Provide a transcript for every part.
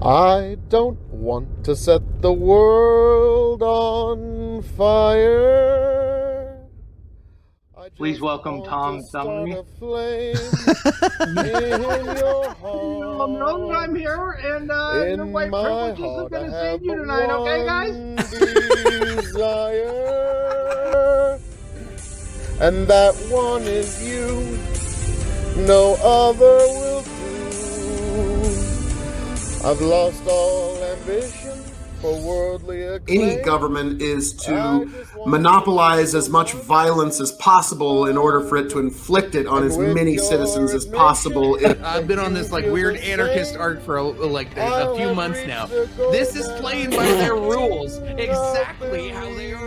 I don't want to set the world on fire. Please welcome Tom Thumley. I'm here, and your white privileges are going to save you tonight, okay, guys? Desire, and that one is you. No other will do. I've lost all ambition for worldly acclaim. Any government is to monopolize as much violence as possible in order for it to inflict it on as many citizens as possible. I've been on this like weird anarchist arc for a few months now. This is playing by their rules, exactly how they are.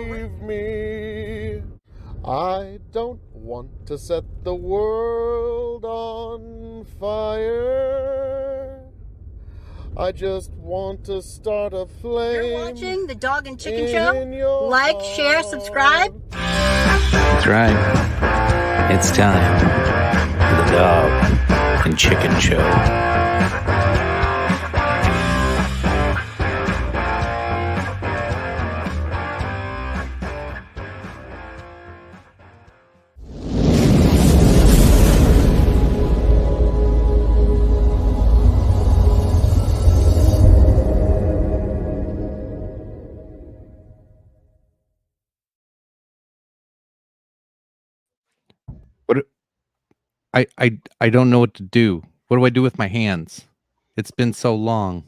I don't want to set the world on fire. I just want to start a flame. You're watching the Dog and Chicken Show. Like, share, subscribe. That's right. It's time for the Dog and Chicken Show. I don't know what to do. What do I do with my hands? It's been so long.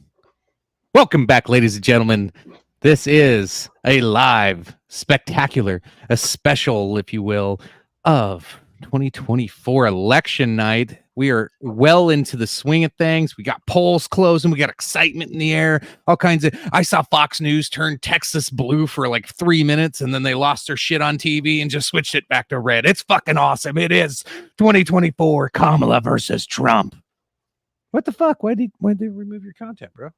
Welcome back, ladies and gentlemen. This is a live, spectacular, a special, if you will, of 2024 election night. We are well into the swing of things. We got polls closing. We got excitement in the air. All kinds of. I saw Fox News turn Texas blue for like 3 minutes, and then they lost their shit on TV and just switched it back to red. It's fucking awesome. It is 2024 Kamala versus Trump. What the fuck? Why did they remove your content, bro?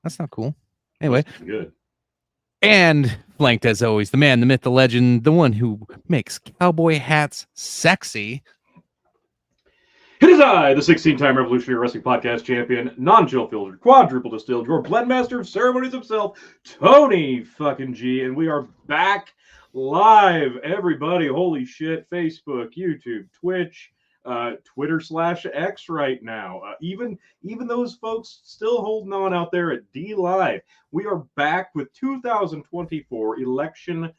That's not cool. Anyway, good. And flanked as always, the man, the myth, the legend, the one who makes cowboy hats sexy. It is I, the 16-time Revolutionary Wrestling Podcast champion, non-chill filtered, quadruple distilled, your blend master of ceremonies himself, Tony fucking G, and we are back live, everybody. Holy shit! Facebook, YouTube, Twitch, Twitter/X right now. Even those folks still holding on out there at D Live. We are back with 2024 election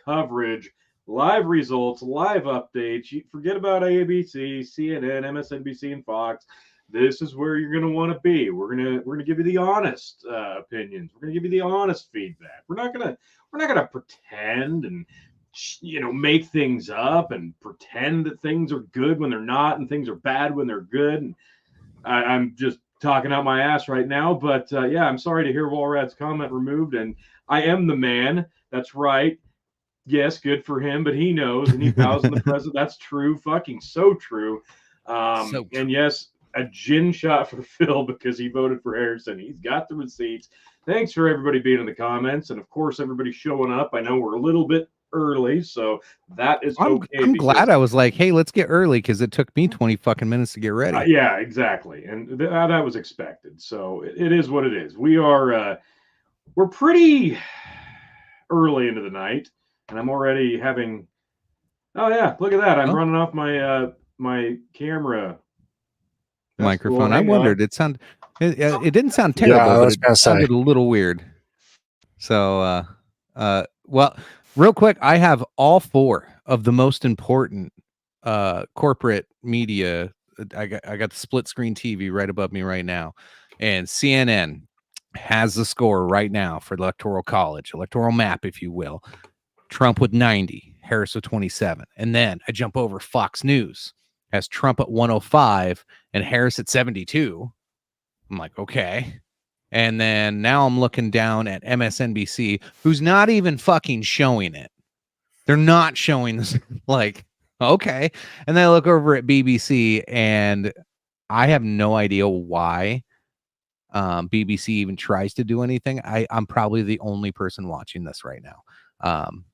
coverage. Live results, live updates. You forget about ABC, CNN, MSNBC, and Fox. This is where you're going to want to be. We're gonna give you the honest opinions. We're gonna give you the honest feedback. We're not gonna pretend and make things up and pretend that things are good when they're not and things are bad when they're good. And I'm just talking out my ass right now, but yeah, I'm sorry to hear Walrad's comment removed. And I am the man. That's right. Yes, good for him, but he knows and he bows in the president. That's true. Fucking so true. And yes, a gin shot for Phil because he voted for Harrison. He's got the receipts. Thanks for everybody being in the comments. And of course, everybody showing up. I know we're a little bit early, so that is okay. I'm glad I was like, hey, let's get early because it took me 20 fucking minutes to get ready. Yeah, exactly. And that was expected. So it is what it is. We're pretty early into the night. And I'm already having. Oh yeah, look at that! I'm running off my camera microphone. Cool. I wondered. It didn't sound terrible. Yeah, but it sounded a little weird. So, well, real quick, I have all 4 of the most important corporate media. I got the split screen TV right above me right now, and CNN has the score right now for the electoral map, if you will. Trump with 90, Harris with 27. And then I jump over Fox News, has Trump at 105 and Harris at 72. I'm like, okay. And then now I'm looking down at MSNBC, who's not even fucking showing it. They're not showing this. Like, okay. And then I look over at BBC, and I have no idea why BBC even tries to do anything. I'm probably the only person watching this right now.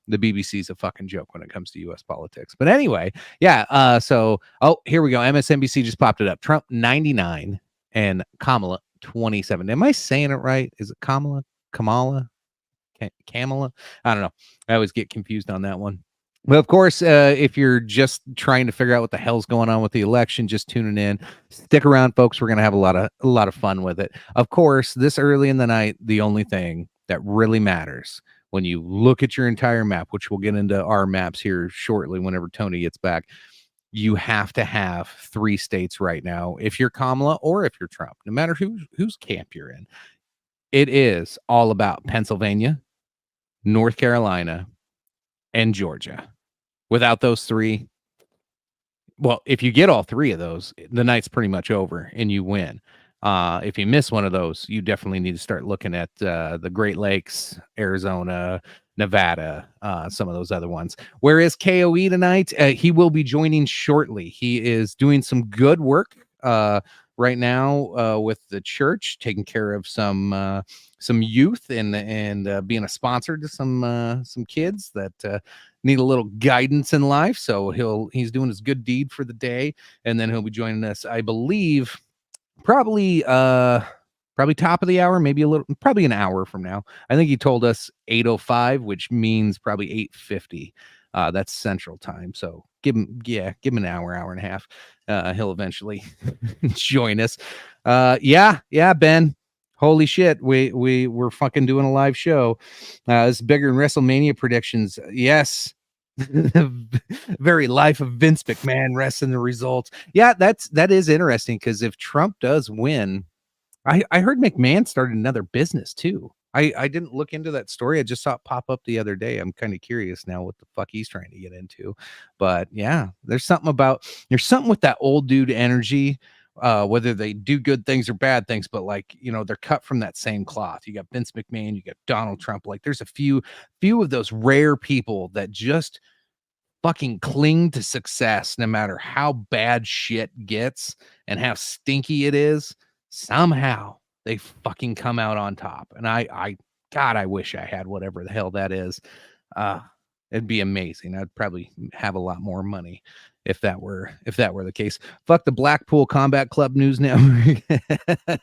The BBC is a fucking joke when it comes to U.S. politics. But anyway, yeah. So, here we go. MSNBC just popped it up. Trump 99 and Kamala 27. Am I saying it right? Is it Kamala? Kamala? I don't know. I always get confused on that one. Well, of course, if you're just trying to figure out what the hell's going on with the election, just tuning in, stick around, folks. We're gonna have a lot of fun with it. Of course, this early in the night, the only thing that really matters when you look at your entire map, which we'll get into our maps here shortly, whenever Tony gets back, you have to have 3 states right now. If you're Kamala or if you're Trump, no matter whose camp you're in, it is all about Pennsylvania, North Carolina, and Georgia. Without those 3, well, if you get all 3 of those, the night's pretty much over and you win. If you miss one of those, you definitely need to start looking at the Great Lakes, Arizona, Nevada, some of those other ones. Whereas KOE tonight, he will be joining shortly. He is doing some good work right now with the church, taking care of some youth and being a sponsor to some kids that need a little guidance in life. So he's doing his good deed for the day, and then he'll be joining us, I believe, probably top of the hour, probably an hour from now. I think he told us 8:05, which means probably 8:50. That's Central Time. So give him an hour and a half. He'll eventually join us. Yeah, Ben. Holy shit, we're fucking doing a live show. It's bigger than WrestleMania predictions. Yes. The very life of Vince McMahon rests in the results. Yeah, that is interesting, because if Trump does win, I heard McMahon started another business too. I didn't look into that story. I just saw it pop up the other day. I'm kind of curious now what the fuck he's trying to get into. But yeah, there's something with that old dude energy. Whether they do good things or bad things, but like, they're cut from that same cloth. You got Vince McMahon, you got Donald Trump. Like, there's a few of those rare people that just fucking cling to success no matter how bad shit gets and how stinky it is. Somehow they fucking come out on top. And God, I wish I had whatever the hell that is. It'd be amazing. I'd probably have a lot more money if that were the case. Fuck the Blackpool Combat Club News Network.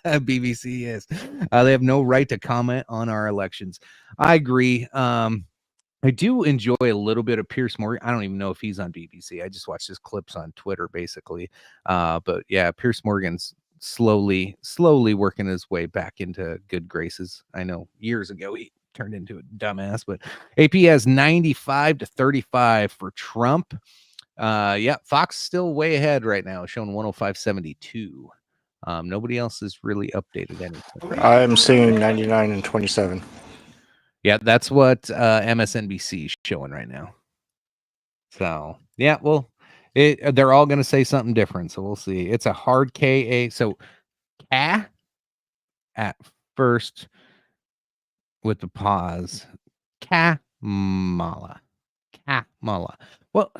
BBC is. They have no right to comment on our elections. I agree. I do enjoy a little bit of Piers Morgan. I don't even know if he's on BBC. I just watch his clips on Twitter, basically. But yeah, Piers Morgan's slowly working his way back into good graces. I know years ago he turned into a dumbass, but AP has 95-35 for Trump. Yeah, Fox still way ahead right now, showing 105.72. Nobody else has really updated anything. I'm seeing 99-27. Yeah, that's what MSNBC is showing right now. So yeah, well, they're all going to say something different, so we'll see. It's a hard KA. So at first with the pause. Kamala. Well,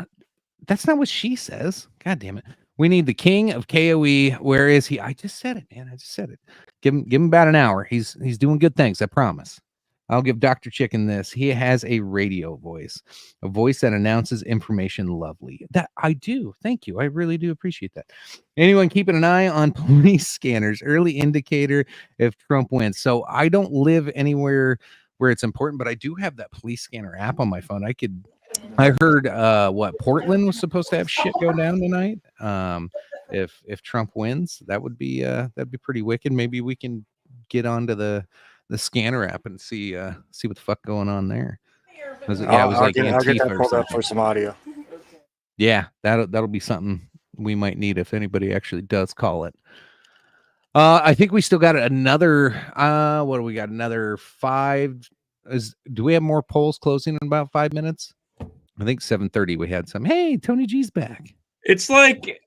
that's not what she says. God damn it. We need the king of KOE. Where is he? I just said it, man. I just said it. Give him about an hour. He's doing good things, I promise. I'll give Dr. Chicken this. He has a radio voice, a voice that announces information lovely. That I do. Thank you. I really do appreciate that. Anyone keeping an eye on police scanners, early indicator if Trump wins. So I don't live anywhere where it's important, but I do have that police scanner app on my phone. I heard Portland was supposed to have shit go down tonight. If Trump wins, that'd be pretty wicked. Maybe we can get onto the scanner app and see what the fuck going on there. I'll get that pulled up for some audio. Yeah, that'll be something we might need if anybody actually does call it. I think we still got another. What do we got? Another 5. Do we have more polls closing in about 5 minutes? I think 7:30 we had some. Hey, Tony G's back. It's like,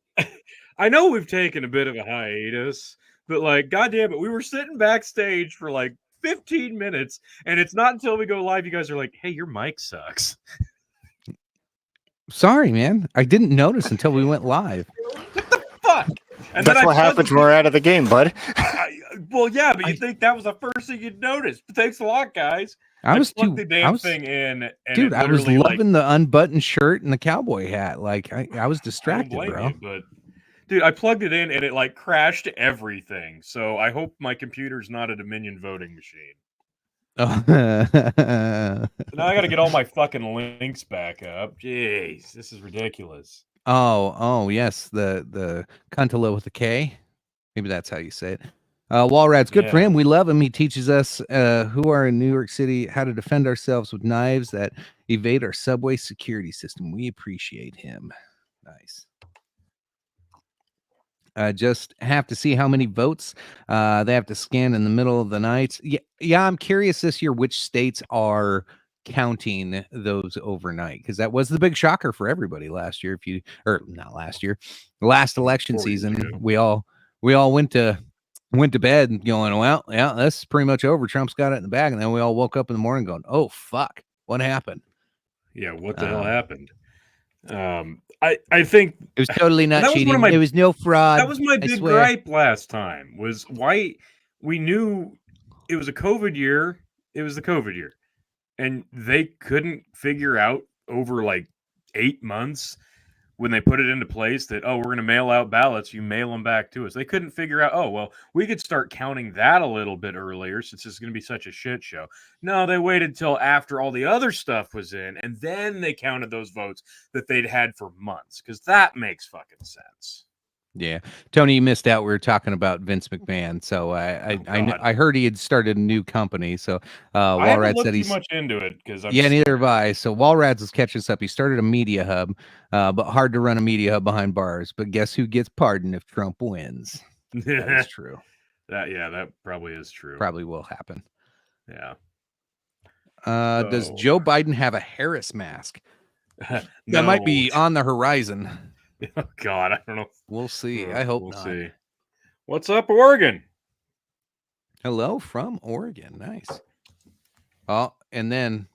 I know we've taken a bit of a hiatus, but like, goddamn it, we were sitting backstage for like 15 minutes, and it's not until we go live you guys are like, hey, your mic sucks. Sorry, man. I didn't notice until we went live. What the fuck? And that's what happens when we're out of the game, bud. Well, yeah, but you think that was the first thing you'd notice. Thanks a lot, guys. I plugged the damn thing in. And dude, I was loving the unbuttoned shirt and the cowboy hat. Like, I was distracted, bro. But Dude, I plugged it in and it like crashed everything. So I hope my computer's not a Dominion voting machine. Oh. Now I got to get all my fucking links back up. Jeez, this is ridiculous. Oh, yes, the Cuntala with a K. Maybe that's how you say it. Walrat's good for him. We love him. He teaches us who are in New York City how to defend ourselves with knives that evade our subway security system. We appreciate him. Nice. Just have to see how many votes they have to scan in the middle of the night. Yeah, I'm curious this year which states are counting those overnight, because that was the big shocker for everybody last year. Last election season, we all went to bed going, well, yeah, that's pretty much over. Trump's got it in the bag, and then we all woke up in the morning going, oh fuck, what happened? Yeah, what the hell happened? I think it was totally not cheating. It was no fraud. That was my big gripe last time, was why we knew it was a COVID year. It was the COVID year. And they couldn't figure out over like 8 months when they put it into place that, oh, we're going to mail out ballots. You mail them back to us. They couldn't figure out, oh, well, we could start counting that a little bit earlier since it's going to be such a shit show. No, they waited till after all the other stuff was in, and then they counted those votes that they'd had for months, because that makes fucking sense. Yeah, Tony, you missed out. We were talking about Vince McMahon, so I heard he had started a new company. So Walrat said he's too much into it because neither have I. So Walrat is catching us up. He started a media hub, but hard to run a media hub behind bars. But guess who gets pardoned if Trump wins? That is true. That probably is true. Probably will happen. Yeah. Does Joe Biden have a Harris mask? No. That might be on the horizon. Oh God, I don't know. We'll see. I hope we'll not. See. What's up, Oregon? Hello from Oregon. Nice. Oh, and then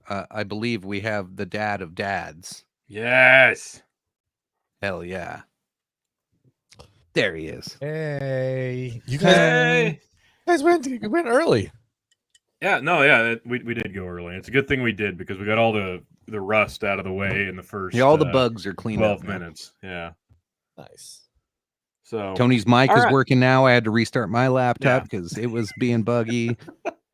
I believe we have the dad of dads. Yes. Hell yeah. There he is. Hey, you guys went early. Yeah, no, we did go early. It's a good thing we did, because we got all the rust out of the way in the first. Yeah, all the bugs are cleaned 12 up. minutes. Yeah. Nice. So Tony's mic is working now. I had to restart my laptop because it was being buggy.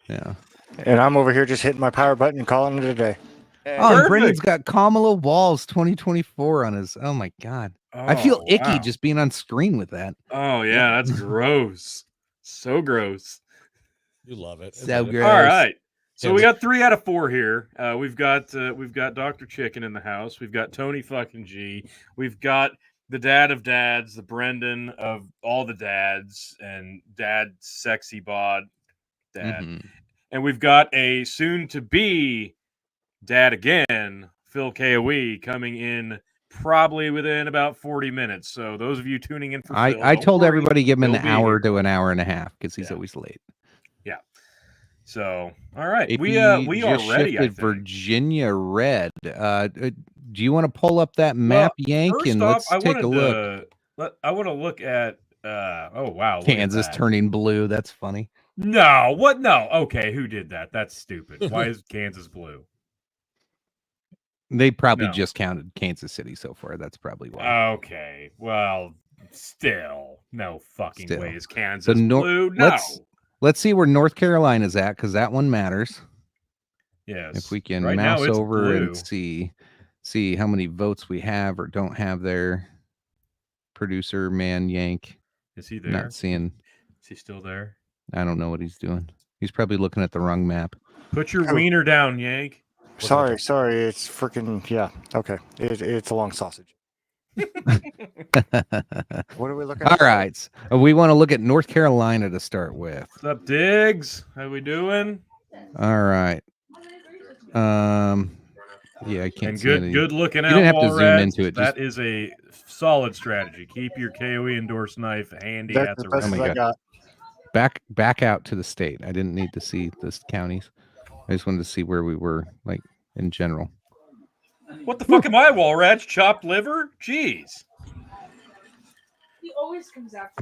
Yeah. And I'm over here just hitting my power button and calling it a day. Oh, Brendan's got Kamala Walls 2024 on his. Oh my God. I feel icky just being on screen with that. Oh yeah, that's gross. So gross. You love it. So gross. All right. So we got 3 out of 4 here. We've got Dr. Chicken in the house. We've got Tony fucking G. We've got the dad of dads, the Brendan of all the dads, and dad sexy bod dad. Mm-hmm. And we've got a soon-to-be dad again, Phil KOE, coming in probably within about 40 minutes. So those of you tuning in for Phil, I told everybody give him an hour to an hour and a half because he's always late. Yeah. So, all right. AP we are ready, I think. Virginia red. Do you want to pull up that map, Yank, and let's take a look? I want to look at oh wow, Kansas turning blue. That's funny. No, what? No. Okay, who did that? That's stupid. Why is Kansas blue? They probably just counted Kansas City so far. That's probably why. Okay. Well, still, no fucking way is Kansas blue. No. Let's see where North Carolina's at, because that one matters. Yes. If we can mouse over and see how many votes we have or don't have there. Producer man Yank. Is he there? Not seeing. Is he still there? I don't know what he's doing. He's probably looking at the wrong map. Put your wiener down, Yank. Sorry. It's freaking, yeah. Okay. It's a long sausage. What are we looking at? All right. We want to look at North Carolina to start with. What's up, Diggs? How we doing? All right. Yeah, I can't see any. Good looking out. You didn't have to zoom into it. That is a solid strategy. Keep your KOE endorsed knife handy at the best I got. Back out to the state. I didn't need to see the counties. I just wanted to see where we were, like, in general. What the fuck am I, Walrats? Chopped liver? Jeez.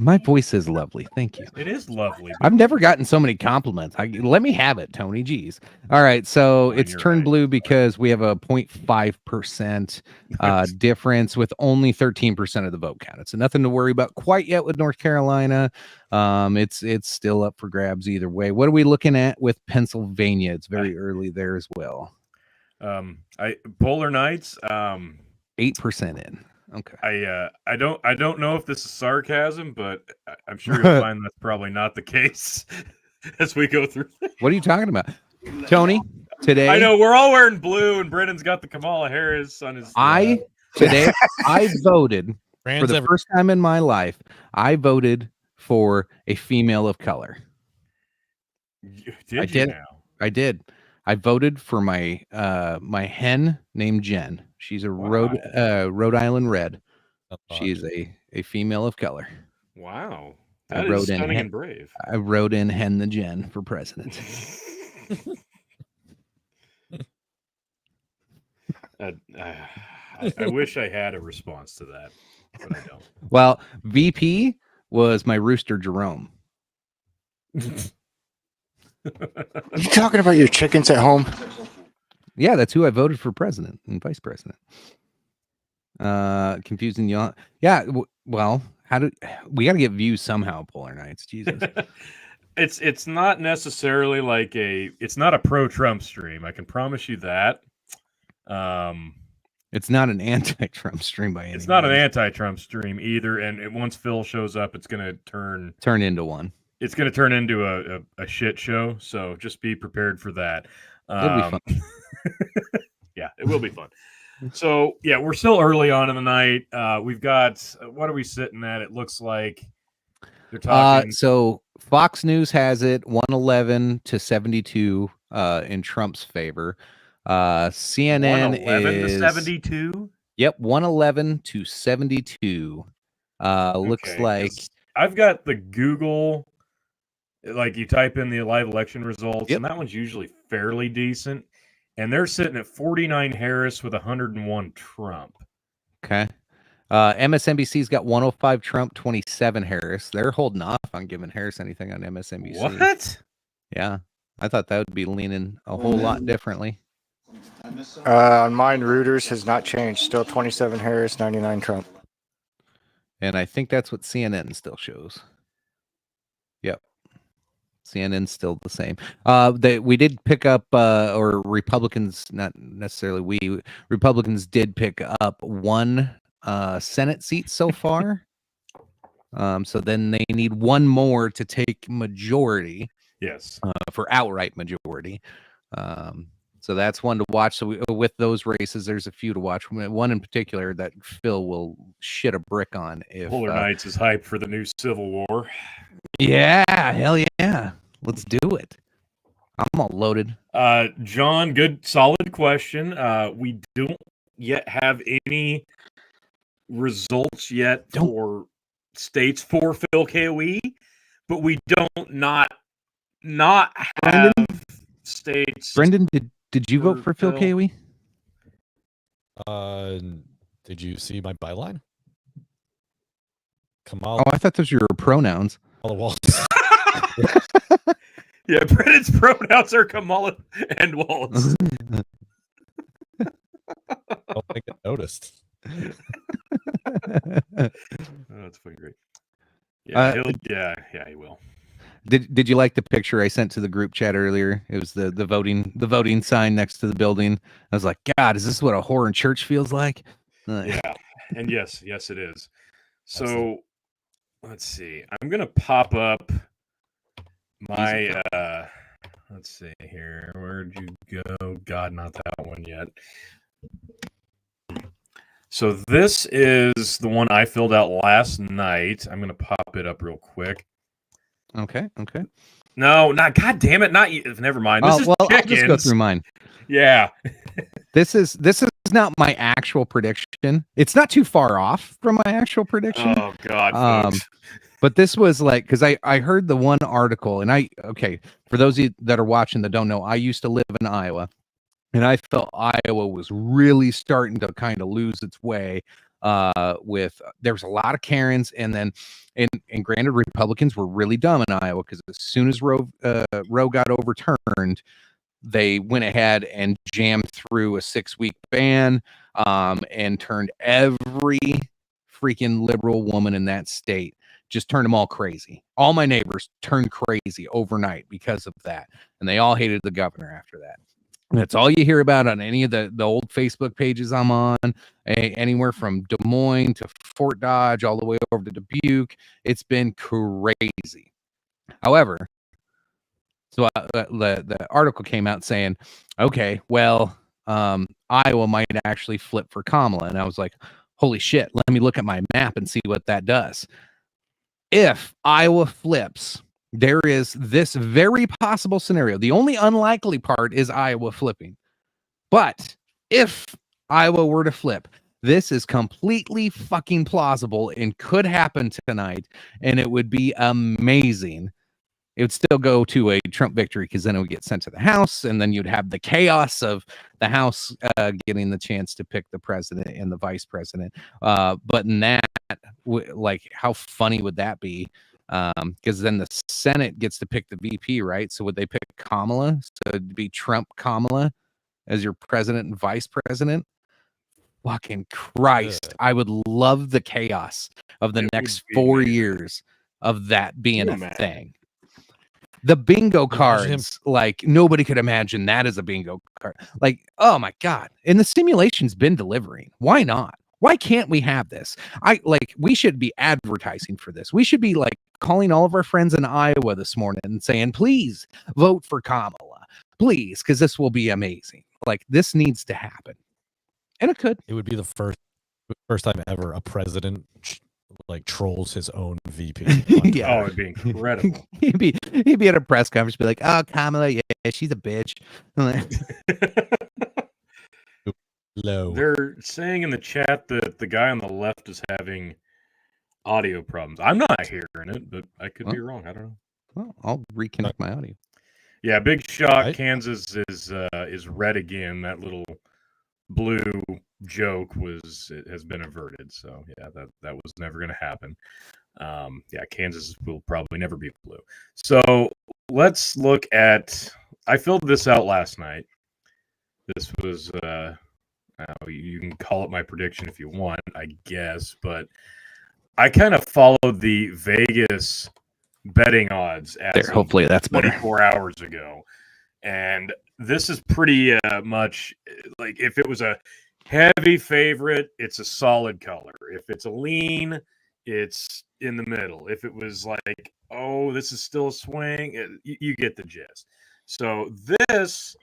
My voice is lovely. Thank you. It is lovely. I've never gotten so many compliments. Let me have it, Tony. Jeez. All right. So it's turned blue because we have a 0.5% difference with only 13% of the vote counted. So nothing to worry about quite yet with North Carolina. It's still up for grabs either way. What are we looking at with Pennsylvania? It's very early there as well. Polar Knights. 8% in. Okay. I don't know if this is sarcasm, but I'm sure you'll find that's probably not the case as we go through. What are you talking about, Tony? Today, I know we're all wearing blue, and Brennan's got the Kamala Harris on his. Today I voted for the first time in my life. I voted for a female of color. I did. I voted for my my hen named Jen. She's a Rhode Island Red. She's a female of color. Wow. That is stunning and brave. I wrote in Hen the Jen for president. I wish I had a response to that, but I don't. Well, VP was my rooster Jerome. Are you talking about your chickens at home? Yeah, that's who I voted for president and vice president. Confusing you. Yeah, well, we got to get views somehow, Polar Knights. Jesus. It's not necessarily like it's not a pro-Trump stream. I can promise you that. It's not an anti-Trump stream by any means. It's not an anti-Trump stream either. And once Phil shows up, it's going to turn into one. It's going to turn into a shit show. So just be prepared for that. It'll be fun. Yeah, it will be fun. So yeah, we're still early on in the night. We've got, what are we sitting at? It looks like they're talking. So Fox News has it 111 to 72 in Trump's favor. CNN 111 is to 72. Yep, 111 to 72. Looks like I've got the Google. Like you type in the live election results, and that one's usually fairly decent. And they're sitting at 49 Harris with 101 Trump. Okay. MSNBC's got 105 Trump, 27 Harris. They're holding off on giving Harris anything on MSNBC. What? Yeah. I thought that would be leaning a whole lot differently. On mine, Reuters has not changed. Still 27 Harris, 99 Trump. And I think that's what CNN still shows. Yep. CNN's still the same. We did pick up, or Republicans, not necessarily Republicans did pick up one Senate seat so far. So then they need one more to take majority. Yes. For outright majority. So that's one to watch. So with those races, there's a few to watch. One in particular that Phil will shit a brick on. If Polar Knights is hyped for the new Civil War. Yeah, hell yeah. Let's do it. I'm all loaded. John, good, solid question. We don't yet have any results yet for states for Phil KOE, but we don't not have states. Brendan, did you vote for Phil KOE? Did you see my byline? Kamala. Oh, I thought those were your pronouns. Yeah, Brennan's pronouns are Kamala and Wallace. Oh, I get noticed. That's fucking great. Yeah, he will. Did you like the picture I sent to the group chat earlier? It was the voting sign next to the building. I was like, God, is this what a whore in church feels like? Yeah, and yes, it is. So let's see. I'm gonna pop up my let's see here. Where'd you go? God, not that one yet. So this is the one I filled out last night. I'm gonna pop it up real quick. Okay. No, not. God damn it! Not. Never mind. This is I'll chickens. just go through mine. Yeah. This is not my actual prediction. It's not too far off from my actual prediction. Oh God. Folks. But this was like, because I heard the one article, and for those of you that are watching that don't know, I used to live in Iowa, and I felt Iowa was really starting to kind of lose its way. with there was a lot of Karens, and then and granted, Republicans were really dumb in Iowa because as soon as Roe got overturned, they went ahead and jammed through a 6-week ban and turned every freaking liberal woman in that state, just turned them all crazy. All my neighbors turned crazy overnight because of that. And they all hated the governor after that. And that's all you hear about on any of the old Facebook pages I'm on, anywhere from Des Moines to Fort Dodge, all the way over to Dubuque. It's been crazy. However, so the article came out saying, okay, well, Iowa might actually flip for Kamala. And I was like, holy shit, let me look at my map and see what that does. If Iowa flips, there is this very possible scenario. The only unlikely part is Iowa flipping. But if Iowa were to flip, this is completely fucking plausible and could happen tonight. And it would be amazing. It would still go to a Trump victory because then it would get sent to the House, and then you'd have the chaos of the House getting the chance to pick the president and the vice president. But in that, like, how funny would that be? Because then the Senate gets to pick the VP, right? So would they pick Kamala? So it'd be Trump Kamala as your president and vice president? Fucking Christ. I would love the chaos of the next 4 years of that being a thing. The bingo cards, like, nobody could imagine that as a bingo card. Like, oh my God. And the stimulation's been delivering. Why not? Why can't we have this? We should be advertising for this. We should be like calling all of our friends in Iowa this morning and saying, please vote for Kamala. Please, because this will be amazing. Like, this needs to happen. And it could. It would be the first time ever a president trolls his own VP. Yeah. Oh, it'd be incredible. he'd be at a press conference, be like, "Oh, Kamala, yeah, she's a bitch." Low. They're saying in the chat that the guy on the left is having audio problems. I'm not hearing it, but I could be wrong. I don't know. Well, I'll reconnect my audio. Yeah, big shock. Right. Kansas is red again. That little blue joke has been averted. So yeah, that was never going to happen. Yeah, Kansas will probably never be blue. So let's look at. I filled this out last night. This was you can call it my prediction if you want, I guess, but I kind of followed the Vegas betting odds as hopefully that's 24 hours ago, and this is pretty much like if it was a heavy favorite, it's a solid color. If it's a lean, it's in the middle. If it was like, oh, this is still a swing, you get the gist. So this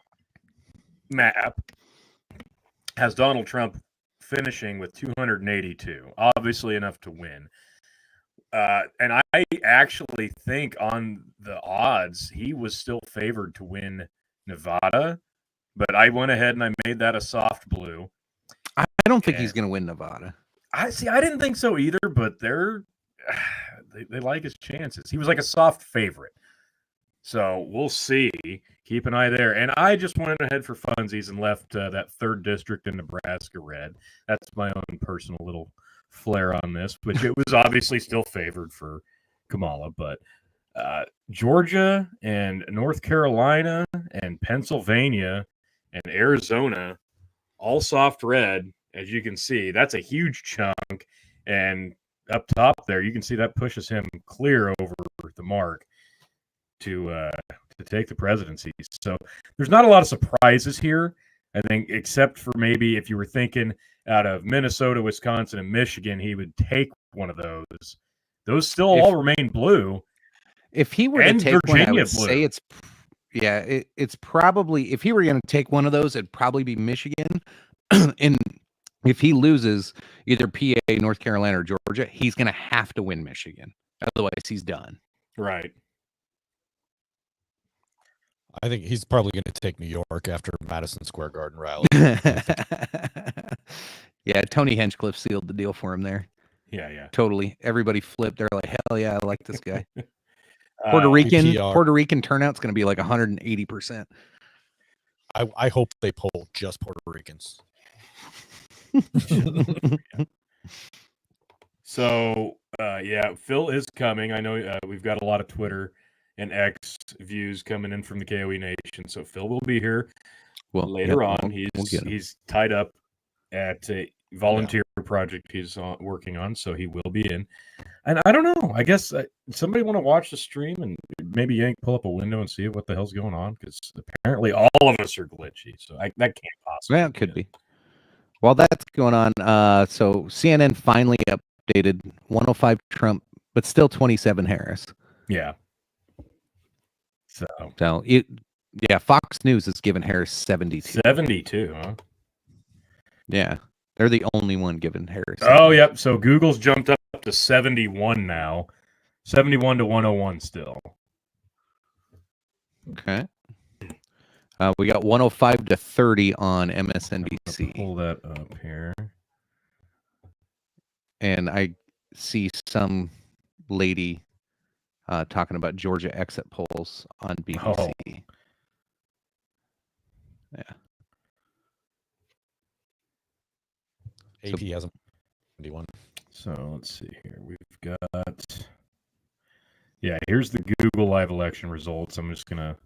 map has Donald Trump finishing with 282, obviously enough to win. And I actually think on the odds, he was still favored to win Nevada, but I went ahead and I made that a soft blue. I don't think he's going to win Nevada. I didn't think so either, but they like his chances. He was like a soft favorite. So we'll see. Keep an eye there. And I just went ahead for funsies and left that 3rd district in Nebraska red. That's my own personal little flair on this, which it was obviously still favored for Kamala. But Georgia and North Carolina and Pennsylvania and Arizona, all soft red, as you can see. That's a huge chunk. And up top there, you can see that pushes him clear over the mark to take the presidency. So there's not a lot of surprises here, I think, except for maybe if you were thinking out of Minnesota, Wisconsin, and Michigan, he would take one of those. Those still all remain blue. If he were to take Virginia one, I would say it's probably, if he were going to take one of those, it'd probably be Michigan. And if he loses either PA, North Carolina, or Georgia, he's going to have to win Michigan. Otherwise, he's done. Right. I think he's probably going to take New York after Madison Square Garden rally. Yeah, Tony Hinchcliffe sealed the deal for him there. Yeah. Totally. Everybody flipped. They're like, hell yeah, I like this guy. Puerto Rican turnout's going to be like 180%. I hope they poll just Puerto Ricans. So, yeah, Phil is coming. I know we've got a lot of Twitter and X views coming in from the KOE Nation. So Phil will be here later on. He's tied up at a volunteer project he's working on, so he will be in. And I don't know. I guess somebody want to watch the stream and maybe Yank pull up a window and see what the hell's going on, because apparently all of us are glitchy. So that can't possibly. Well, it could be. While that's going on, so CNN finally updated 105 Trump, but still 27 Harris. Yeah. So Fox News is giving Harris 72. 72, huh? Yeah. They're the only one giving Harris. Oh, yep. So Google's jumped up to 71 now. 71 to 101 still. Okay. We got 105 to 30 on MSNBC. Pull that up here. And I see some lady talking about Georgia exit polls on BBC. Oh. Yeah. AP has 71. So let's see here. We've got... Yeah, here's the Google Live election results. I'm just going to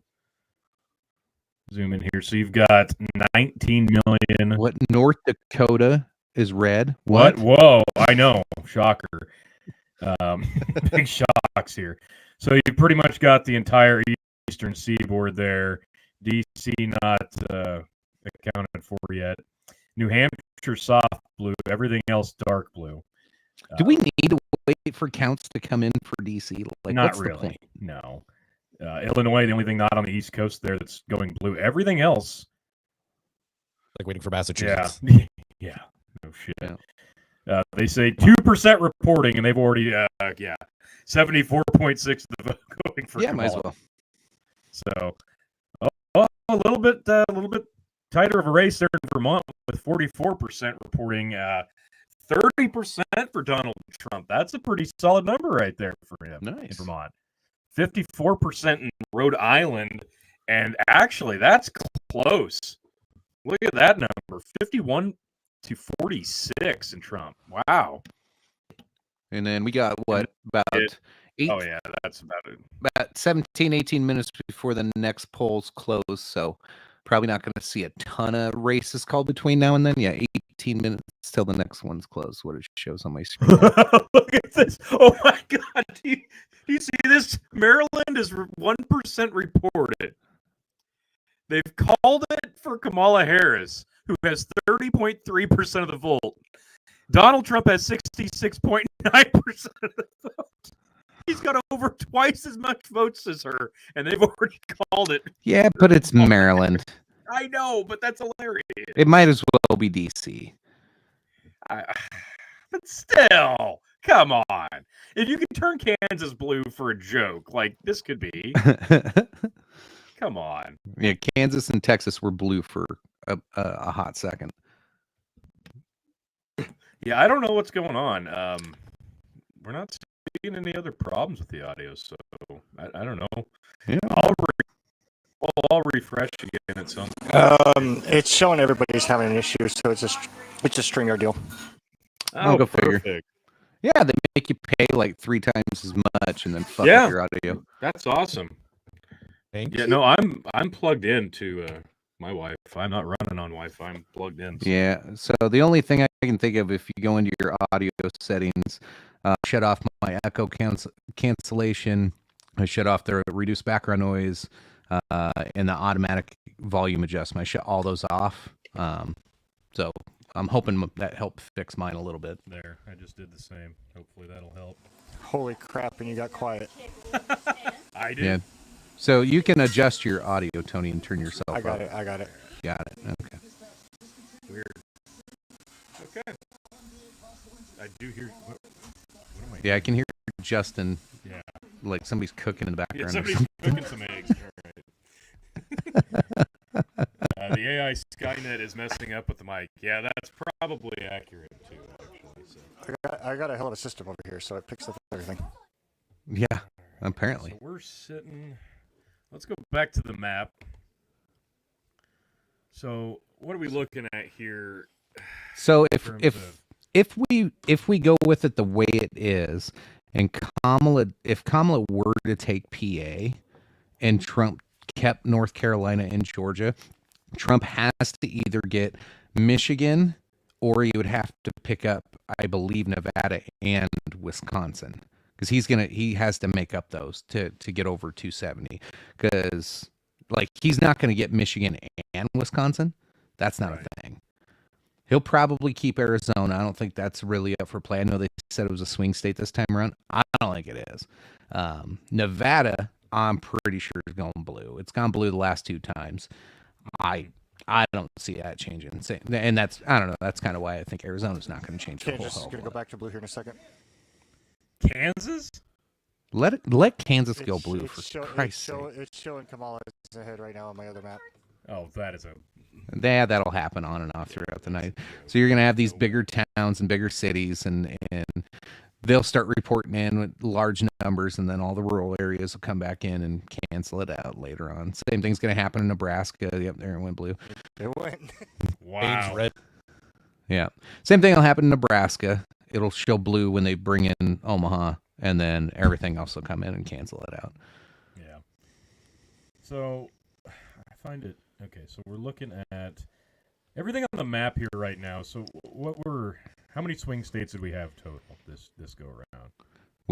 zoom in here. So you've got 19 million. What, North Dakota is red? What? Whoa, I know. Shocker. Big shocks here. So you pretty much got the entire eastern seaboard there. DC not accounted for yet. New Hampshire soft blue. Everything else dark blue. Do we need to wait for counts to come in for DC? Like, not what's really. The point? No. Illinois, the only thing not on the East Coast there that's going blue. Everything else, like waiting for Massachusetts. Yeah. Yeah. No shit. Yeah. They say 2% reporting, and they've already 74.6 of the vote going for Kamala. Might as well. So, a little bit tighter of a race there in Vermont with 44% reporting. 30% for Donald Trump. That's a pretty solid number right there for him in Vermont. 54% in Rhode Island, and actually that's close. Look at that number, 51 to 46 in Trump. Wow. And then we got about 8. Oh yeah, that's about it. About 17, 18 minutes before the next polls close, so probably not going to see a ton of races called between now and then. Yeah, 18 minutes till the next one's closed. What it shows on my screen. Look at this. Oh my God. Do you see this? Maryland is 1% reported. They've called it for Kamala Harris, who has 30.3% of the vote. Donald Trump has 66.9% of the vote. He's got over twice as much votes as her, and they've already called it. Yeah, but it's Maryland. I know, but that's hilarious. It might as well be DC. But still, come on. If you can turn Kansas blue for a joke, like this could be. Come on. Yeah, Kansas and Texas were blue for a hot second. Yeah, I don't know what's going on. We're not seeing any other problems with the audio, so I don't know. Yeah. I'll refresh again at some. It's showing everybody's having an issue, so it's a stringer deal. I'll go figure. Perfect. Yeah, they make you pay like 3 times as much, and then fuck with your audio. That's awesome. Thank you. No, I'm plugged in to my Wi-Fi. I'm not running on Wi-Fi. I'm plugged in. So. Yeah. So the only thing I can think of, if you go into your audio settings, shut off my echo cancellation, shut off the reduce background noise, and the automatic volume adjustment. I shut all those off. So I'm hoping that helped fix mine a little bit. There, I just did the same. Hopefully that'll help. Holy crap! And you got quiet. I did. Yeah. So you can adjust your audio, Tony, and turn yourself I got up. it. I got it. Got it. Okay. Weird. Okay. I do hear. What am I? Yeah, I can hear Justin. Yeah. Like somebody's cooking in the Yeah, background. somebody's cooking some eggs. All right. The AI Skynet is messing up with the mic. Yeah, that's probably accurate too. Actually, so. I got a hell of a system over here, so it picks up everything. Yeah, apparently. So we're sitting. Let's go back to the map. So what are we looking at here? So if if we go with it the way it is, and if Kamala were to take PA and Trump kept North Carolina and Georgia, Trump has to either get Michigan or he would have to pick up, I believe, Nevada and Wisconsin, because he has to make up those to get over 270, because like he's not going to get Michigan and Wisconsin. That's not a thing. He'll probably keep Arizona. I don't think that's really up for play. I know they said it was a swing state this time around. I don't think it is. Nevada, I'm pretty sure is going blue. It's gone blue the last 2 times. I don't see that changing. And that's, I don't know, that's kind of why I think Arizona's not going to change the whole Kansas is going to go back to blue here in a second. Kansas? Let Kansas go blue, for Christ's sake. It's showing Kamala is ahead right now on my other map. Oh, that is a... Yeah, that'll happen on and off throughout the night. So you're going to have these bigger towns and bigger cities, and they'll start reporting in with large numbers, and then all the rural areas will come back in and cancel it out later on. Same thing's going to happen in Nebraska. Yep, there it went blue. It went. Wow. Red. Yeah. Same thing will happen in Nebraska. It'll show blue when they bring in Omaha, and then everything else will come in and cancel it out. Yeah. So I find it okay. So we're looking at everything on the map here right now. So how many swing states did we have total this go around?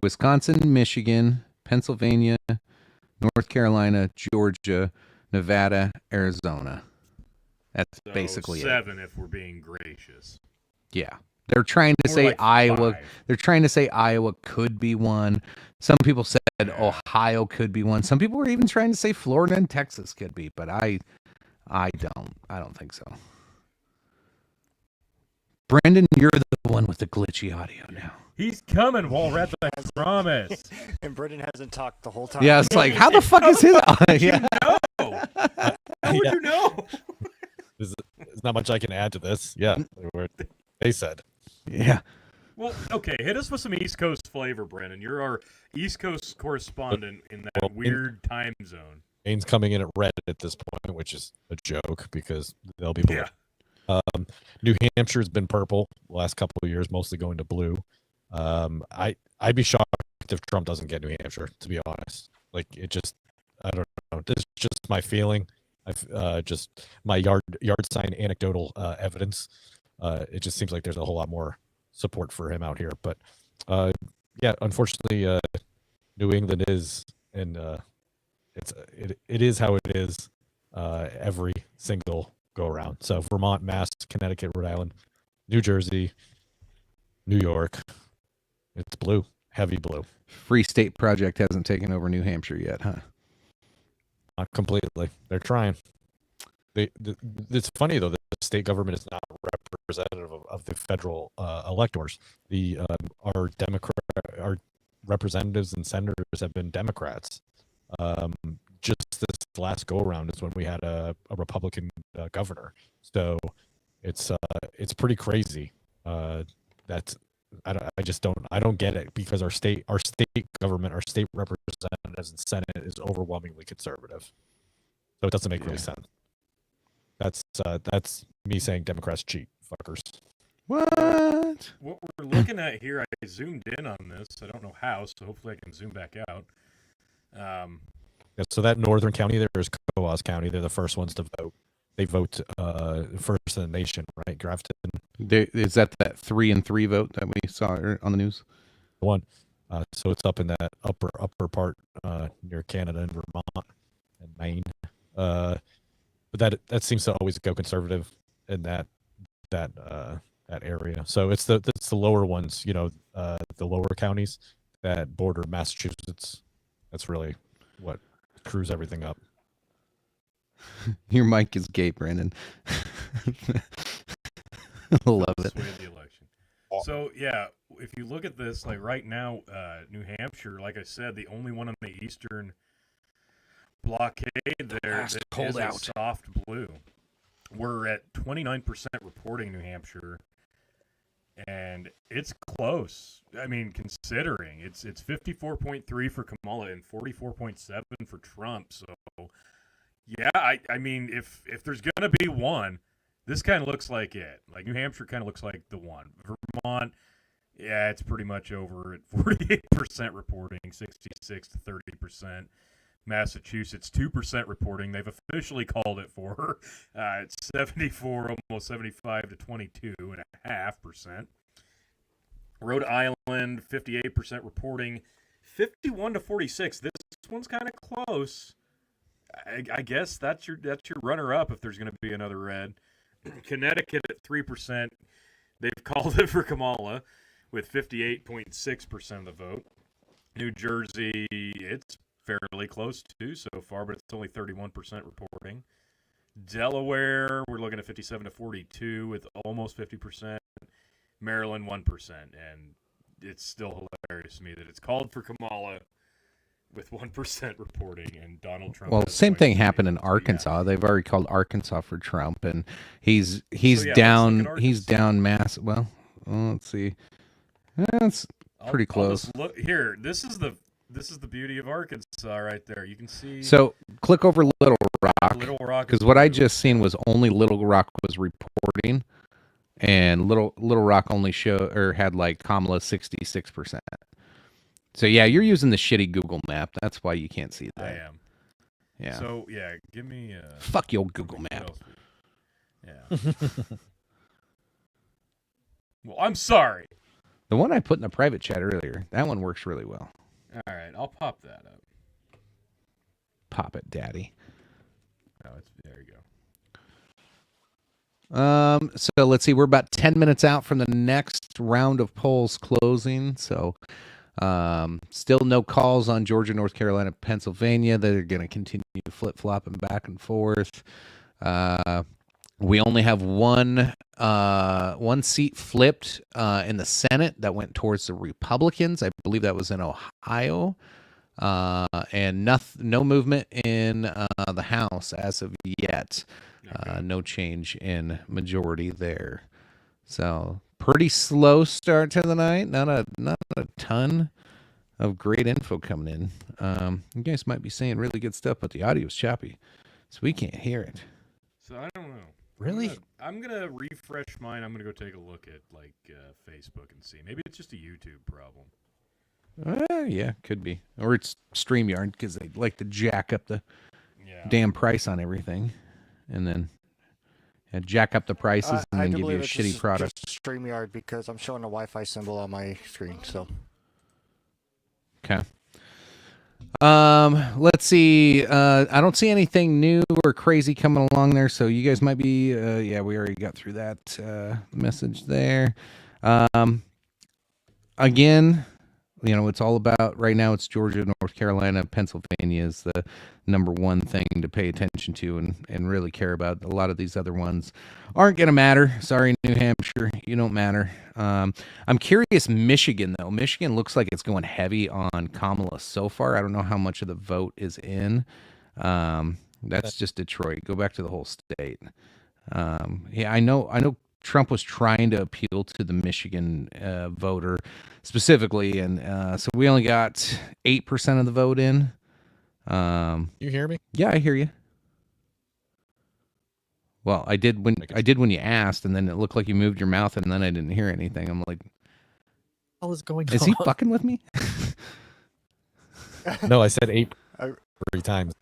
Wisconsin, Michigan, Pennsylvania, North Carolina, Georgia, Nevada, Arizona. That's So basically 7 if we're being gracious. Yeah. They're trying to More say like Iowa. 5. They're trying to say Iowa could be one. Some people said Ohio could be one. Some people were even trying to say Florida and Texas could be, but I don't think so. Brendan, you're the one with the glitchy audio now. He's coming, Walrat, I promise. And Brendan hasn't talked the whole time. Yeah, it's like, how the fuck is his? Yeah. How would you know? There's not much I can add to this. Yeah, they said. Yeah. Well, okay, hit us with some East Coast flavor, Brendan. You're our East Coast correspondent in that weird time zone. Maine's coming in at red at this point, which is a joke because they'll be blue. Yeah. New Hampshire's been purple the last couple of years, mostly going to blue. I'd be shocked if Trump doesn't get New Hampshire, to be honest. Like, it just, I don't know. This is just my feeling. I've just my yard sign anecdotal evidence. It just seems like there's a whole lot more support for him out here. But yeah, unfortunately, New England is, and it is how it is every single go around. So Vermont, Mass, Connecticut, Rhode Island, New Jersey, New York, it's blue, heavy blue. Free State Project hasn't taken over New Hampshire yet, huh? Not completely. They're trying. It's funny though that the state government is not representative of the federal electors. Our representatives and senators have been Democrats. Just this last go around is when we had a Republican governor. So it's pretty crazy. I don't get it, because our state government, our state representatives and Senate is overwhelmingly conservative. So it doesn't make really sense. That's me saying Democrats cheat, fuckers. What? What we're looking at here, I zoomed in on this. I don't know how, so hopefully I can zoom back out. Yeah, so that northern county there is Coos County. They're the first ones to vote. They vote first in the nation, right? Grafton. Is that 3-3 vote that we saw on the news? One. So it's up in that upper part near Canada and Vermont and Maine. But that seems to always go conservative in that area. So it's the lower ones, the lower counties that border Massachusetts. That's really what screws everything up. Your mic is gay, Brandon. Love it. Sway the election. So yeah, if you look at this, like right now, New Hampshire, like I said, the only one on the eastern blockade there that is a soft blue. We're at 29% reporting New Hampshire, and it's close. I mean, considering it's 54.3 for Kamala and 44.7 for Trump. So yeah, I mean, if there's gonna be one, This kind of looks like it. Like New Hampshire kind of looks like the one. Vermont, yeah, it's pretty much over at 48% reporting, 66 to 30%. Massachusetts, 2% reporting. They've officially called it for. It's 74, almost 75 to 22.5%. Rhode Island, 58% reporting, 51 to 46. This one's kind of close. I guess that's your runner-up if there's going to be another red. Connecticut at 3%. They've called it for Kamala with 58.6% of the vote. New Jersey, it's fairly close too so far, but it's only 31% reporting. Delaware, we're looking at 57 to 42 with almost 50%. Maryland, 1%. And it's still hilarious to me that it's called for Kamala with 1% reporting and Donald Trump. Well, same thing happened in Arkansas. Yeah. They've already called Arkansas for Trump, and he's down. He's down mass. Well, let's see. That's pretty close. Look here. This is the beauty of Arkansas right there. You can see. So click over Little Rock. Because what I just seen was only Little Rock was reporting, and Little Rock only had like Kamala 66%. So yeah, you're using the shitty Google map. That's why you can't see that. I am. Yeah. So yeah, give me. Fuck your Google map. Yeah. Well, I'm sorry. The one I put in the private chat earlier, that one works really well. All right, I'll pop that up. Pop it, Daddy. Oh, there you go. So let's see. We're about 10 minutes out from the next round of polls closing. So. Still no calls on Georgia, North Carolina, Pennsylvania. They're going to continue flip-flopping back and forth. We only have one seat flipped in the Senate that went towards the Republicans. I believe that was in Ohio. And no movement in the House as of yet. Okay. No change in majority there. So pretty slow start to the night. Not a ton of great info coming in. You guys might be saying really good stuff, but the audio is choppy, so we can't hear it. So I don't know. Really? I'm gonna refresh mine. I'm gonna go take a look at Facebook and see. Maybe it's just a YouTube problem. Yeah, could be, or it's StreamYard because they like to jack up the damn price on everything, and then. And jack up the prices and then give you a shitty product. Just StreamYard because I'm showing a Wi-Fi symbol on my screen. So, okay. Let's see. I don't see anything new or crazy coming along there. So you guys might be. Yeah, we already got through that message there. Again. It's all about right now. It's Georgia, North Carolina, Pennsylvania is the number one thing to pay attention to and really care about. A lot of these other ones aren't going to matter. Sorry, New Hampshire, you don't matter. I'm curious, Michigan, though. Michigan looks like it's going heavy on Kamala so far. I don't know how much of the vote is in. That's just Detroit. Go back to the whole state. Yeah, I know Trump was trying to appeal to the Michigan voter specifically, and so we only got 8% of the vote in. You hear me? Yeah, I hear you. Well, I did when you asked, and then it looked like you moved your mouth, and then I didn't hear anything. I'm like, what is going on? Is he fucking with me? No, I said 8 3 times.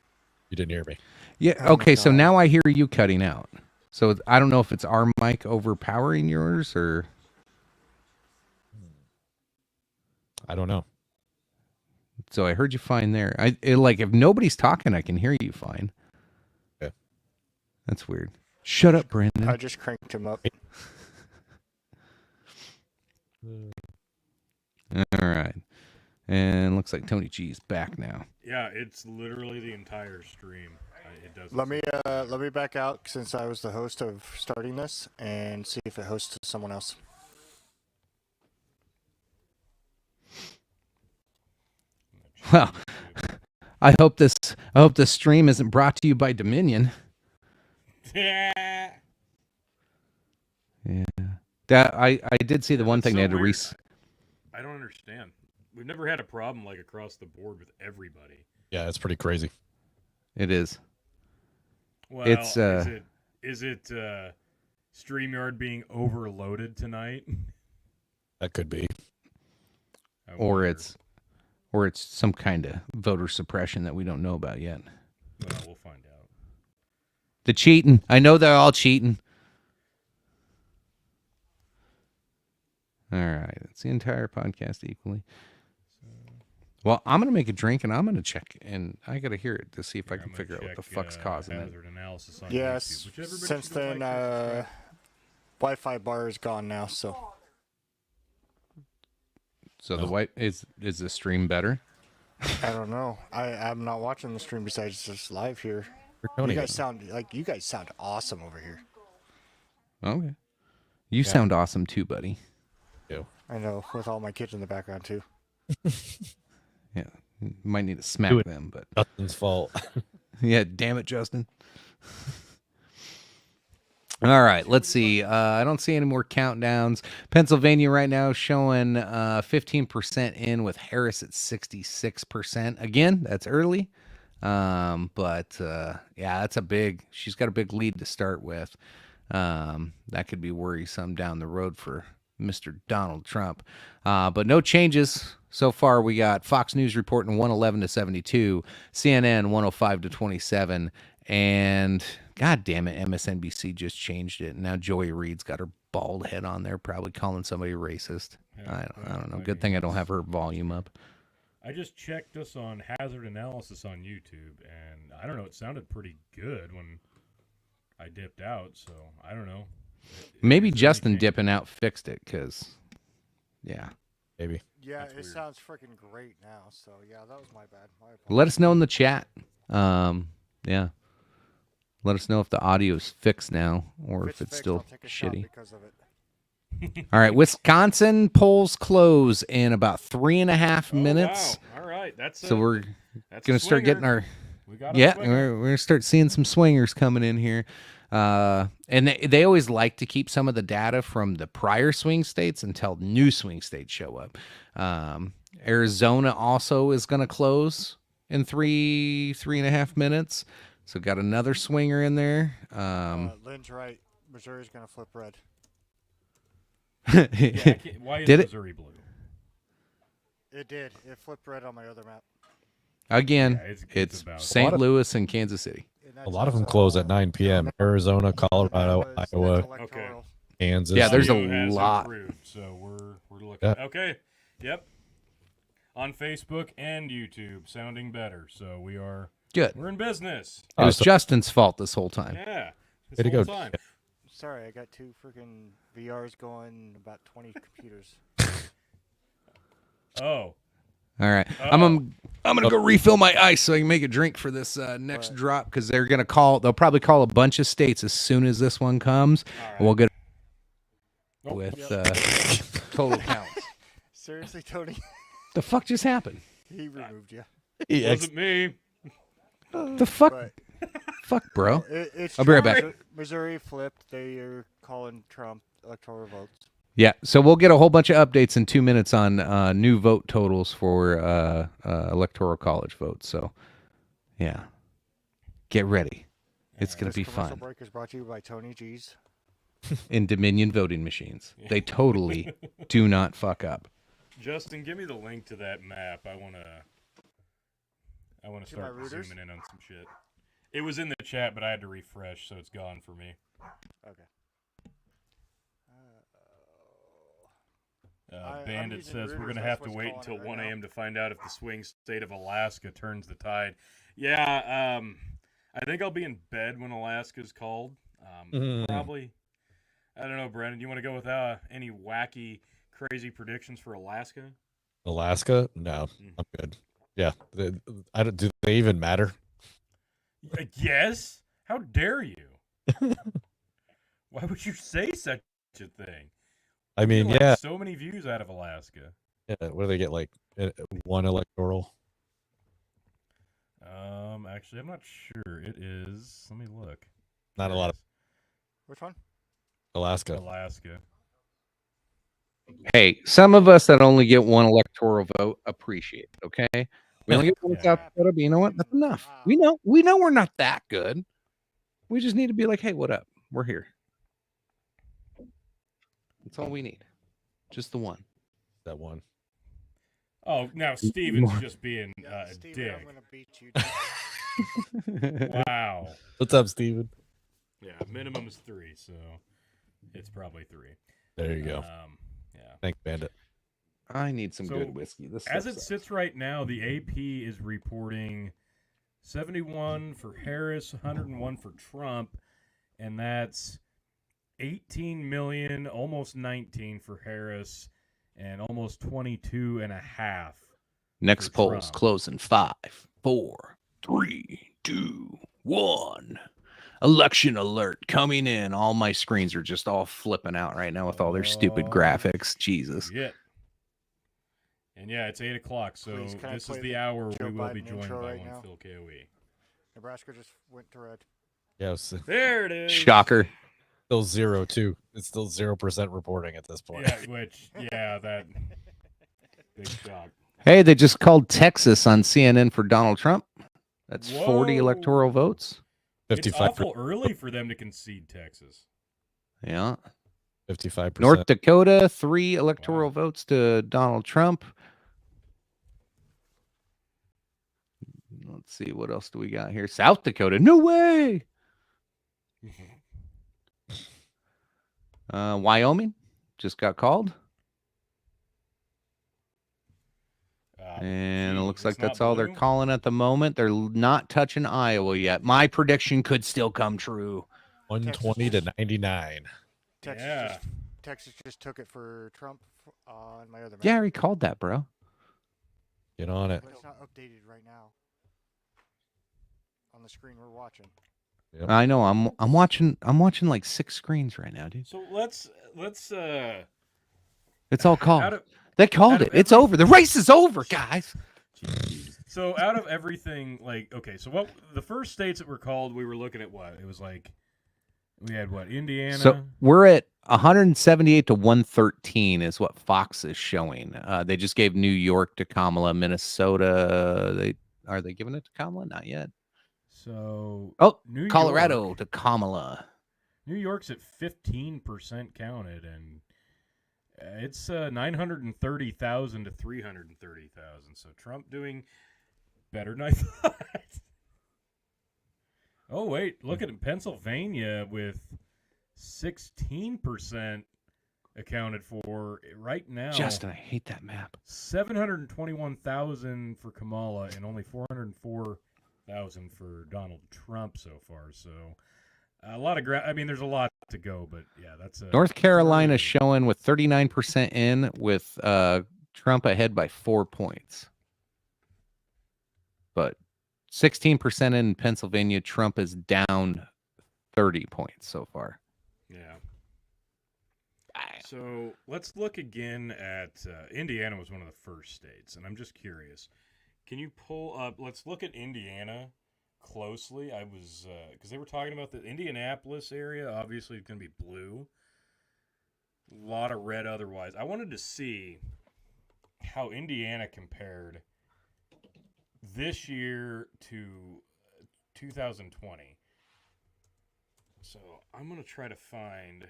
You didn't hear me. Yeah. Okay. So now I hear you cutting out. So I don't know if it's our mic overpowering yours or. I don't know. So I heard you fine there. If nobody's talking, I can hear you fine. Yeah. That's weird. Shut up, Brandon. I just cranked him up. All right. And looks like Tony G's back now. Yeah, it's literally the entire stream. It doesn't. Let me back out since I was the host of starting this and see if it hosts to someone else. Well, I hope this stream isn't brought to you by Dominion. Yeah. Yeah. That I did see the one thing so they had to weird. I don't understand. We've never had a problem like across the board with everybody. Yeah, that's pretty crazy. It is. Well, it's is it StreamYard being overloaded tonight. That could be. Or it's some kind of voter suppression that we don't know about yet. Well, we'll find out. The cheating. I know they're all cheating. All right. That's the entire podcast equally. Well, I'm going to make a drink, and I'm going to check, and I got to hear it to see if I can figure out what the fuck's causing it. Yes, since then, Wi-Fi bar is gone now, so. So the white is the stream better? I don't know. I'm not watching the stream besides just live here. You guys sound awesome over here. Okay. You sound awesome too, buddy. Yeah. I know, with all my kids in the background too. Yeah. You might need to smack them, but Justin's fault. Yeah, damn it, Justin. All right, let's see. I don't see any more countdowns. Pennsylvania right now showing 15% in with Harris at 66%. Again, that's early. But yeah, that's she's got a big lead to start with. That could be worrisome down the road for Mr. Donald Trump. But no changes so far. We got Fox News reporting 111 to 72, CNN 105 to 27, and God damn it, MSNBC just changed it. Now Joy Reid's got her bald head on there, probably calling somebody racist. Yeah, I don't know. Good thing I don't have her volume up. I just checked us on hazard analysis on YouTube, and I don't know, it sounded pretty good when I dipped out, so I don't know. Maybe Justin dipping out fixed it, because, yeah. Maybe. Yeah, it sounds freaking great now, so yeah, that was my bad. Let us know in the chat. Yeah. Let us know if the audio is fixed now or if it's still shitty. All right, Wisconsin polls close in about 3.5 minutes. Wow. All right, so we're gonna start getting our we're gonna start seeing some swingers coming in here. And they always like to keep some of the data from the prior swing states until new swing states show up. Arizona also is going to close in 3.5 minutes. So got another swinger in there. Lynn's right. Missouri's going to flip red. Why is Did Missouri blue? It did. It flipped red on my other map. Again, it's St. Louis and Kansas City. A lot of them close at 9 p.m. Arizona, Colorado, Iowa, Kansas. Yeah, there's a has lot. Improved, so we're looking. Okay. Yep. On Facebook and YouTube, sounding better. So we are good. We're in business. It was Justin's fault this whole time. Yeah. Way to go. Time. Sorry, I got 2 freaking VRs going, about 20 computers. Oh. All right, I'm gonna go refill my ice so I can make a drink for this next drop, because they'll probably call a bunch of states as soon as this one comes. Right. We'll get with total counts. Seriously, Tony? The fuck just happened? He removed you. It wasn't me. The fuck? Fuck, bro. It's I'll be right back. Missouri flipped. They are calling Trump electoral votes. Yeah, so we'll get a whole bunch of updates in 2 minutes on new vote totals for electoral college votes. So, yeah, get ready. It's going to be fun. Commercial break is brought to you by Tony G's. In Dominion voting machines. They totally do not fuck up. Justin, give me the link to that map. I want to start zooming in on some shit. It was in the chat, but I had to refresh, so it's gone for me. Okay. Bandit says we're going to have to wait until 1 a.m. to find out if the swing state of Alaska turns the tide. Yeah, I think I'll be in bed when Alaska's called. Probably. I don't know, Brandon. Do you want to go with any wacky, crazy predictions for Alaska? Alaska? No, I'm good. Yeah. Do they even matter? Yes. How dare you? Why would you say such a thing? I mean, yeah. So many views out of Alaska. Yeah, what do they get, like, 1 electoral? Actually, I'm not sure. It is. Let me look. Not a lot of. Which one? Alaska. Hey, some of us that only get 1 electoral vote appreciate it, okay? We only get 1 South Dakota, but you know what? That's enough. We know we're not that good. We just need to be like, hey, what up? We're here. That's all we need. Just the one. That one. Oh, now Steven's just being a Steven, dick. I'm gonna beat you. Wow. What's up, Steven? Yeah, minimum is 3, so it's probably 3. There you go. Yeah. Thank Bandit. I need some good whiskey. This as stuff it sucks. sits right now, the AP is reporting 71 for Harris, 101 for Trump, and that's 18 million, almost 19 for Harris, and almost 22 and a half. Next poll's Trump. closing 5, 4, 3, 2, 1. Election alert coming in. All my screens are just all flipping out right now with all their stupid graphics. Jesus. Yeah. And yeah, it's 8 o'clock, so Please, can I this is play the the hour Joe we will be Biden joined intro by right one now? Phil KOE. Nebraska just went to red. Yeah, There it is. Shocker. Still 0 too. It's still 0% reporting at this point. Yeah, that big shock. Hey, they just called Texas on CNN for Donald Trump. That's 40 Whoa. electoral votes. 55%. It's awful early for them to concede Texas. Yeah. 55%. North Dakota, 3 electoral votes to Donald Trump. Let's see, what else do we got here? South Dakota, no way. Wyoming just got called. And it looks like that's all they're calling at the moment. They're not touching Iowa yet. My prediction could still come true. 120 to 99. Texas just took it for Trump on my other map. Yeah, he called that, bro. Get on it. But it's not updated right now. On the screen we're watching. Yep. I know. I'm watching like 6 screens right now, dude. So let's It's all called. They called it. It's over. The race is over, guys. So out of everything, so what the first states that were called, we were looking at what? It was like we had Indiana. So we're at 178 to 113 is what Fox is showing. They just gave New York to Kamala, Minnesota. Are they giving it to Kamala? Not yet. So Colorado to Kamala. New York's at 15% counted, and it's 930,000 to 330,000. So Trump doing better than I thought. Oh wait, look at Pennsylvania with 16% accounted for right now. Justin, I hate that map. 721,000 for Kamala and only 404,000 for Donald Trump so far. So a lot of there's a lot to go, but yeah, that's North Carolina showing with 39% in, with Trump ahead by 4 points. But 16% in Pennsylvania, Trump is down 30 points so far. Yeah. So let's look again at Indiana was one of the first states, and I'm just curious. Can you pull up? Let's look at Indiana closely. I was because they were talking about the Indianapolis area. Obviously, it's going to be blue. A lot of red otherwise. I wanted to see how Indiana compared this year to 2020. So I'm going to try to find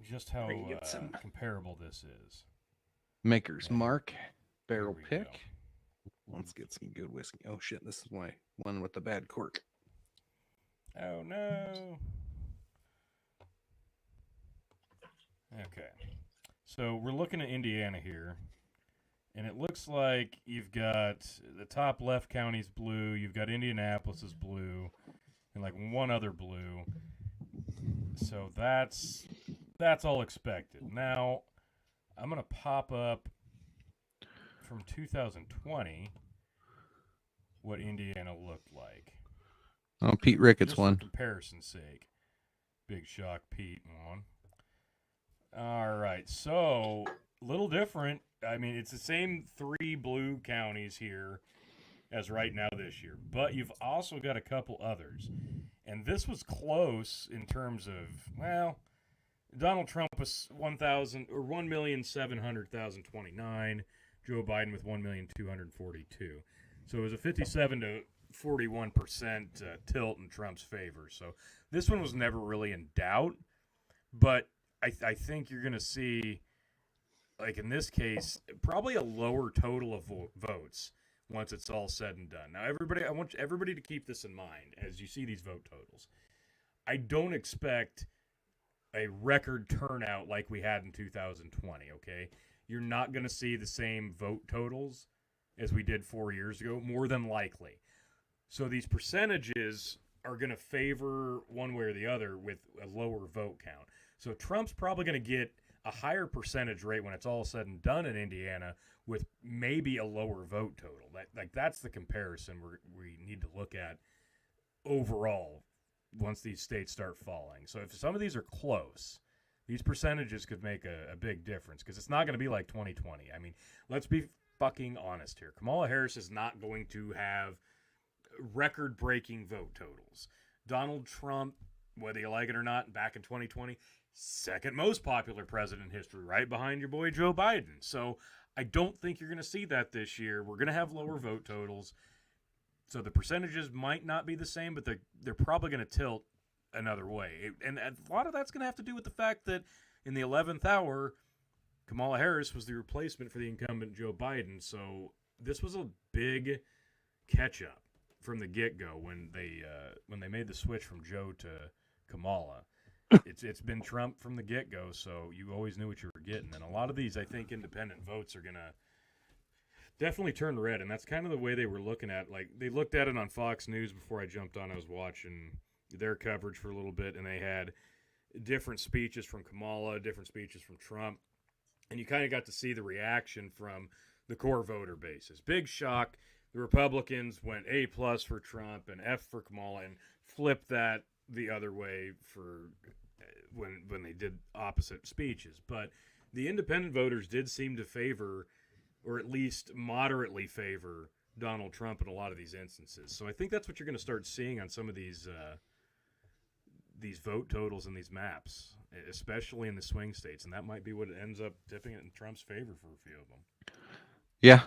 just how comparable this is. Maker's Mark, barrel pick. Let's get some good whiskey. Oh shit, this is my one with the bad cork. Oh no. Okay. So we're looking at Indiana here. And it looks like you've got the top left county's blue, you've got Indianapolis is blue, and like one other blue. So that's all expected. Now, I'm going to pop up from 2020 what Indiana looked like. Oh, Pete Ricketts Just won. For comparison's sake. Big shock, Pete won. All right, so a little different. I mean, it's the same 3 blue counties here as right now this year, but you've also got a couple others. And this was close in terms of, well, Donald Trump was 1,700,029, Joe Biden with 1,242,000. So it was a 57 to 41% tilt in Trump's favor. So this one was never really in doubt, but I think you're going to see, like in this case, probably a lower total of votes once it's all said and done. Now, I want everybody to keep this in mind as you see these vote totals. I don't expect a record turnout like we had in 2020, okay? You're not going to see the same vote totals as we did 4 years ago, more than likely. So these percentages are going to favor one way or the other with a lower vote count. So Trump's probably going to get a higher percentage rate when it's all said and done in Indiana with maybe a lower vote total. That's the comparison we need to look at overall once these states start falling. So if some of these are close, these percentages could make a big difference because it's not going to be like 2020. I mean, let's be fucking honest here. Kamala Harris is not going to have record-breaking vote totals. Donald Trump, whether you like it or not, back in 2020, second most popular president in history, right behind your boy Joe Biden. So I don't think you're going to see that this year. We're going to have lower vote totals. So the percentages might not be the same, but they're probably going to tilt another way. And a lot of that's going to have to do with the fact that in the 11th hour, Kamala Harris was the replacement for the incumbent Joe Biden. So this was a big catch-up from the get-go when they made the switch from Joe to Kamala. It's been Trump from the get-go, so you always knew what you were getting. And a lot of these, I think, independent votes are going to definitely turn red, and that's kind of the way they were looking at. Like, they looked at it on Fox News before I jumped on. I was watching their coverage for a little bit, and they had different speeches from Kamala, different speeches from Trump, and you kind of got to see the reaction from the core voter bases. Big shock. The Republicans went A+ for Trump and F for Kamala and flipped that the other way for when they did opposite speeches. But the independent voters did seem to favor, or at least moderately favor, Donald Trump in a lot of these instances. So I think that's what you're going to start seeing on some of these vote totals and these maps, especially in the swing states. And that might be what ends up tipping it in Trump's favor for a few of them. Yeah.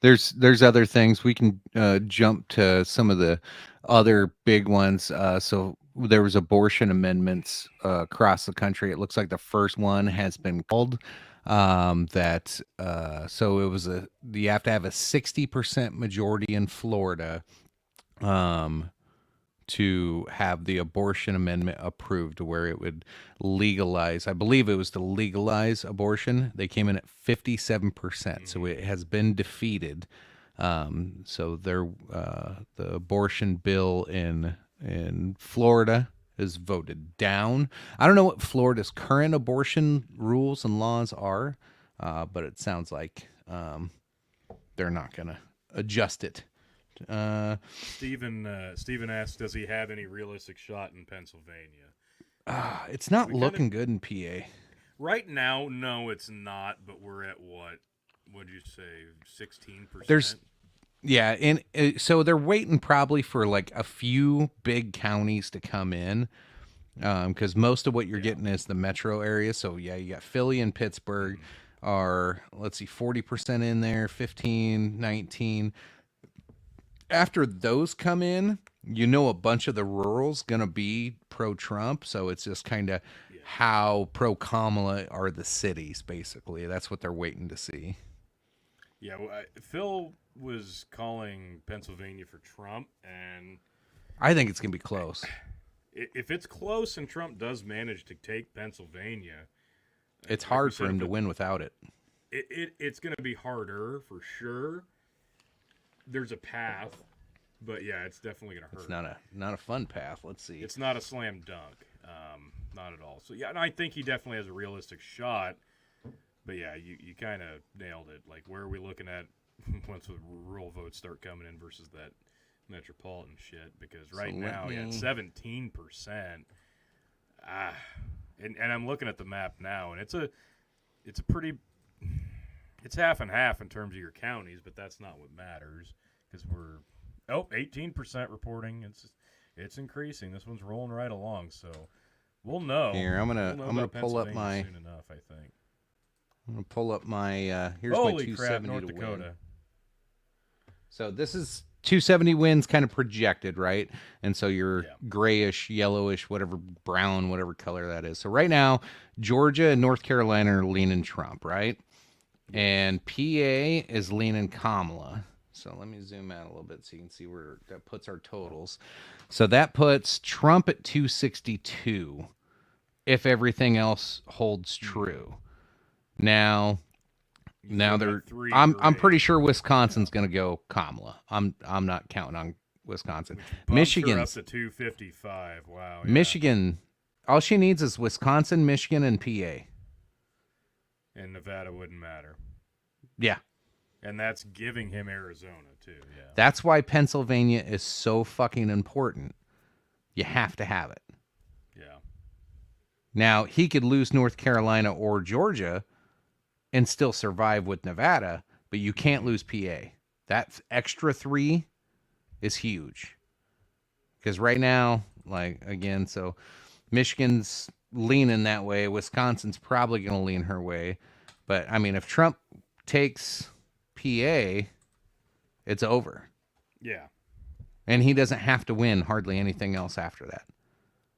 There's other things. We can jump to some of the other big ones. So there was abortion amendments across the country. It looks like the first one has been called. So it was you have to have a 60% majority in Florida to have the abortion amendment approved, where it would legalize. I believe it was to legalize abortion. They came in at 57%, so it has been defeated. So the abortion bill in Florida is voted down. I don't know what Florida's current abortion rules and laws are, but it sounds like they're not going to adjust it. Stephen asked, does he have any realistic shot in Pennsylvania? It's not looking good in PA. Right now, no, it's not, but we're at what'd you say, 16%? Yeah, and so they're waiting probably for like a few big counties to come in, because most of what you're getting is the metro area. So yeah, you got Philly and Pittsburgh are, let's see, 40% in there, 15, 19. After those come in, a bunch of the rural's going to be pro-Trump. So it's just kind of how pro-Kamala are the cities, basically. That's what they're waiting to see. Yeah, well, Phil was calling Pennsylvania for Trump, and I think it's going to be close. If it's close and Trump does manage to take Pennsylvania, it's hard for him to win without it. It's going to be harder for sure. There's a path, but yeah, it's definitely going to hurt. It's not a fun path. Let's see. It's not a slam dunk, not at all. So yeah, and I think he definitely has a realistic shot. But yeah, you kind of nailed it. Like, where are we looking at once the rural votes start coming in versus that metropolitan shit? Because right now, yeah, 17%. And I'm looking at the map now, and it's half and half in terms of your counties, but that's not what matters, because we're 18% reporting. It's increasing. This one's rolling right along, so we'll know. Here, I'm gonna pull up my soon enough, I think. I'm gonna pull up my here's Holy my 270 crap, North to Dakota. win. So this is 270 wins kind of projected, right? And so you're grayish, yellowish, whatever, brown, whatever color that is. So right now, Georgia and North Carolina are leaning Trump, right? And PA is leaning Kamala. So let me zoom out a little bit so you can see where that puts our totals. So that puts Trump at 262 if everything else holds true. Now they're I'm pretty sure Wisconsin's going to go Kamala. I'm not counting on Wisconsin. Michigan's up to 255. Wow. Yeah. Michigan, all she needs is Wisconsin, Michigan, and PA. And Nevada wouldn't matter. Yeah. And that's giving him Arizona too. Yeah. That's why Pennsylvania is so fucking important. You have to have it. Yeah. Now, he could lose North Carolina or Georgia and still survive with Nevada, but you can't lose PA. That extra 3 is huge. Because right now, like, again, so Michigan's leaning that way. Wisconsin's probably going to lean her way. But, I mean, if Trump takes PA, it's over. Yeah. And he doesn't have to win hardly anything else after that.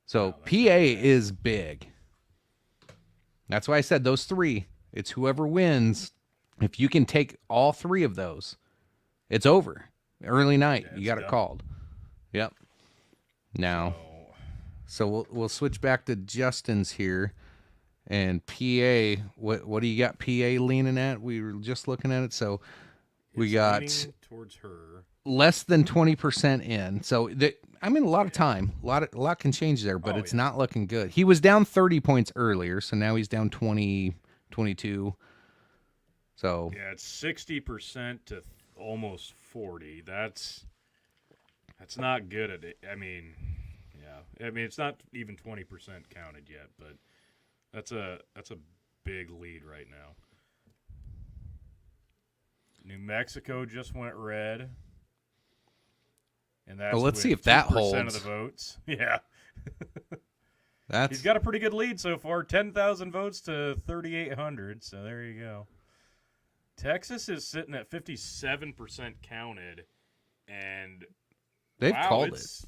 So PA is big. That's why I said those 3. It's whoever wins. If you can take all 3 of those, it's over. Early night, you got it called. Yep. Now, so we'll switch back to Justin's here. And PA, what do you got PA leaning at? We were just looking at it. So we got towards her. Less than 20% in. So a lot of time. A lot can change there, but it's not looking good. He was down 30 points earlier, so now he's down 20, 22. So yeah, it's 60% to almost 40. That's not good at it. I mean, it's not even 20% counted yet, but that's a big lead right now. New Mexico just went red. And that's let's see if that holds. Of the votes. Yeah. He's got a pretty good lead so far. 10,000 votes to 3,800. So there you go. Texas is sitting at 57% counted, and they've called it.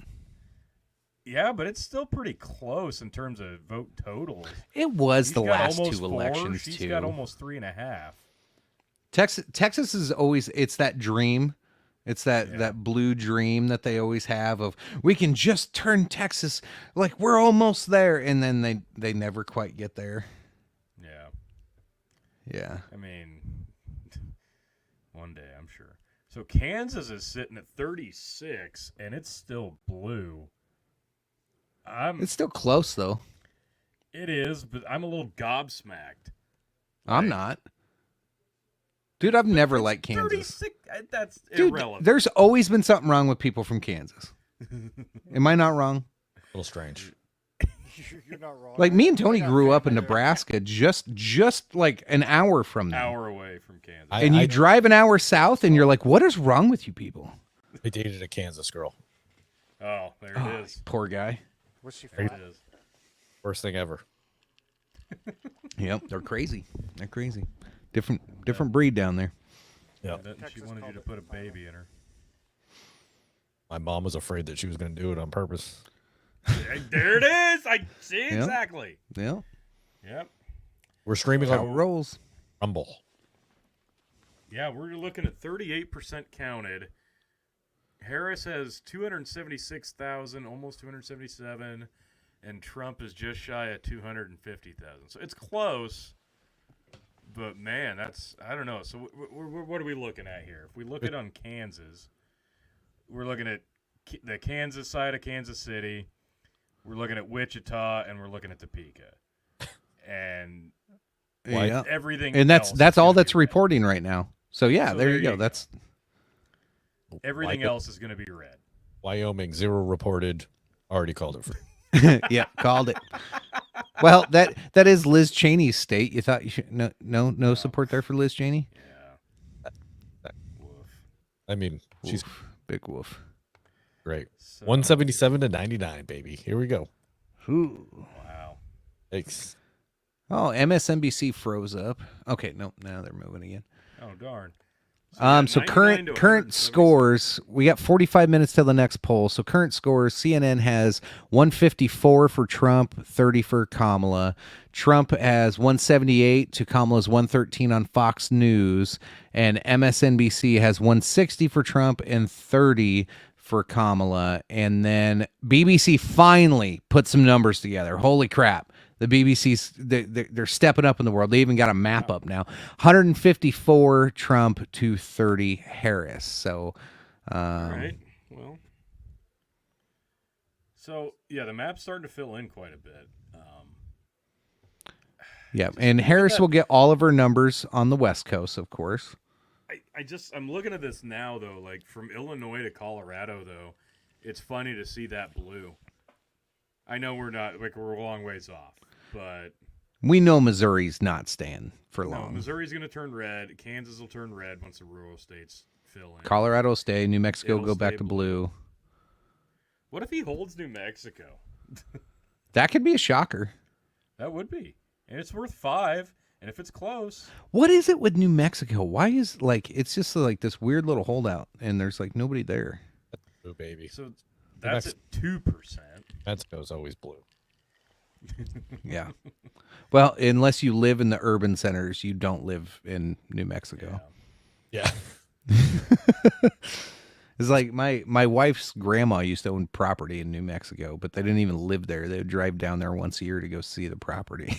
Yeah, but it's still pretty close in terms of vote totals. It was the last 2 elections She's too. Got almost 3.5. Texas is always, it's that dream. It's that blue dream that they always have of, we can just turn Texas, like we're almost there, and then they never quite get there. Yeah. Yeah. I mean, one day, I'm sure. So Kansas is sitting at 36, and it's still blue. It's still close, though. It is, but I'm a little gobsmacked. I'm not. Dude, I've never liked Kansas. 36, that's irrelevant. There's always been something wrong with people from Kansas. Am I not wrong? A little strange. You're not wrong. Like, me and Tony grew up in Nebraska, just like an hour from them. Hour away from Kansas. And you drive an hour south, and you're like, what is wrong with you people? I dated a Kansas girl. Oh, there it is. Poor guy. What's she There from? it is. Worst thing ever. Yep, they're crazy. They're crazy. Different breed down there. Yeah. She wanted you to put a baby in her. My mom was afraid that she was going to do it on purpose. There it is. I see exactly. Yeah. Yep. We're streaming How it on rolls. Rumble. Yeah, we're looking at 38% counted. Harris has 276,000, almost 277, and Trump is just shy of 250,000. So it's close. But, man, I don't know. So what are we looking at here? If we look at on Kansas, we're looking at the Kansas side of Kansas City. We're looking at Wichita, and we're looking at Topeka. And everything and else that's all that's red. reporting right now. So, yeah, there you go. That's everything else is going to be red. Wyoming, 0 reported. Already called it free. Yeah, called it. Well, that is Liz Cheney's state. You thought you should no support there for Liz Cheney? Yeah. Woof. I mean, she's big wolf. Great. So, 177 to 99, baby. Here we go. Ooh. Wow. Thanks. Oh, MSNBC froze up. Okay, no, now they're moving again. Oh, darn. So current scores, we got 45 minutes till the next poll. So current scores, CNN has 154 for Trump, 30 for Kamala. Trump has 178 to Kamala's 113 on Fox News, and MSNBC has 160 for Trump and 30 for Kamala. And then BBC finally put some numbers together. Holy crap. The BBC's, they're stepping up in the world. They even got a map up now. 154 Trump to 30 Harris. So, all right. Well, so yeah, the map's starting to fill in quite a bit. Yeah, and Harris will get all of her numbers on the West Coast, of course. I'm looking at this now though. Like from Illinois to Colorado, though, it's funny to see that blue. I know we're a long ways off. But we know Missouri's not staying for long. No, Missouri's going to turn red. Kansas will turn red once the rural states fill in. Colorado will stay. New Mexico go back to blue. What if he holds New Mexico? That could be a shocker. That would be. And it's worth 5. And if it's close. What is it with New Mexico? Why is it's just like this weird little holdout and there's like nobody there. Blue, baby. So that's at 2%. Mexico's always blue. Yeah. Well, unless you live in the urban centers, you don't live in New Mexico. Yeah. It's like my wife's grandma used to own property in New Mexico, but they didn't even live there. They would drive down there once a year to go see the property.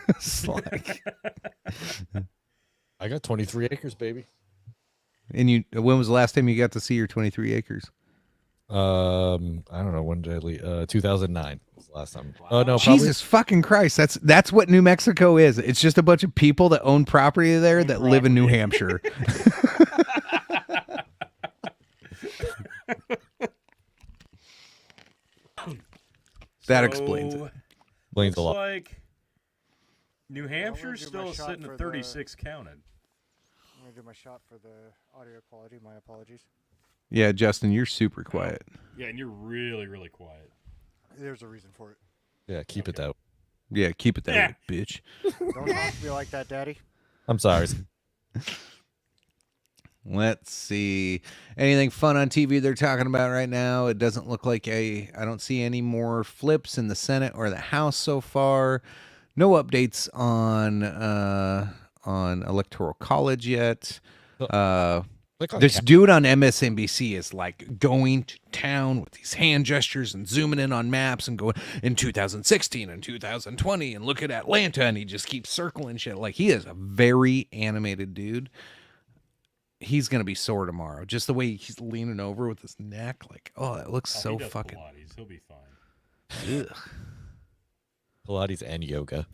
It's like... I got 23 acres, baby. And when was the last time you got to see your 23 acres? I don't know, when did I leave? 2009 was the last time. Oh no, Jesus fucking Christ! That's what New Mexico is. It's just a bunch of people that own property there that live in New Hampshire. That explains it. Looks like New Hampshire's still sitting at 36 counted. I'm gonna do my shot for the audio quality. My apologies. Yeah, Justin, you're super quiet. Yeah, and you're really, really quiet. There's a reason for it. Yeah, keep it that way. Yeah, keep it that way, bitch. Don't talk to me like that, Daddy. I'm sorry. Let's see. Anything fun on TV they're talking about right now? It doesn't look like I don't see any more flips in the Senate or the House so far. No updates on Electoral College yet. This dude on MSNBC is like going to town with these hand gestures and zooming in on maps and going in 2016 and 2020 and look at Atlanta, and he just keeps circling shit. Like, he is a very animated dude. He's gonna be sore tomorrow. Just the way he's leaning over with his neck, like, oh, that looks so fucking. Pilates. He'll be fine. Ugh. Pilates and yoga.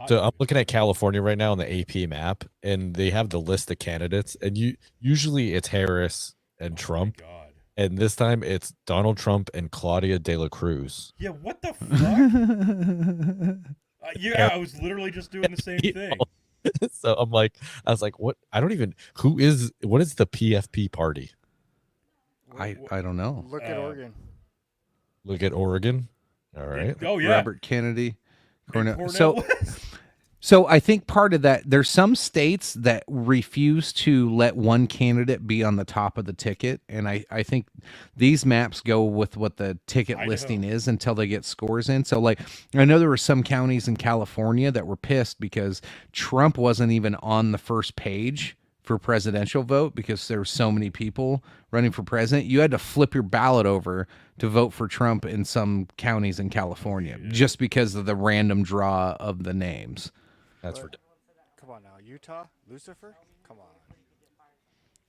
So I'm looking at California right now on the AP map, and they have the list of candidates, and usually it's Harris and Trump, my God. And this time it's Donald Trump and Claudia de la Cruz. Yeah, what the fuck? Yeah, I was literally just doing the same thing. So I was like, what? What is the PFP party? I don't know. Look at Oregon. Look at Oregon. All right. Oh yeah. Robert Kennedy. Cornell. So I think part of that, there's some states that refuse to let one candidate be on the top of the ticket. And I think these maps go with what the ticket listing is until they get scores in. So like, I know there were some counties in California that were pissed because Trump wasn't even on the first page for presidential vote because there were so many people running for president. You had to flip your ballot over to vote for Trump in some counties in California just because of the random draw of the names. That's ridiculous. Come on now, Utah, Lucifer. Come on.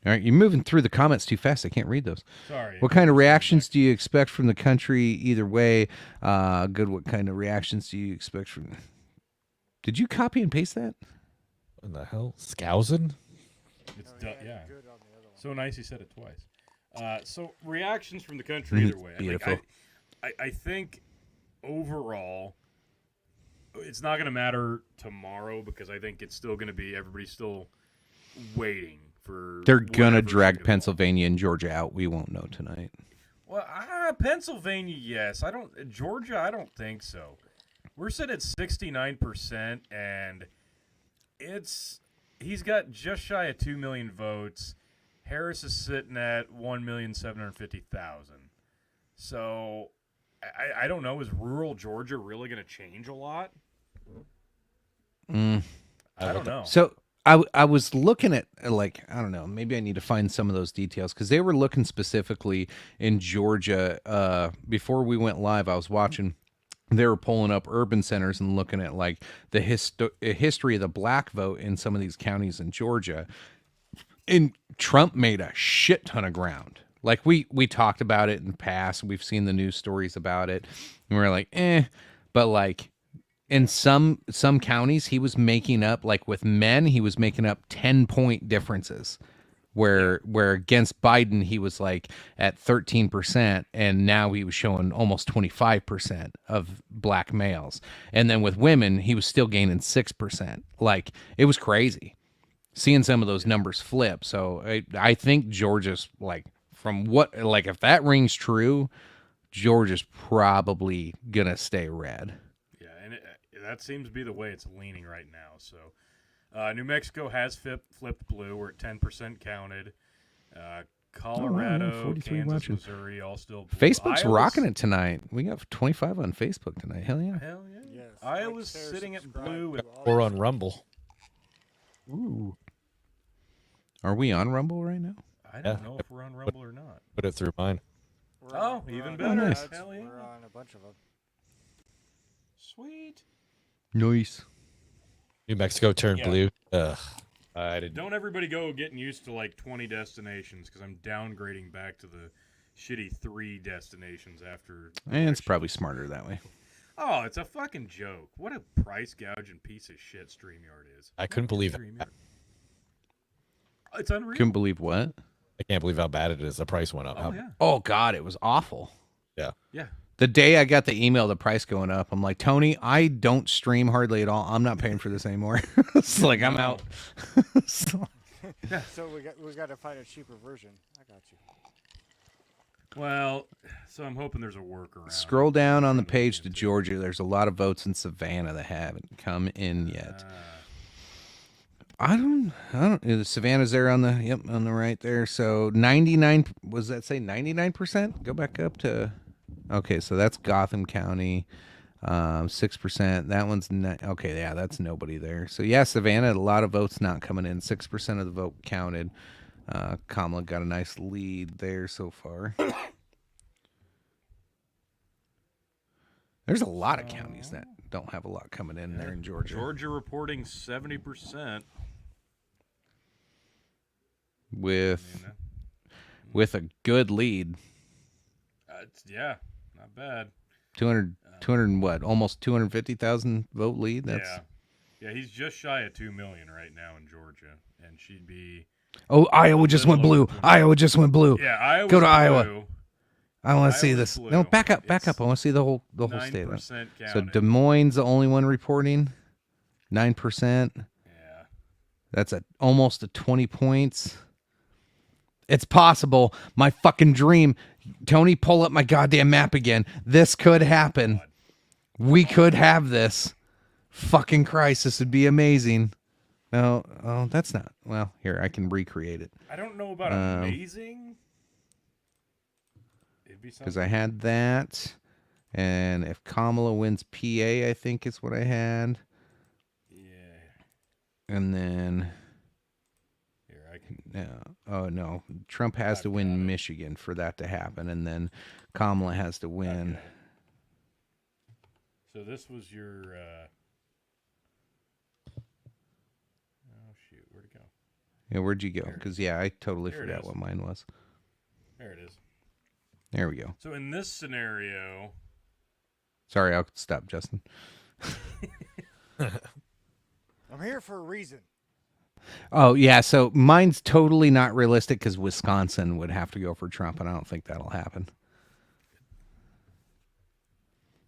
All right, you're moving through the comments too fast. I can't read those. Sorry. What kind of reactions do you expect from the country either way? Good. What kind of reactions do you expect from? Did you copy and paste that? What the hell, Skousen? It's yeah. So nice he said it twice. So reactions from the country either way. Beautiful. I think overall, it's not going to matter tomorrow because I think it's still going to be everybody's still waiting for. They're gonna drag Pennsylvania and Georgia out. We won't know tonight. Well, Pennsylvania, yes. Georgia, I don't think so. We're sitting at 69%, and it's he's got just shy of 2 million votes. Harris is sitting at 1,750,000. So I don't know. Is rural Georgia really going to change a lot? I don't know. So I was looking at, like, I don't know, maybe I need to find some of those details, because they were looking specifically in Georgia. Before we went live, I was watching. They were pulling up urban centers and looking at like the history of the black vote in some of these counties in Georgia. And Trump made a shit ton of ground. Like we talked about it in the past. We've seen the news stories about it. And we're like, but like in some counties, he was making up, like with men, he was making up 10-point differences. Where against Biden, he was like at 13%, and now he was showing almost 25% of black males. And then with women, he was still gaining 6%. Like, it was crazy seeing some of those numbers flip. So I think Georgia's, like, from what, like, if that rings true, Georgia's probably going to stay red. Yeah, and that seems to be the way it's leaning right now. So New Mexico has flipped blue. We're at 10% counted. Colorado, Kansas, watching. Missouri, all still blue. Facebook's rocking it tonight. We got 25 on Facebook tonight. Hell yeah. Hell yeah. Yes. Iowa's sitting at blue. Or on Rumble. Ooh. Are we on Rumble right now? I don't know if we're on Rumble or not. Put it through mine. Even better. Nice. Hell yeah. We're on a bunch of them. Sweet. Nice. New Mexico turned blue. Ugh. I didn't. Don't everybody go getting used to like 20 destinations, because I'm downgrading back to the shitty 3 destinations after. And it's probably smarter that way. Oh, it's a fucking joke. What a price gouging piece of shit StreamYard is. I couldn't believe it. It's unreal. Couldn't believe what? I can't believe how bad it is. The price went up. Oh God, it was awful. Yeah. Yeah. The day I got the email, the price going up, I'm like, Tony, I don't stream hardly at all. I'm not paying for this anymore. It's like I'm out. So we got to find a cheaper version. I got you. Well, so I'm hoping there's a workaround. Scroll down on the page to Georgia. There's a lot of votes in Savannah that haven't come in yet. I don't. Savannah's there on the right there. So 99. Was that say 99%? Go back up to. Okay, so that's Gotham County, 6%. That one's okay. Yeah, that's nobody there. So yeah, Savannah, a lot of votes not coming in. 6% of the vote counted. Kamala got a nice lead there so far. There's a lot of counties that don't have a lot coming in there in Georgia. Georgia reporting 70%. With a good lead. Yeah, not bad. 200 what? Almost 250,000 vote lead. That's yeah. He's just shy of 2 million right now in Georgia, and she'd be. Oh, Iowa just went blue. Iowa just went blue. Yeah, Iowa. Go to Iowa. I want to see this. Blue. No, back up. I want to see the whole state. So Des Moines, the only one reporting 9%. Yeah, that's almost 20 points. It's possible. My fucking dream. Tony, pull up my goddamn map again. This could happen. We could have this. Fucking Christ, this would be amazing. No, that's not. Well, here, I can recreate it. I don't know about amazing. Because I had that. And if Kamala wins PA, I think is what I had. Yeah. And then... No. Oh, no. Trump has to win Michigan for that to happen, and then Kamala has to win. Okay. So this was your... Oh, shoot. Where'd it go? Yeah, where'd you go? Because, I totally forgot what mine was. There it is. There we go. So in this scenario... Sorry, I'll stop, Justin. I'm here for a reason. Oh, yeah, so mine's totally not realistic because Wisconsin would have to go for Trump, and I don't think that'll happen.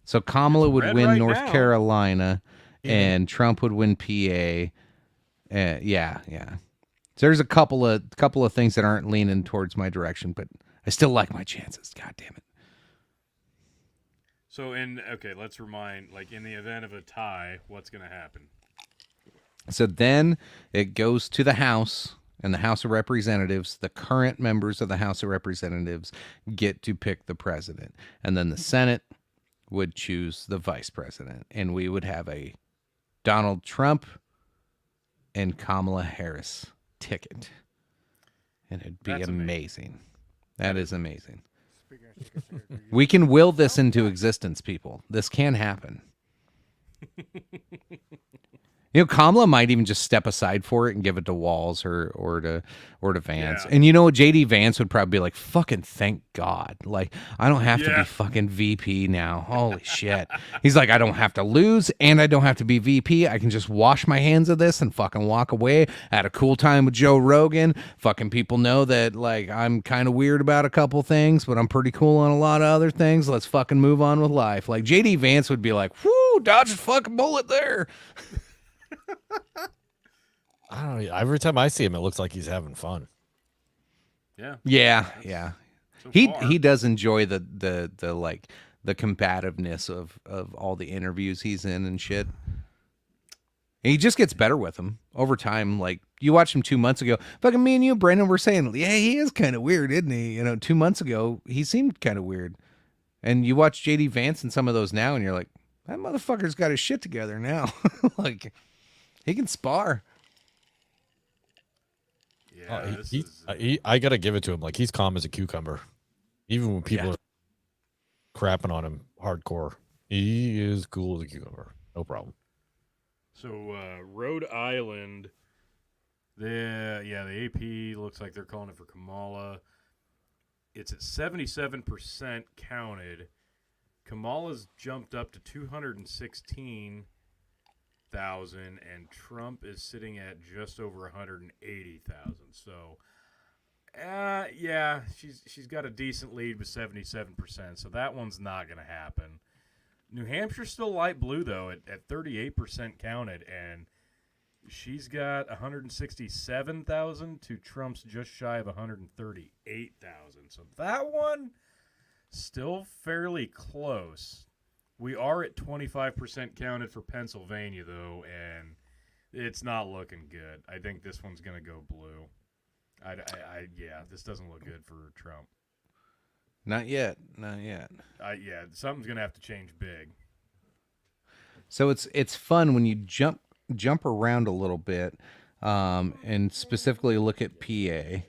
So Kamala would win North Carolina, and Trump would win PA. Yeah. So there's a couple of things that aren't leaning towards my direction, but I still like my chances. God damn it. So let's remind, like in the event of a tie, what's going to happen? So then it goes to the House and the House of Representatives. The current members of the House of Representatives get to pick the president. And then the Senate would choose the vice president. And we would have a Donald Trump and Kamala Harris ticket. And it'd be amazing. That is amazing. We can will this into existence, people. This can happen. You know, Kamala might even just step aside for it and give it to Walz or to Vance. Yeah. And you know, JD Vance would probably be like, fucking thank God. Like, I don't have to be fucking VP now. Holy shit. He's like, I don't have to lose and I don't have to be VP. I can just wash my hands of this and fucking walk away. I had a cool time with Joe Rogan. Fucking people know that, like, I'm kind of weird about a couple things, but I'm pretty cool on a lot of other things. Let's fucking move on with life. Like, JD Vance would be like, whoo, dodge a fucking bullet there. I don't know. Every time I see him, it looks like he's having fun. Yeah. So he does enjoy the like the combativeness of all the interviews he's in and shit. And he just gets better with them over time. Like, you watched him 2 months ago. Fucking me and you, Brandon, were saying, yeah, he is kind of weird, isn't he? You know, 2 months ago, he seemed kind of weird. And you watch JD Vance and some of those now, and you're like, that motherfucker's got his shit together now. Like, he can spar. Yeah, I gotta give it to him. Like, he's calm as a cucumber, even when people are crapping on him hardcore. He is cool as a cucumber, no problem. So Rhode Island, the AP looks like they're calling it for Kamala. It's at 77% counted. Kamala's jumped up to 216,000, and Trump is sitting at just over 180,000. So, she's got a decent lead with 77%. So that one's not going to happen. New Hampshire's still light blue though at 38% counted, and she's got 167,000 to Trump's just shy of 138,000. So that one still fairly close. We are at 25% counted for Pennsylvania, though, and it's not looking good. I think this one's going to go blue. This doesn't look good for Trump. Not yet. Something's going to have to change big. So it's fun when you jump around a little bit, and specifically look at PA.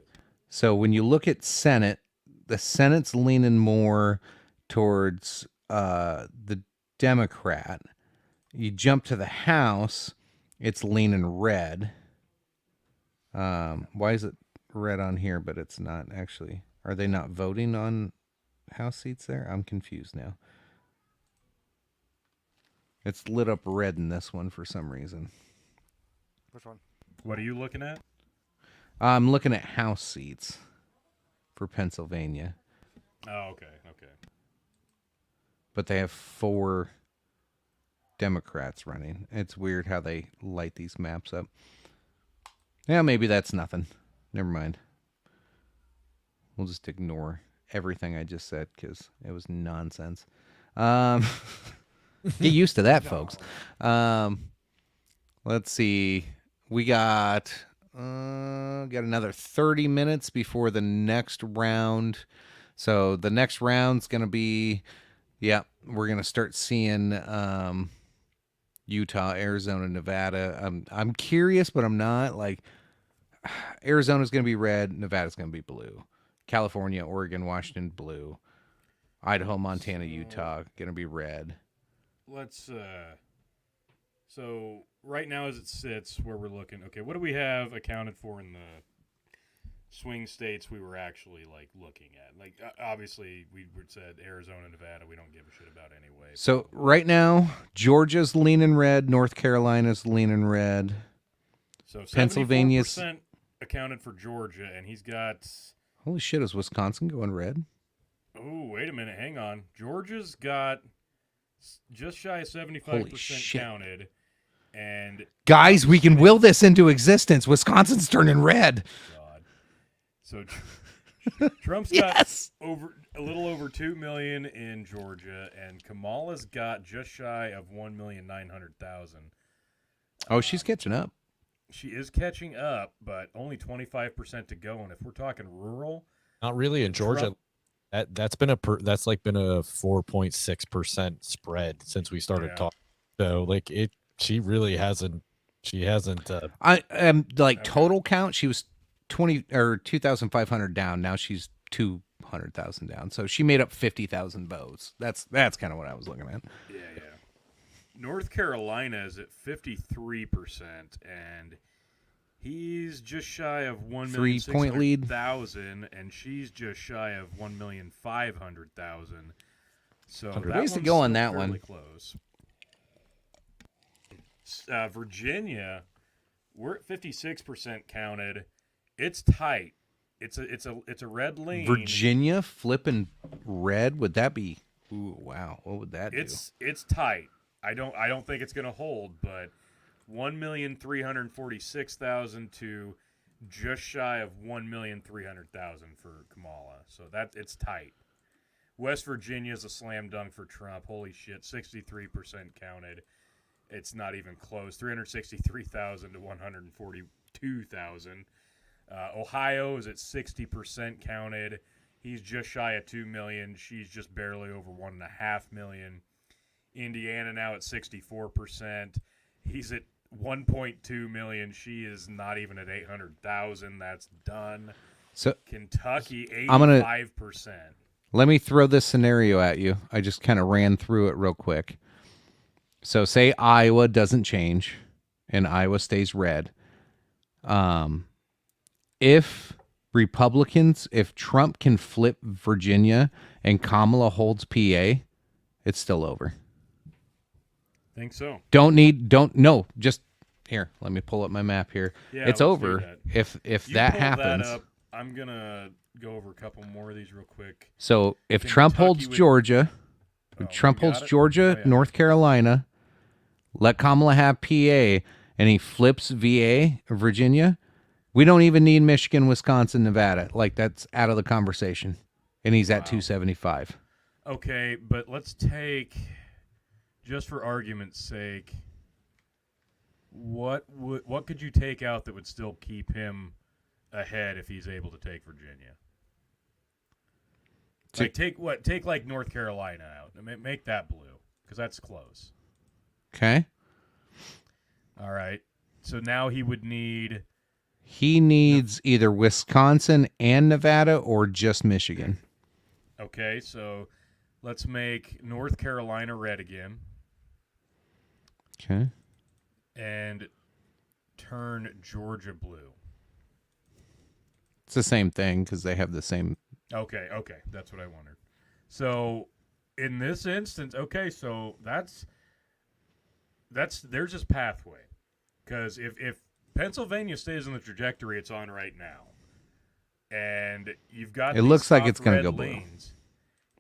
So when you look at Senate, the Senate's leaning more towards the Democrat. You jump to the House, it's leaning red. Why is it red on here, but it's not actually? Are they not voting on House seats there? I'm confused now. It's lit up red in this one for some reason. Which one? What are you looking at? I'm looking at House seats for Pennsylvania. Oh, okay. But they have 4 Democrats running. It's weird how they light these maps up. Yeah, maybe that's nothing. Never mind. We'll just ignore everything I just said because it was nonsense. Get used to that, folks. Let's see. We got another 30 minutes before the next round. So the next round's going to be, we're going to start seeing Utah, Arizona, Nevada. I'm curious, but I'm not. Like, Arizona's going to be red, Nevada's going to be blue. California, Oregon, Washington, blue. Idaho, Montana, Utah, going to be red. Let's so right now as it sits where we're looking, okay, what do we have accounted for in the swing states we were actually like looking at? Like, obviously we said Arizona, Nevada, we don't give a shit about anyway. So right now, Georgia's leaning red, North Carolina's leaning red. So Pennsylvania's 74% accounted for Georgia, and he's got. Holy shit, is Wisconsin going red? Oh, wait a minute, hang on. Georgia's got just shy of 75% counted, and guys, we can will this into existence. Wisconsin's turning red. God. So Trump's got a little over 2 million in Georgia, and Kamala's got just shy of 1,900,000. Oh, she's catching up. She is catching up, but only 25% to go. And if we're talking rural, not really in Georgia. That's been a 4.6% spread since we started talking. So like she really hasn't. She hasn't. I am like total count. She was 2,500 down. Now she's 200,000 down. So she made up 50,000 votes. That's kind of what I was looking at. Yeah. North Carolina is at 53%, and he's just shy of 3-point lead, and she's just shy of 1,500,000. So that ways to go on that one. Close. Virginia, we're at 56% counted. It's tight. It's a red lean. Virginia flipping red. Would that be? Ooh, wow. What would that do? It's tight. I don't think it's going to hold, but 1,346,000 to just shy of 1,300,000 for Kamala. So it's tight. West Virginia is a slam dunk for Trump. Holy shit, 63% counted. It's not even close. 363,000 to 142,000. Ohio is at 60% counted. He's just shy of 2 million. She's just barely over 1.5 million. Indiana now at 64%. He's at 1.2 million. She is not even at 800,000. That's done. So Kentucky, 85%. Let me throw this scenario at you. I just kind of ran through it real quick. So say Iowa doesn't change and Iowa stays red. If Trump can flip Virginia and Kamala holds PA, it's still over. Think so. Just here. Let me pull up my map here. Yeah, it's over if that happens. That up, I'm gonna go over a couple more of these real quick. So if Trump holds Georgia, North Carolina, let Kamala have PA, and he flips VA, Virginia, we don't even need Michigan, Wisconsin, Nevada. Like, that's out of the conversation. And he's at 275. Okay, but let's take, just for argument's sake, what could you take out that would still keep him ahead if he's able to take Virginia? Like take like North Carolina out. Make that blue, because that's close. Okay. All right. So now he needs either Wisconsin and Nevada or just Michigan. Okay, so let's make North Carolina red again. Okay. And turn Georgia blue. It's the same thing because they have the same. Okay, that's what I wondered. So in this instance, so there's his pathway. Because if Pennsylvania stays on the trajectory it's on right now, and you've got it looks like it's going to go blue.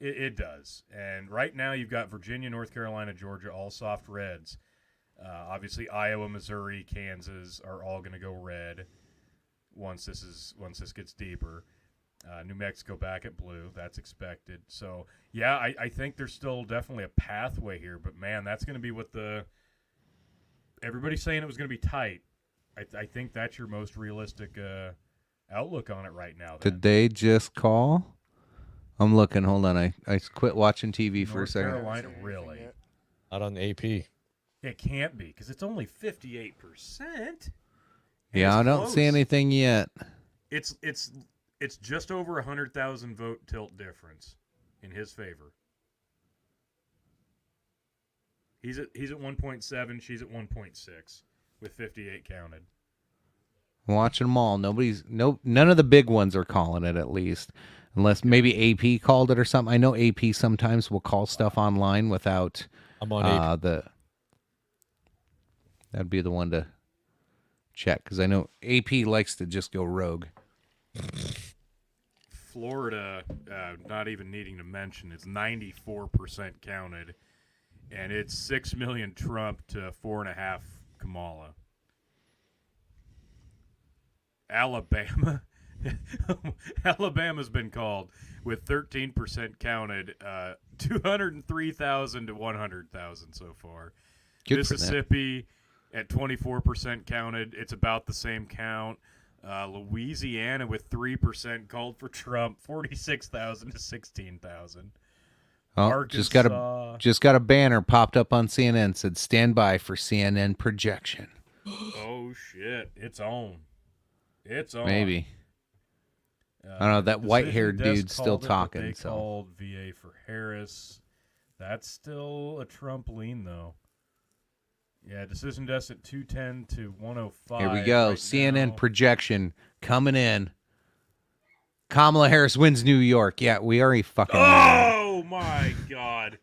It does. And right now you've got Virginia, North Carolina, Georgia, all soft reds. Obviously Iowa, Missouri, Kansas are all going to go red once this gets deeper. New Mexico back at blue. That's expected. So, yeah, I think there's still definitely a pathway here. But, man, that's going to be what everybody's saying it was going to be tight. I think that's your most realistic outlook on it right now. Did they just call? I'm looking. Hold on. I quit watching TV for a second. North Carolina, really? Not on the AP. It can't be because it's only 58%. Yeah, I don't see anything yet. It's just over 100,000 vote tilt difference in his favor. He's at 1.7. She's at 1.6 with 58 counted. I'm watching them all. None of the big ones are calling it, at least, unless maybe AP called it or something. I know AP sometimes will call stuff online without. I'm on AP. That'd be the one to check because I know AP likes to just go rogue. Florida, not even needing to mention, it's 94% counted, and it's 6 million Trump to 4.5 Kamala. Alabama's been called with 13% counted, 203,000 to 100,000 so far. Good Mississippi at 24% counted. It's about the same count. Louisiana with 3% called for Trump, 46,000 to 16,000. Oh, Arkansas. just got a banner popped up on CNN, said stand by for CNN projection. Oh shit, it's on. It's on. Maybe. I don't know, that white-haired dude's still talking. They called VA for Harris. That's still a Trump lean, though. Yeah, decision desk at 210 to 105. Here we go. Right CNN now. projection coming in. Kamala Harris wins New York. Yeah, we already fucking know. Oh my God.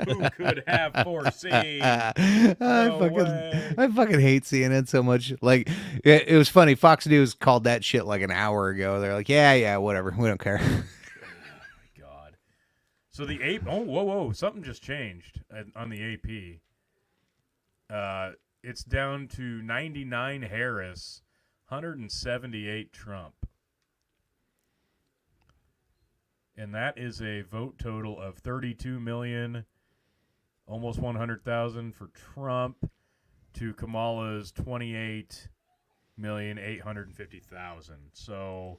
Who could have foreseen? I fucking hate CNN so much. Like, it was funny. Fox News called that shit like an hour ago. They're like, yeah, whatever. We don't care. Oh my God. So the AP. Oh, whoa. Something just changed on the AP. It's down to 99 Harris, 178 Trump. And that is a vote total of 32 million, almost 100,000 for Trump, to Kamala's 28,850,000. So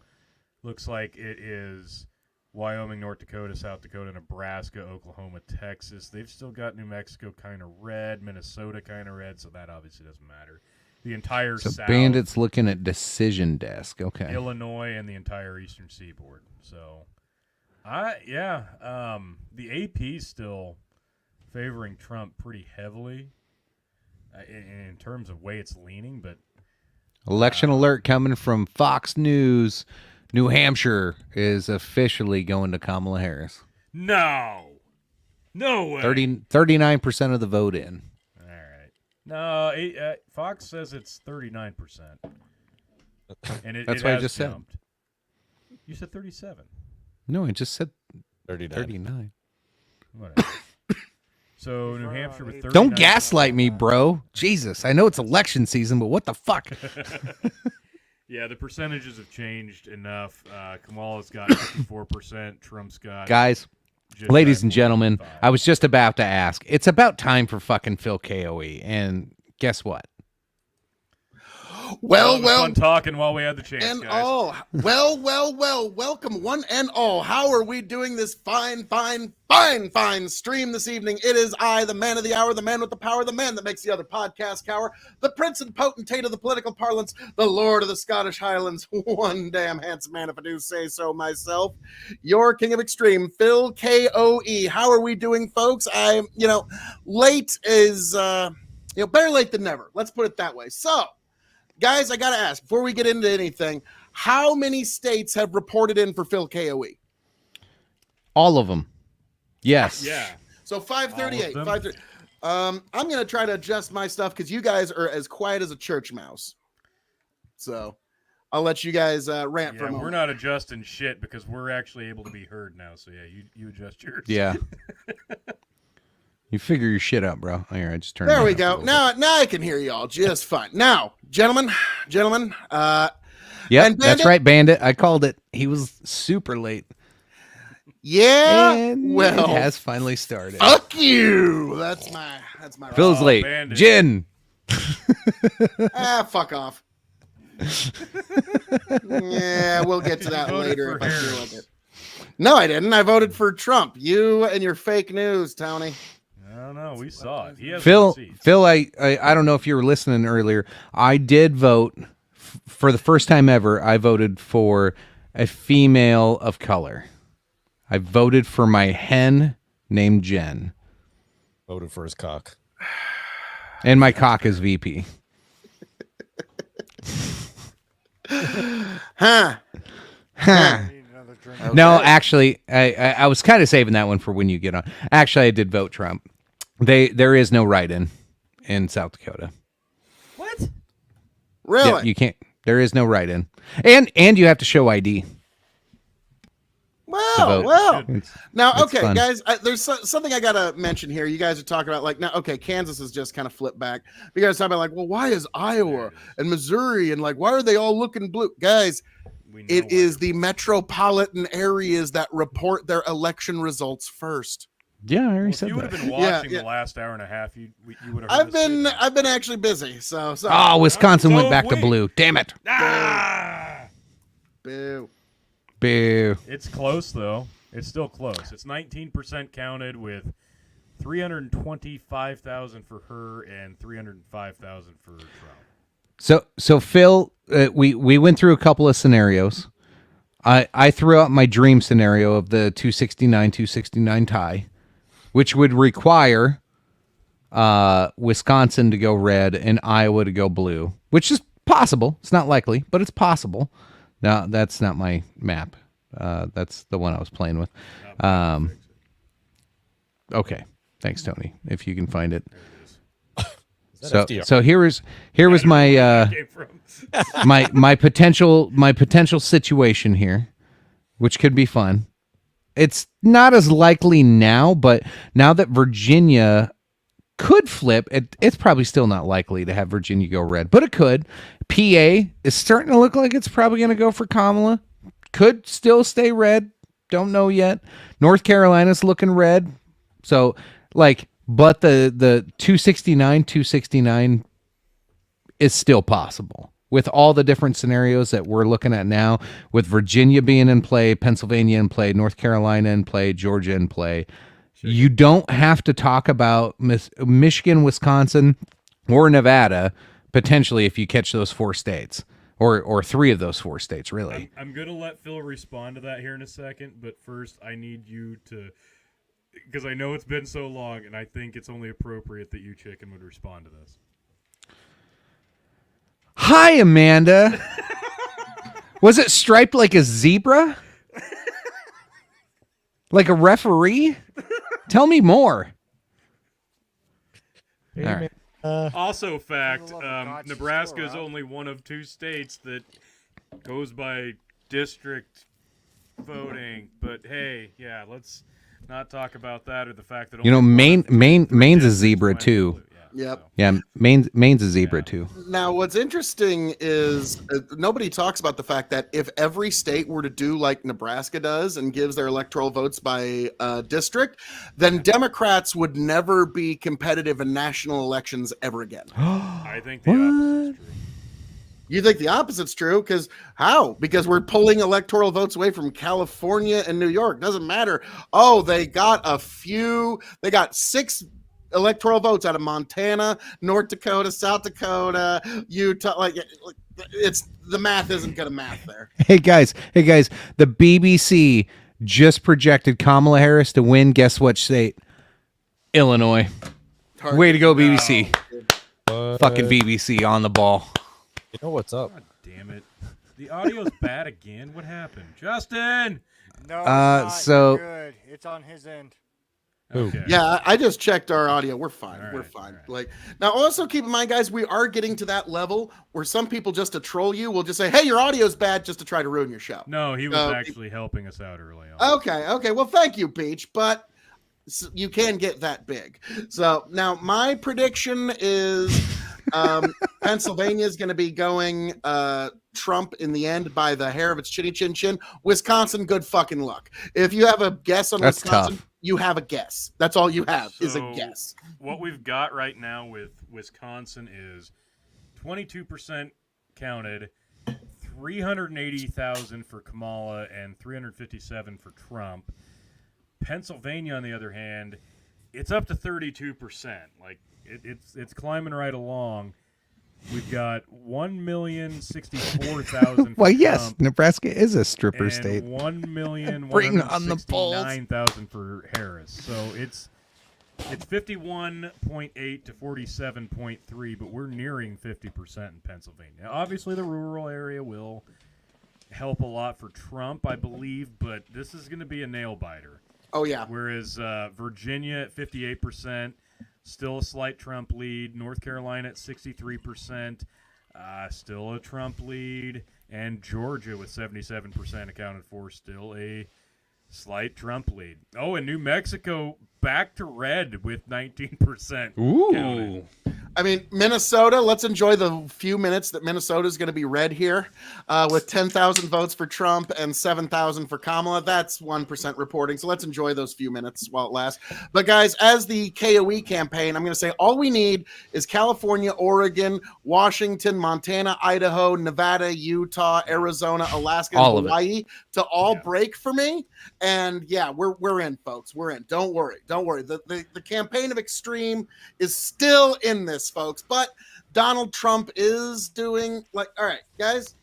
looks like it is Wyoming, North Dakota, South Dakota, Nebraska, Oklahoma, Texas. They've still got New Mexico kind of red, Minnesota kind of red, so that obviously doesn't matter. The entire South. Bandits looking at decision desk. Okay. Illinois and the entire Eastern Seaboard. So, the AP still favoring Trump pretty heavily in terms of way it's leaning, but election alert coming from Fox News. New Hampshire is officially going to Kamala Harris. No way. 39% of the vote in. All right. No, Fox says it's 39%. And That's what I just jumped. Said. You said 37. No, I just said 39. Whatever. So New Hampshire with 39. Don't gaslight me, bro. Jesus, I know it's election season, but what the fuck? Yeah, the percentages have changed enough. Kamala's got 54%. Trump's got... Guys, ladies and gentlemen, I was just about to ask. It's about time for fucking Phil KOE, and guess what? Well, fun talking while we had the chance, and guys. Welcome one and all. How are we doing this fine stream this evening? It is I, the man of the hour, the man with the power, the man that makes the other podcast cower, the prince and potentate of the political parlance, the lord of the Scottish Highlands, one damn handsome man if I do say so myself, your king of extreme, Phil KOE. How are we doing, folks? Late is, better late than never. Let's put it that way. So, guys, I got to ask, before we get into anything, how many states have reported in for Phil KOE? All of them. Yes. Yeah. So 538. 538. I'm going to try to adjust my stuff because you guys are as quiet as a church mouse. So I'll let you guys rant for a moment. We're not adjusting shit because we're actually able to be heard now. So, yeah, you adjust yours. Yeah. You figure your shit out, bro. Here, I just turned. There we go. Now I can hear y'all just fine. Now, gentlemen. Yep, that's right, Bandit. I called it. He was super late. Yeah. And it has finally started. Fuck you. That's my Phil's late. Bandit. Jin. Fuck off. Yeah, we'll get to that later if I feel like it. No, I didn't. I voted for Trump. You and your fake news, Tony. I don't know. We saw it. He has Phil, I don't know if you were listening earlier. I did vote for the first time ever. I voted for a female of color. I voted for my hen named Jen. Voted for his cock. And my cock is VP. Huh. Okay. No, actually, I was kind of saving that one for when you get on. Actually, I did vote Trump. There is no write-in in South Dakota. What? Really? Yeah, you can't. There is no write-in, and you have to show ID. Well. Now, it's okay, fun. guys, there's something I gotta mention here. You guys are talking about Kansas has just kind of flipped back. You guys are talking about well, why is Iowa and Missouri and why are they all looking blue, guys? It is the metropolitan areas that report their election results first. Yeah, I already said you would that. have been watching the last hour and a half. You would have. I've been actually busy. So. Oh, Wisconsin went back to blue. Damn it. Boo. Boo. It's close though. It's still close. It's 19% counted with 325,000 for her and 305,000 for Trump. So Phil, we went through a couple of scenarios. I threw out my dream scenario of the 269 tie, which would require Wisconsin to go red and Iowa to go blue, which is possible. It's not likely, but it's possible. Now, that's not my map. That's the one I was playing with. Okay. Thanks, Tony. If you can find it. So here was my my potential situation here, which could be fun. It's not as likely now, but now that Virginia could flip, it's probably still not likely to have Virginia go red, but it could. PA is starting to look like it's probably going to go for Kamala. Could still stay red. Don't know yet. North Carolina's looking red. So, but the 269 is still possible with all the different scenarios that we're looking at now, with Virginia being in play, Pennsylvania in play, North Carolina in play, Georgia in play. You don't have to talk about Michigan, Wisconsin, or Nevada, potentially, if you catch those 4 states, or 3 of those 4 states, really. I'm going to let Phil respond to that here in a second, but first I need you to, because I know it's been so long, and I think it's only appropriate that you, Chicken, would respond to this. Hi, Amanda. Was it striped like a zebra? Like a referee? Tell me more. Hey, all right. Also, fact, Nebraska is only one of 2 states that goes by district voting. But hey, yeah, let's not talk about that or the fact that Maine's a zebra too. Yep. Yeah, Maine's a zebra too. Now, what's interesting is nobody talks about the fact that if every state were to do like Nebraska does and gives their electoral votes by district, then Democrats would never be competitive in national elections ever again. I think the opposite is true. You think the opposite's true? Because how? Because we're pulling electoral votes away from California and New York. Doesn't matter. Oh, they got 6 electoral votes out of Montana, North Dakota, South Dakota, Utah. It's the math isn't gonna math there. Hey guys, the BBC just projected Kamala Harris to win. Guess what state? Illinois. Way to go, BBC. Fucking BBC on the ball. You know what's up? God damn it. The audio's bad again. What happened? Justin! No, it's not. So You're good. It's on his end. Okay. Yeah, I just checked our audio. We're fine. All We're right, fine. all right. Now, also keep in mind, guys, we are getting to that level where some people, just to troll you, will just say, "Hey, your audio's bad," just to try to ruin your show. No, he was actually helping us out early on. Okay. Well, thank you, Peach, but you can get that big. So now my prediction is Pennsylvania is going to be going Trump in the end by the hair of its chinny chin chin. Wisconsin, good fucking luck. If you have a guess on That's Wisconsin, tough. You have a guess. That's all you have is a guess. What we've got right now with Wisconsin is 22% counted, 380,000 for Kamala and 357 for Trump. Pennsylvania, on the other hand, it's up to 32%. Like it's climbing right along. We've got 1,064,000. Well, yes, Nebraska is a stripper state. 1,169,000 for Harris. So it's 51.8 to 47.3, but we're nearing 50% in Pennsylvania. Obviously, the rural area will help a lot for Trump, I believe, but this is going to be a nail biter. Oh yeah. Whereas Virginia at 58%. Still a slight Trump lead. North Carolina at 63%. Still a Trump lead. And Georgia with 77% accounted for. Still a slight Trump lead. Oh, and New Mexico back to red with 19%. Ooh. Counted. I mean, Minnesota, let's enjoy the few minutes that Minnesota is going to be red here with 10,000 votes for Trump and 7,000 for Kamala. That's 1% reporting. So let's enjoy those few minutes while it lasts. But guys, as the KOE campaign, I'm going to say all we need is California, Oregon, Washington, Montana, Idaho, Nevada, Utah, Arizona, Alaska, and Hawaii to all break for me. And yeah, we're in, folks. We're in. Don't worry. Don't worry. The campaign of extreme is still in this, folks, but Donald Trump is doing like, all right, guys,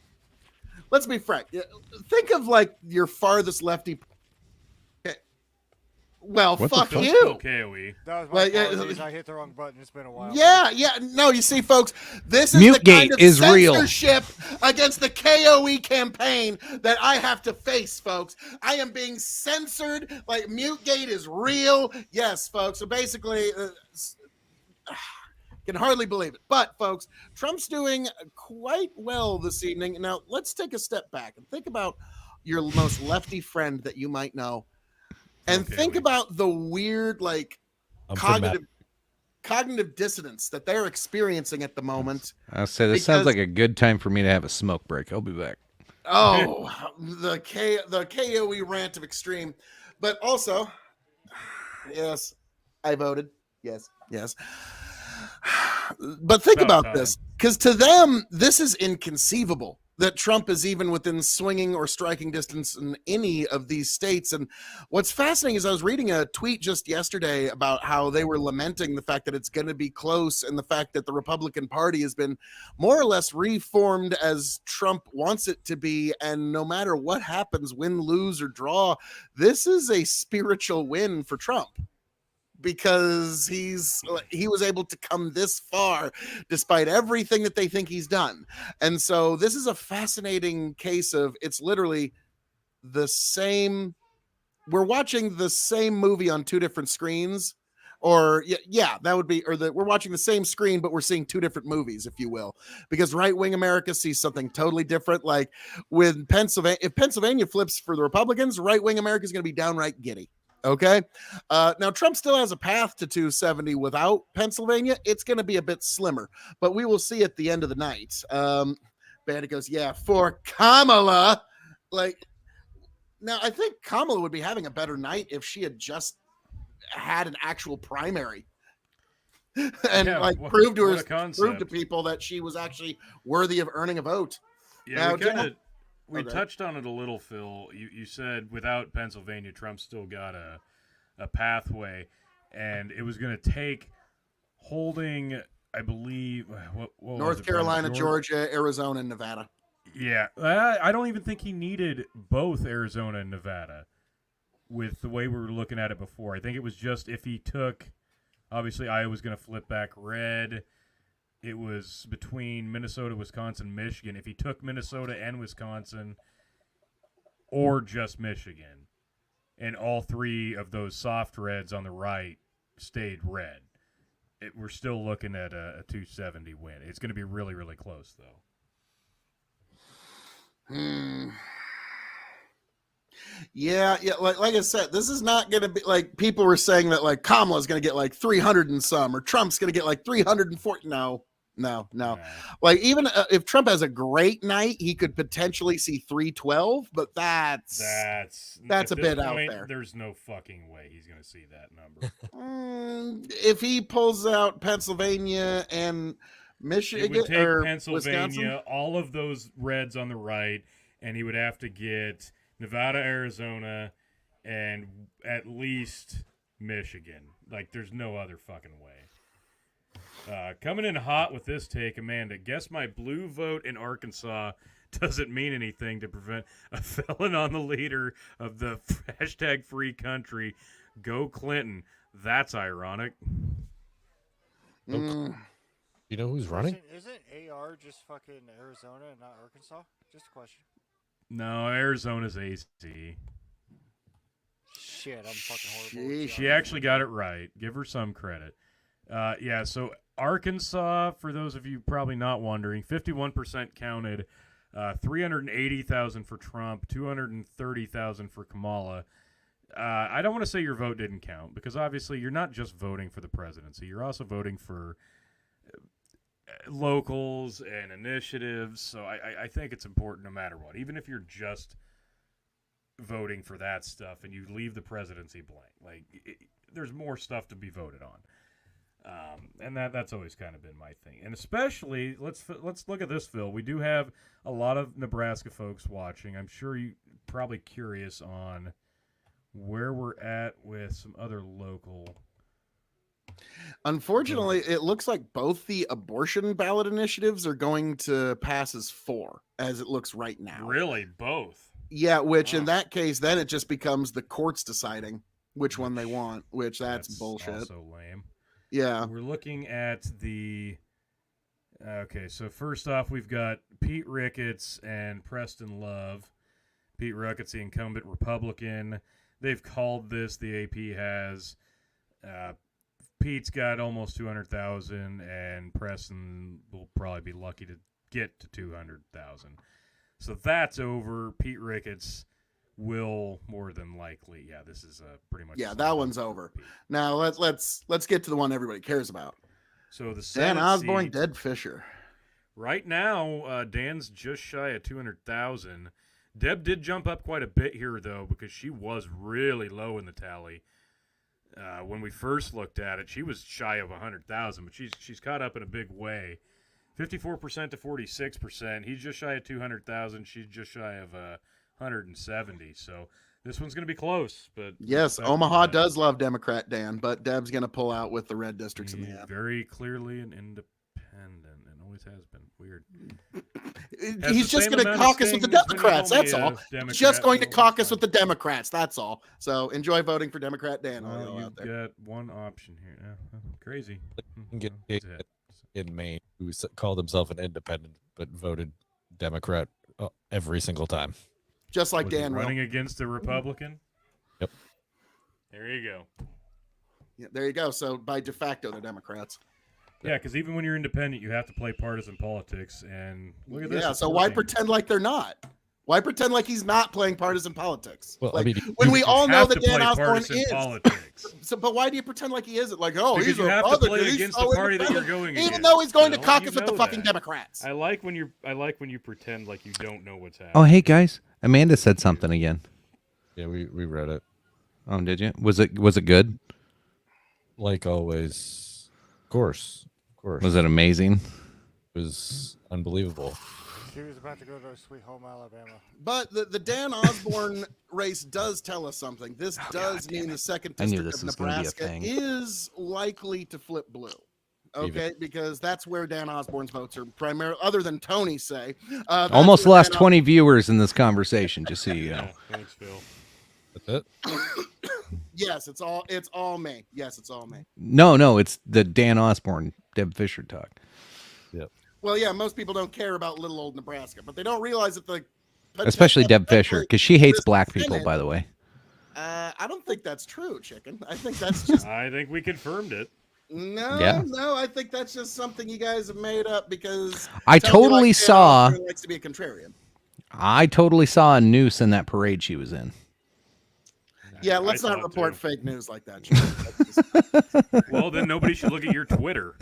let's be frank. Think of like your farthest lefty. Okay. Well, fuck you. KOE. That was my apologies. I hit the wrong button. It's been a while. Yeah. No, you see, folks, this is Mute the kind gate of is real. censorship against the KOE campaign that I have to face, folks. I am being censored. Like, mute gate is real. Yes, folks. So basically, can hardly believe it. But, folks, Trump's doing quite well this evening. Now, let's take a step back and think about your most lefty friend that you might know. And think about the weird, like, cognitive dissonance that they're experiencing at the moment. I'll say this sounds like a good time for me to have a smoke break. I'll be back. Oh, the KOE rant of extreme. But also, yes, I voted. Yes. But think about this, because to them, this is inconceivable that Trump is even within swinging or striking distance in any of these states. And what's fascinating is I was reading a tweet just yesterday about how they were lamenting the fact that it's going to be close and the fact that the Republican Party has been more or less reformed as Trump wants it to be. And no matter what happens, win, lose, or draw, this is a spiritual win for Trump, because he was able to come this far despite everything that they think he's done. And so this is a fascinating case of, it's literally the same, we're watching the same movie on two different screens, or that would be, or we're watching the same screen, but we're seeing two different movies, if you will, because right-wing America sees something totally different. Like with Pennsylvania, if Pennsylvania flips for the Republicans, right-wing America is going to be downright giddy. Okay. Now Trump still has a path to 270 without Pennsylvania. It's going to be a bit slimmer, but we will see at the end of the night. Bandit goes, yeah, for Kamala. Like, now I think Kamala would be having a better night if she had just had an actual primary and prove to people that she was actually worthy of earning a vote. Yeah, we touched on it a little, Phil. You said without Pennsylvania, Trump still got a pathway, and it was going to take holding, I believe, what North Carolina, Georgia, Arizona, and Nevada. Yeah, I don't even think he needed both Arizona and Nevada with the way we were looking at it before. I think it was just if he took, obviously Iowa's going to flip back red. It was between Minnesota, Wisconsin, Michigan. If he took Minnesota and Wisconsin, or just Michigan, and all three of those soft reds on the right stayed red, we're still looking at a 270 win. It's going to be really, really close, though. Yeah. Like I said, this is not going to be like people were saying that like Kamala's going to get like 300 and some, or Trump's going to get like 340. No. Like even if Trump has a great night, he could potentially see 312, but that's a bit out there. There's no fucking way he's going to see that number. If he pulls out Pennsylvania and Michigan, it would take or Pennsylvania, Wisconsin, all of those reds on the right, and he would have to get Nevada, Arizona, and at least Michigan. Like, there's no other fucking way. Coming in hot with this take, Amanda. Guess my blue vote in Arkansas doesn't mean anything to prevent a felon on the leader of the hashtag free country. Go Clinton. That's ironic. You know who's running? Isn't AR just fucking Arizona and not Arkansas? Just a question. No, Arizona's AC. Shit, I'm fucking horrible. She actually got it right. Give her some credit. So Arkansas, for those of you probably not wondering, 51% counted, 380,000 for Trump, 230,000 for Kamala. I don't want to say your vote didn't count, because obviously you're not just voting for the presidency. You're also voting for locals and initiatives. So I think it's important no matter what, even if you're just voting for that stuff and you leave the presidency blank. Like, there's more stuff to be voted on. And that's always kind of been my thing. And especially, let's look at this, Phil. We do have a lot of Nebraska folks watching. I'm sure you're probably curious on where we're at with some other local. Unfortunately, it looks like both the abortion ballot initiatives are going to pass as 4, as it looks right now. Really? Both? Yeah, which in that case, then it just becomes the courts deciding which one they want, which that's bullshit. Also lame. Yeah. We're looking at the... Okay, so first off, we've got Pete Ricketts and Preston Love. Pete Ricketts, the incumbent Republican. They've called this, the AP has. Pete's got almost 200,000, and Preston will probably be lucky to get to 200,000. So that's over. Pete Ricketts will more than likely. Yeah, this is pretty much. Yeah, that one's over. Now let's get to the one everybody cares about. So the Senate Dan Osborne, seat, Deb Fischer. Right now, Dan's just shy of 200,000. Deb did jump up quite a bit here though, because she was really low in the tally. When we first looked at it, she was shy of 100,000, but she's caught up in a big way. 54% to 46%. He's just shy of 200,000. She's just shy of 170. So this one's going to be close. But yes, Omaha does love Democrat Dan, but Deb's going to pull out with the red districts in the end. Very clearly an independent, and always has been. Weird. He's just going to caucus with the Democrats. That's all. He's just going to caucus with the Democrats. That's all. So enjoy voting for Democrat Dan. You've got one option here. Crazy. In Maine, who called himself an independent but voted Democrat every single time. Just like Dan running against a Republican. Yep. There you go. Yeah, there you go. So by de facto, they're Democrats. Yeah, because even when you're independent, you have to play partisan politics. And look at this. Yeah, so why pretend like they're not? Why pretend like he's not playing partisan politics? Well, like, I mean, when we all know that Dan Osborne is. Politics. So, but why do you pretend like he isn't? Like, oh, because he's you a have Republican. to play against the party that you're going against. Even though he's going to caucus with the fucking Democrats. I like when you pretend like you don't know what's happening. Oh, hey guys, Amanda said something again. Yeah, we read it. Oh, did you? Was it good? Like always, of course. Was it amazing? It was unbelievable. She was about to go to Sweet Home Alabama. But the Dan Osborne race does tell us something. This does mean the second district of Nebraska is likely to flip blue. Okay, because that's where Dan Osborne's votes are primarily, other than Tony say. Almost lost 20 viewers in this conversation, just so you know. Thanks, Phil. That's it? Yes, it's all me. Yes, it's all me. No, it's the Dan Osborne, Deb Fischer talk. Yep. Well, yeah, most people don't care about little old Nebraska, but they don't realize that especially Deb Fischer, because she hates black people, by the way. I don't think that's true, Chicken. I think that's just. I think we confirmed it. No, I think that's just something you guys have made up because I totally saw. Likes to be a contrarian. I totally saw a noose in that parade she was in. Yeah, let's not report fake news like that. Well, then nobody should look at your Twitter.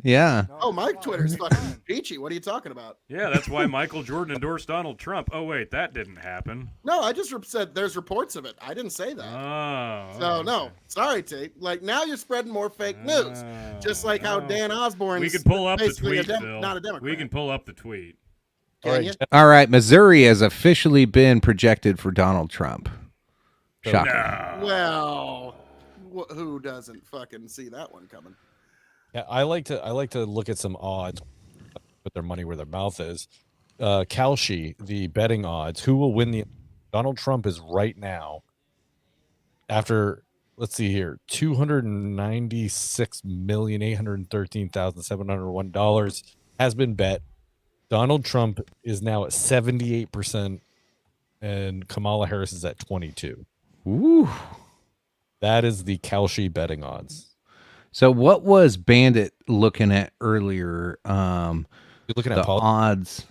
Yeah. Oh, my Twitter's fucking peachy. What are you talking about? Yeah, that's why Michael Jordan endorsed Donald Trump. Oh, wait, that didn't happen. No, I just said there's reports of it. I didn't say that. Oh. So, no. Sorry, T. Like, now you're spreading more fake news. Just like how Dan Osborne We can pull up the basically tweet, Phil. not a Democrat. We can pull up the tweet. Can you? All right, Missouri has officially been projected for Donald Trump. Shocking. No. Well, who doesn't fucking see that one coming? Yeah, I like to look at some odds, put their money where their mouth is. Kalshi, the betting odds, who will win the Donald Trump is right now after let's see here, $296,813,701 has been bet. Donald Trump is now at 78% and Kamala Harris is at 22%. Ooh. That is the Kalshi betting odds. So what was Bandit looking at earlier? You're looking at the odds.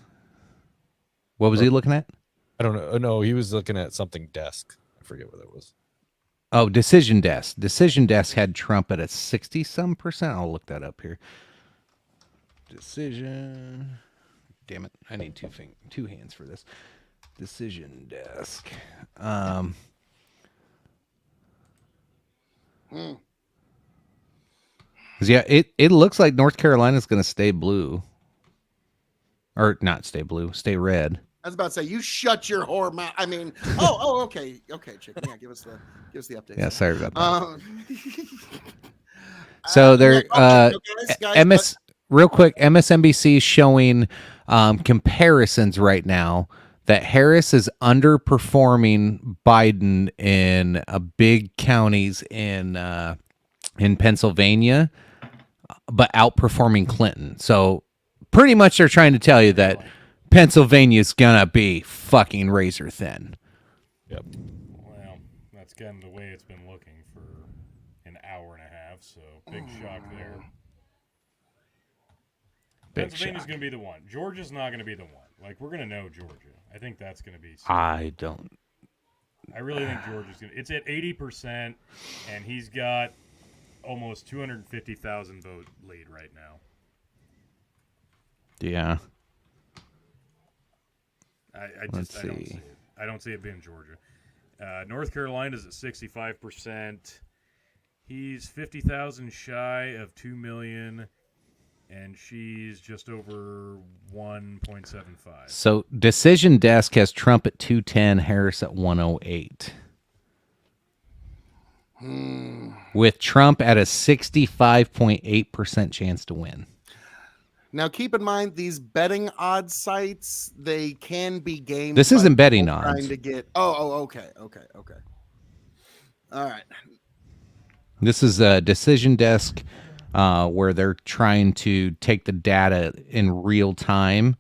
What was he looking at? I don't know. No, he was looking at something desk. I forget what it was. Oh, Decision Desk. Decision Desk had Trump at a 60-some%. I'll look that up here. Decision. Damn it! I need two hands for this. Decision desk. Yeah, it looks like North Carolina's going to stay blue, or not stay blue, stay red. I was about to say, you shut your whore mouth. I mean, okay, chicken. Yeah, give us the update. Yeah, sorry about that. So So they're real quick. MSNBC is showing comparisons right now that Harris is underperforming Biden in big counties in Pennsylvania, but outperforming Clinton. So pretty much they're trying to tell you that Pennsylvania's gonna be fucking razor thin. Yep. Well, that's kind of the way it's been looking for an hour and a half, so big shock there. Pennsylvania's going to be the one. Georgia's not going to be the one. Like, we're going to know Georgia. I think that's going to be... I really think Georgia's going to... It's at 80%, and he's got almost 250,000 vote lead right now. Yeah. I don't see it. I don't see it being Georgia. North Carolina's at 65%. He's 50,000 shy of 2 million, and she's just over 1.75. So Decision Desk has Trump at 210, Harris at 108. With Trump at a 65.8% chance to win. Now, keep in mind, these betting odds sites, they can be gamed. This isn't betting odds. Trying to get... okay. All right. This is a Decision Desk where they're trying to take the data in real time.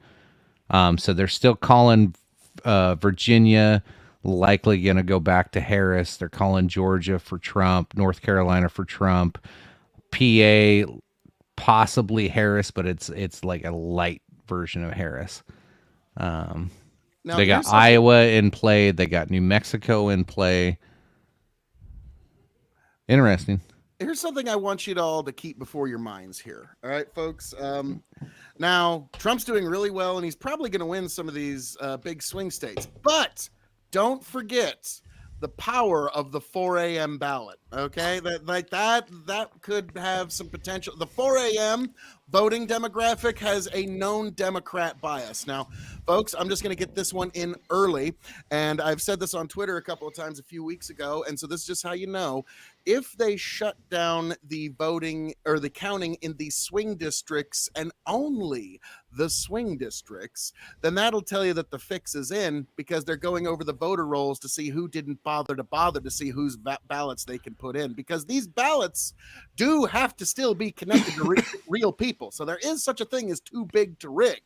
So they're still calling Virginia likely going to go back to Harris. They're calling Georgia for Trump, North Carolina for Trump, PA possibly Harris, but it's like a light version of Harris. They got Iowa in play. They got New Mexico in play. Interesting. Here's something I want you to all to keep before your minds here. All right, folks. Now, Trump's doing really well, and he's probably going to win some of these big swing states. But don't forget the power of the 4 a.m. ballot. Okay, that could have some potential. The 4 a.m. voting demographic has a known Democrat bias. Now, folks, I'm just going to get this one in early, and I've said this on Twitter a couple of times a few weeks ago, and so this is just how you know. If they shut down the voting or the counting in the swing districts and only the swing districts, then that'll tell you that the fix is in, because they're going over the voter rolls to see who didn't bother to see whose ballots they can put in, because these ballots do have to still be connected to real people. So there is such a thing as too big to rig.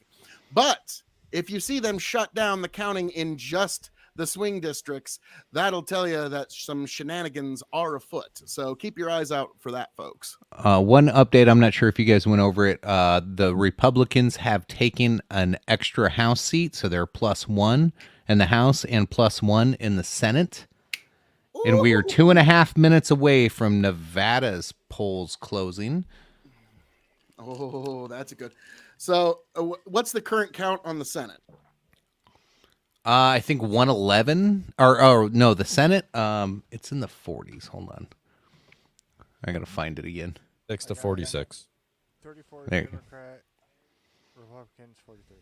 But if you see them shut down the counting in just the swing districts, that'll tell you that some shenanigans are afoot. So keep your eyes out for that, folks. One update, I'm not sure if you guys went over it. The Republicans have taken an extra House seat, so they're +1 in the House and +1 in the Senate. Ooh. And we are 2.5 minutes away from Nevada's polls closing. Oh, that's a good. So what's the current count on the Senate? I think 111, or no, the Senate. It's in the 40s. Hold on, I gotta find it again. 6 to 46. 34 Democrat, Republicans 43.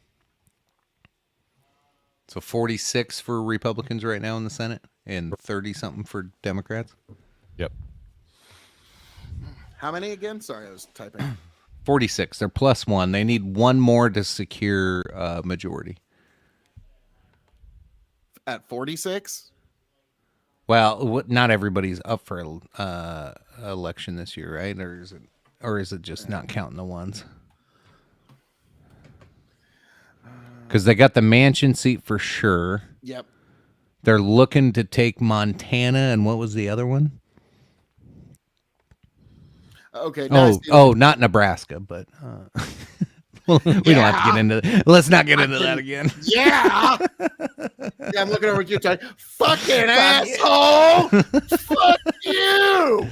So 46 for Republicans right now in the Senate, and 30 something for Democrats. Yep. How many again? Sorry, I was typing. 46. They're +1. They need one more to secure majority. At 46? Well, not everybody's up for election this year, right? Or is it just not counting the ones? Because they got the Manchin seat for sure. Yep. They're looking to take Montana, and what was the other one? Okay. Not Nebraska, but we don't have to get into that. Let's not get into that again. Yeah. Yeah, I'm looking over at you, Ty. Fucking asshole. Fuck you.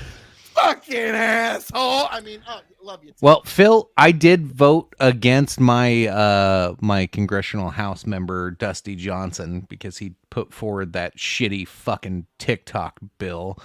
Fucking asshole. I mean, Love you too. Well, Phil, I did vote against my my congressional House member Dusty Johnson because he put forward that shitty fucking TikTok bill.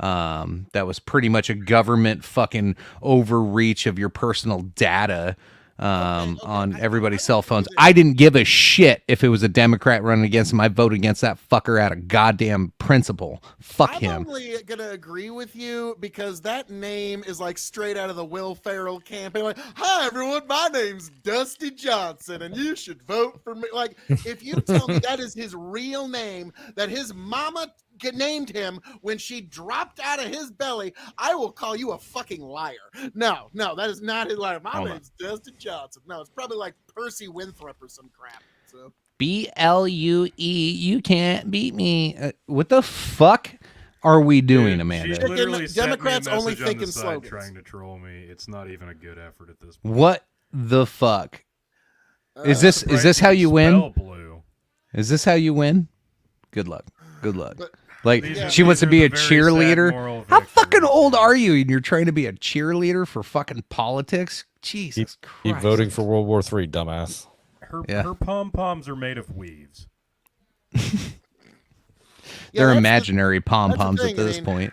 That was pretty much a government fucking overreach of your personal data on everybody's cell phones. I didn't give a shit if it was a Democrat running against him. I voted against that fucker out of goddamn principle. Fuck him. I'm only gonna agree with you because that name is like straight out of the Will Ferrell campaign. Like, hi everyone, my name's Dusty Johnson, and you should vote for me. Like, if you tell me that is his real name, that his mama named him when she dropped out of his belly, I will call you a fucking liar. No, that is not his liar. My name's Dusty Johnson. No, it's probably like Percy Winthrop or some crap. So BLUE, you can't beat me. What the fuck are we doing, Amanda? She literally Democrats sent me a only message think on the in side slogans. trying to troll me. It's not even a good effort at this point. What the fuck? Is this how you win? Blue. Is this how you win? Good luck. Good luck. But, She wants to be a very cheerleader. How fucking old are you? And you're trying to be a cheerleader for fucking politics? Jesus Christ. Keep voting for World War III, dumbass. Her pom-poms are made of weaves. They're imaginary pom-poms at this point.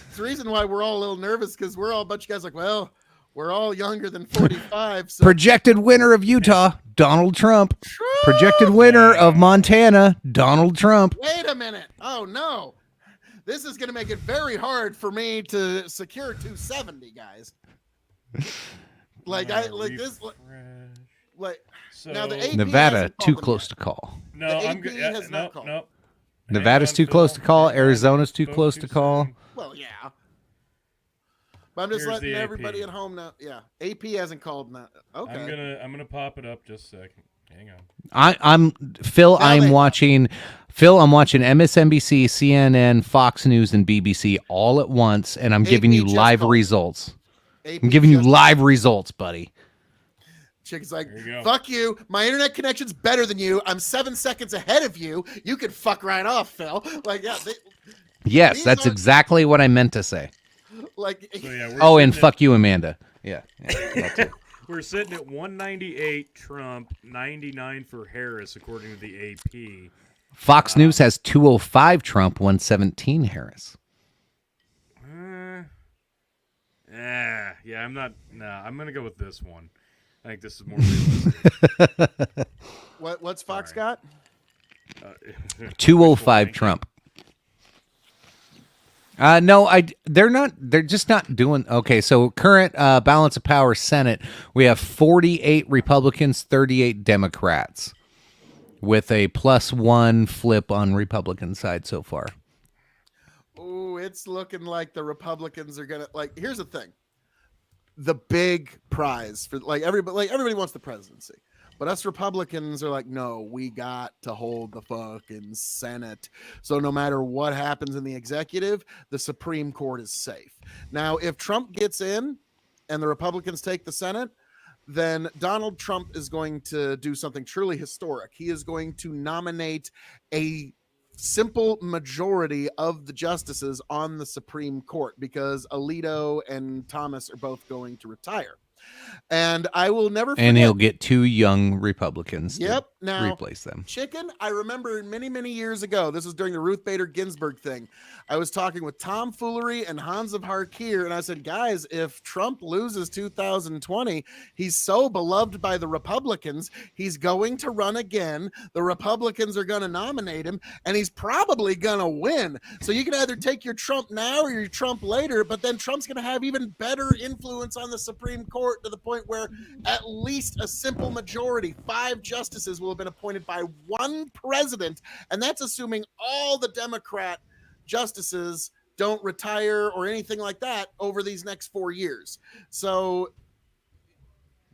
It's the reason why we're all a little nervous because we're all a bunch of guys like, well, we're all younger than 45. So. Projected winner of Utah, Donald Trump. Projected winner of Montana, Donald Trump. Wait a minute. Oh, no. This is going to make it very hard for me to secure 270, guys. Now the AP Nevada, too close to call. No, I'm good. No. Nevada's too close to call. Arizona's too close to call. Well, yeah. But I'm just letting everybody at home know. Yeah, AP hasn't called now. Okay. I'm gonna pop it up just a second. Hang on. I'm Phil. I'm watching MSNBC, CNN, Fox News, and BBC all at once, and I'm giving you live results. I'm giving you live results, buddy. Chick's like, fuck you. My internet connection's better than you. I'm 7 seconds ahead of you. You could fuck right off, Phil. Like, yeah. Yes, that's exactly what I meant to say. Like, and fuck you, Amanda. Yeah. We're sitting at 198 Trump, 99 for Harris, according to the AP. Fox News has 205 Trump, 117 Harris. Yeah, I'm not. I'm gonna go with this one. I think this is more realistic. What's Fox got? 205 Trump. No, they're not. They're just not doing. Okay, so current balance of power Senate, we have 48 Republicans, 38 Democrats, with a +1 flip on Republican side so far. Oh, it's looking like the Republicans are gonna like. Here's the thing: the big prize for everybody wants the presidency. But us Republicans are like, no, we got to hold the fucking Senate. So no matter what happens in the executive, the Supreme Court is safe. Now, if Trump gets in and the Republicans take the Senate, then Donald Trump is going to do something truly historic. He is going to nominate a simple majority of the justices on the Supreme Court because Alito and Thomas are both going to retire. And I will never forget. And he'll get 2 young Republicans to replace them. Chicken, I remember many, many years ago, this was during the Ruth Bader Ginsburg thing. I was talking with Tom Foolery and Hans of Harkir, and I said, guys, if Trump loses 2020, he's so beloved by the Republicans, he's going to run again. The Republicans are going to nominate him, and he's probably going to win. So you can either take your Trump now or your Trump later, but then Trump's going to have even better influence on the Supreme Court to the point where at least a simple majority, 5 justices will have been appointed by one president, and that's assuming all the Democrat justices don't retire or anything like that over these next 4 years. So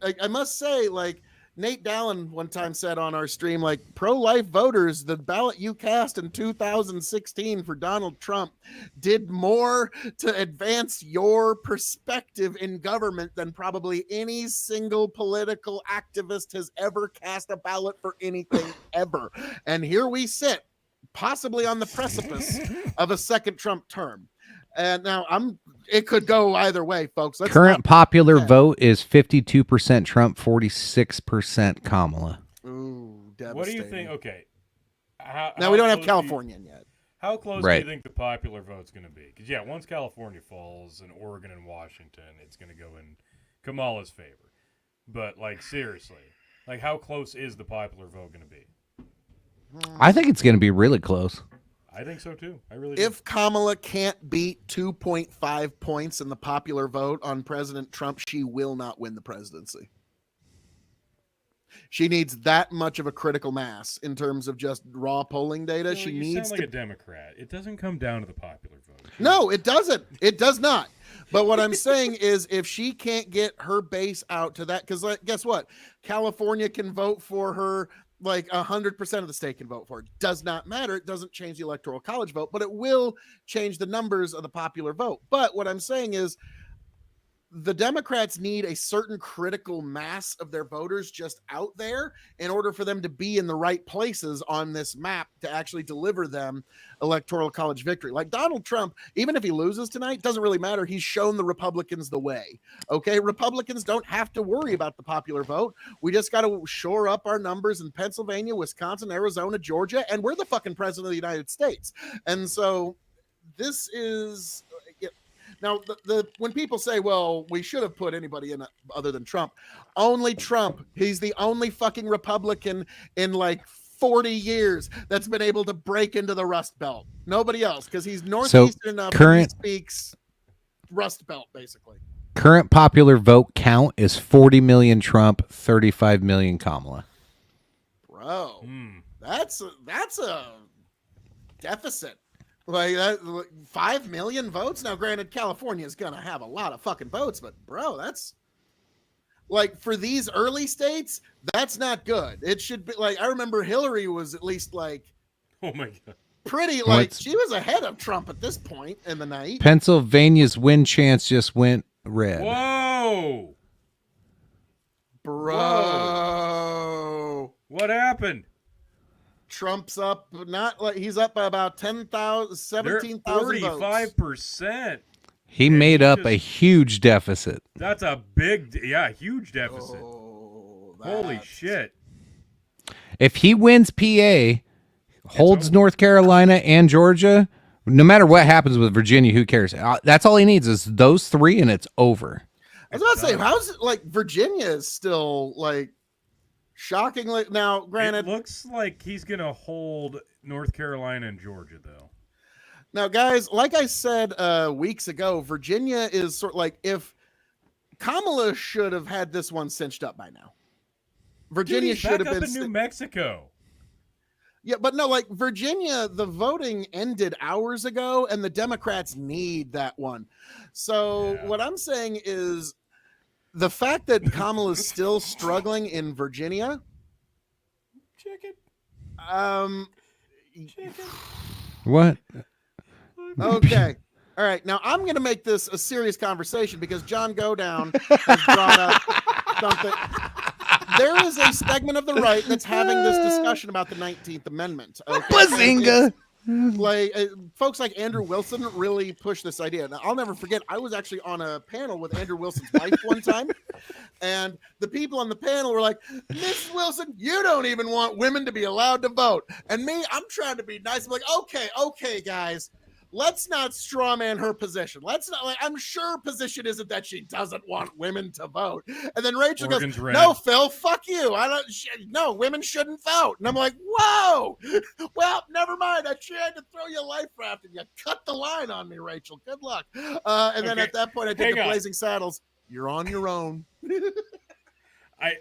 I must say, like, Nate Dallin one time said on our stream, like, pro-life voters, the ballot you cast in 2016 for Donald Trump did more to advance your perspective in government than probably any single political activist has ever cast a ballot for anything ever. And here we sit, possibly on the precipice of a second Trump term. And now it could go either way, folks. Current popular vote is 52% Trump, 46% Kamala. Ooh, devastating. What do you think? Okay. Now, we don't have California yet. How close do you think the popular vote's going to be? Because, yeah, once California falls and Oregon and Washington, it's going to go in Kamala's favor. But, like, seriously, like, how close is the popular vote going to be? I think it's going to be really close. I think so, too. I really do. If Kamala can't beat 2.5 points in the popular vote on President Trump, she will not win the presidency. She needs that much of a critical mass in terms of just raw polling data. She needs sound like a Democrat. It doesn't come down to the popular vote. No, it doesn't. It does not. But what I'm saying is if she can't get her base out to that, because guess what? California can vote for her. Like 100% of the state can vote for it. Does not matter. It doesn't change the electoral college vote, but it will change the numbers of the popular vote. But what I'm saying is the Democrats need a certain critical mass of their voters just out there in order for them to be in the right places on this map to actually deliver them electoral college victory. Like Donald Trump, even if he loses tonight, doesn't really matter. He's shown the Republicans the way. Okay, Republicans don't have to worry about the popular vote. We just got to shore up our numbers in Pennsylvania, Wisconsin, Arizona, Georgia, and we're the fucking president of the United States. And so this is... Now, when people say, well, we should have put anybody in other than Trump, only Trump. He's the only fucking Republican in like 40 years that's been able to break into the Rust Belt. Nobody else, because he's Northeastern enough and he speaks Rust Belt, basically. Current popular vote count is 40 million Trump, 35 million Kamala. Bro, that's a deficit. Like that, 5 million votes. Now, granted, California is going to have a lot of fucking votes, but bro, that's like for these early states, that's not good. It should be like, I remember Hillary was at least like, oh my God, pretty like she was ahead of Trump at this point in the night. Pennsylvania's win chance just went red. Whoa, bro. Whoa. What happened? Trump's up, not like he's up by about 10,000, 17,000 votes. 45%. He made up a huge deficit. That's a huge deficit. Holy shit. If he wins PA, holds North Carolina and Georgia, no matter what happens with Virginia, who cares? That's all he needs is those three and it's over. I was about to say, how's it like Virginia is still like shockingly, now granted, it looks like he's gonna hold North Carolina and Georgia though. Now, guys, like I said weeks ago, Virginia is sort of like if Kamala should have had this one cinched up by now. Virginia should have been in New Mexico. Yeah, but no, like Virginia, the voting ended hours ago, and the Democrats need that one. So what I'm saying is, the fact that Kamala is still struggling in Virginia, What? Okay. All right. Now I'm going to make this a serious conversation because John Godown has brought up something. There is a segment of the right that's having this discussion about the 19th Amendment. Okay? Bazinga! Like folks like Andrew Wilson really push this idea. Now, I'll never forget, I was actually on a panel with Andrew Wilson's wife one time, and the people on the panel were like, Miss Wilson, you don't even want women to be allowed to vote. And me, I'm trying to be nice. I'm like, okay, guys, let's not straw man her position. Let's not, like, I'm sure her position isn't that she doesn't want women to vote. And then Rachel goes, no, Phil, fuck you. No, women shouldn't vote. And I'm like, whoa, well, never mind. I tried to throw you a life raft and you cut the line on me, Rachel. Good luck. And then at that point, I did the Blazing Saddles. You're on your own.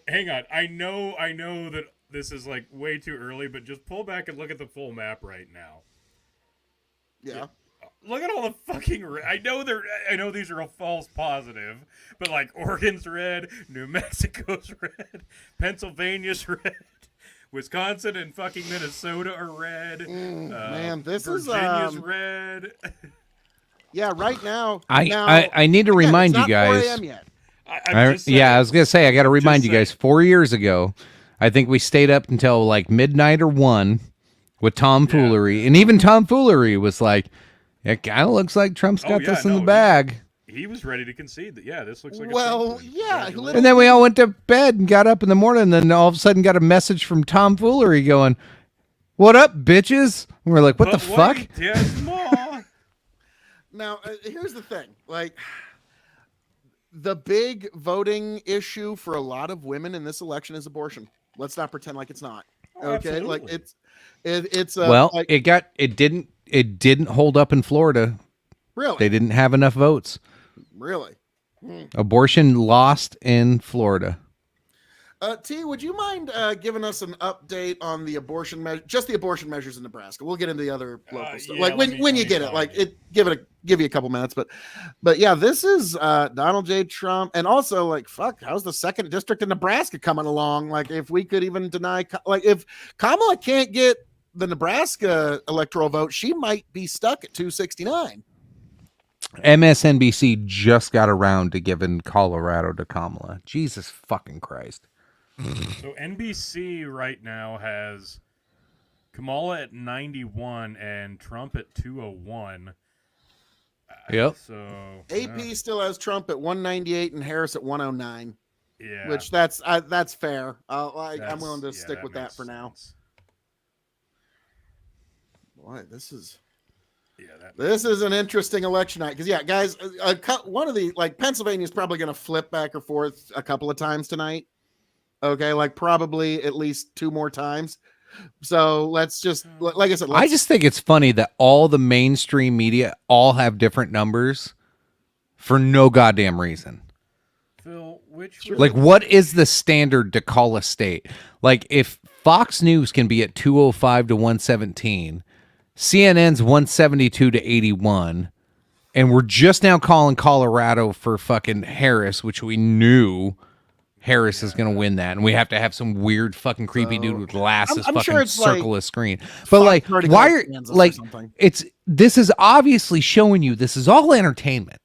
Hang on. I know that this is like way too early, but just pull back and look at the full map right now. Yeah. Look at all the fucking I know these are a false positive, but like Oregon's red, New Mexico's red, Pennsylvania's red, Wisconsin and fucking Minnesota are red. Man, this Virginia's is red. Yeah, right now. I need to remind you guys. 4 a.m. yet. I was gonna say I got to remind you guys. 4 years ago, I think we stayed up until like midnight or 1 with tomfoolery, and even tomfoolery was like, It kind of looks like Trump's got this in the bag. He was ready to concede that. Yeah, this looks like. And then we all went to bed and got up in the morning, and then all of a sudden got a message from tomfoolery going, "What up, bitches?" And we're like, "What the fuck?" Now, here's the thing. Like, the big voting issue for a lot of women in this election is abortion. Let's not pretend like it's not. Okay, like it's well, like, it didn't hold up in Florida. Really? They didn't have enough votes. Really? Abortion lost in Florida. T, would you mind giving us an update on the abortion measure, just the abortion measures in Nebraska? We'll get into the other local stuff. Yeah, like when you get it, like give you a couple minutes, but yeah, this is Donald J. Trump, and also like fuck, how's the 2nd district in Nebraska coming along? Like if we could even deny, like if Kamala can't get the Nebraska electoral vote, she might be stuck at 269. MSNBC just got around to giving Colorado to Kamala. Jesus fucking Christ. So NBC right now has Kamala at 91 and Trump at 201. Yep. So AP still has Trump at 198 and Harris at 109. Yeah. Which that's fair. I'm willing to stick with that for now. Boy, this is an interesting election night because guys, one of the Pennsylvania's probably going to flip back or forth a couple of times tonight. Okay, like probably at least 2 more times. So let's just, like I said, I just think it's funny that all the mainstream media all have different numbers for no goddamn reason. Phil, what is the standard to call a state? Like if Fox News can be at 205 to 117, CNN's 172 to 81, and we're just now calling Colorado for fucking Harris, which we knew Harris is going to win that, and we have to have some weird fucking creepy dude with glasses I'm fucking sure it's circle a screen. But like, why are this is obviously showing you this is all entertainment.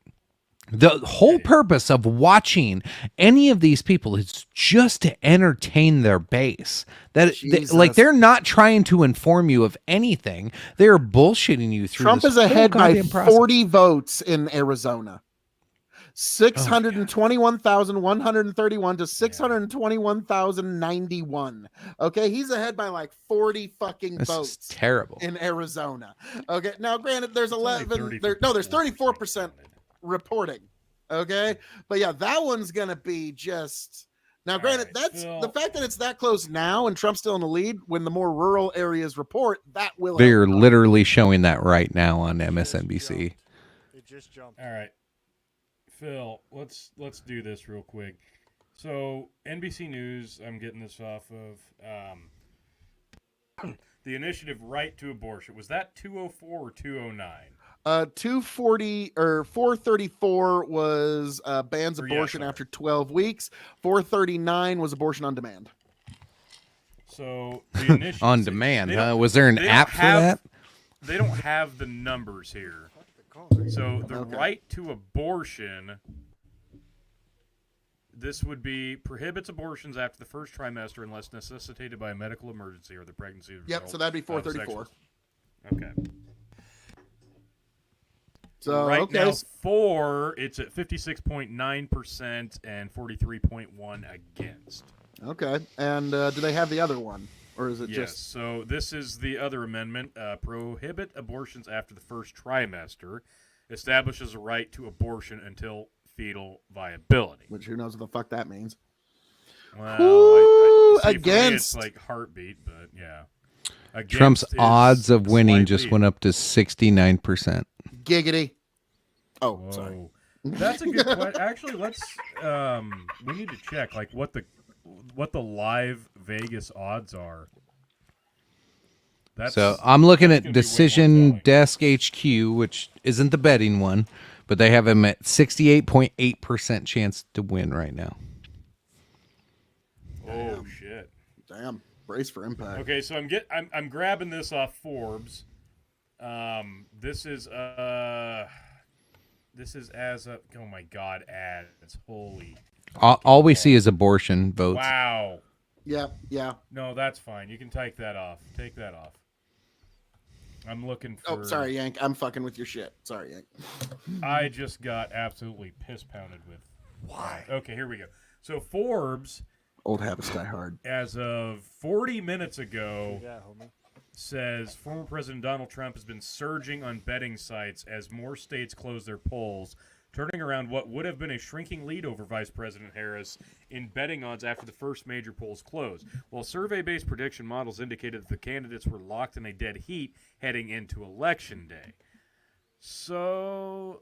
The whole purpose of watching any of these people is just to entertain their base. They're not trying to inform you of anything. They're bullshitting you through. Trump is ahead by 40 votes in Arizona. 621,131 to 621,091. Okay, he's ahead by like 40 fucking votes. Is terrible in Arizona. Okay, now granted, there's 34% reporting. Okay, but yeah, that one's gonna be just. Now, granted, that's the fact that it's that close now, and Trump's still in the lead. When the more rural areas report, that will. They're literally showing that right now on MSNBC. It just jumped. All right. Phil, let's do this real quick. So NBC News, I'm getting this off of the initiative Right to Abortion. Was that 204 or 209? 240 or 434 was bans abortion after 12 weeks. 439 was abortion on demand. So the initiative on demand, huh? Was there an app for that? They don't have the numbers here. So the right to abortion, this would be prohibits abortions after the first trimester unless necessitated by a medical emergency or the pregnancy. Yep, so that'd be 434. Okay. So right now, it's at 56.9% and 43.1% against. Okay, and do they have the other one? Or is it just... so this is the other amendment. Prohibit abortions after the first trimester. Establishes a right to abortion until fetal viability. Which who knows what the fuck that means. Well, against... it's like heartbeat, but yeah. Against Trump's odds of winning just went up to 69%. Giggity. Oh, sorry. That's a good question. Actually, let's... we need to check like what the live Vegas odds are. So I'm looking at Decision Desk HQ, which isn't the betting one, but they have him at 68.8% chance to win right now. Oh shit! Damn, brace for impact. Okay, so I'm grabbing this off Forbes. This is as of oh my god, ads, holy. All we see is abortion votes. Wow. Yeah. No, that's fine. You can take that off. Take that off. I'm looking for. Oh, sorry, Yank. I'm fucking with your shit. Sorry, Yank. I just got absolutely piss pounded with. Why? Okay, here we go. So Forbes, Old habits die hard. as of 40 minutes ago, Yeah, homie. says former President Donald Trump has been surging on betting sites as more states close their polls, turning around what would have been a shrinking lead over Vice President Harris in betting odds after the first major polls closed. While survey-based prediction models indicated that the candidates were locked in a dead heat heading into Election Day. So,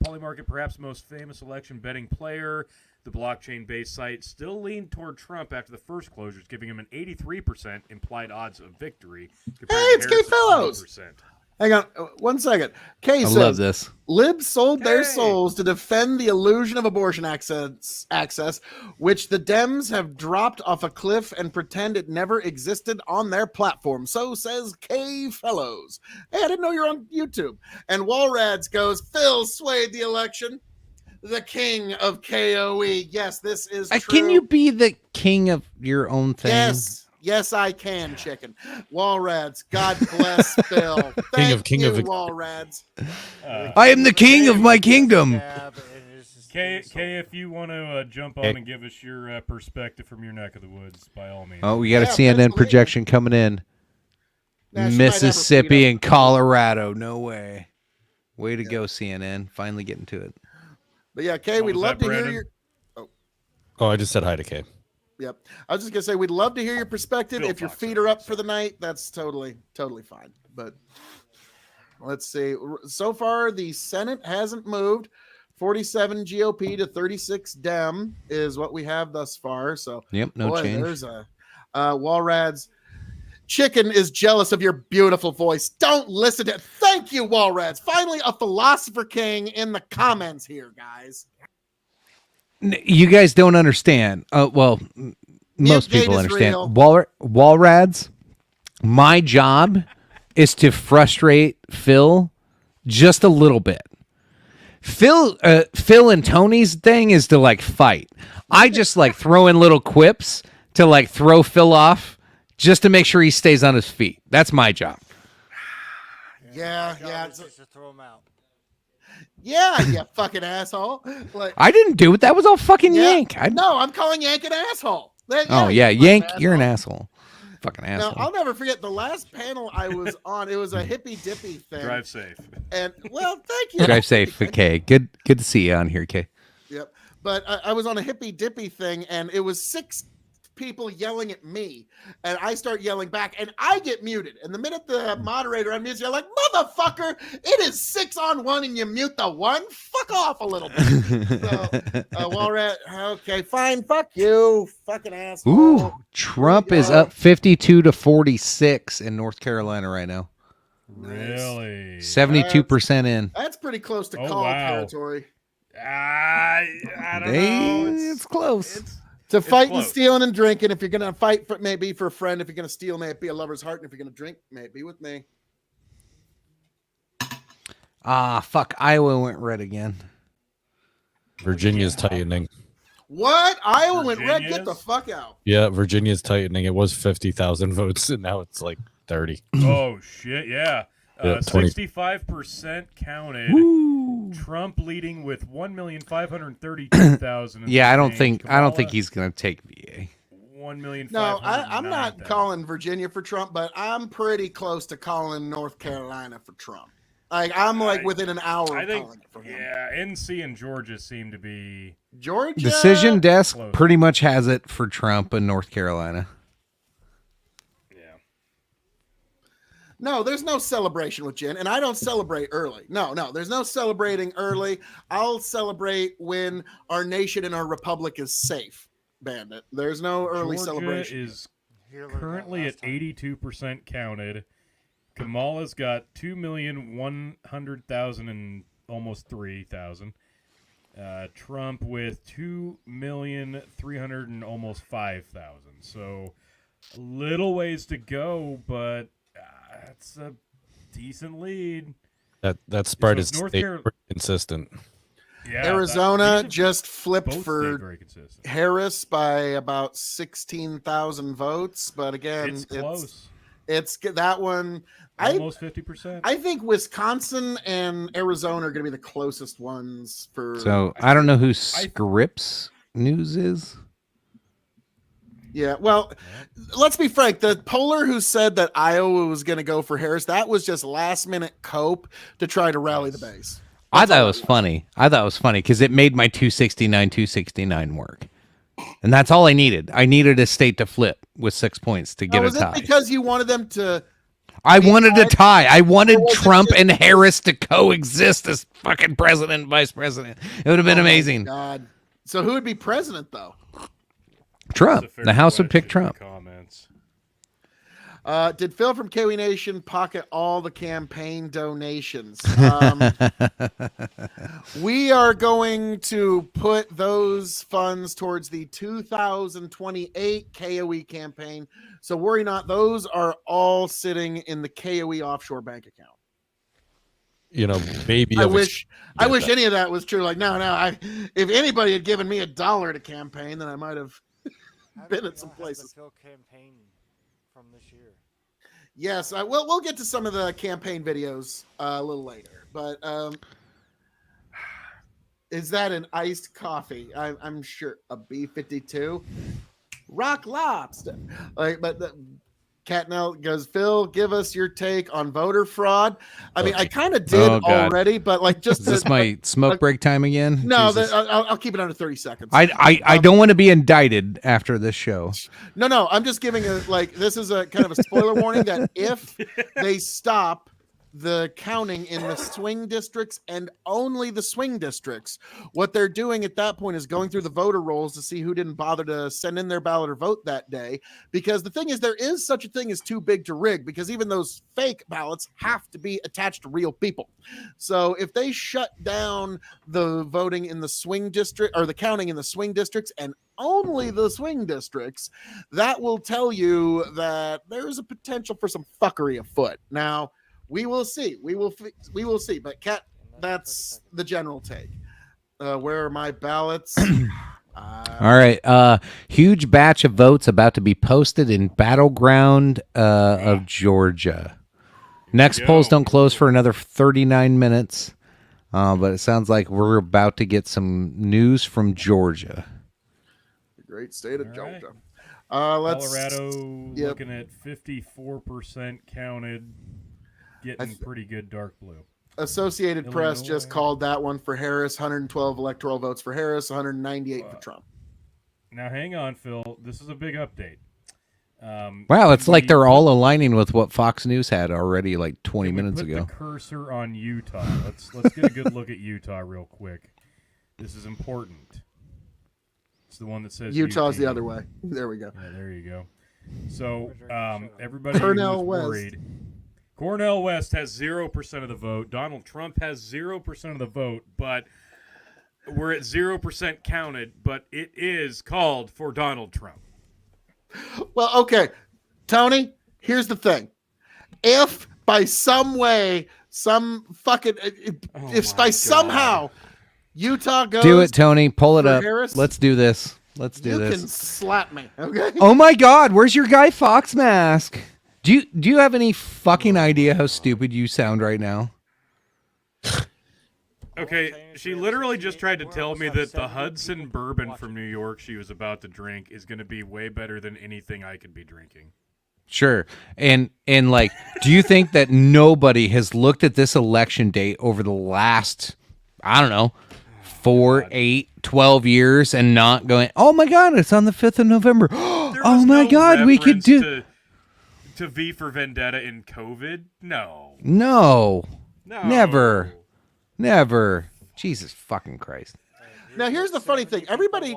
Polymarket, perhaps most famous election betting player, the blockchain-based site, still leaned toward Trump after the first closures, giving him an 83% implied odds of victory. Hey, it's Kay Fellows. 20%. Hang on 1 second. Kay says, love this. Libs sold their souls to defend the illusion of abortion access, which the Dems have dropped off a cliff and pretend it never existed on their platform. So says Kay Fellows. Hey, I didn't know you're on YouTube. And Walrads goes, Phil swayed the election. The king of KOE. Yes, this is true. Can you be the king of your own thing? Yes, I can, chicken. Walrads, God bless Phil. Thank you, Walrads. I am the king of my kingdom. Kay, if you want to jump on and give us your perspective from your neck of the woods, by all means. Oh, we got a CNN projection coming in. Mississippi and Colorado. No way. Way to go, CNN. Finally getting to it. But yeah, Kay, we'd love to hear your... Oh, I just said hi to Kay. Yep. I was just going to say, we'd love to hear your perspective. If your feet are up for the night, that's totally fine. But let's see. So far, the Senate hasn't moved. 47 GOP to 36 Dem is what we have thus far. So, yep, no change. There's a Walrads. Chicken is jealous of your beautiful voice. Don't listen to it. Thank you, Walrads. Finally, a philosopher king in the comments here, guys. You guys don't understand. Well, most people understand. Walrads, my job is to frustrate Phil just a little bit. Phil and Tony's thing is to like fight. I just like throw in little quips to like throw Phil off just to make sure he stays on his feet. That's my job. Yeah. Just to throw him out. Yeah, you fucking asshole. Like, I didn't do it. That was all fucking Yank. No, I'm calling Yank an asshole. Yank, you're an asshole. Fucking asshole. Now, I'll never forget the last panel I was on. It was a hippy dippy thing. Drive safe. And well, thank you. Drive safe, Kay. Good to see you on here, Kay. Yep. But I was on a hippy dippy thing, and it was 6 people yelling at me, and I start yelling back, and I get muted. And the minute the moderator unmutes, you're like, motherfucker, it is 6-on-1, and you mute the one. Fuck off a little bit. So, Walrat, okay, fine, fuck you, fucking asshole. Ooh, Trump is up 52 to 46 in North Carolina right now. Really? 72% in. That's pretty close to call territory. I don't know. It's close. To fight and stealing and drinking. If you're going to fight, for maybe for a friend. If you're going to steal, may it be a lover's heart. And if you're going to drink, may it be with me. Fuck. Iowa went red again. Virginia's tightening. What? Iowa went red? Get the fuck out. Yeah, Virginia's tightening. It was 50,000 votes, and now it's like 30. Oh, shit, yeah. 65% counted. Woo. Trump leading with 1,532,000. Yeah, I don't think he's gonna take VA. 1,000,000. No, I'm not calling Virginia for Trump, but I'm pretty close to calling North Carolina for Trump. Like I'm within an hour of calling it for him. Yeah, NC and Georgia seem to be Georgia. Decision desk pretty much has it for Trump in North Carolina. No, there's no celebration with Jen, and I don't celebrate early. No, there's no celebrating early. I'll celebrate when our nation and our republic is safe, Bandit. There's no early celebration. Georgia is currently at 82% counted. Kamala's got 2,100,000 and almost 3,000. Trump with 2,300,000 and almost 5,000. So a little ways to go, but that's a decent lead. That spread is consistent. Yeah, Arizona just flipped for Harris by about 16,000 votes, but again, it's close. It's that one. Almost 50%. I think Wisconsin and Arizona are going to be the closest ones for. So I don't know who Scripps News is. Yeah, well, let's be frank. The poller who said that Iowa was going to go for Harris, that was just last minute cope to try to rally the base. I thought it was funny. Because it made my 269 work. And that's all I needed. I needed a state to flip with 6 points to get a tie. Was it because you wanted them to... I wanted a tie. I wanted Trump and Harris to coexist as fucking president and vice president. It would have been amazing. God. So who would be president, though? Trump. The House would pick Trump. Comments. Did Phil from Kiwi Nation pocket all the campaign donations? We are going to put those funds towards the 2028 KOE campaign. So worry not. Those are all sitting in the KOE offshore bank account. You know, maybe I wish any of that was true. Like, no. If anybody had given me $1 to campaign, then I might have been at some places. The Phil campaign from this year. Yes, we'll get to some of the campaign videos a little later. But is that an iced coffee? I'm sure a B52, rock lobster. But Catnell goes, Phil, give us your take on voter fraud. I mean, I kind of did already, but like just is this my smoke break time again? No, I'll keep it under 30 seconds. I don't want to be indicted after this show. No, I'm just giving this is a kind of a spoiler warning that if they stop the counting in the swing districts and only the swing districts, what they're doing at that point is going through the voter rolls to see who didn't bother to send in their ballot or vote that day. Because the thing is, there is such a thing as too big to rig, because even those fake ballots have to be attached to real people. So if they shut down the voting in the swing district or the counting in the swing districts and only the swing districts, that will tell you that there's a potential for some fuckery afoot. Now, we will see. We will see. But Kat, that's the general take. Where are my ballots? All right. Huge batch of votes about to be posted in battleground of Georgia. Next polls don't close for another 39 minutes. But it sounds like we're about to get some news from Georgia. The great state of Georgia. Colorado looking at 54% counted. Getting pretty good dark blue. Associated Press just called that one for Harris. 112 electoral votes for Harris, 198 for Trump. Now, hang on, Phil. This is a big update. Wow, it's like they're all aligning with what Fox News had already like 20 minutes ago. Put the cursor on Utah. Let's get a good look at Utah real quick. This is important. It's the one that says Utah's the other way. There we go. Yeah, there you go. So everybody who's worried. Cornell West has 0% of the vote. Donald Trump has 0% of the vote, but we're at 0% counted, but it is called for Donald Trump. Well, okay. Tony, here's the thing. If by some way, somehow Utah goes... Do it, Tony. Pull it up. Harris, let's do this. Let's do this. You can slap me, okay? Oh my God, where's your Guy Fawkes mask? Do you have any fucking idea how stupid you sound right now? Okay, she literally just tried to tell me that the Hudson bourbon from New York she was about to drink is going to be way better than anything I could be drinking. Sure. And like, do you think that nobody has looked at this election date over the last, I don't know, 4, 8, 12 years and not going, oh my God, it's on the 5th of November. Oh my God, we could do... To V for Vendetta in COVID? No. Never. Jesus fucking Christ. Now, here's the funny thing. Everybody...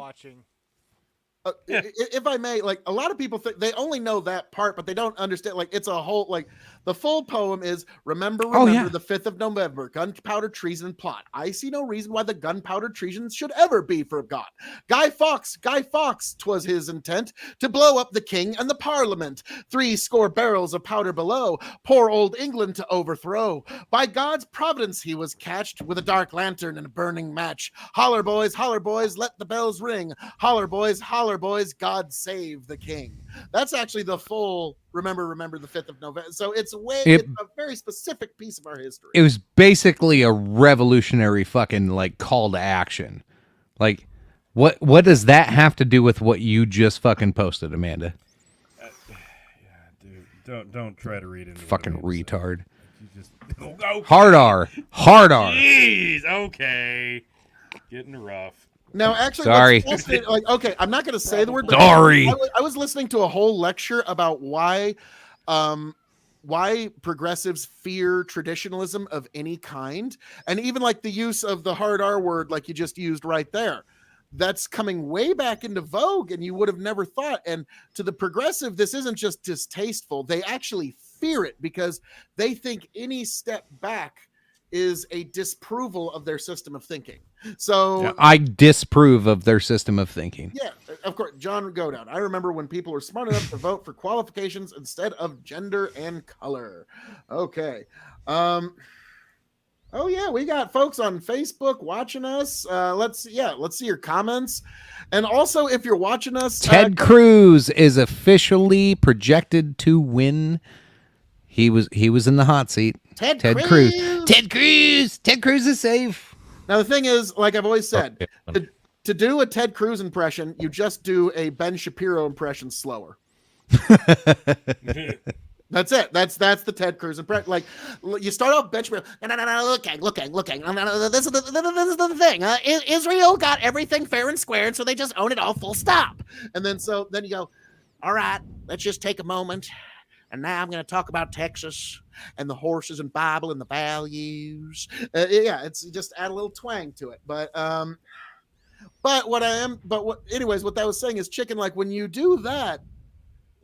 if I may, like, a lot of people think they only know that part, but they don't understand. Like, it's a whole, like, the full poem is remember the 5th of November, gunpowder treason plot. I see no reason why the gunpowder treason should ever be forgot. Guy Fawkes, 'twas his intent to blow up the king and the parliament. 70 barrels of powder below, poor old England to overthrow. By God's providence he was catched with a dark lantern and a burning match. Holler boys, let the bells ring. Holler boys, God save the king. That's actually the full remember the 5th of November. So it's it's a very specific piece of our history. It was basically a revolutionary fucking like call to action. Like, what does that have to do with what you just fucking posted, Amanda? Dude, don't try to read into fucking retard. Okay. Hard R. Jeez, okay. Getting rough. Now, actually, sorry. Like, okay, I'm not going to say the word. But sorry. I was listening to a whole lecture about why progressives fear traditionalism of any kind, and even like the use of the hard R word, like you just used right there. That's coming way back into vogue, and you would have never thought. And to the progressive, this isn't just distasteful. They actually fear it because they think any step back is a disapproval of their system of thinking. So yeah, I disapprove of their system of thinking. Yeah, of course. John Godown. I remember when people were smart enough to vote for qualifications instead of gender and color. Okay. Oh yeah, we got folks on Facebook watching us. Let's see your comments. And also, if you're watching us, Ted Cruz is officially projected to win. He was in the hot seat. Ted Cruz. Ted Cruz is safe. Now the thing is, like I've always said, to do a Ted Cruz impression, you just do a Ben Shapiro impression slower. That's it. That's the Ted Cruz impression. Like you start off Ben Shapiro. No. Looking. This is the thing. Israel got everything fair and square, and so they just own it all. Full stop. And then you go. All right. Let's just take a moment. And now I'm going to talk about Texas and the horses and Bible and the values. It's just add a little twang to it. But what that was saying is, Chicken, like when you do that,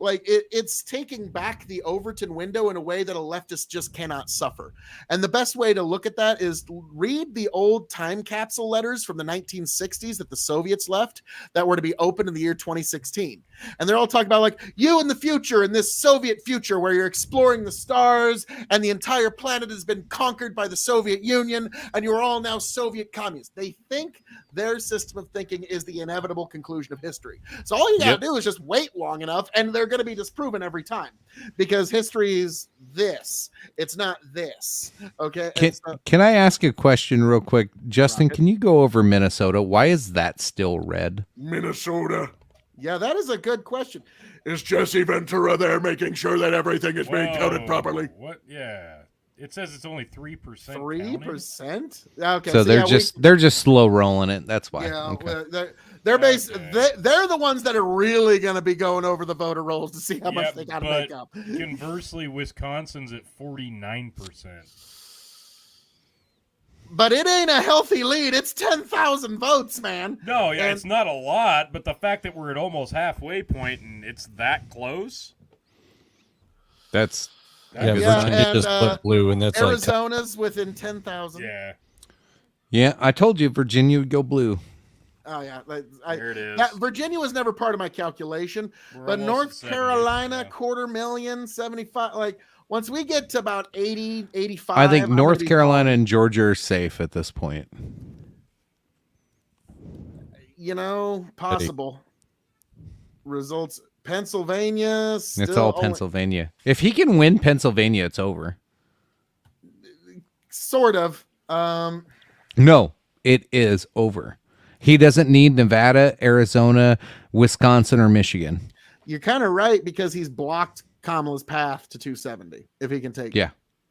like it's taking back the Overton window in a way that a leftist just cannot suffer. And the best way to look at that is read the old time capsule letters from the 1960s that the Soviets left that were to be opened in the year 2016. And they're all talking about like you in the future, in this Soviet future where you're exploring the stars and the entire planet has been conquered by the Soviet Union and you're all now Soviet communists. They think their system of thinking is the inevitable conclusion of history. So all you got to do is just wait long enough and they're going to be disproven every time because history is this. It's not this. Okay. Can I ask a question real quick? Justin, can you go over Minnesota? Why is that still red? Minnesota. Yeah, that is a good question. Is Jesse Ventura there making sure that everything is being counted properly? What? Yeah. It says it's only 3%. 3%? Okay. So they're just slow rolling it. That's why. Yeah. Okay. They're the ones that are really going to be going over the voter rolls to see how much they got to make up. Conversely, Wisconsin's at 49%. But it ain't a healthy lead. It's 10,000 votes, man. No, yeah, it's not a lot, but the fact that we're at almost halfway point and it's that close. Virginia just flipped blue, and that's Arizona's within 10,000. Yeah. Yeah, I told you Virginia would go blue. Oh yeah, there it is. Virginia was never part of my calculation, but North Carolina, 250,000, 75. Like once we get to about 80, 85, I think North Carolina and Georgia are safe at this point. You know, possible results. Pennsylvania. It's all Pennsylvania. If he can win Pennsylvania, it's over. Sort of. No, it is over. He doesn't need Nevada, Arizona, Wisconsin, or Michigan. You're kind of right because he's blocked Kamala's path to 270 if he can take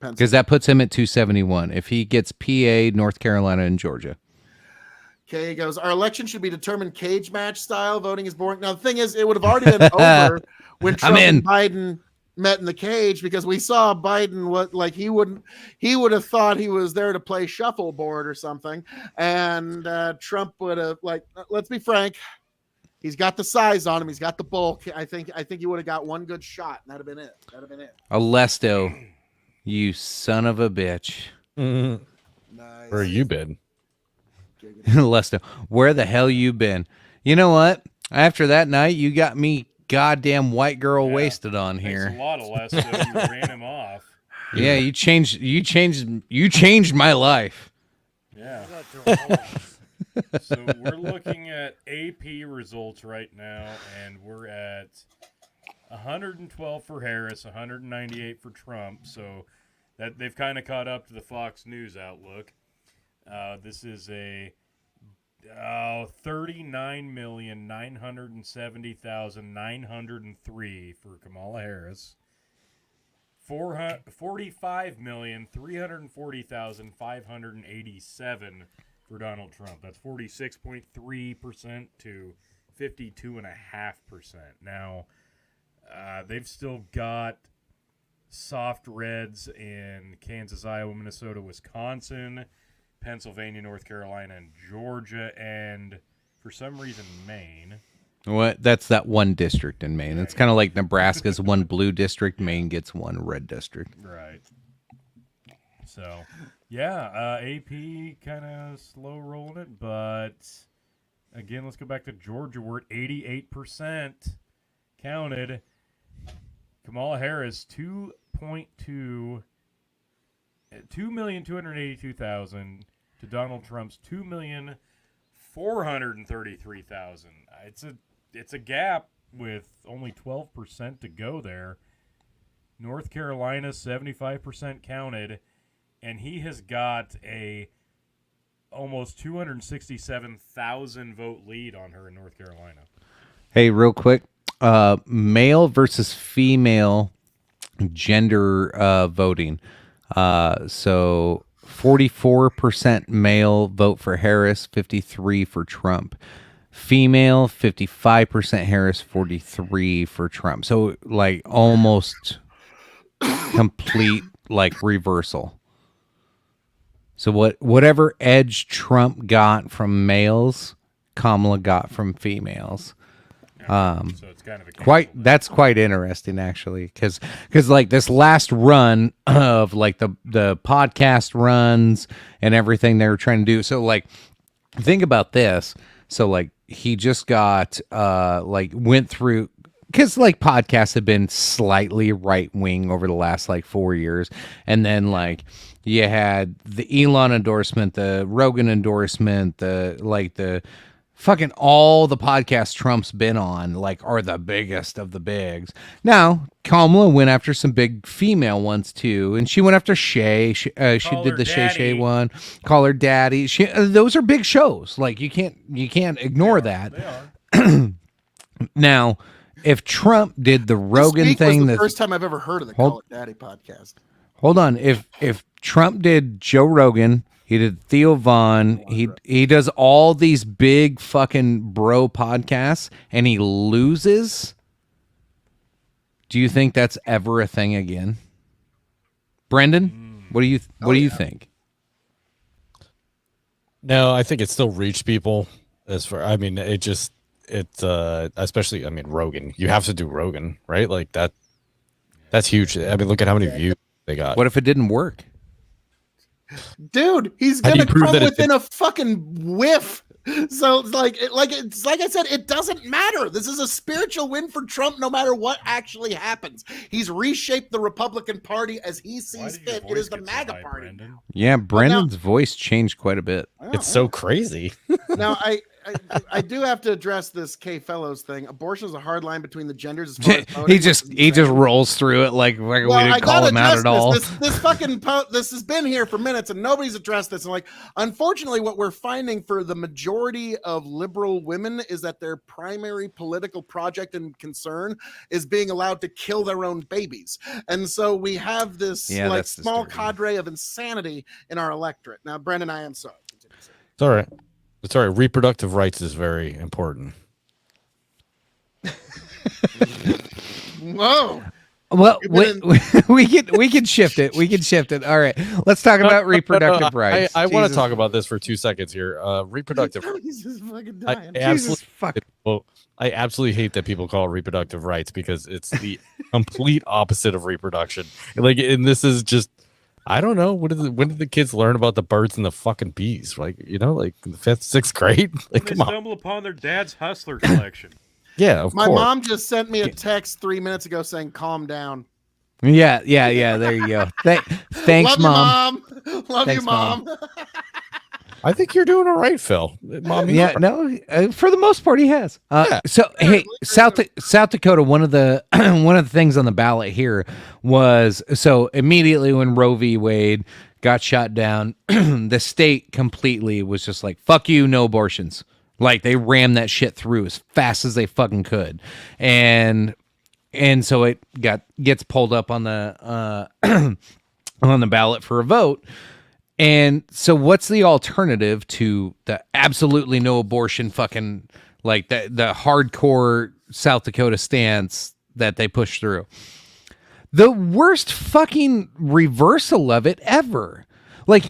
because that puts him at 271 if he gets PA, North Carolina, and Georgia. Okay, he goes, our election should be determined cage match style. Voting is boring. Now, the thing is, it would have already been over when Trump and Biden met in the cage because we saw Biden he would have thought he was there to play shuffleboard or something. And Trump would have, let's be frank, he's got the size on him. He's got the bulk. I think he would have got one good shot. And that'd have been it. Alesto, you son of a bitch. Mm-hmm. Nice. Where you been? Alesto, where the hell you been? You know what? After that night, you got me goddamn white girl wasted on here. Thanks a lot, Alesto. You ran him off. Yeah, you changed my life. Yeah. So we're looking at AP results right now, and we're at 112 for Harris, 198 for Trump. So that they've kind of caught up to the Fox News outlook. This is a 39,970,903 for Kamala Harris. 45,340,587 for Donald Trump. That's 46.3% to 52.5%. Now, they've still got soft reds in Kansas, Iowa, Minnesota, Wisconsin, Pennsylvania, North Carolina, and Georgia, and for some reason, Maine. What? That's that one district in Maine. It's kind of like Nebraska's one blue district. Maine gets one red district. Right. So, yeah, AP kind of slow rolling it, but again, let's go back to Georgia. We're at 88% counted. Kamala Harris, 2,282,000 to Donald Trump's 2,433,000. It's a gap with only 12% to go there. North Carolina, 75% counted, and he has got a almost 267,000 vote lead on her in North Carolina. Hey, real quick, male versus female gender voting. So 44% male vote for Harris, 53% for Trump. Female, 55% Harris, 43% for Trump. So like almost complete like reversal. So whatever edge Trump got from males, Kamala got from females. So it's kind of that's quite interesting actually, because like this last run of like the podcast runs and everything they were trying to do. So like think about this. So like he just got went through, because like podcasts have been slightly right wing over the last like 4 years, and then like you had the Elon endorsement, the Rogan endorsement, the fucking all the podcasts Trump's been on like are the biggest of the bigs. Now Kamala went after some big female ones too, and she went after Shay. She did the Shay one. Call her daddy. Those are big shows. Like you can't ignore that. They are. Now, if Trump did the Rogan thing, was the first time I've ever heard of the Call Her Daddy podcast. Hold on, if Trump did Joe Rogan. He did Theo Vaughn. He does all these big fucking bro podcasts, and he loses. Do you think that's ever a thing again, Brendan? What do you think? No, I think it still reached people. Especially, Rogan. You have to do Rogan, right? Like that. That's huge. I mean, look at how many views they got. What if it didn't work? Dude, he's gonna come within a fucking whiff. So it's like I said, it doesn't matter. This is a spiritual win for Trump, no matter what actually happens. He's reshaped the Republican Party as he sees fit. It is the MAGA party. Yeah, Brendan's voice changed quite a bit. It's so crazy. Now I do have to address this K Fellows thing. Abortion is a hard line between the genders. As far as voting. he just rolls through it like we didn't call him out at all. This fucking this has been here for minutes and nobody's addressed this. And like, unfortunately, what we're finding for the majority of liberal women is that their primary political project and concern is being allowed to kill their own babies. And so we have this small cadre of insanity in our electorate. Now, Brendan, I am sorry. It's all right. It's all right. Reproductive rights is very important. Whoa. Well, we can shift it. We can shift it. All right. Let's talk about reproductive rights. I want to talk about this for 2 seconds here. Reproductive. He's just fucking dying. I absolutely hate that people call it reproductive rights because it's the complete opposite of reproduction. Like, and this is just. I don't know. When did the kids learn about the birds and the fucking bees? Like, in the 5th, 6th grade? Like, they stumble upon their dad's Hustler collection. Yeah, of course. My mom just sent me a text 3 minutes ago saying, "Calm down." Yeah. There you go. Thanks, Love Mom. Love you, Mom. I think you're doing all right, Phil. Mommy. Yeah, no, for the most part, he has. So, hey, South Dakota. One of the one of the things on the ballot here was so immediately when Roe v. Wade got shot down, the state completely was just like, "Fuck you, no abortions." Like they rammed that shit through as fast as they fucking could, and so it gets pulled up on the on the ballot for a vote. And so what's the alternative to the absolutely no abortion fucking like the hardcore South Dakota stance that they push through? The worst fucking reversal of it ever. Like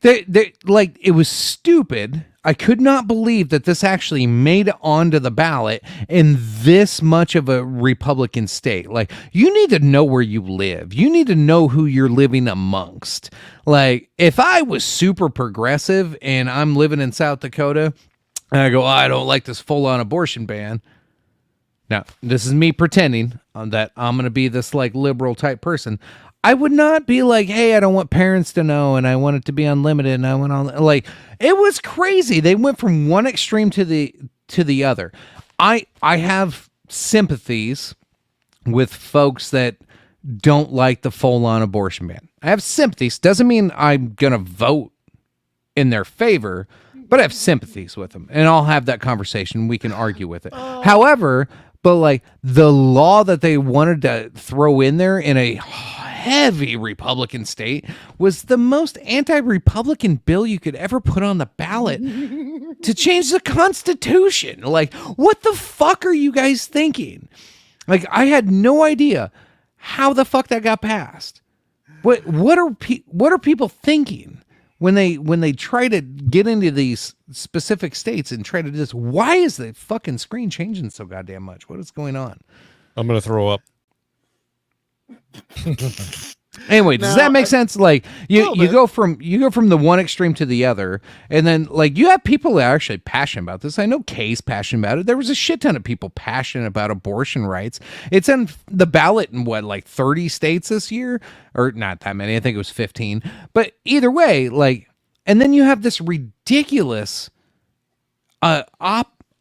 they like it was stupid. I could not believe that this actually made it onto the ballot in this much of a Republican state. Like, you need to know where you live. You need to know who you're living amongst. Like, if I was super progressive and I'm living in South Dakota, and I go, I don't like this full-on abortion ban. Now, this is me pretending that I'm going to be this, like, liberal type person. I would not be like, hey, I don't want parents to know, and I want it to be unlimited, and I want on like it was crazy. They went from one extreme to the other. I have sympathies with folks that don't like the full-on abortion ban. I have sympathies. Doesn't mean I'm gonna vote in their favor, but I have sympathies with them, and I'll have that conversation. We can argue with it. However, but like the law that they wanted to throw in there in a heavy Republican state was the most anti-Republican bill you could ever put on the ballot to change the Constitution. Like, what the fuck are you guys thinking? Like, I had no idea how the fuck that got passed. What are people thinking when they try to get into these specific states and try to just, why is the fucking screen changing so goddamn much? What is going on? I'm gonna throw up. Anyway, does that make sense? Like you go from the one extreme to the other, and then like you have people that are actually passionate about this. I know Kay's passionate about it. There was a shit ton of people passionate about abortion rights. It's on the ballot in what, like 30 states this year, or not that many. I think it was 15. But either way, like, and then you have this ridiculous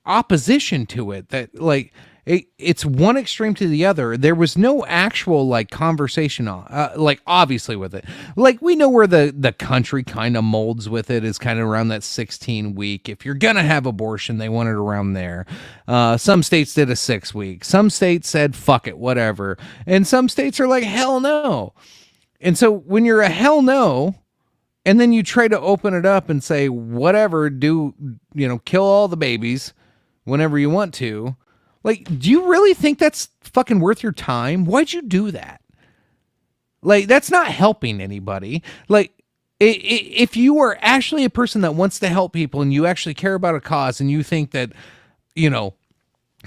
opposition to it that like. It's one extreme to the other. There was no actual like conversation on like obviously with it. Like we know where the country kind of molds with it is kind of around that 16 week. If you're gonna have abortion, they want it around there. Some states did a 6 week. Some states said fuck it, whatever. And some states are like hell no. And so when you're a hell no, and then you try to open it up and say whatever, do kill all the babies whenever you want to. Like, do you really think that's fucking worth your time? Why'd you do that? Like, that's not helping anybody. Like, if you are actually a person that wants to help people and you actually care about a cause and you think that,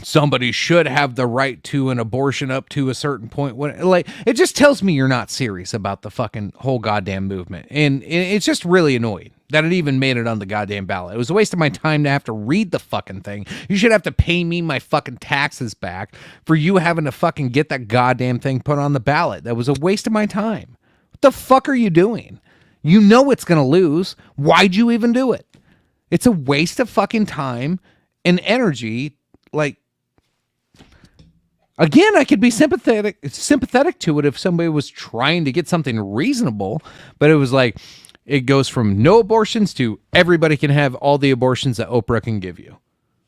somebody should have the right to an abortion up to a certain point, like, it just tells me you're not serious about the fucking whole goddamn movement. And it's just really annoying that it even made it on the goddamn ballot. It was a waste of my time to have to read the fucking thing. You should have to pay me my fucking taxes back for you having to fucking get that goddamn thing put on the ballot. That was a waste of my time. What the fuck are you doing? You know it's going to lose. Why'd you even do it? It's a waste of fucking time and energy. Like, again, I could be sympathetic to it if somebody was trying to get something reasonable, but it was like, it goes from no abortions to everybody can have all the abortions that Oprah can give you.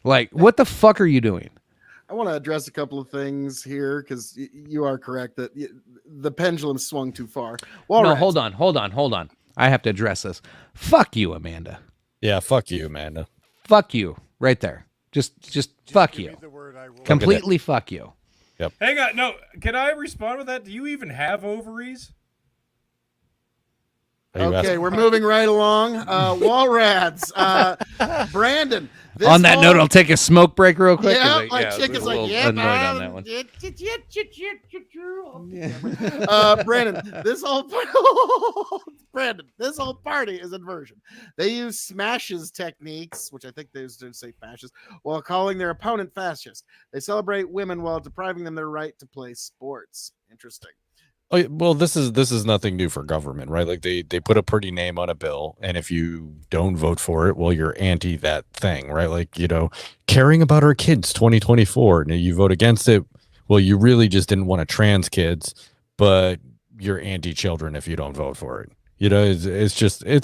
Like, what the fuck are you doing? I want to address a couple of things here because you are correct that the pendulum swung too far. Well, no, hold on. I have to address this. Fuck you, Amanda. Yeah, fuck you, Amanda. Fuck you, right there. Just fuck you. Completely fuck you. Yep. Hang on, no. Can I respond with that? Do you even have ovaries? Okay, we're moving right along. Wallrads. Brandon. On that note, I'll take a smoke break real quick. Yeah, my chick is like, yeah, on that one. Brandon, this whole party is inversion. They use smashes techniques, which I think they used to say fascist, while calling their opponent fascist. They celebrate women while depriving them their right to play sports. Interesting. Oh, well, this is nothing new for government, right? Like they put a pretty name on a bill, and if you don't vote for it, well, you're anti that thing, right? Like, caring about our kids 2024, and you vote against it, well, you really just didn't want to trans kids, but you're anti children if you don't vote for it. It's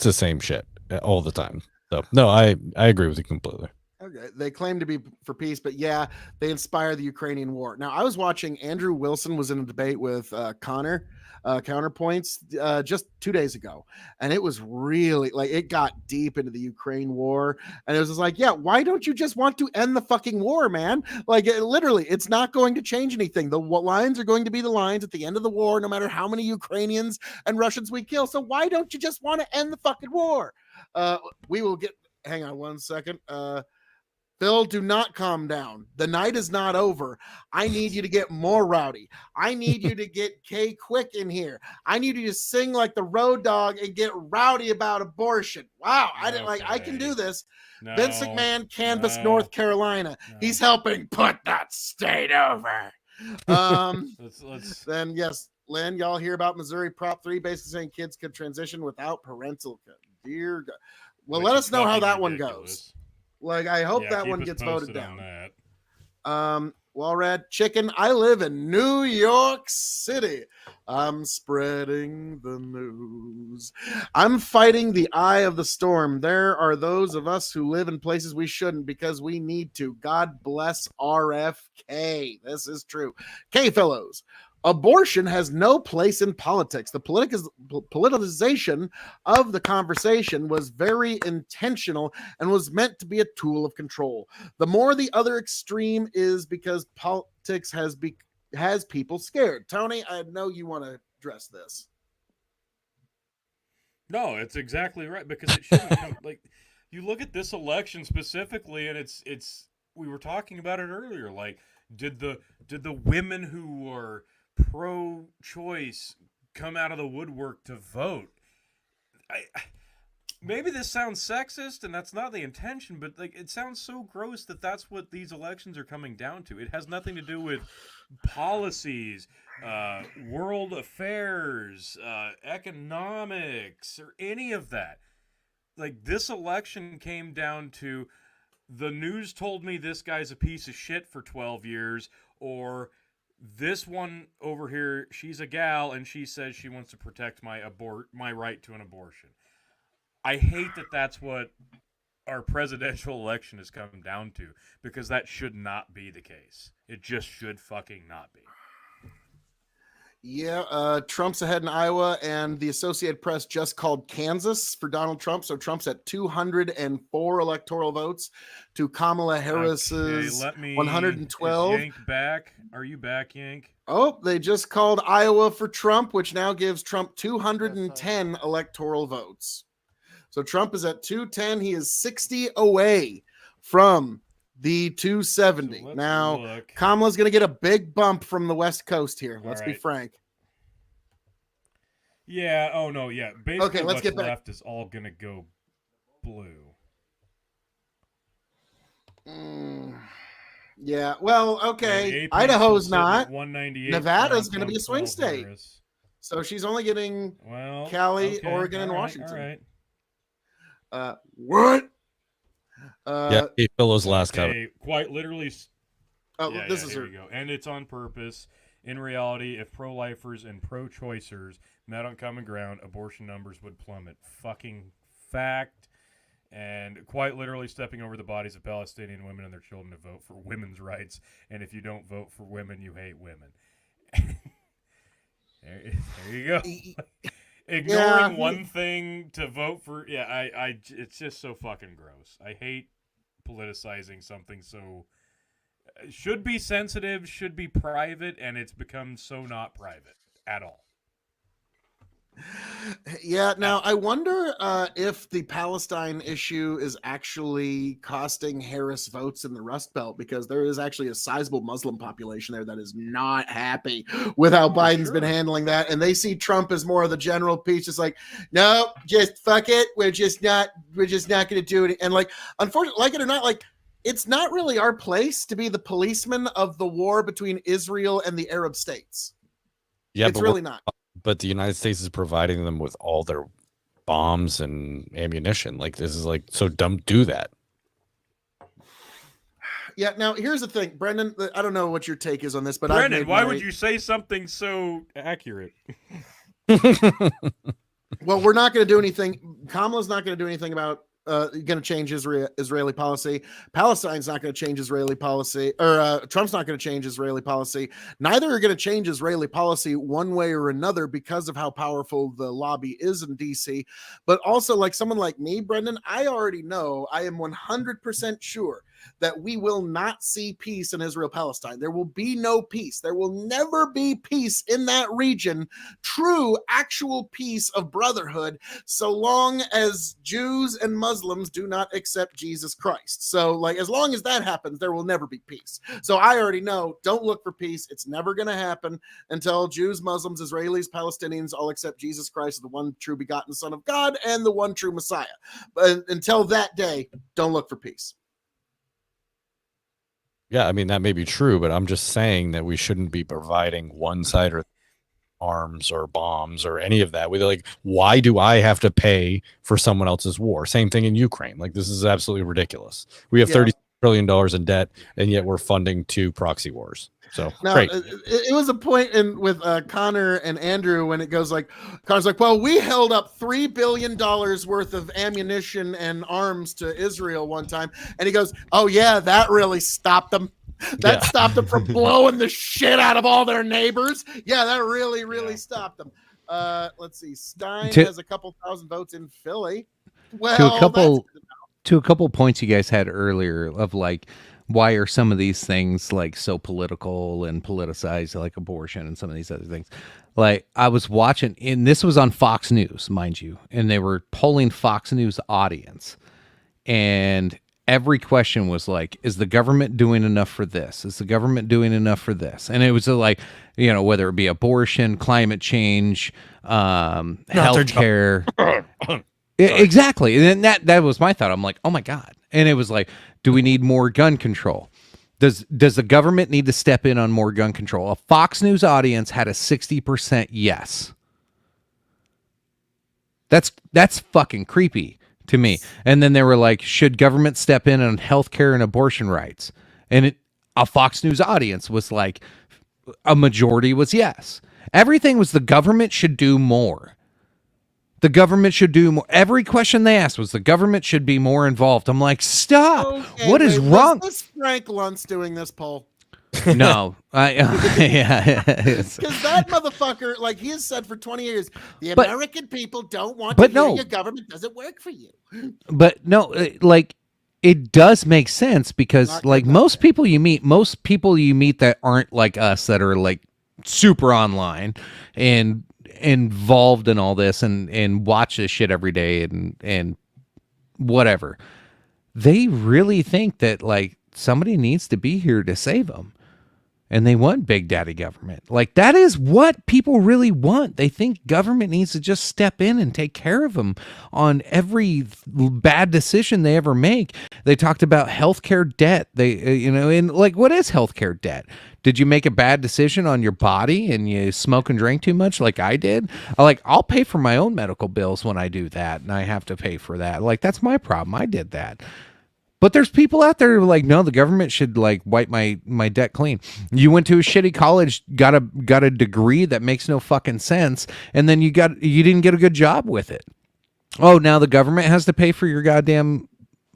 the same shit all the time. So no, I agree with you completely. Okay. They claim to be for peace, but yeah, they inspire the Ukrainian war. Now, I was watching Andrew Wilson was in a debate with Connor Counterpoints just 2 days ago, and it was really it got deep into the Ukraine war, and it was just like, yeah, why don't you just want to end the fucking war, man? Literally, it's not going to change anything. The lines are going to be the lines at the end of the war, no matter how many Ukrainians and Russians we kill. So why don't you just want to end the fucking war? We will get. Hang on one second. Phil, do not calm down. The night is not over. I need you to get more rowdy. I need you to get K Quick in here. I need you to sing like the Road Dog and get rowdy about abortion. Wow, I can do this. No, Vince McMahon, Canvas, North Carolina. No. He's helping put that state over. Then yes, Lynn, y'all hear about Missouri Prop 3 basically saying kids could transition without parental. Dear God. Well, let us know how that one goes. I hope that one gets voted down. Well, Red Chicken, I live in New York City. I'm spreading the news. I'm fighting the eye of the storm. There are those of us who live in places we shouldn't because we need to. God bless RFK. This is true. K-Fellows. Abortion has no place in politics. The politicization of the conversation was very intentional and was meant to be a tool of control. The more the other extreme is because politics has people scared. Tony, I know you want to address this. No, it's exactly right, because it shouldn't come, you look at this election specifically, and it's we were talking about it earlier. Did the women who are pro-choice come out of the woodwork to vote? Maybe this sounds sexist, and that's not the intention, but it sounds so gross that that's what these elections are coming down to. It has nothing to do with policies, world affairs, economics, or any of that. This election came down to the news told me this guy's a piece of shit for 12 years, or this one over here, she's a gal and she says she wants to protect my right to an abortion. I hate that that's what our presidential election has come down to, because that should not be the case. It just should fucking not be. Yeah, Trump's ahead in Iowa, and the Associated Press just called Kansas for Donald Trump. So Trump's at 204 electoral votes to Kamala Harris's 112. Yank back? Are you back, Yank? Oh, they just called Iowa for Trump, which now gives Trump 210 electoral votes. So Trump is at 210. He is 60 away from the 270. So now, Kamala's going to get a big bump from the West Coast here. Let's be frank. Yeah. Oh, no. Yeah. Basically, okay, let's get left is all going to go blue. Yeah. Well, okay. Idaho's not. 198. Nevada's going to be a swing state. So she's only getting Cali, Oregon, and Washington. All right. What? Phil's last comment. Quite literally. This is here we go. And it's on purpose. In reality, if pro-lifers and pro-choicers met on common ground, abortion numbers would plummet. Fucking fact. And quite literally stepping over the bodies of Palestinian women and their children to vote for women's rights. And if you don't vote for women, you hate women. there you go. Ignoring one thing to vote for, it's just so fucking gross. I hate politicizing something so should be sensitive, should be private, and it's become so not private at all. Yeah, now I wonder if the Palestine issue is actually costing Harris votes in the Rust Belt, because there is actually a sizable Muslim population there that is not happy with how Biden's been handling that, and they see Trump as more of the general piece. It's like, no, just fuck it. We're just not going to do it. And unfortunately, like it or not, it's not really our place to be the policeman of the war between Israel and the Arab states. Yeah, it's really not. But the United States is providing them with all their bombs and ammunition. Like, this is like, so don't do that. Yeah. Now, here's the thing, Brendan. I don't know what your take is on this, but Brendan, why would you say something so accurate? Well, we're not going to do anything. Kamala's not going to do anything about going to change Israeli policy. Palestine's not going to change Israeli policy, or Trump's not going to change Israeli policy. Neither are going to change Israeli policy one way or another because of how powerful the lobby is in DC. But also, like someone like me, Brendan, I already know, I am 100% sure that we will not see peace in Israel-Palestine. There will be no peace. There will never be peace in that region, true, actual peace of brotherhood, so long as Jews and Muslims do not accept Jesus Christ. So, like, as long as that happens, there will never be peace. So I already know, don't look for peace. It's never going to happen until Jews, Muslims, Israelis, Palestinians all accept Jesus Christ as the one true begotten Son of God and the one true Messiah. But until that day, don't look for peace. Yeah, I mean, that may be true, but I'm just saying that we shouldn't be providing one side or arms or bombs or any of that. We're like, why do I have to pay for someone else's war? Same thing in Ukraine. Like, this is absolutely ridiculous. We have $30 trillion in debt, and yet we're funding 2 proxy wars. So now, great. It was a point with Connor and Andrew when it goes like, Connor's like, well, we held up $3 billion worth of ammunition and arms to Israel one time. And he goes, oh yeah, that really stopped them. That stopped them from blowing the shit out of all their neighbors. Yeah, that really stopped them. Let's see. Stein has a couple thousand votes in Philly. Well, to a couple points you guys had earlier of like, why are some of these things like so political and politicized, like abortion and some of these other things? Like, I was watching, and this was on Fox News, mind you, and they were polling Fox News audience, and every question was like, is the government doing enough for this? Is the government doing enough for this? And it was like, you know, whether it be abortion, climate change, healthcare. Exactly. And that was my thought. I'm like, oh my God. And it was like, do we need more gun control? Does the government need to step in on more gun control? A Fox News audience had a 60% yes. That's fucking creepy to me. And then they were like, should government step in on healthcare and abortion rights? And a Fox News audience was like, a majority was yes. Everything was the government should do more. The government should do more. Every question they asked was the government should be more involved. I'm like, stop. Okay, what is wrong? Was this Frank Luntz doing this poll? No. Yeah. Because that motherfucker, like he has said for 20 years, the American people don't want to hear your government doesn't work for you. But no, like it does make sense because like most people you meet that aren't like us that are like super online and involved in all this and watch this shit every day and whatever, they really think that like somebody needs to be here to save them, and they want big daddy government. Like that is what people really want. They think government needs to just step in and take care of them on every bad decision they ever make. They talked about healthcare debt. They and like, what is healthcare debt? Did you make a bad decision on your body and you smoke and drink too much like I did? I'll pay for my own medical bills when I do that, and I have to pay for that. Like, that's my problem. I did that. But there's people out there who are like, no, the government should like wipe my debt clean. You went to a shitty college, got a degree that makes no fucking sense, and then you didn't get a good job with it. Oh, now the government has to pay for your goddamn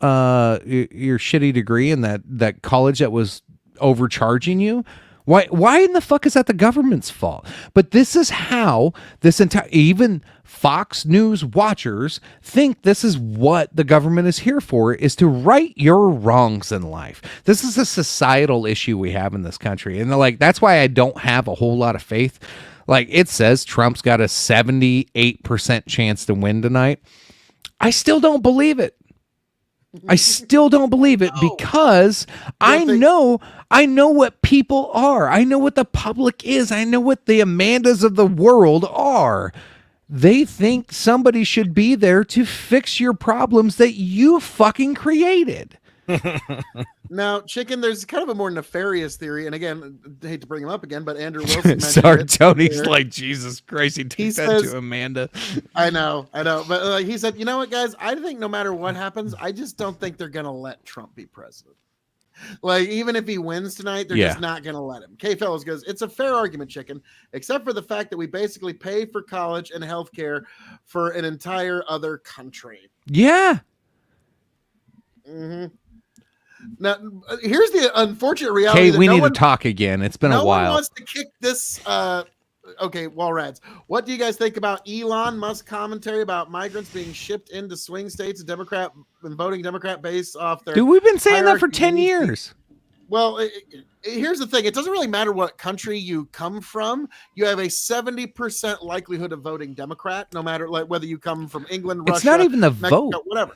your shitty degree and that college that was overcharging you. Why in the fuck is that the government's fault? But this is how this entire, even Fox News watchers think this is what the government is here for, is to right your wrongs in life. This is a societal issue we have in this country. And like, that's why I don't have a whole lot of faith. Like it says Trump's got a 78% chance to win tonight. I still don't believe it. I still don't believe it because I know what people are. I know what the public is. I know what the Amandas of the world are. They think somebody should be there to fix your problems that you fucking created. Now, Chicken, there's kind of a more nefarious theory, and again, I hate to bring him up again, but Andrew Wilson. Sorry, Tony's like, Jesus Christ, he took that to Amanda. I know, but he said, you know what, guys? I think no matter what happens, I just don't think they're gonna let Trump be president. Like, even if he wins tonight, they're just not gonna let him. K Fellows goes, it's a fair argument, Chicken, except for the fact that we basically pay for college and healthcare for an entire other country. Yeah. Mm-hmm. Now, here's the unfortunate reality. Okay, we need to talk again. It's been a while. No one wants to kick this. Okay, Walrads. What do you guys think about Elon Musk commentary about migrants being shipped into swing states, Democrat and voting Democrat based off their? Dude, we've been saying that for 10 years. Well, here's the thing. It doesn't really matter what country you come from. You have a 70% likelihood of voting Democrat, no matter like whether you come from England, Russia. It's not even the Mexico, vote. Whatever.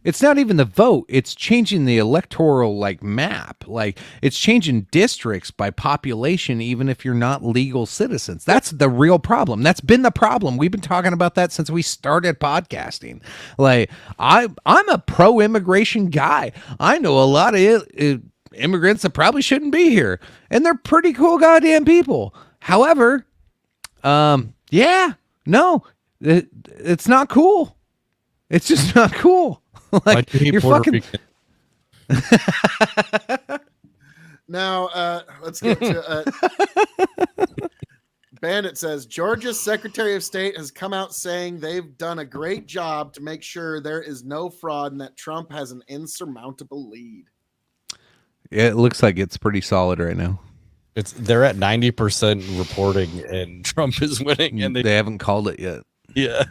It's not even the vote. It's changing the electoral map. Like, it's changing districts by population, even if you're not legal citizens. That's the real problem. That's been the problem. We've been talking about that since we started podcasting. Like, I'm a pro-immigration guy. I know a lot of immigrants that probably shouldn't be here, and they're pretty cool goddamn people. However, it's not cool. It's just not cool. Like, you're fucking. Now, let's get to Bandit says Georgia's Secretary of State has come out saying they've done a great job to make sure there is no fraud and that Trump has an insurmountable lead. It looks like it's pretty solid right now. They're at 90% reporting, and Trump is winning, and they haven't called it yet. Yeah.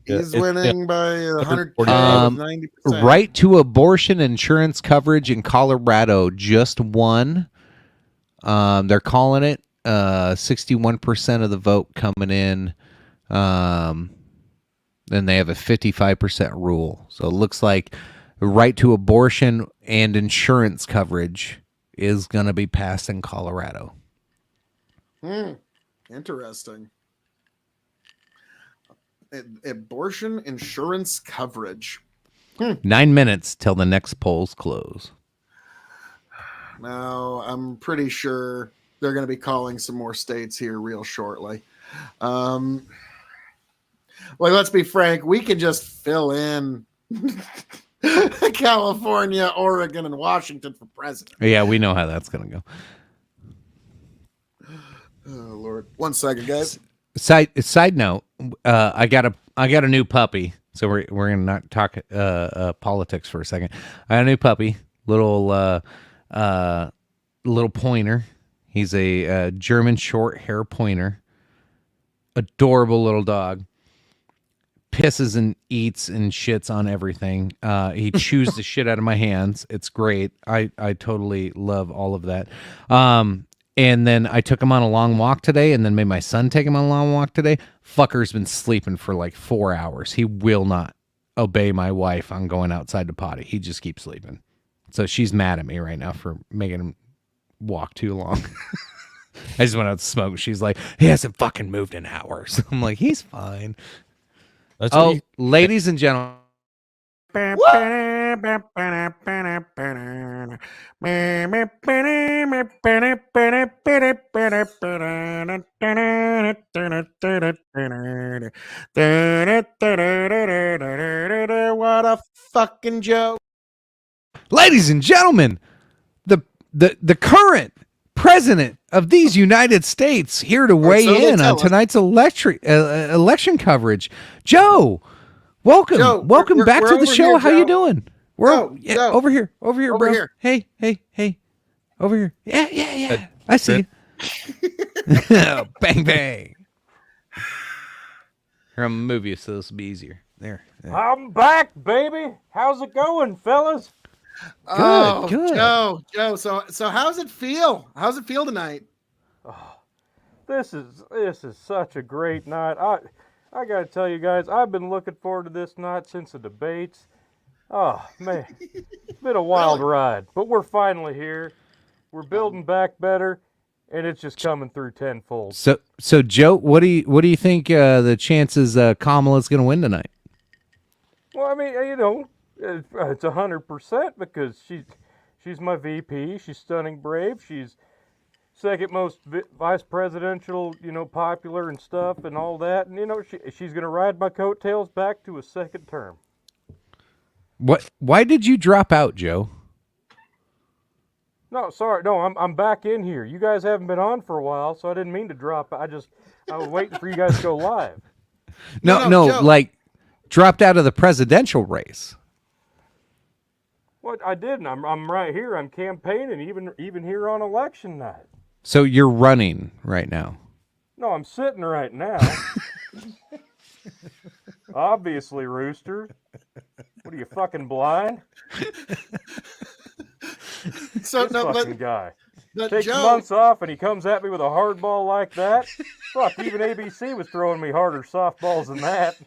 He's winning by 90%. Right to abortion insurance coverage in Colorado just won. They're calling it 61% of the vote coming in. Then they have a 55% rule. So it looks like right to abortion and insurance coverage is going to be passed in Colorado. Interesting. Abortion insurance coverage. 9 minutes till the next polls close. Now, I'm pretty sure they're going to be calling some more states here real shortly. Well, let's be frank. We can just fill in California, Oregon, and Washington for president. Yeah, we know how that's going to go. Oh, Lord. 1 second, guys. Side note, I got a new puppy, so we're gonna not talk politics for a second. I got a new puppy, little pointer. He's a German short hair pointer, adorable little dog. Pisses and eats and shits on everything. He chews the shit out of my hands. It's great. I totally love all of that. And then I took him on a long walk today, and then made my son take him on a long walk today. Fucker's been sleeping for like 4 hours. He will not obey my wife on going outside to potty. He just keeps sleeping. So she's mad at me right now for making him walk too long. I just went out to smoke. She's like, he hasn't fucking moved in hours. I'm like, he's fine. Ladies and gentlemen. What a fucking joke. Ladies and gentlemen, the current president of these United States here to weigh in on tonight's election coverage. Joe, welcome. Joe, welcome back to the show. Here, How Joe. you doing? Joe. Over here, Over bro. here. Hey. Over here. Yeah. I see you. Bang, bang. Here, I'm going to move you so this will be easier. There. I'm back, baby. How's it going, fellas? Good. Joe. So how's it feel? How's it feel tonight? Oh, this is such a great night. I got to tell you guys, I've been looking forward to this night since the debates. Oh, man. It's been a wild ride, but we're finally here. We're building back better, and it's just coming through tenfold. So Joe, what do you think the chances Kamala's going to win tonight? Well, I mean, It's 100% because she's my VP. She's stunning brave. She's second most vice presidential, popular and stuff and all that. And, she's going to ride my coattails back to a second term. What? Why did you drop out, Joe? No, sorry. No, I'm back in here. You guys haven't been on for a while, so I didn't mean to drop. I was waiting for you guys to go live. No, Joe. like dropped out of the presidential race. What I didn't. I'm right here. I'm campaigning, even here on election night. So you're running right now. No, I'm sitting right now. Obviously, Rooster. What are you, fucking blind? So this no, fucking guy takes Joe, months off and he comes at me with a hard ball like that. Fuck, even ABC was throwing me harder softballs than that.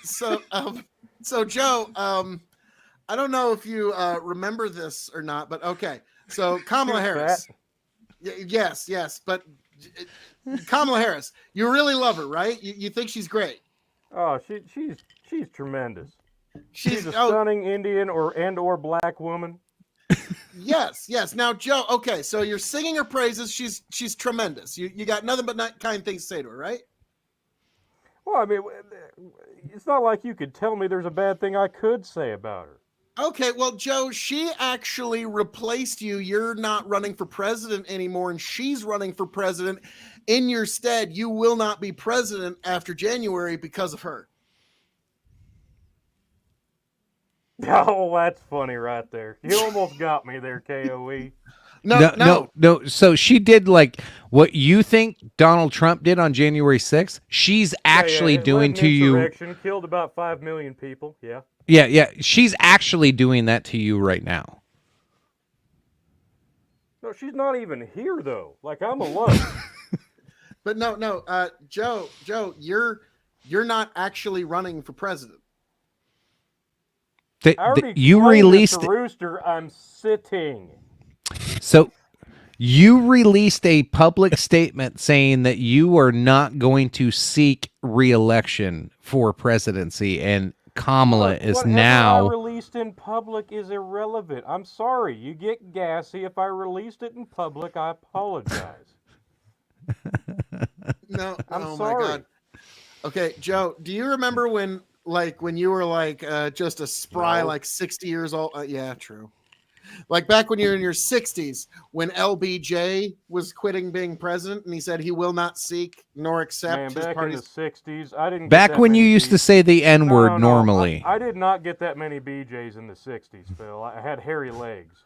So Joe, I don't know if you remember this or not, but okay. So Kamala Harris. Yes, but Kamala Harris, you really love her, right? You think she's great? Oh, she's tremendous. She's a stunning Indian or black woman. Yes. Now, Joe, okay, so you're singing her praises. She's tremendous. You got nothing but kind things to say to her, right? Well, I mean, it's not like you could tell me there's a bad thing I could say about her. Okay, well, Joe, she actually replaced you. You're not running for president anymore, and she's running for president in your stead. You will not be president after January because of her. Oh, that's funny right there. You almost got me there, KOE. No. So she did like what you think Donald Trump did on January 6th. She's actually doing to you. Killed about 5 million people. Yeah. Yeah. She's actually doing that to you right now. No, she's not even here though. Like I'm alone. But no, Joe, you're not actually running for president. You released the Rooster. I'm sitting. So you released a public statement saying that you are not going to seek re-election for presidency, and Kamala is now. I released in public is irrelevant. I'm sorry. You get gassy. If I released it in public, I apologize. No, I'm sorry. My God. Okay, Joe, do you remember when you were just a spry, 60 years old? Yeah, true. Like back when you were in your 60s, when LBJ was quitting being president, and he said he will not seek nor accept his party's. In the 60s, I didn't. Back when you used to say the N-word normally. I did not get that many BJs in the 60s, Phil. I had hairy legs.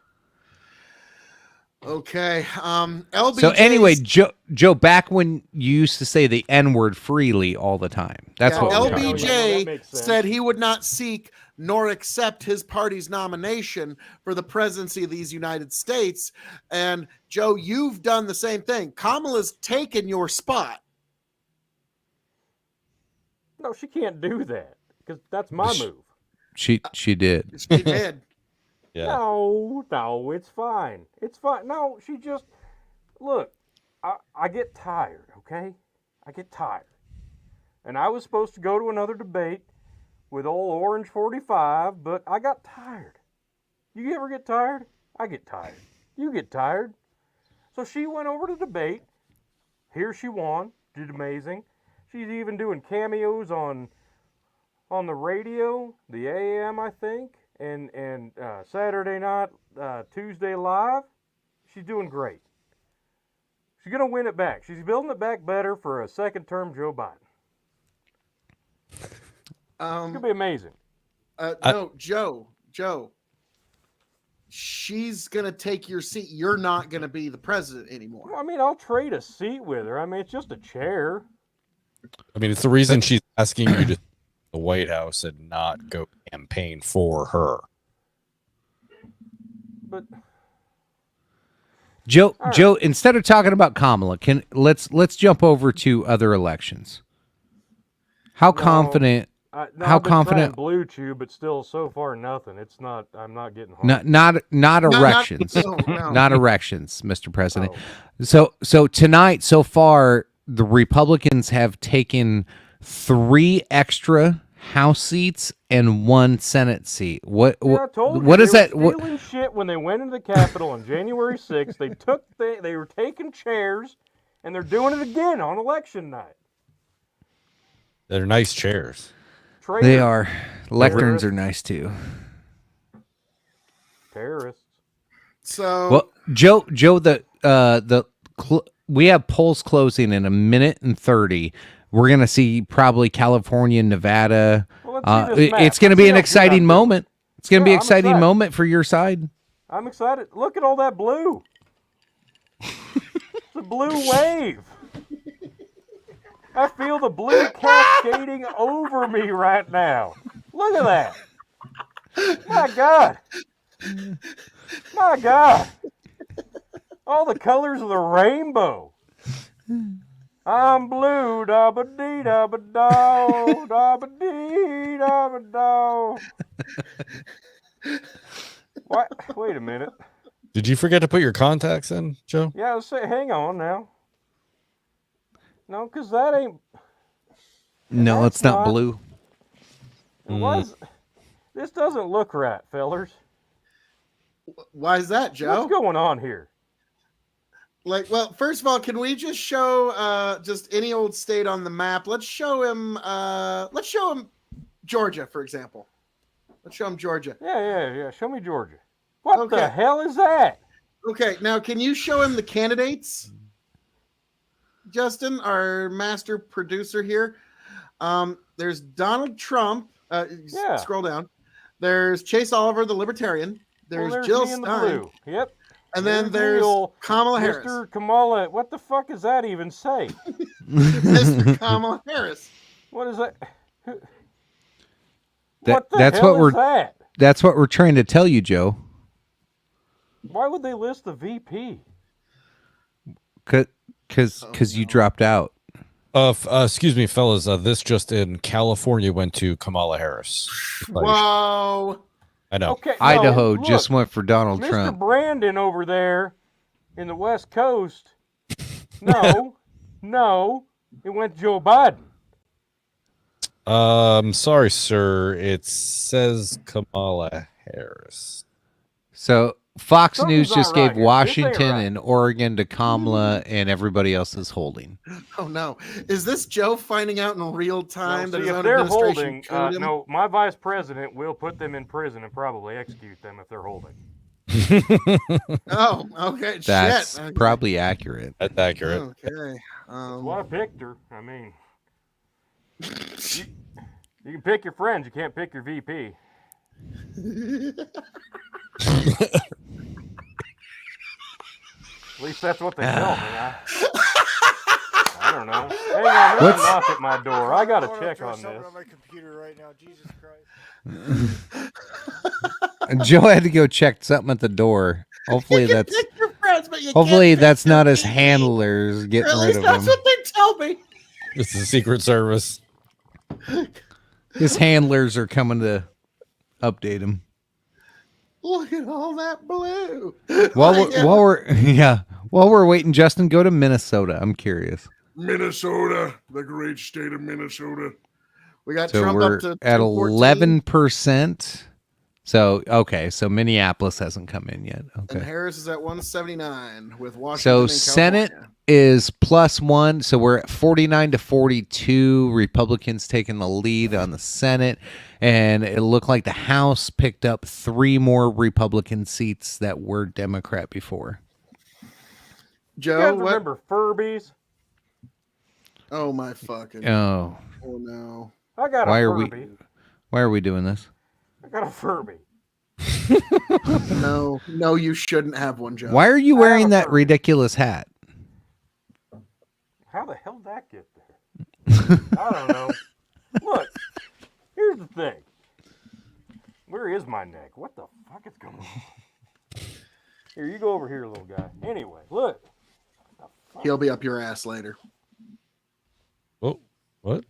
Okay. LBJ. So anyway, Joe, back when you used to say the N-word freely all the time. That's what LBJ said he would not seek nor accept his party's nomination for the presidency of these United States. And Joe, you've done the same thing. Kamala's taken your spot. No, she can't do that because that's my move. She did. She did. Yeah. No, it's fine. It's fine. No, she just look. I get tired. Okay, I get tired, and I was supposed to go to another debate with old Orange 45, but I got tired. You ever get tired? I get tired. You get tired. So she went over to debate. Here she won. Did amazing. She's even doing cameos on the radio, the AM, I think, and Saturday night, Tuesday live. She's doing great. She's going to win it back. She's building it back better for a second term Joe Biden. It's gonna be amazing. No, Joe. She's gonna take your seat. You're not gonna be the president anymore. Well, I mean, I'll trade a seat with her. I mean, it's just a chair. I mean, it's the reason she's asking you to the White House and not go campaign for her. But Joe, instead of talking about Kamala, let's jump over to other elections. How confident? How confident? Blue Chew, but still, so far nothing. It's not. I'm not getting home. Not erections, not erections, Mr. President. So tonight, so far, the Republicans have taken 3 extra House seats and 1 Senate seat. What is that? They were stealing shit when they went into the Capitol on January 6th. They were taking chairs, and they're doing it again on election night. They're nice chairs. Traitors. They are. Lecterns are nice too. Terrorists. So well, Joe, we have polls closing in 1:30. We're gonna see probably California, Nevada. Well, it's gonna be an exciting moment. It's gonna be an exciting moment for your side. I'm excited. Look at all that blue. It's a blue wave. I feel the blue cascading over me right now. Look at that. My God. My God. All the colors of the rainbow. I'm blue, da-ba-dee, da-ba-do, da-ba-dee, da-ba-do. What? Wait a minute. Did you forget to put your contacts in, Joe? Yeah, let's say, hang on now. No, because that ain't... No, it's not blue. This doesn't look right, fellers. Why is that, Joe? What's going on here? Well, first of all, can we just show just any old state on the map? Let's show him Georgia, for example. Let's show him Georgia. Yeah. Show me Georgia. What the hell is that? Okay, now can you show him the candidates? Justin, our master producer here. There's Donald Trump. Scroll down. There's Chase Oliver, the Libertarian. There's Jill Stein. Yep. And then there's Kamala Harris. Mr. Kamala, what the fuck does that even say? Mr. Kamala Harris. What is that? That's what we're trying to tell you, Joe. Why would they list the VP? Because you dropped out. Excuse me, fellas. This just in: California went to Kamala Harris. Whoa. I know. Okay, Idaho just went for Donald Mr. Trump. Brandon over there in the West Coast. No, it went Joe Biden. Sorry, sir. It says Kamala Harris. So Fox Something's News just not right gave here. Washington and Oregon to Kamala, and everybody else is holding. Oh no! Is this Joe finding out in real time that his if own they're administration holding, him? no, my vice president will put them in prison and probably execute them if they're holding. Oh, okay. That's Shit. Okay. probably accurate. That's accurate. Okay. Well, I picked her. I mean, you can pick your friends. You can't pick your VP. At least that's what they tell me. I don't know. Hang on, there's a knock at my door. I gotta check on this. On my computer right now. Jesus Christ. Joe had to go check something at the door. Hopefully that's pick your friends, but you hopefully can't that's pick your not his VP. handlers getting Or at rid least of that's him. what they tell me. It's the Secret Service. His handlers are coming to update him. Look at all that blue. While we're waiting, Justin, go to Minnesota. I'm curious. Minnesota, the great state of Minnesota. We got So Trump we're up to at 214. 11%. So so Minneapolis hasn't come in yet. And Okay. Harris is at 179 with Washington. So and Senate California. is +1. So we're at 49-42. Republicans taking the lead on the Senate. And it looked like the House picked up 3 more Republican seats that were Democrat before. Joe, You guys what? remember Furbies? Oh my fucking. Oh. Oh no. I got a Furby. Why are we doing this? I got a Furby. No, you shouldn't have one, Joe. Why are you wearing that ridiculous hat? How the hell did that get there? I don't know. Look, here's the thing. Where is my neck? What the fuck is going on? Here, you go over here, little guy. Anyway, look. He'll be up your ass later. Oh, what?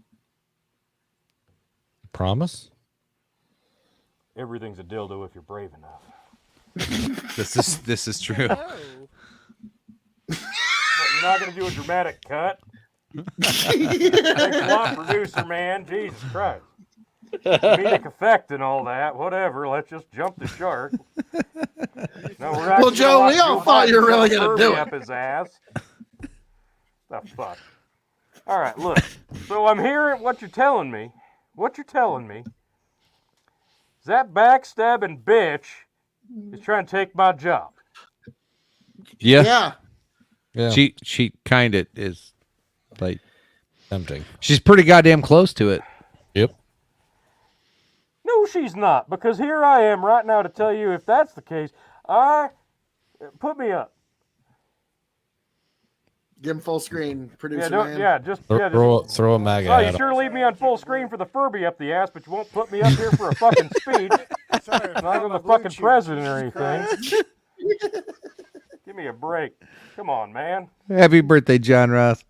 Promise? Everything's a dildo if you're brave enough. This is true. But you're not going to do a dramatic cut? Thanks a lot, producer, man. Jesus Christ. comedic effect and all that. Whatever. Let's just jump the shark. No, we're Well, Joe, we all thought you were really going to do it. Up his ass. The fuck. All right, look. So I'm hearing what you're telling me. What you're telling me is that backstabbing bitch is trying to take my job. Yeah. Yeah. She kind of is like tempting. She's pretty goddamn close to it. Yep. No, she's not, because here I am right now to tell you if that's the case. Put me up. Give him full screen, producer man. Just throw a mag at him. You sure leave me on full screen for the Furby up the ass, but you won't put me up here for a fucking speech. Sorry, not I'm the fucking president or anything. Give me a break. Come on, man. Happy birthday, John Ross.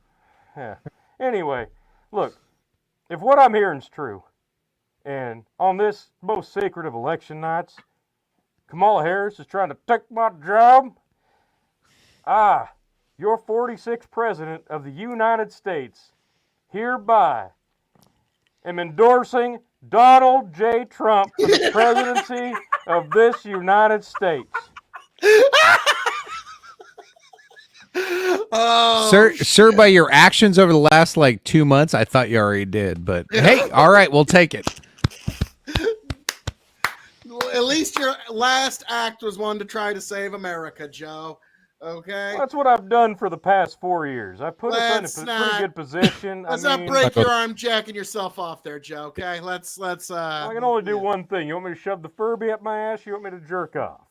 Yeah. Anyway, look, if what I'm hearing is true, and on this most sacred of election nights, Kamala Harris is trying to take my job, your 46th president of the United States, hereby am endorsing Donald J. Trump for the presidency of this United States. Sir, by your actions over the last 2 months, I thought you already did, but hey, all right, we'll take it. At least your last act was one to try to save America, Joe. Okay? That's what I've done for the past 4 years. I've put us in a pretty good position. Let's not break your arm jacking yourself off there, Joe, okay? Let's I can only do one thing. You want me to shove the Furby up my ass? You want me to jerk off?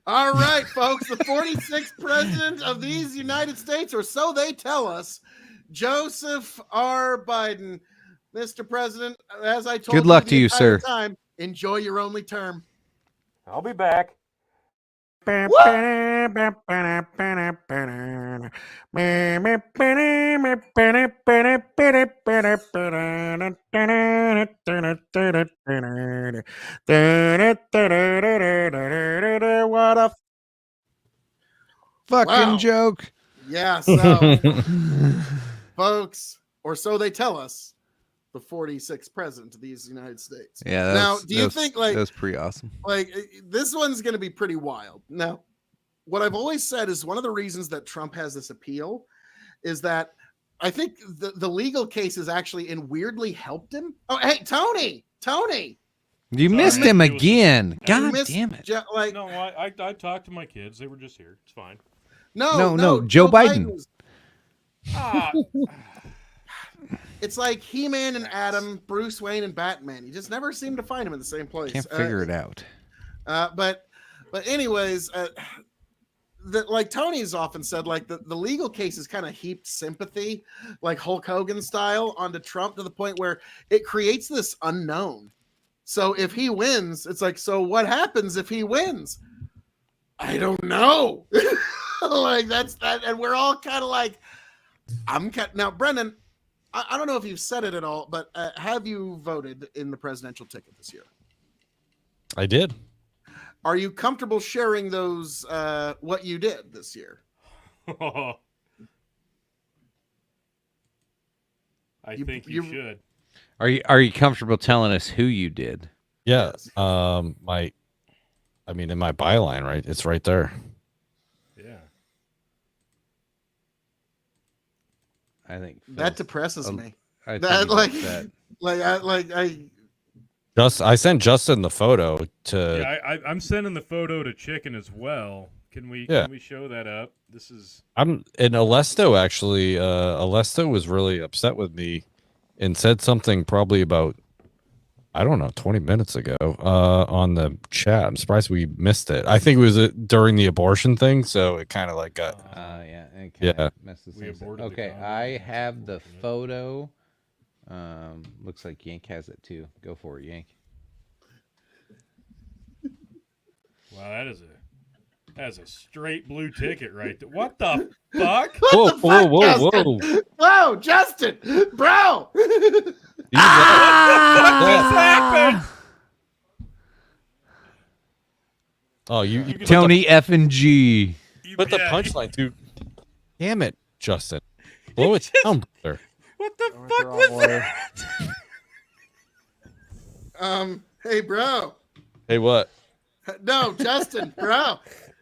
All right, folks, the 46th president of these United States, or so they tell us, Joseph R. Biden. Mr. President, as I told Good luck to you, entire sir. time, enjoy your only term. I'll be back. What a fucking joke. Yeah, so, folks, or so they tell us, the 46th president of these United States. Yeah. Now, do you think that's pretty awesome? This one's going to be pretty wild. Now, what I've always said is one of the reasons that Trump has this appeal is that I think the legal cases actually weirdly helped him. Oh, hey, Tony. You missed him again. God damn it. No, I talked to my kids. They were just here. It's fine. No. Joe Biden. It's like He-Man and Adam, Bruce Wayne and Batman. You just never seem to find them in the same place. Can't figure it out. But anyways, like Tony's often said, like the legal cases kind of heaped sympathy, like Hulk Hogan style, onto Trump to the point where it creates this unknown. So if he wins, it's like, so what happens if he wins? I don't know. Like that's that, and we're all kind of like, now, Brendan. I don't know if you've said it at all, but have you voted in the presidential ticket this year? I did. Are you comfortable sharing those, what you did this year? I think you should. Are you comfortable telling us who you did? Yeah. In my byline, right? It's right there. Yeah. I think that depresses me. I sent Justin the photo to. Yeah, I'm sending the photo to Chicken as well. Can we show that up? This is. And Alesto actually. Alesto was really upset with me, and said something probably about, I don't know, 20 minutes ago on the chat. I'm surprised we missed it. I think it was during the abortion thing, so it kind of like got. Messes okay, I have the photo. Looks like Yank has it too. Go for it, Yank. Wow, that's a straight blue ticket right there. What the fuck? Whoa! Whoa, Justin, bro! What just happened? Oh, you Tony F and G. Put the punchline, dude. Damn it, Justin. Blow it down, brother. What the fuck was that? Hey, bro. Hey, what? No, Justin, bro.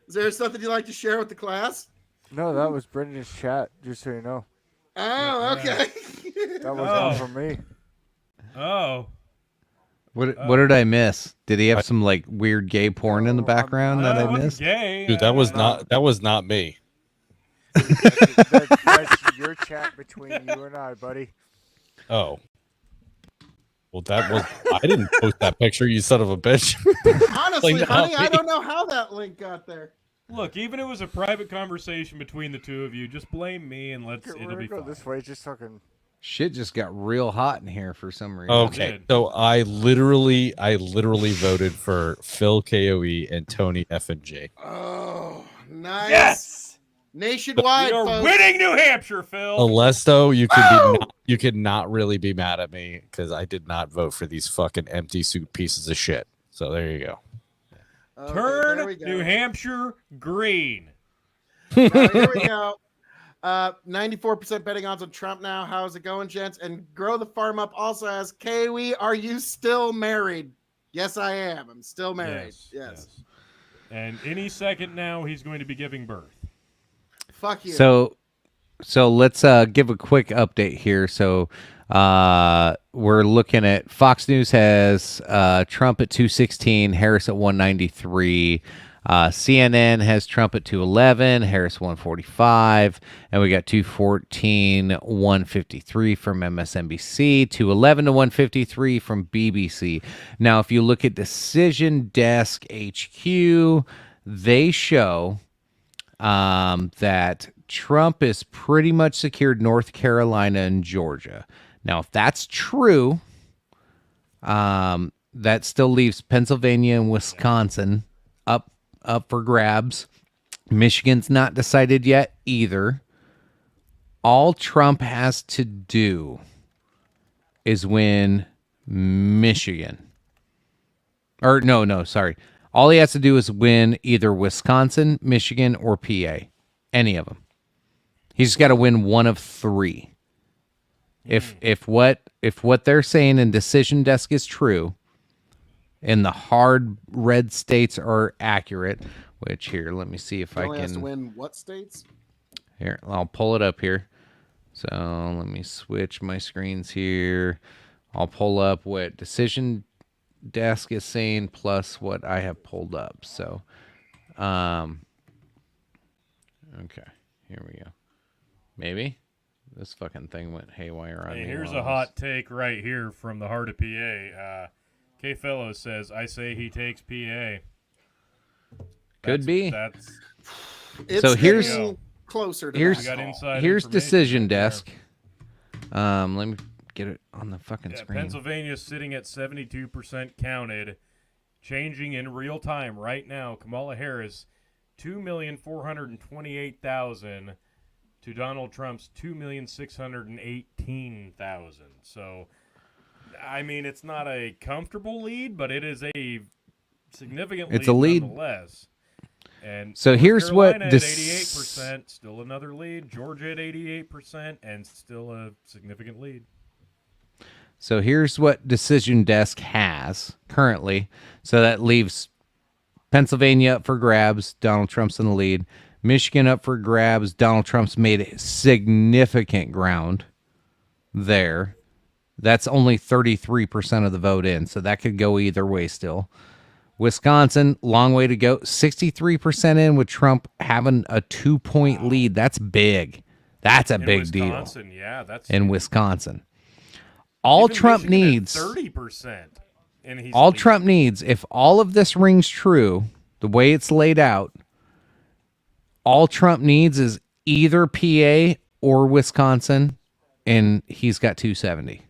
Is there something you'd like to share with the class? No, that was Brendan's chat, just so you know. Oh, okay. That was not from me. Oh. What did I miss? Did he have some like weird gay porn in the background that I missed? Gay. Dude, that was not me. That's your chat between you and I, buddy. Oh. Well, I didn't post that picture, you son of a bitch. Honestly, Like, honey, not I me. don't know how that link got there. Look, even if it was a private conversation between the two of you, just blame me and it'll be go fine. this way, just fucking. Shit just got real hot in here for some reason. Okay, so I literally voted for Phil KOE and Tony F&J. Oh, nice. Yes! Nationwide, We are folks. winning New Hampshire, Phil. Unless though you could not really be mad at me because I did not vote for these fucking empty suit pieces of shit. So there you go. Okay, Turn there we go. New Hampshire green. Here we go. 94% betting odds on Trump now. How's it going, gents? And Grow the Farm Up also asks, Kiwi, are you still married? Yes, I am. I'm still married. Yes. And any second now, he's going to be giving birth. Fuck you. So let's give a quick update here. So we're looking at Fox News has Trump at 216, Harris at 193. CNN has Trump at 211, Harris 145, and we got 214, 153 from MSNBC, 211 to 153 from BBC. Now, if you look at Decision Desk HQ, they show that Trump is pretty much secured North Carolina and Georgia. Now, if that's true, that still leaves Pennsylvania and Wisconsin up for grabs. Michigan's not decided yet either. All Trump has to do is win Michigan. Or no, sorry. All he has to do is win either Wisconsin, Michigan, or PA. Any of them. He's got to win one of three. If what they're saying in Decision Desk is true, and the hard red states are accurate, which here, let me see if He I only has to can. win what states? Here, I'll pull it up here. So let me switch my screens here. I'll pull up what Decision Desk is saying plus what I have pulled up. So, okay, here we go. Maybe this fucking thing went haywire on me. Here's a hot take right here from the heart of PA. K Fellows says, "I say he takes PA." Could be. It's so here's closer to here's Decision Desk. Let me get it on the fucking screen. Pennsylvania's sitting at 72% counted, changing in real time right now. Kamala Harris, 2,428,000 to Donald Trump's 2,618,000. So, I mean, it's not a comfortable lead, but it is a significant It's a lead nonetheless. And so North here's Carolina what at this 88%, still another lead. Georgia at 88%, and still a significant lead. So here's what Decision Desk has currently. So that leaves Pennsylvania up for grabs. Donald Trump's in the lead. Michigan up for grabs. Donald Trump's made significant ground there. That's only 33% of the vote in, so that could go either way still. Wisconsin, long way to go. 63% in with Trump having a 2-point lead. That's big. That's a big deal. Yeah, that's in Wisconsin. All even Trump Michigan at needs 30%. And he's all leading. Trump needs, if all of this rings true, the way it's laid out, all Trump needs is either PA or Wisconsin, and he's got 270.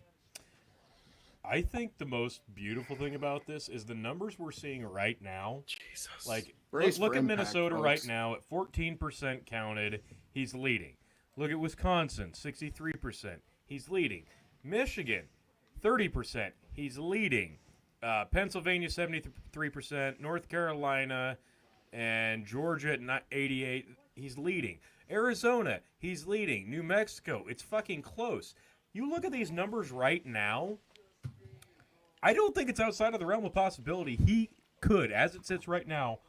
I think the most beautiful thing about this is the numbers we're seeing right now. Jesus. Like, Brace look for at impact, Minnesota folks. right now at 14% counted. He's leading. Look at Wisconsin, 63%. He's leading. Michigan, 30%. He's leading. Pennsylvania, 73%. North Carolina and Georgia at 88. He's leading. Arizona, he's leading. New Mexico, it's fucking close. You look at these numbers right now, I don't think it's outside of the realm of possibility. He could, as it sits right now,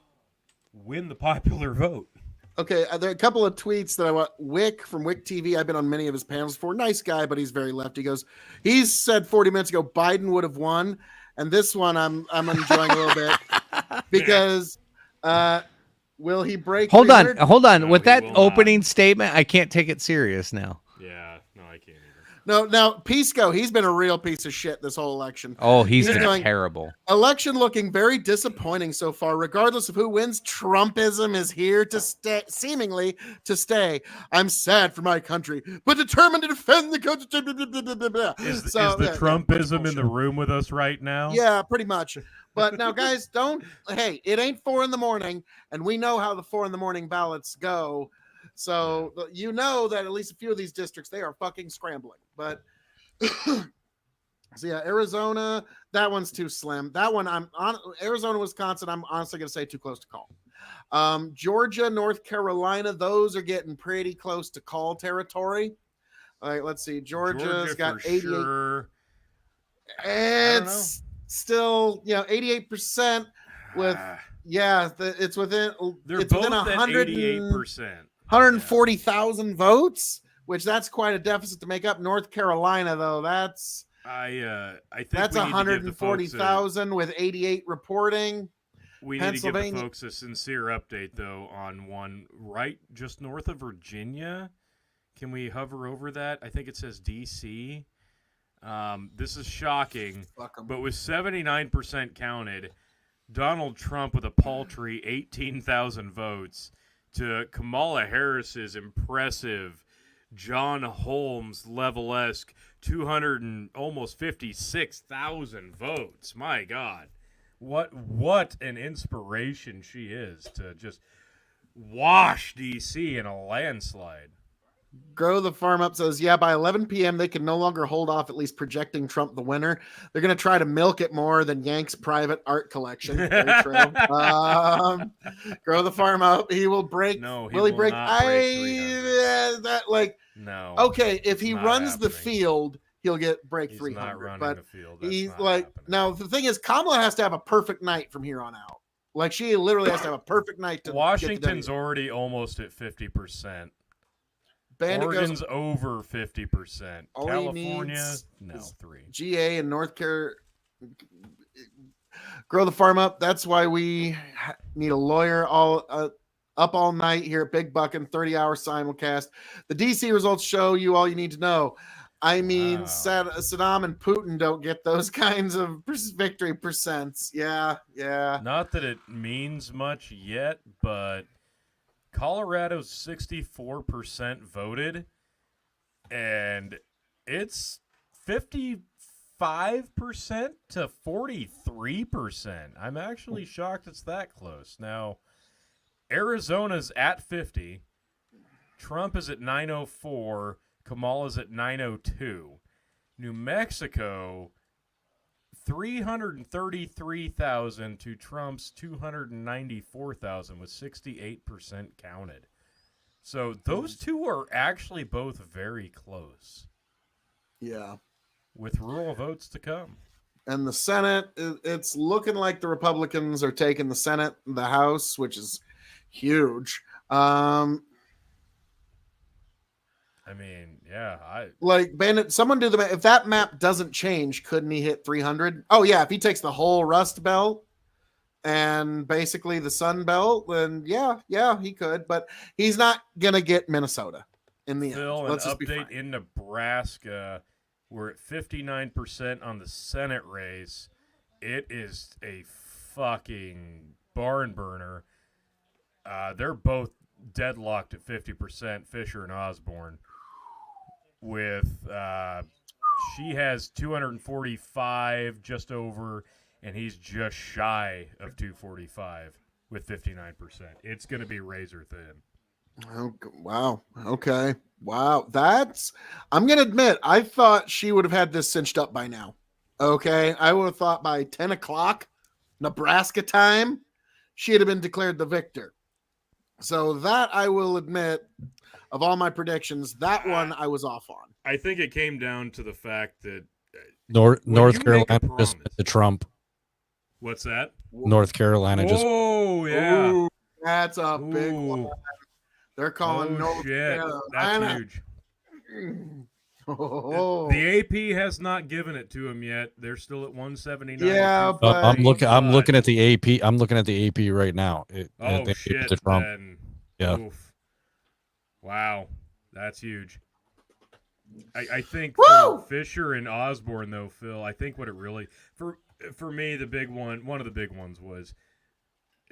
win the popular vote. Okay, there are a couple of tweets that I want. Wick from Wick TV, I've been on many of his panels before. Nice guy, but he's very left. He said 40 minutes ago Biden would have won, and this one I'm enjoying a little bit because will he break? Hold on. No, With that will opening statement, I can't take it serious now. Yeah, no, I can't either. No, now Pisco, he's been a real piece of shit this whole election. Oh, he's been going, terrible. Election looking very disappointing so far. Regardless of who wins, Trumpism is here to stay, seemingly to stay. I'm sad for my country, but determined to defend the country. Is the Trumpism in the room with us right now? Yeah, pretty much. But now, guys, hey, it ain't 4 a.m, and we know how the 4 a.m. ballots go. So you know that at least a few of these districts, they are fucking scrambling. But so yeah, Arizona, that one's too slim. That one, Arizona, Wisconsin, I'm honestly going to say too close to call. Georgia, North Carolina, those are getting pretty close to call territory. All right, let's see. Georgia's got 88. Sure. It's still, 88% with, it's within, They're it's both within 100 at 88%. 140,000 votes, which that's quite a deficit to make up. North Carolina, though, that's I think that's 140,000 with 88 reporting. We need to give the folks a sincere update, though, on one right just north of Virginia. Can we hover over that? I think it says D.C. This is shocking, but with 79% counted, Donald Trump with a paltry 18,000 votes to Kamala Harris's impressive John Holmes level-esque 200 and almost 56,000 votes. My God. What an inspiration she is to just wash D.C. in a landslide. Grow the Farm Up says, yeah, by 11 p.m. they can no longer hold off at least projecting Trump the winner. They're going to try to milk it more than Yank's private art collection. Very true. Grow the Farm Up. He will break. No, will he break? No. Okay, if he runs happening. the field, he'll break 300. Not running but the field. he's now the thing is, Kamala has to have a perfect night from here on out. Like she literally has to have a perfect night to. Washington's already almost at 50%. Oregon's over 50%. California, no, 3. GA and North Carolina. Grow the Farm Up. That's why we need a lawyer up all night here at Big Buck and 30-hour simulcast. The DC results show you all you need to know. I mean, Saddam and Putin don't get those kinds of victory percents. Yeah. Not that it means much yet, but Colorado's 64% voted, and it's 55% to 43%. I'm actually shocked it's that close. Now, Arizona's at 50. Trump is at 904. Kamala's at 902. New Mexico, 333,000 to Trump's 294,000 with 68% counted. So those two are actually both very close. Yeah. With rural votes to come. And the Senate, it's looking like the Republicans are taking the Senate, the House, which is huge. I mean, yeah, Bandit, someone do the math. If that map doesn't change, couldn't he hit 300? Oh yeah, if he takes the whole Rust Belt and basically the Sun Belt, then yeah, he could. But he's not gonna get Minnesota in the end. Let's an update in Nebraska. We're at 59% on the Senate race. It is a fucking barn burner. They're both deadlocked at 50%, Fisher and Osborne. With she has 245 just over, and he's just shy of 245 with 59%. It's going to be razor thin. Oh, wow. Okay. Wow. I'm going to admit, I thought she would have had this cinched up by now. Okay. I would have thought by 10 o'clock Nebraska time, she'd have been declared the victor. So that I will admit, of all my predictions, that one I was off on. I think it came down to the fact that North you make a Carolina just promise- to Trump. What's that? North Carolina just. Oh yeah, Ooh, that's a big one. They're calling North shit. Carolina. That's huge. Oh. The AP has not given it to him yet. They're still at 179. Yeah, but I'm looking at the AP. I'm looking at the AP right now. Oh shit! To Trump. Then, yeah. Oof. Wow, that's huge. I think Woo! for Fisher and Osborne though, Phil, I think what it really for me the big one of the big ones was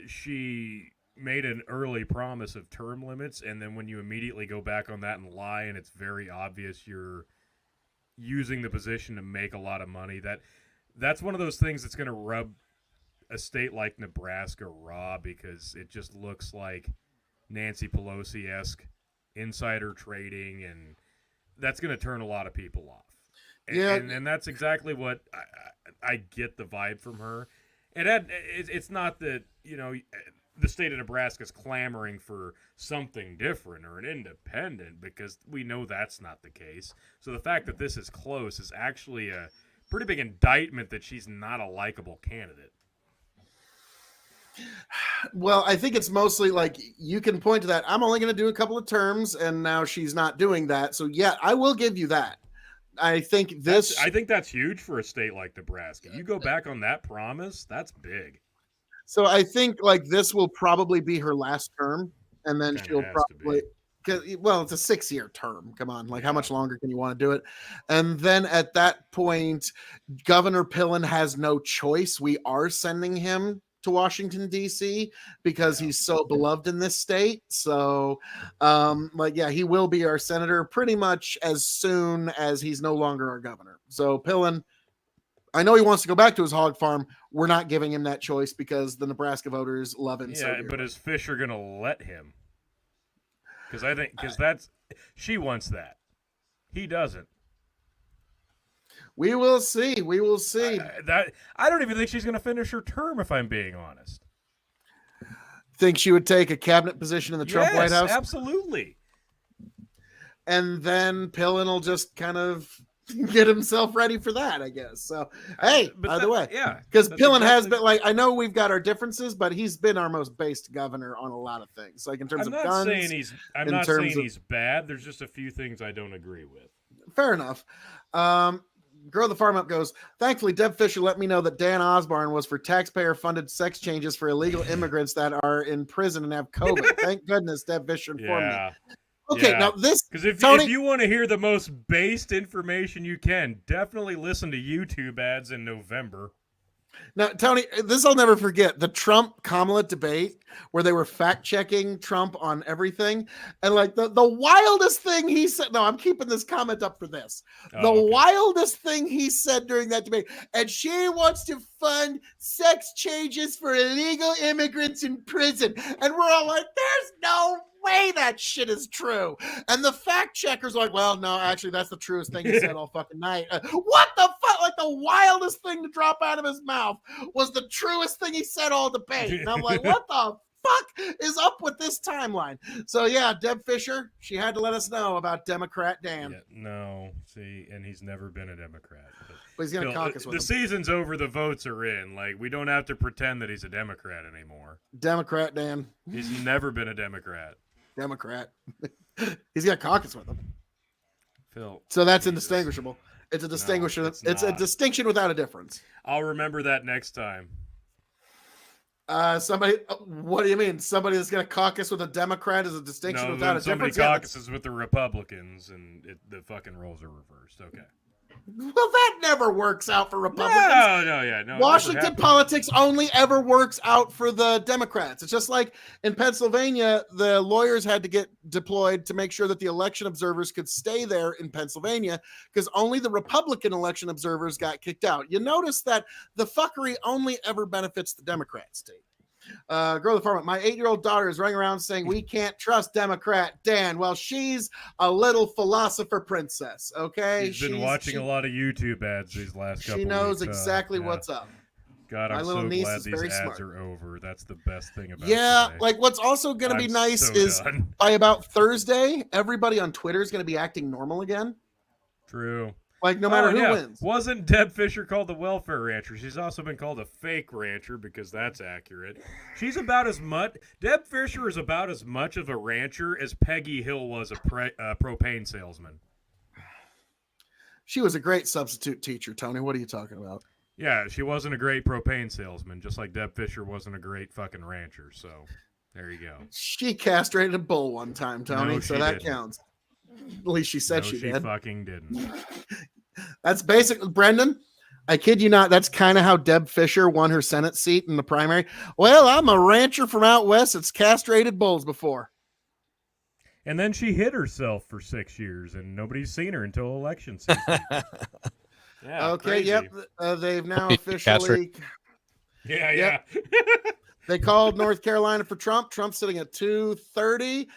she made an early promise of term limits, and then when you immediately go back on that and lie, and it's very obvious you're using the position to make a lot of money, that's one of those things that's going to rub a state like Nebraska raw, because it just looks like Nancy Pelosi-esque insider trading, and that's going to turn a lot of people off. And that's exactly what I get the vibe from her. It's not that, the state of Nebraska is clamoring for something different or an independent, because we know that's not the case. So the fact that this is close is actually a pretty big indictment that she's not a likable candidate. Well, I think it's mostly like you can point to that. I'm only going to do a couple of terms, and now she's not doing that. So, yeah, I will give you that. I think I think that's huge for a state like Nebraska. You go back on that promise, that's big. So I think like this will probably be her last term, and then she'll probably it's a 6-year term. Come on, like how much longer can you want to do it? And then at that point, Governor Pillen has no choice. We are sending him to Washington D.C. because he's so beloved in this state. So, he will be our senator pretty much as soon as he's no longer our governor. So Pillen, I know he wants to go back to his hog farm. We're not giving him that choice because the Nebraska voters love him. Yeah, but is Fisher going to let him? Because she wants that. He doesn't. We will see. We will see. I don't even think she's going to finish her term, if I'm being honest. Think she would take a cabinet position in the Trump White House? Absolutely. And then Pillen will just kind of get himself ready for that, I guess. So, hey, by the way, because Pillen has been I know we've got our differences, but he's been our most based governor on a lot of things. Like in terms of guns. I'm not saying he's bad. There's just a few things I don't agree with. Fair enough. Grow the Farm Up goes, thankfully, Deb Fisher let me know that Dan Osborne was for taxpayer-funded sex changes for illegal immigrants that are in prison and have COVID. Thank goodness Deb Fisher informed me. Okay, now this... Because if you want to hear the most based information you can, definitely listen to YouTube ads in November. Now, Tony, this I'll never forget. The Trump-Kamala debate where they were fact-checking Trump on everything. And like the wildest thing he said, no, I'm keeping this comment up for this. Wildest thing he said during that debate, and she wants to fund sex changes for illegal immigrants in prison. And we're all like, there's no way that shit is true. And the fact checkers are like, well, no, actually, that's the truest thing he said all fucking night. What the fuck? Like the wildest thing to drop out of his mouth was the truest thing he said all debate. And I'm like, what the fuck is up with this timeline? So yeah, Deb Fisher, she had to let us know about Democrat Dan. Yeah, no, see, and he's never been a Democrat. But he's gonna caucus with the season's over, the votes are in. Like, we don't have to pretend that he's a Democrat anymore. Democrat Dan. He's never been a Democrat. Democrat. He's got caucus with him. Phil. So that's indistinguishable. It's a distinguisher. No, it's a distinction without a difference. I'll remember that next time. Somebody. What do you mean? Somebody that's going to caucus with a Democrat is a distinction without a difference? Somebody caucuses with the Republicans, and the fucking roles are reversed. Okay. Well, that never works out for Republicans. No. Washington politics only ever works out for the Democrats. It's just like in Pennsylvania, the lawyers had to get deployed to make sure that the election observers could stay there in Pennsylvania because only the Republican election observers got kicked out. You notice that the fuckery only ever benefits the Democrat state. Grow the Farm. My 8-year-old daughter is running around saying we can't trust Democrat Dan. Well, she's a little philosopher princess. Okay, she's been watching a lot of YouTube ads these last couple. She knows weeks, exactly what's up. God, I'm so glad these ads are over. That's the best thing about today. Today. Like what's also going to be nice is by about Thursday, everybody on Twitter is going to be acting normal again. True. Like, no matter who yeah. wins. Wasn't Deb Fisher called the welfare rancher? She's also been called a fake rancher because that's accurate. She's about as much. Deb Fisher is about as much of a rancher as Peggy Hill was a propane salesman. She was a great substitute teacher, Tony. What are you talking about? Yeah, she wasn't a great propane salesman, just like Deb Fisher wasn't a great fucking rancher. So there you go. She castrated a bull one time, Tony, No, so she that didn't. counts. At least she said No, she she did. fucking didn't. That's basically, Brendan, I kid you not, that's kind of how Deb Fisher won her Senate seat in the primary. Well, I'm a rancher from out west that's castrated bulls before. And then she hid herself for 6 years, and nobody's seen her until election season. Yeah, okay, crazy. yep. They've now officially... Yeah. They called North Carolina for Trump. Trump's sitting at 230.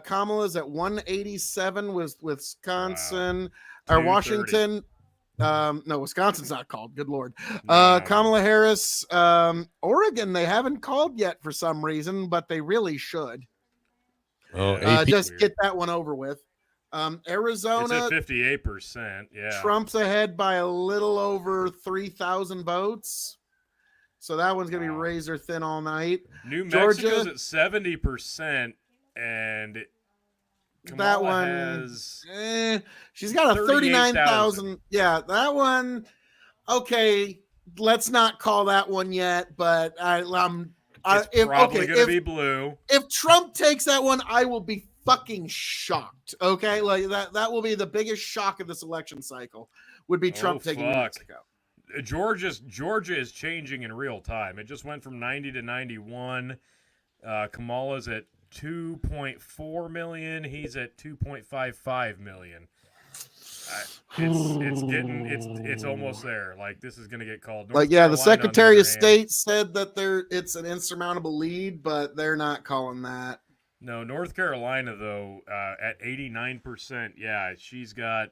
Kamala's at 187 with Wisconsin or Washington. No, Wisconsin's not called. Good Lord. Kamala Harris, Oregon, they haven't called yet for some reason, but they really should. Just get that one over with. Arizona. It's at 58%. Yeah. Trump's ahead by a little over 3,000 votes. So that one's going to be razor thin all night. New Georgia, Mexico's at 70%, and Kamala that one has she's got a 39,000. Yeah, that one. Okay, let's not call that one yet, but it's probably going to be blue. If Trump takes that one, I will be fucking shocked. Okay, like that will be the biggest shock of this election cycle. Would be Trump taking New Mexico. Georgia is changing in real time. It just went from 90 to 91. Kamala's at 2.4 million. He's at 2.55 million. It's almost there. Like, this is going to get called. North Carolina, the Secretary of State said that it's an insurmountable lead, but they're not calling that. No, North Carolina though at 89%. Yeah, she's got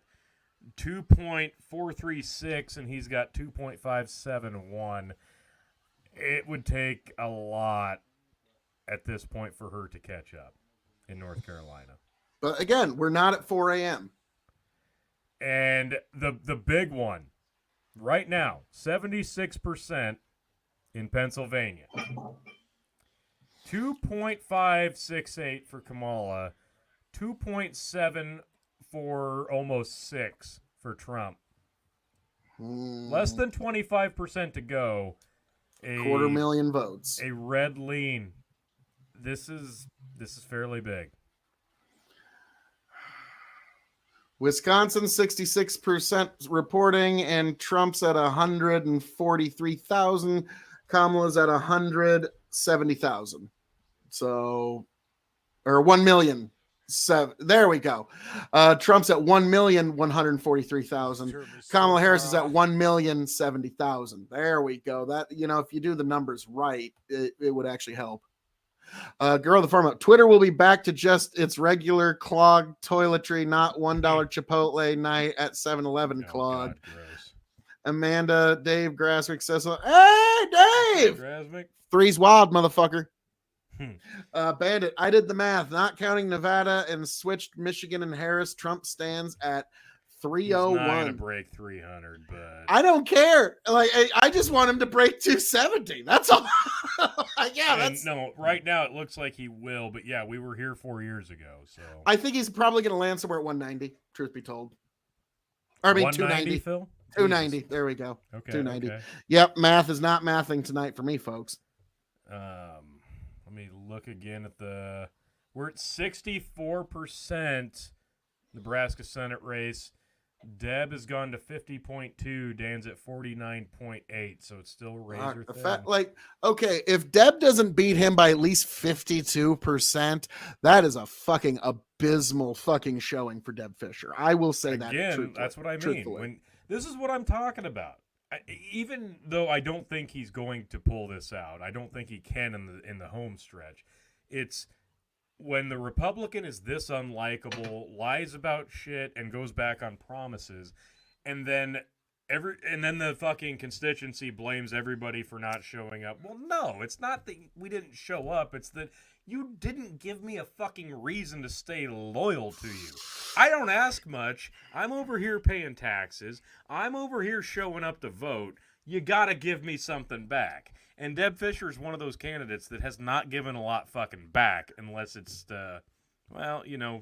2.436 and he's got 2.571. It would take a lot at this point for her to catch up in North Carolina. But again, we're not at 4 a.m. And the big one right now, 76% in Pennsylvania. 2.568 for Kamala, 2.7 for almost 6 for Trump. Less than 25% to go. 250,000 votes. A red lean. This is fairly big. Wisconsin 66% reporting, and Trump's at 143,000. Kamala's at 170,000. So, or 1,000,000. There we go. Trump's at 1,143,000. Kamala Harris is at 1,070,000. There we go. That, if you do the numbers right, it would actually help. Girl, the farm up. Twitter will be back to just its regular clogged toiletry, not $1 Chipotle night at 7-Eleven clog. Amanda, Dave Graswick says, "Hey, Dave! Three's wild, motherfucker." Bandit, I did the math, not counting Nevada and switched Michigan and Harris. Trump stands at 301. He's not gonna break 300, but I don't care. Like, I just want him to break 270. That's all. No. Right now, it looks like he will, but yeah, we were here 4 years ago, so I think he's probably going to land somewhere at 190. Truth be told, or I mean 290. Phil? 290. Jesus. There we go. Okay. 290. Okay. Yep, math is not mathing tonight for me, folks. Let me look again at we're at 64% Nebraska Senate race. Deb has gone to 50.2. Dan's at 49.8. So it's still razor thin. Okay, if Deb doesn't beat him by at least 52%, that is a fucking abysmal fucking showing for Deb Fisher. I will say that. Again, that's what I mean. This is what I'm talking about. Even though I don't think he's going to pull this out, I don't think he can in the home stretch. It's when the Republican is this unlikable, lies about shit, and goes back on promises, and then And then the fucking constituency blames everybody for not showing up. Well, no, it's not that we didn't show up. It's that you didn't give me a fucking reason to stay loyal to you. I don't ask much. I'm over here paying taxes. I'm over here showing up to vote. You gotta give me something back. And Deb Fisher is one of those candidates that has not given a lot fucking back unless it's,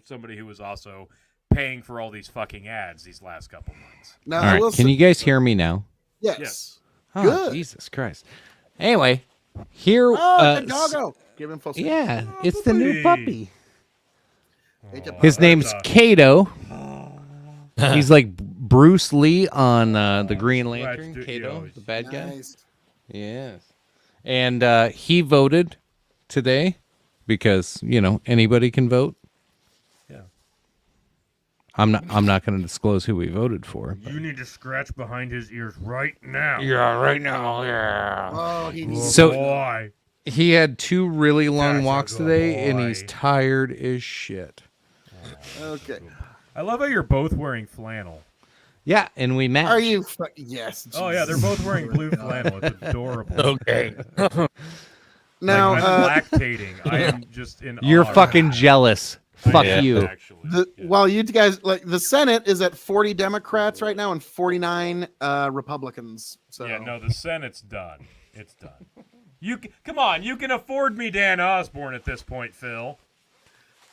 somebody who was also paying for all these fucking ads these last couple months. Now, all right, can you guys hear me now? Yes. Oh, good. Jesus Christ. Anyway, here. The doggo. Give him full. Yeah, it's the new puppy. His name's Kato. He's like Bruce Lee on the Green Lantern. Kato, the bad guy. Yes. And he voted today because anybody can vote. I'm not going to disclose who we voted for. But. You need to scratch behind his ears right now. Yeah, right now. Yeah. Oh, he needs so he had 2 really long walks today, and he's tired as shit. Okay. I love how you're both wearing flannel. Yeah, and we match. Are you? Yes. Oh yeah, they're both wearing blue flannel. It's adorable. Okay. Now I'm lactating. I am just in. You're awe. fucking jealous. Fuck you. While you guys the Senate is at 40 Democrats right now and 49 Republicans. So yeah, no, the Senate's done. It's done. Come on, you can afford me Dan Osborne at this point, Phil.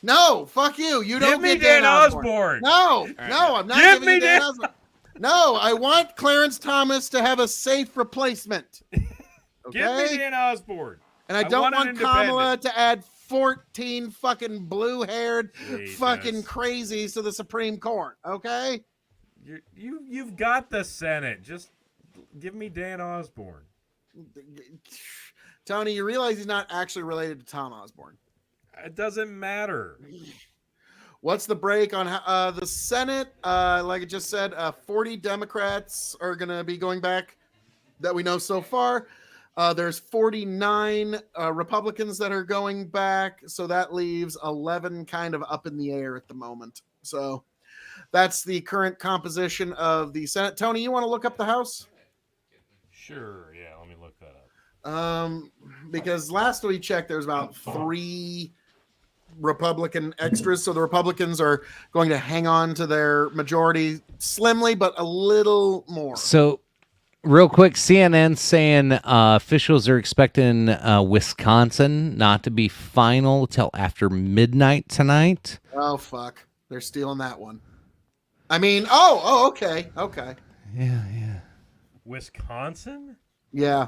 No, fuck you. You don't give me get Dan Osborne. No, I'm not give giving me you Dan Osborne. No, I want Clarence Thomas to have a safe replacement. Okay? Give me Dan Osborne. And I don't want Kamala to add 14 fucking blue-haired fucking crazies to the Supreme Court, okay? You've got the Senate. Just give me Dan Osborne. Tony, you realize he's not actually related to Tom Osborne. It doesn't matter. What's the break on the Senate? Like I just said, 40 Democrats are going to be going back that we know so far. There's 49 Republicans that are going back, so that leaves 11 kind of up in the air at the moment. So that's the current composition of the Senate. Tony, you want to look up the House? Sure, yeah, let me look that up. Because last we checked, there's about 3 Republican extras, so the Republicans are going to hang on to their majority slimly, but a little more. So real quick, CNN saying officials are expecting Wisconsin not to be final till after midnight tonight. Oh, fuck. They're stealing that one. I mean, okay. Yeah. Wisconsin? Yeah.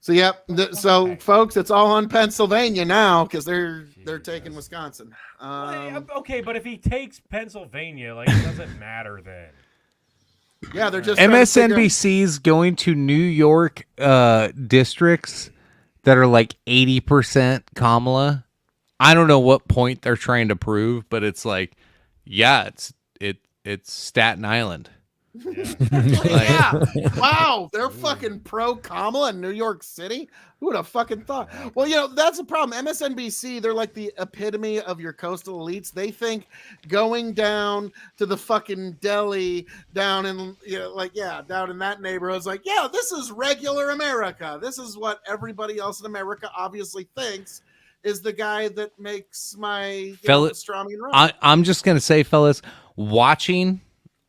So, yep. So, folks, it's all on Pennsylvania now because they're taking Wisconsin. Okay, but if he takes Pennsylvania, like, it doesn't matter then. Yeah, they're just MSNBC's going to New York districts that are like 80% Kamala. I don't know what point they're trying to prove, but it's like, yeah, it's Staten Island. Yeah. Wow, they're fucking pro Kamala in New York City. Who would have fucking thought? Well, that's the problem. MSNBC, they're like the epitome of your coastal elites. They think going down to the fucking deli down in down in that neighborhood is like, yeah, this is regular America. This is what everybody else in America obviously thinks is the guy that makes my pastrami and rice. I'm just gonna say, fellas, watching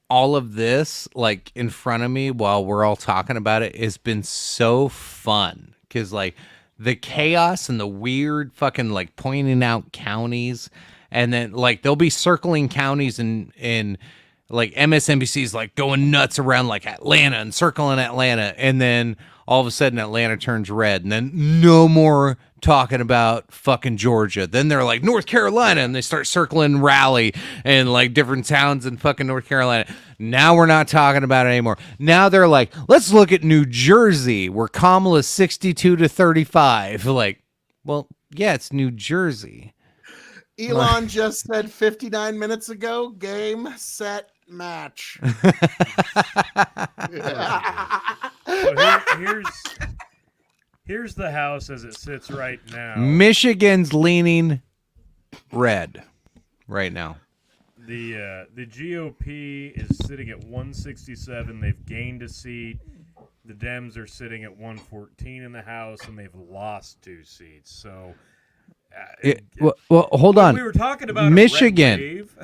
all of this like in front of me while we're all talking about it has been so fun because like the chaos and the weird fucking like pointing out counties, and then like they'll be circling counties and like MSNBC's like going nuts around like Atlanta and circling Atlanta, and then all of a sudden Atlanta turns red, and then no more talking about fucking Georgia. Then they're like North Carolina, and they start circling Raleigh and like different towns in fucking North Carolina. Now we're not talking about it anymore. Now they're like, let's look at New Jersey where Kamala's 62-35. Like, well, yeah, it's New Jersey. Elon just said 59 minutes ago, game, set, match. So here's the House as it sits right now. Michigan's leaning red right now. The GOP is sitting at 167. They've gained a seat. The Dems are sitting at 114 in the House, and they've lost 2 seats. So, well, hold on. We were talking about Michigan. A red wave.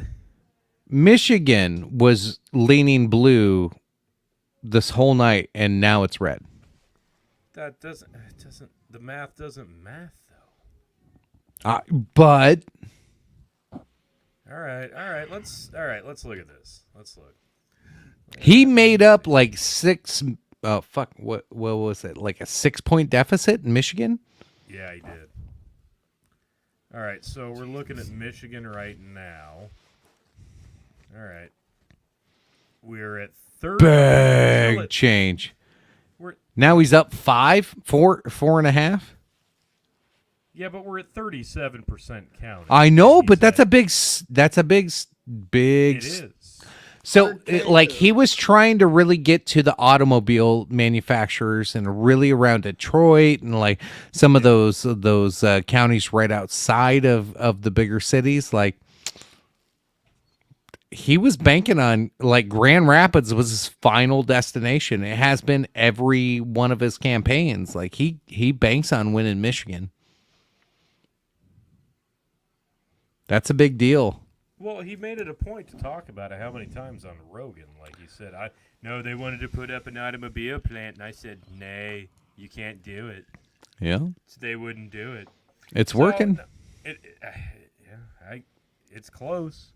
Michigan was leaning blue this whole night, and now it's red. That doesn't. The math doesn't math though. But. All right. Let's look at this. Let's look. He made up like 6. Oh fuck! What was it? Like a 6-point deficit in Michigan? Yeah, he did. All right, so we're looking at Michigan right now. All right, we're at 30. Big change. Now he's up 4.5. Yeah, but we're at 37% counting. I know, but that's a big. It is. So, he was trying to really get to the automobile manufacturers and really around Detroit and like some of those counties right outside of the bigger cities. Like, he was banking on like Grand Rapids was his final destination. It has been every one of his campaigns. Like he banks on winning Michigan. That's a big deal. Well, he made it a point to talk about it how many times on Rogan. Like he said, they wanted to put up an automobile plant, and I said, nay, you can't do it. Yeah. So they wouldn't do it. It's working. It's close.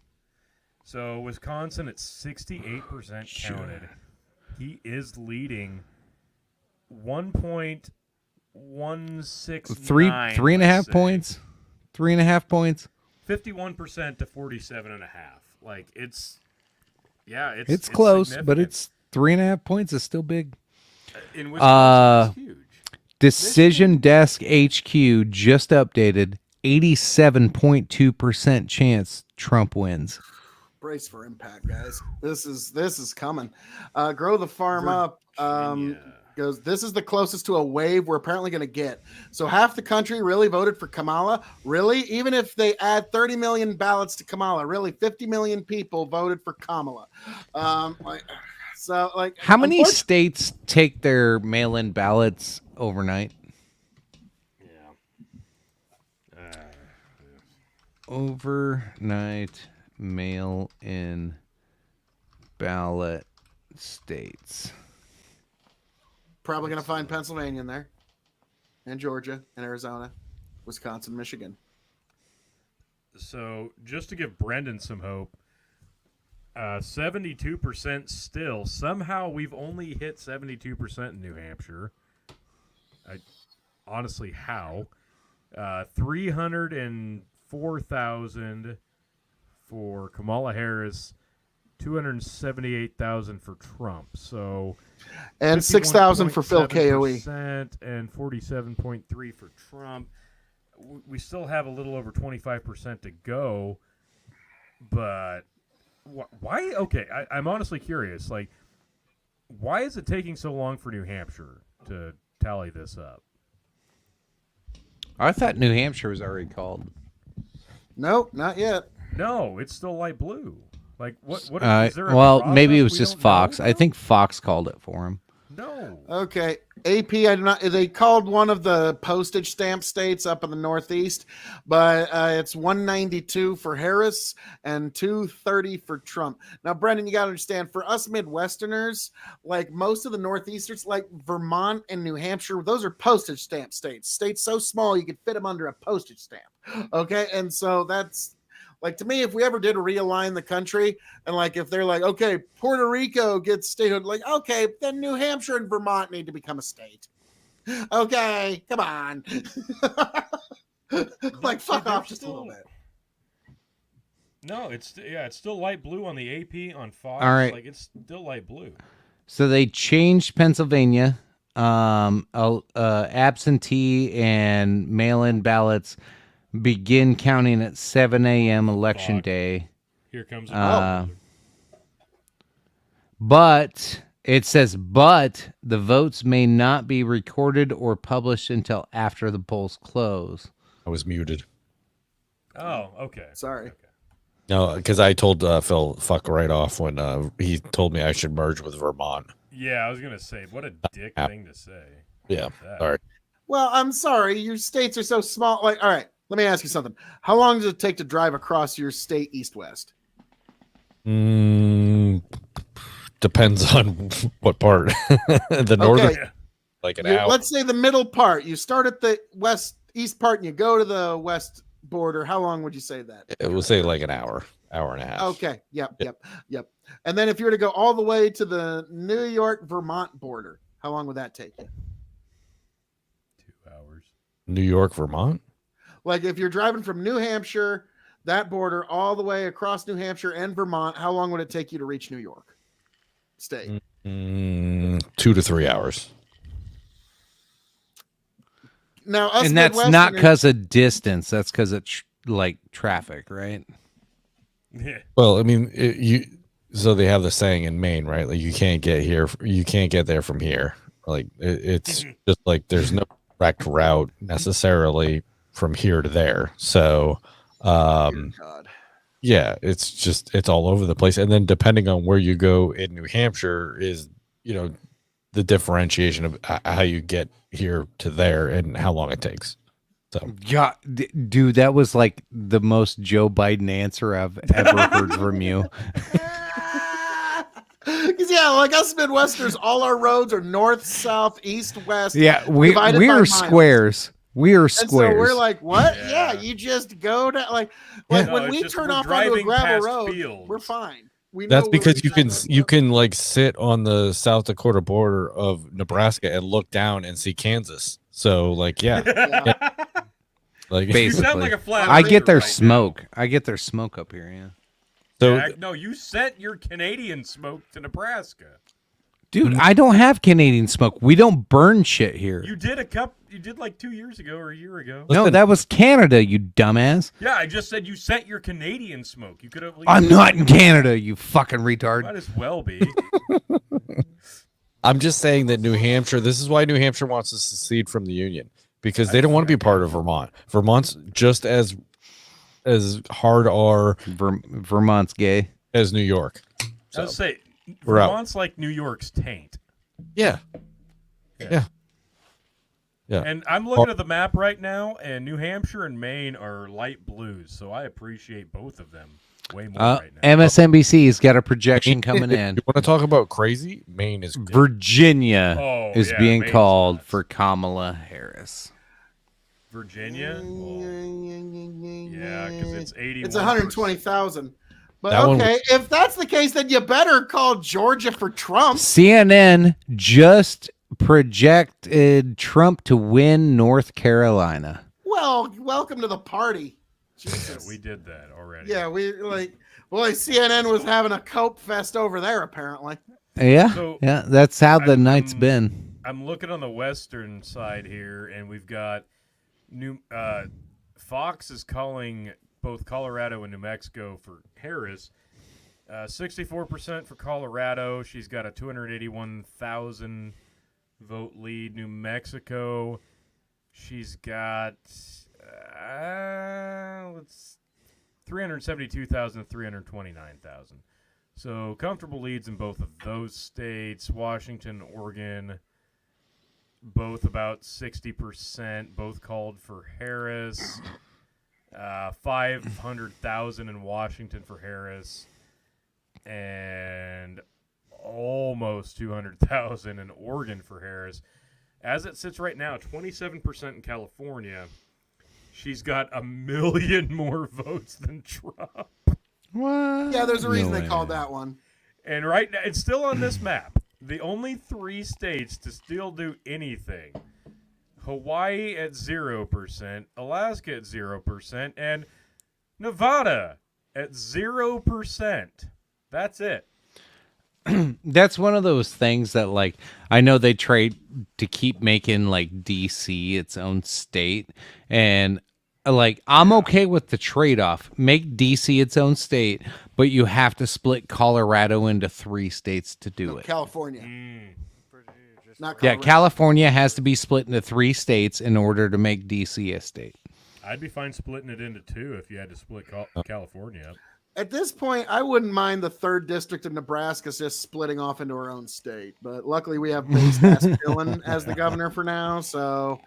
So Wisconsin at 68% counted. He is leading 1.169. 3.5 points. 3.5 points. 51% to 47.5. Like it's close, but it's 3.5 points is still big. In Wisconsin, it's huge. Decision Desk HQ just updated 87.2% chance Trump wins. Brace for impact, guys. This is coming. Grow the farm up. Goes, this is the closest to a wave we're apparently going to get. So half the country really voted for Kamala. Really? Even if they add 30 million ballots to Kamala, really 50 million people voted for Kamala. How many states take their mail-in ballots overnight? Yeah. Overnight mail-in ballot states. Probably going to find Pennsylvania in there, and Georgia, and Arizona, Wisconsin, Michigan. So just to give Brendan some hope, 72% still. Somehow we've only hit 72% in New Hampshire. Honestly, how? 304,000 for Kamala Harris, 278,000 for Trump. So, and 6,000 for Phil KOE, and 47.3 for Trump. We still have a little over 25% to go, but why? Okay, I'm honestly curious. Like, why is it taking so long for New Hampshire to tally this up? I thought New Hampshire was already called. Nope, not yet. No, it's still light blue. Like what is there? Maybe it was just Fox. I think Fox called it for him. No. Okay. AP, I do not. They called one of the postage stamp states up in the Northeast, but it's 192 for Harris and 230 for Trump. Now, Brendan, you got to understand, for us Midwesterners, like most of the Northeasters, like Vermont and New Hampshire, those are postage stamp states. States so small you could fit them under a postage stamp. Okay, and so that's. Like, to me, if we ever did realign the country and, like, if they're like, okay, Puerto Rico gets statehood, like, okay, then New Hampshire and Vermont need to become a state. Okay, come on. Like, fuck off just a little bit. No, it's still light blue on the AP on Fox. All right. Like, it's still light blue. So they changed Pennsylvania. Absentee and mail-in ballots begin counting at 7 a.m. election day. Here comes but it says, but the votes may not be recorded or published until after the polls close. I was muted. Oh, okay. Sorry. Okay. No, because I told Phil fuck right off when he told me I should merge with Vermont. Yeah, I was gonna say, what a dick thing to say. Yeah, sorry. Well, I'm sorry. Your states are so small. Like, all right, let me ask you something. How long does it take to drive across your state east-west? Depends on what part. The northern, like an hour. Let's say the middle part. You start at the east part and you go to the west border. How long would you say that? It will say like an hour and a half. Okay. Yep. And then if you were to go all the way to the New York, Vermont border, how long would that take you? 2 hours. New York, Vermont? Like if you're driving from New Hampshire, that border, all the way across New Hampshire and Vermont, how long would it take you to reach New York State? 2 to 3 hours. Now, and that's not because of distance. That's because of like traffic, right? Yeah. Well, I mean, so they have the saying in Maine, right? Like you can't get there from here. Like it's just like there's no direct route necessarily from here to there. So, yeah, it's all over the place. And then depending on where you go in New Hampshire is, the differentiation of how you get here to there and how long it takes. So, yeah, dude, that was like the most Joe Biden answer I've ever heard from you. Because like us Midwesterners, all our roads are north, south, east, west. Yeah, we are squares. We are squares. So we're like, what? Yeah, you just go to like when we turn off onto a gravel road, we're fine. That's because you can like sit on the South Dakota border of Nebraska and look down and see Kansas. So like, yeah. Like basically, you sound like a flat I get their right smoke. Now. I get their smoke up here. Yeah. So no, you sent your Canadian smoke to Nebraska. Dude, I don't have Canadian smoke. We don't burn shit here. You did You did like 2 years ago or a year ago. No, that was Canada, you dumbass. Yeah, I just said you sent your Canadian smoke. You could have. I'm not in Canada, you fucking retard. Might as well be. I'm just saying that New Hampshire. This is why New Hampshire wants to secede from the Union because they don't want to be part of Vermont. Vermont's just as hard are Vermont's gay as New York. So, I would say Vermont's like New York's taint. Yeah. Yeah. And I'm looking at the map right now, and New Hampshire and Maine are light blues, so I appreciate both of them way more right now. MSNBC's got a projection coming in. You want to talk about crazy? Maine is good. Virginia is being Maine's called nuts. for Kamala Harris. Virginia? Yeah, because it's 81. It's 120,000. But That one okay, if that's the case, then you better call Georgia for Trump. CNN just projected Trump to win North Carolina. Well, welcome to the party. Jesus. Yeah, we did that already. Yeah, boy, CNN was having a cope fest over there, apparently. Yeah, So, yeah, that's how the night's been. I'm looking on the western side here, and we've got Fox is calling both Colorado and New Mexico for Harris. 64% for Colorado. She's got a 281,000 vote lead. New Mexico, she's got 372,000, 329,000. So comfortable leads in both of those states. Washington, Oregon, both about 60%. Both called for Harris. 500,000 in Washington for Harris, and almost 200,000 in Oregon for Harris. As it sits right now, 27% in California. She's got 1 million more votes than Trump. What? Yeah, there's a reason they called that one. And right now, it's still on this map. The only 3 states to still do anything: Hawaii at 0%, Alaska at 0%, and Nevada at 0%. That's it. That's one of those things that, like, I know they trade to keep making, like, DC its own state. And, like, I'm okay with the trade-off. Make DC its own state, but you have to split Colorado into 3 states to do it. California. Not Yeah, Colorado. California has to be split into 3 states in order to make DC a state. I'd be fine splitting it into 2 if you had to split California up. At this point, I wouldn't mind the 3rd district of Nebraska just splitting off into our own state. But luckily, we have base ass Dillon as the governor for now. So,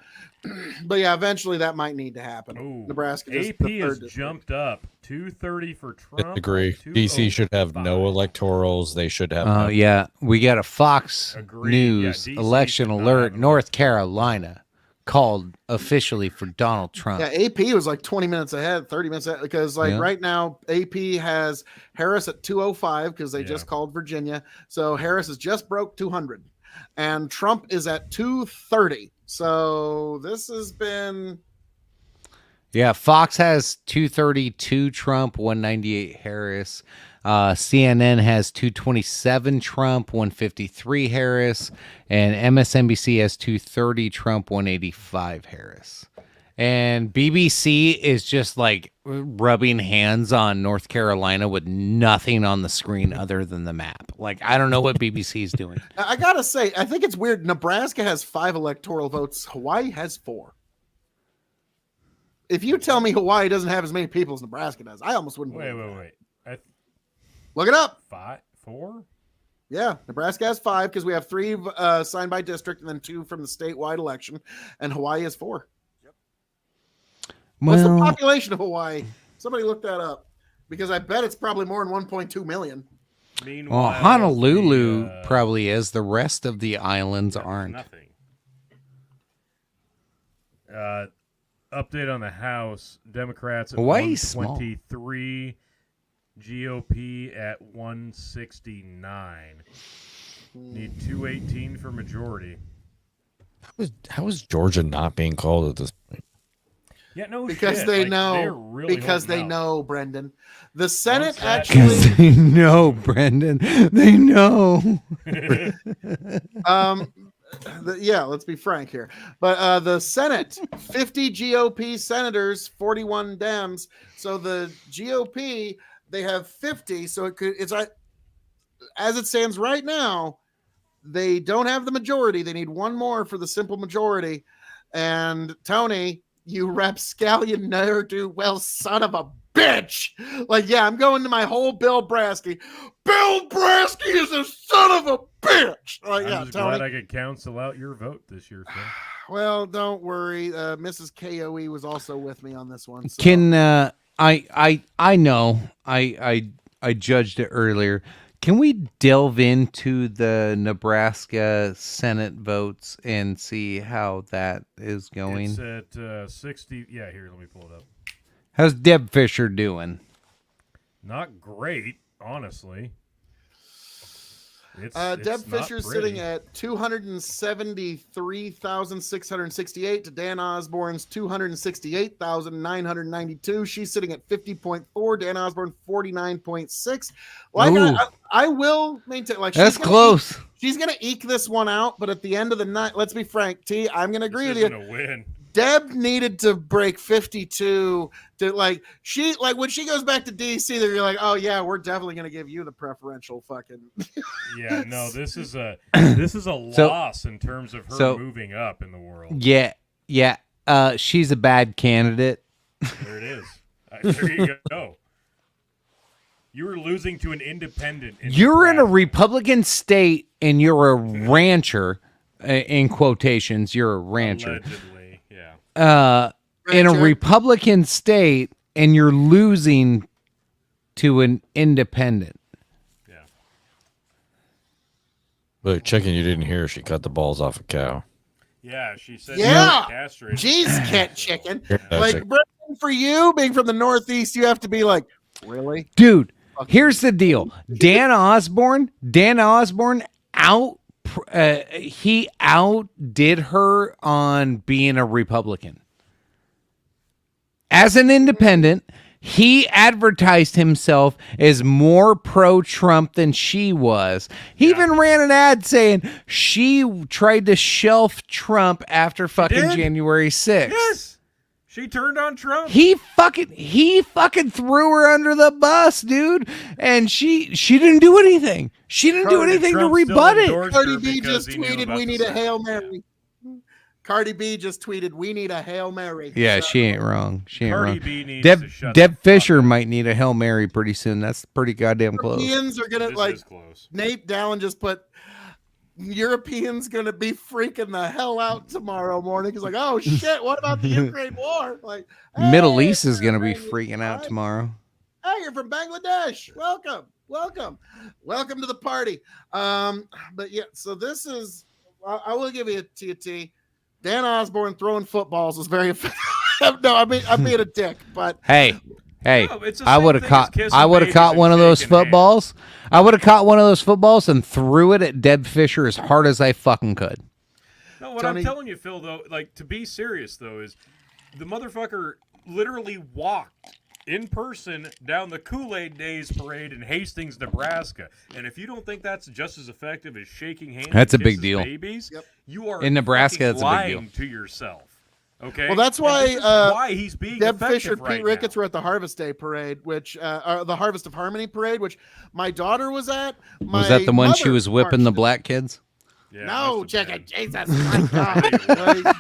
but yeah, eventually that might need to happen. Ooh, Nebraska just AP has jumped up 230 for Trump. Agree. DC should have no electorals. They should have. Oh yeah, we got a Fox Agreed. News Yeah, DC election should not alert. have North Carolina called officially for Donald Trump. Yeah, AP was like 20 minutes ahead, 30 minutes ahead, because like right now AP has Harris at 205 because they just called Virginia. So Harris has just broke 200 and Trump is at 230. So this has been Yeah, Fox has 232 Trump, 198 Harris. CNN has 227 Trump, 153 Harris, and MSNBC has 230 Trump, 185 Harris. And BBC is just like rubbing hands on North Carolina with nothing on the screen other than the map. Like, I don't know what BBC is doing. I gotta say, I think it's weird. Nebraska has 5 electoral votes. Hawaii has 4. If you tell me Hawaii doesn't have as many people as Nebraska does, I almost wouldn't. Wait. Look it up. 4? Yeah, Nebraska has 5 because we have 3 signed by district and then 2 from the statewide election, and Hawaii has 4. Yep. What's the population of Hawaii? Somebody look that up because I bet it's probably more than 1.2 million. Well, Honolulu probably is. The rest of the islands aren't. Nothing. Update on the House. Democrats at Hawaii's 123. GOP at 169. Need 218 for majority. How is Georgia not being called at this point? Yeah, no, because shit. they Like, know. they're really Because they holding out. know, Brendan. The Senate Because actually. they know, Brendan. They know. Yeah, let's be frank here. But the Senate, 50 GOP senators, 41 Dems. So the GOP, they have 50. So it's as it stands right now, they don't have the majority. They need one more for the simple majority. And Tony, you rapscallion ne'er-do-well son of a bitch. Like, yeah, I'm going to my whole Bill Brasky. Bill Brasky is a son of a bitch. Like, I'm yeah, just Tony. glad I could cancel out your vote this year, sir. Well, don't worry. Mrs. KOE was also with me on this one. So. Can I know I judged it earlier. Can we delve into the Nebraska Senate votes and see how that is going? It's at 60. Yeah, here, let me pull it up. How's Deb Fisher doing? Not great, honestly. Deb Fisher's sitting at 273,668 to Dan Osborne's 268,992. She's sitting at 50.4. Dan Osborne 49.6. Like I will maintain, like that's close. She's gonna eke this one out, but at the end of the night, let's be frank, T, I'm gonna agree with you. A win. Deb needed to break 52 to when she goes back to DC, they're like, oh yeah, we're definitely gonna give you the preferential fucking. Yeah, no, this is a loss in terms of her moving up in the world. Yeah. She's a bad candidate. There it is. There you go. You were losing to an independent. You're in a Republican state and you're a rancher. In quotations, you're a rancher. Allegedly, yeah. In a Republican state, and you're losing to an independent. Yeah. Look, chicken, you didn't hear. She cut the balls off a cow. Yeah, she said. Yeah. Castrated. Jeez, cat chicken. That's Brendan, for you being from the Northeast, you have to be like, really, dude. Here's the deal. Dan Osborne he outdid her on being a Republican. As an independent, he advertised himself as more pro-Trump than she was. He even ran an ad saying she tried to shelf Trump after fucking January 6th. Yes. She turned on Trump. He fucking threw her under the bus, dude. And she didn't do anything. She didn't do anything to rebut it. Cardi B just tweeted, we need a Hail Mary. Cardi B just tweeted, "We need a Hail Mary." Yeah, So- she ain't wrong. She ain't Cardi wrong. B needs Deb, to shut Deb the fuck Fisher up. might need a Hail Mary pretty soon. That's pretty goddamn close. Europeans are gonna This like is close. Nate Dallin just put Europeans gonna be freaking the hell out tomorrow morning. He's like, oh shit, what about the Ukraine war? Like, Middle hey, East is going to be freaking out tomorrow. Hey, you're from Bangladesh. Welcome to the party. But yeah, so this is I will give you a TT. Dan Osborne throwing footballs was very effective. No, I'm being a dick, but Hey, No, it's the I same would have thing as caught. kissing I would have babies caught and one of those shaking hands. footballs. I would have caught one of those footballs and threw it at Deb Fisher as hard as I fucking could. No, what Tony- I'm telling you, Phil, though, like, to be serious, though, is the motherfucker literally walked in person down the Kool-Aid Days parade in Hastings, Nebraska. And if you don't think that's just as effective as shaking hands, That's and a big kisses deal. babies, you are In Nebraska, fucking that's a big lying deal. to yourself. Okay. Well, that's And why this is why he's being Deb effective Fisher and right Pete Ricketts were at the Harvest Day parade, which the Harvest of Harmony parade, which my daughter was at. Was that the one she mother was whipping the marched black kids? Yeah, no, must have check been. it, Jesus, my God. Like,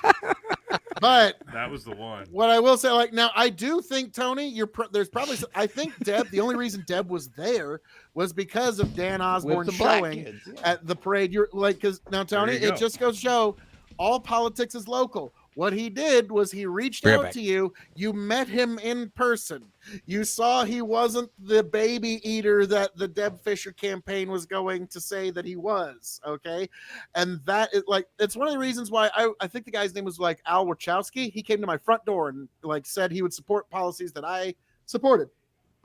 but That was the one. what I will say, like now, I do think Tony, there's probably. I think Deb. The only reason Deb was there was because of Dan Osborne the black showing kids, yeah. at the parade. You're like, because now, Tony, There you it go. just goes to show all politics is local. What he did was he reached Bring it out back. to you. You met him in person. You saw he wasn't the baby eater that the Deb Fisher campaign was going to say that he was. Okay. And that is like, it's one of the reasons why I think the guy's name was like Al Wachowski. He came to my front door and like said he would support policies that I supported.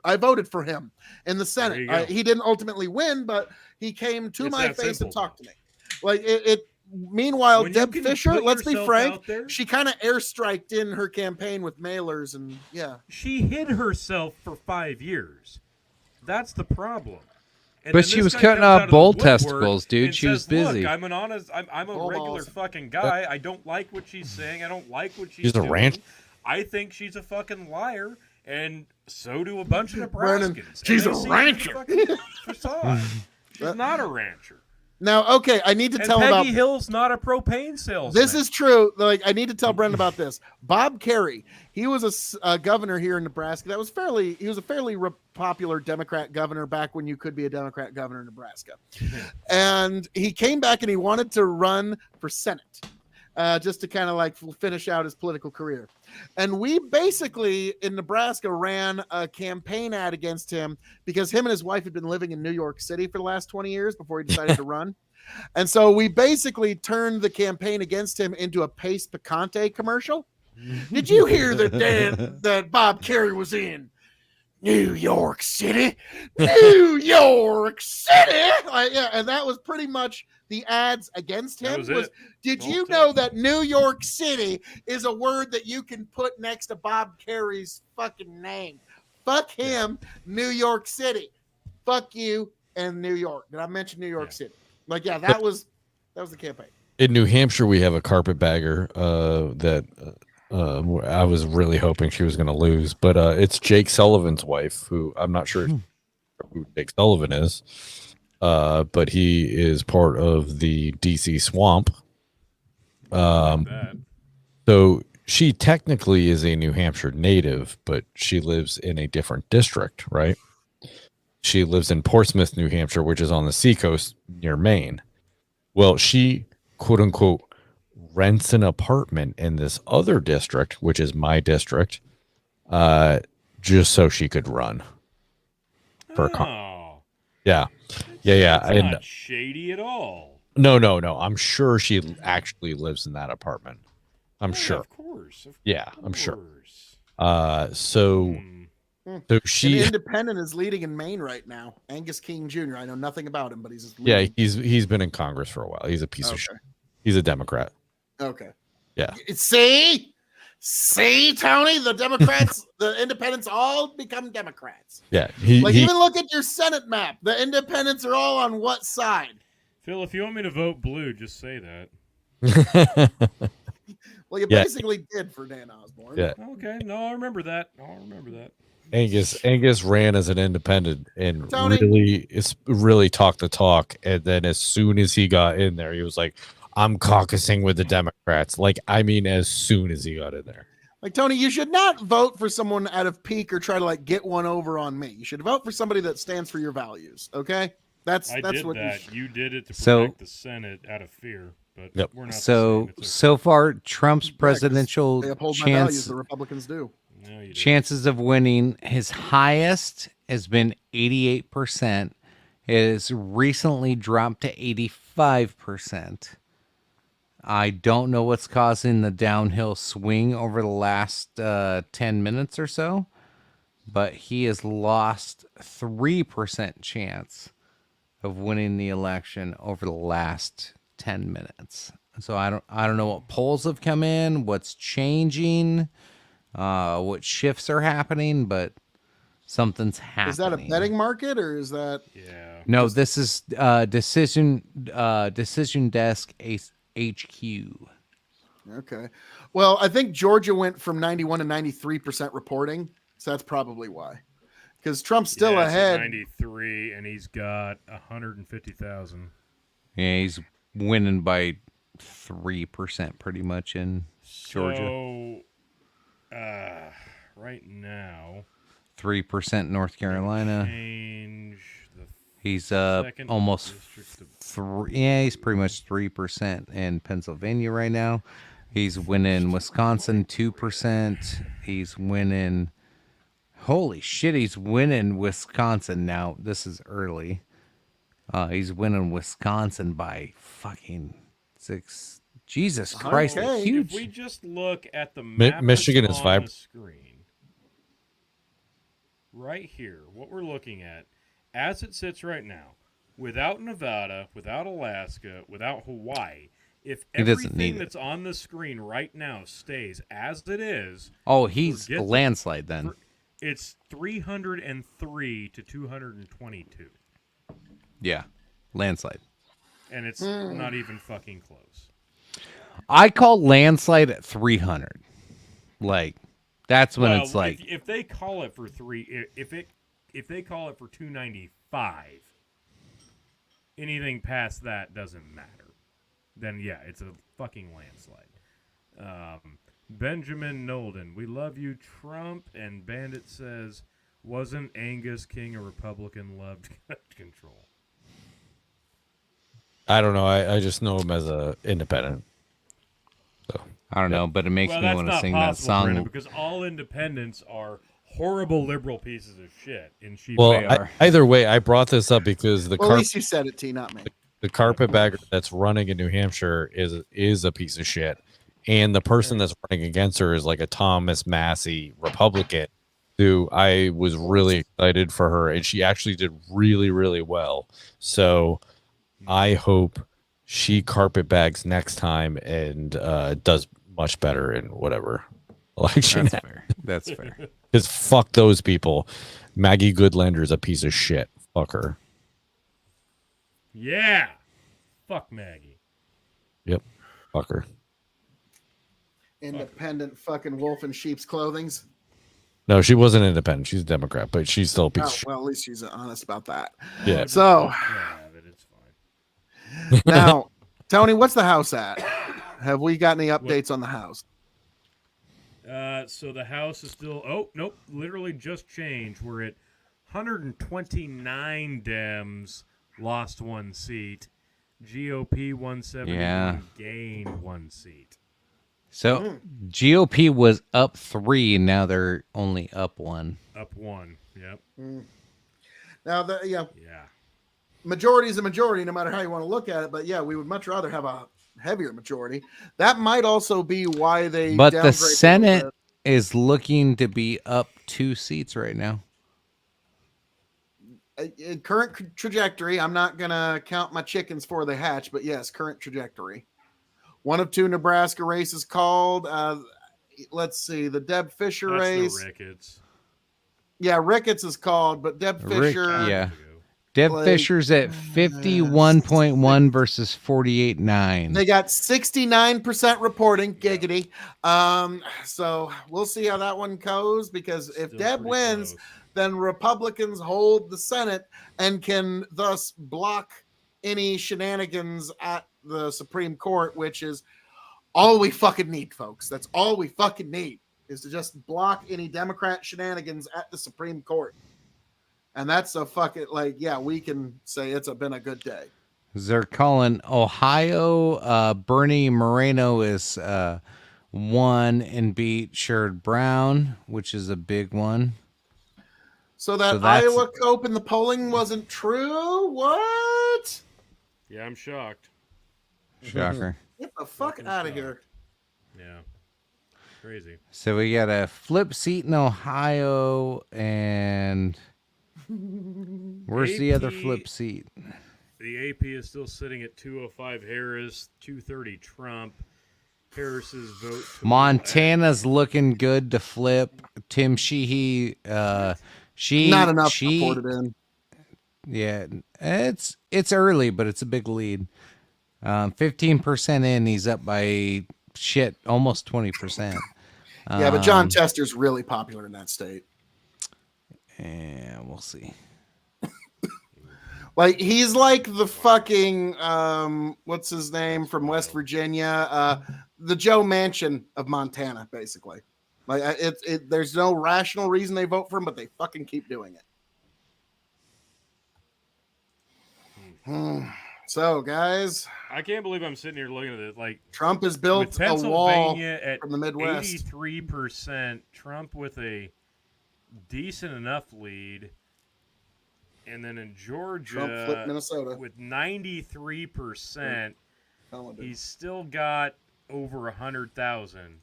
I voted for him in the Senate. you go. He didn't ultimately win, but he came to It's my that face simple. and talked to me. Like it meanwhile, When you Deb can Fisher, put let's be yourself frank, out there- she kind of airstriked in her campaign with mailers and yeah. She hid herself for 5 years. That's the problem. And But then she this was guy cutting comes off out of the bull woodwork testicles, dude. and She was says, "Look, busy." I'm an honest. I'm a regular balls. fucking guy. I don't like what she's saying. I don't like what she's She's a doing. ranch- I think she's a fucking liar, and so do a bunch of Brennan, Nebraskans. And she's they a see rancher. fucking facade. She's not a rancher. Now, okay, I need to And tell him Peggy about Hill's not a propane salesman. this is true. Like, I need to tell Brendan about this. Bob Kerrey, he was a governor here in Nebraska. He was a fairly popular Democrat governor back when you could be a Democrat governor in Nebraska. And he came back and he wanted to run for Senate, just to kind of like finish out his political career. And we basically in Nebraska ran a campaign ad against him because him and his wife had been living in New York City for the last 20 years before he decided to run. And so we basically turned the campaign against him into a Pace Picante commercial. Did you hear that Bob Kerrey was in New York City? New York City! Yeah, and that was pretty much the ads against him. That was it. Did Whole you time. know that New York City is a word that you can put next to Bob Kerrey's fucking name? Fuck him, New York City. Fuck you and New York. Did I mention New York City? Like, yeah, that was the campaign. In New Hampshire, we have a carpetbagger that I was really hoping she was going to lose, but it's Jake Sullivan's wife, who I'm not sure who Jake Sullivan is, but he is part of the DC Swamp. So she technically is a New Hampshire native, but she lives in a different district, right? She lives in Portsmouth, New Hampshire, which is on the seacoast near Maine. Well, she, quote unquote, rents an apartment in this other district, which is my district, just so she could run. For yeah. That's And not shady at all. no. I'm sure she actually lives in that apartment. I'm sure. Of course. Yeah, I'm sure. So And she, Independent is leading in Maine right now. Angus King Jr. I know nothing about him, but he's just yeah, leading. he's been in Congress for a while. He's a piece of shit. Okay. He's a Democrat. Okay. Yeah. See, Tony, the Democrats, the Independents all become Democrats. Yeah. Even look at your Senate map. The Independents are all on what side? Phil, if you want me to vote blue, just say that. Well, you Yeah. basically did for Dan Osborne. Yeah. Okay, no, I remember that. Angus ran as an independent and Tony. really talked the talk. And then as soon as he got in there, he was like, I'm caucusing with the Democrats. Like, I mean, as soon as he got in there. Like, Tony, you should not vote for someone out of pique or try to like get one over on me. You should vote for somebody that stands for your values. Okay, that's what you did it to protect the Senate out of fear, but we're not. So far, Trump's presidential they uphold my values. The Republicans do. Chances of winning, his highest has been 88%. It has recently dropped to 85%. I don't know what's causing the downhill swing over the last 10 minutes or so, but he has lost 3% chance of winning the election over the last 10 minutes. So I don't know what polls have come in, what's changing, what shifts are happening, but something's happening. Is that a betting market or is that? Yeah. No, this is decision desk HQ. Okay. Well, I think Georgia went from 91 to 93% reporting, so that's probably why. Because Trump's still ahead. 93, and he's got 150,000. Yeah, he's winning by 3% pretty much in Georgia. So, right now, 3% North Carolina. He's almost he's pretty much 3% in Pennsylvania right now. He's winning Wisconsin 2%. He's winning. Holy shit, he's winning Wisconsin now. This is early. He's winning Wisconsin by fucking 6. Jesus Christ, huge. If we just look at the map Michigan is on the screen, right here, what we're looking at, as it sits right now, without Nevada, without Alaska, without Hawaii, if everything that's on the screen right now stays as it is... Oh, he's a landslide then. It's 303 to 222. Yeah, landslide. And it's not even fucking close. I call landslide at 300. Like, that's when it's like... If they call it for if they call it for 295, anything past that doesn't matter. Then, yeah, it's a fucking landslide. Benjamin Nolden, we love you, Trump. And Bandit says, wasn't Angus King a Republican? Loved gun control. I don't know. I just know him as a independent. So I don't know, but it makes me want to sing that song. Brandon, because all independents are horrible liberal pieces of shit in sheep. Well, either way, I brought this up because at least you said it, T, not me. The carpetbagger that's running in New Hampshire is a piece of shit, and the person that's running against her is like a Thomas Massey Republican, who I was really excited for her, and she actually did really, really well. So I hope she carpetbags next time and does much better in whatever election. That's fair. That's fair. Because fuck those people. Maggie Goodlander's a piece of shit. Fuck her. Yeah. Fuck Maggie. Yep. Fuck her. Independent fucking wolf in sheep's clothings. No, she wasn't independent. She's a Democrat, but she's still a piece of shit. Well, at least she's honest about that. Yeah. So, it's fine. Now, Tony, what's the House at? Have we got any updates on the House? So the House is still... Oh, nope. Literally just changed. We're at 129 Dems lost 1 seat. GOP 171 gained 1 seat. So GOP was up 3, and now they're only up 1. Up 1, yep. Now, majority is a majority, no matter how you want to look at it. But yeah, we would much rather have a heavier majority. That might also be why they. But the Senate is looking to be up 2 seats right now. Current trajectory. I'm not gonna count my chickens before they hatch, but yes, current trajectory. 1 of 2 Nebraska races called. Let's see, the Deb Fisher race. The Ricketts. Yeah, Ricketts is called, but Deb Fisher. Deb Fisher's at 51.1 versus 48.9. They got 69% reporting, giggity. So we'll see how that one goes, because if Deb wins, then Republicans hold the Senate and can thus block any shenanigans at the Supreme Court, which is all we fucking need, folks. That's all we fucking need, is to just block any Democrat shenanigans at the Supreme Court. And that's a fucking, like, yeah, we can say been a good day. They're calling Ohio. Bernie Moreno is won and beat Sherrod Brown, which is a big one. So Iowa cope in the polling wasn't true? What? Yeah, I'm shocked. Shocker. Get the fuck out of here. Yeah. Crazy. So we got a flip seat in Ohio, and where's the other flip seat? The AP is still sitting at 205 Harris, 230 Trump. Harris's vote. Montana's looking good to flip. Tim Sheehy, not enough reported in. Yeah, it's early, but it's a big lead. 15% in, he's up by almost 20%. Yeah, but John Tester's really popular in that state. Yeah, we'll see. Like, he's like the fucking what's his name from West Virginia, the Joe Manchin of Montana, basically. Like, there's no rational reason they vote for him, but they fucking keep doing it. So, guys, I can't believe I'm sitting here looking at it. Like, Trump has built a wall from the Midwest. 83%. Trump with a decent enough lead. And then in Georgia, Trump flipped Minnesota with 93%, he's still got over 100,000.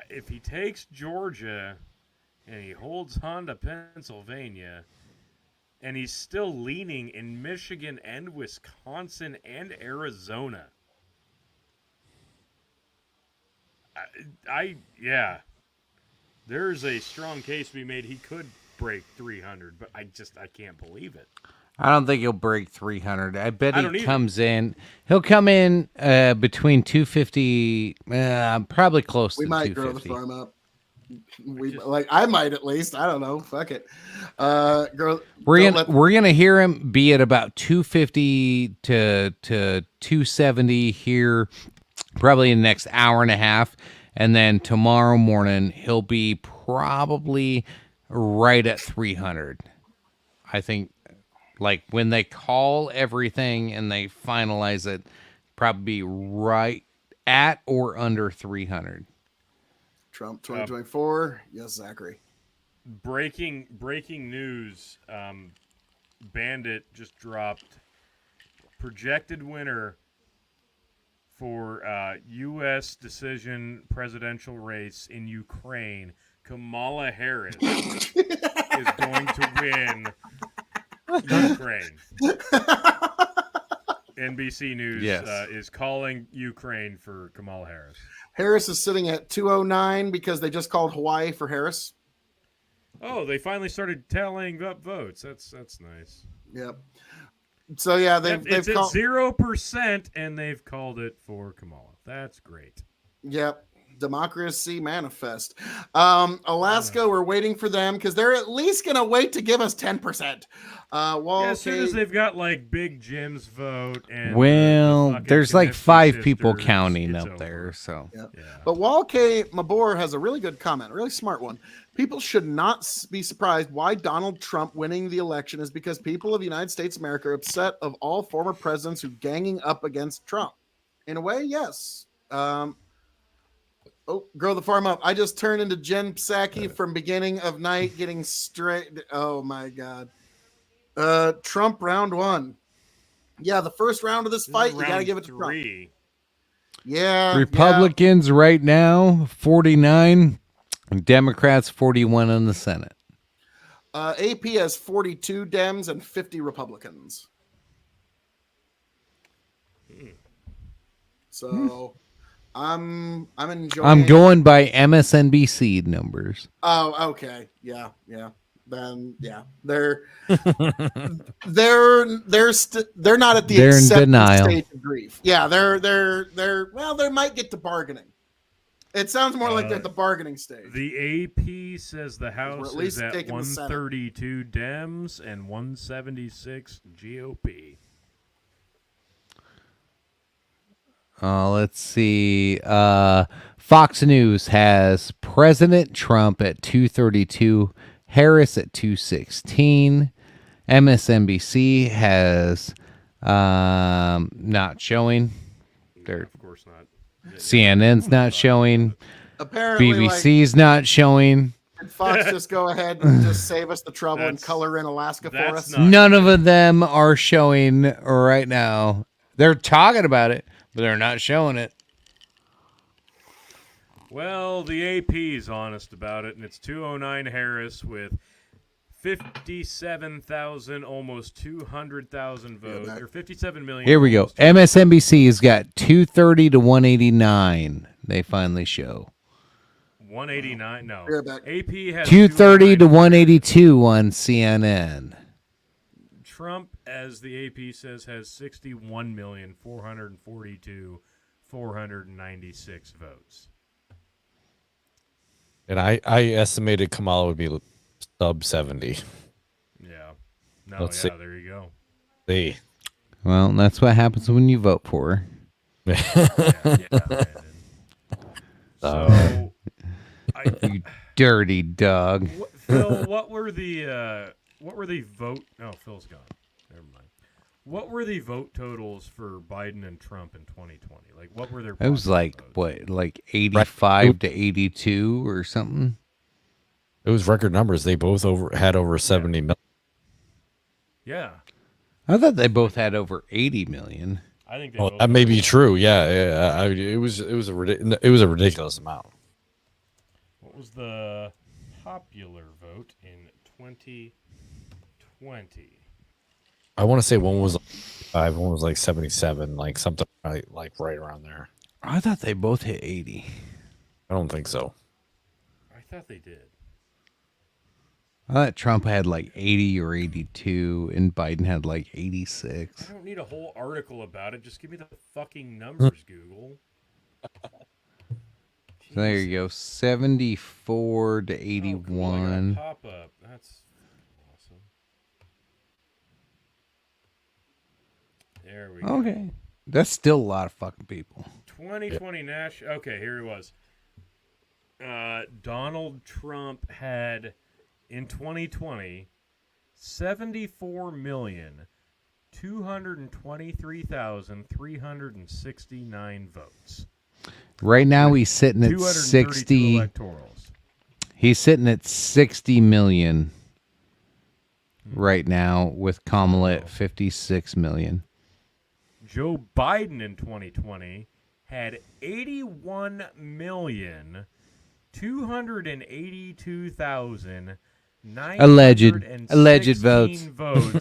If he takes Georgia and he holds on to Pennsylvania, and he's still leaning in Michigan and Wisconsin and Arizona, yeah, there's a strong case to be made. He could break 300, but I can't believe it. I don't think he'll break 300. I bet he comes in. He'll come in between 250, probably close to 250. We might grow the farm up. I might at least. I don't know. Fuck it. We're gonna hear him be at about 250 to 270 here, probably in the next hour and a half, and then tomorrow morning he'll be probably right at 300. I think, like, when they call everything and they finalize it, probably right at or under 300. Trump 2024. Yes, Zachary. Breaking news. Bandit just dropped projected winner for U.S. decision presidential race in Ukraine. Kamala Harris is going to win Ukraine. NBC News is calling Ukraine for Kamala Harris. Harris is sitting at 209 because they just called Hawaii for Harris. Oh, they finally started tallying up votes. That's nice. Yep. So yeah, they've called 0%, and they've called it for Kamala. That's great. Yep. Democracy manifest. Alaska, we're waiting for them because they're at least going to wait to give us 10%. As soon as they've got like Big Jim's vote, and there's like 5 people counting up there. So, yeah. But Wal K. Mabor has a really good comment, a really smart one. People should not be surprised why Donald Trump winning the election is because people of the United States of America are upset of all former presidents who ganging up against Trump. In a way, yes. Grow the farm up. I just turned into Jen Psaki from beginning of night, getting straight. Oh my God. Trump round 1. Yeah, the first round of this fight, you got to give it to Trump. Yeah. Republicans right now, 49. Democrats, 41 in the Senate. AP has 42 Dems and 50 Republicans. So I'm enjoying. I'm going by MSNBC numbers. Oh, okay. Yeah. Then they're not at the acceptance stage of grief. Yeah, they might get to bargaining. It sounds more like they're at the bargaining stage. The AP says the House is at 132 Dems and 176 GOP. Let's see. Fox News has President Trump at 232, Harris at 216. MSNBC has not showing. Of course not. CNN's not showing. Apparently, BBC's not showing. Did Fox just go ahead and just save us the trouble and color in Alaska for us? None of them are showing right now. They're talking about it, but they're not showing it. Well, the AP is honest about it, and it's 209 Harris with 57,000, almost 200,000 votes, or 57 million. Here we go. MSNBC's got 230 to 189. They finally show. 189? No. AP has 230 to 182 on CNN. Trump, as the AP says, has 61,442,496 votes. And I estimated Kamala would be sub 70. Yeah. No, Let's see. there you go. See. Well, that's what happens when you vote for her. So, you dirty dog. Phil, what were the vote? No, Phil's gone. Never mind. What were the vote totals for Biden and Trump in 2020? Like, what were their? It was like what, like 85 to 82 or something. It was record numbers. They both had over 70 million. Yeah. I thought they both had over 80 million. I think that may be true. Yeah. It was a ridiculous amount. What was the popular vote in 2020? I want to say one was 5, one was like 77, like something like right around there. I thought they both hit 80. I don't think so. I thought they did. I thought Trump had like 80 or 82, and Biden had like 86. I don't need a whole article about it. Just give me the fucking numbers, Google. So there you go, 74 to 81. Oh, cool. I got a pop-up. That's awesome. There we go. Okay. That's still a lot of fucking people. 2020 National. Okay, here he was. Donald Trump had, in 2020, 74,223,369 votes. Right now he's sitting at 60. Electorals. He's sitting at 60 million right now, with Kamala at 56 million. Joe Biden in 2020 had 81,282,916 alleged votes.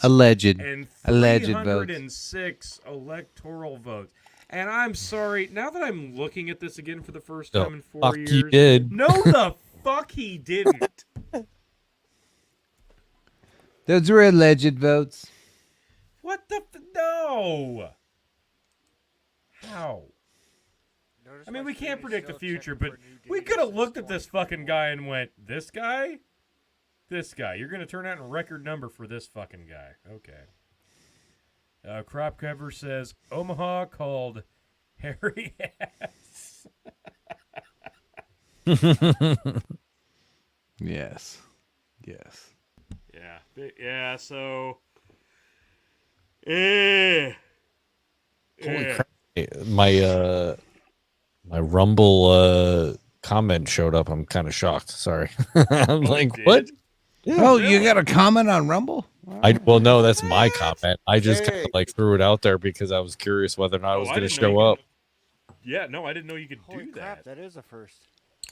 Alleged and votes. 306 electoral votes. And I'm sorry, now that I'm looking at this again for the first time in 4 years. He did. No, the fuck he didn't. Those were alleged votes. What the no? How? I mean, we can't predict the future, but we could have looked at this fucking guy and went, this guy? This guy. You're going to turn out a record number for this fucking guy. Okay. Crop cover says, Omaha called Harry ass. Yes. Yeah. Yeah, so... Holy crap. My Rumble comment showed up. I'm kind of shocked. Sorry. I'm like, what? Yeah, oh, really? You got a comment on Rumble? Well, no, that's my comment. I just kind of like threw it out there because I was curious whether or not it was going to show up. Yeah, no, I didn't know you could do crap, that. That is a first.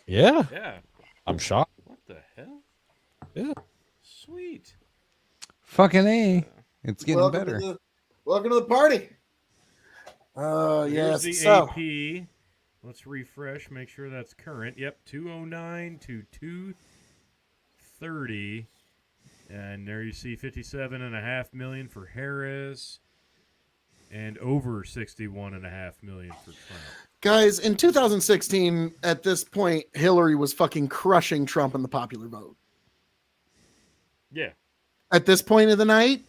Yeah. Yeah. I'm shocked. What the hell? Yeah. Sweet. Fucking A. It's getting welcome better. Welcome to the party. Here's yes. the So, AP. Let's refresh, make sure that's current. Yep, 209 to 230. And there you see 57.5 million for Harris and over 61.5 million for Trump. guys, in 2016, at this point, Hillary was fucking crushing Trump in the popular vote. Yeah. At this point of the night,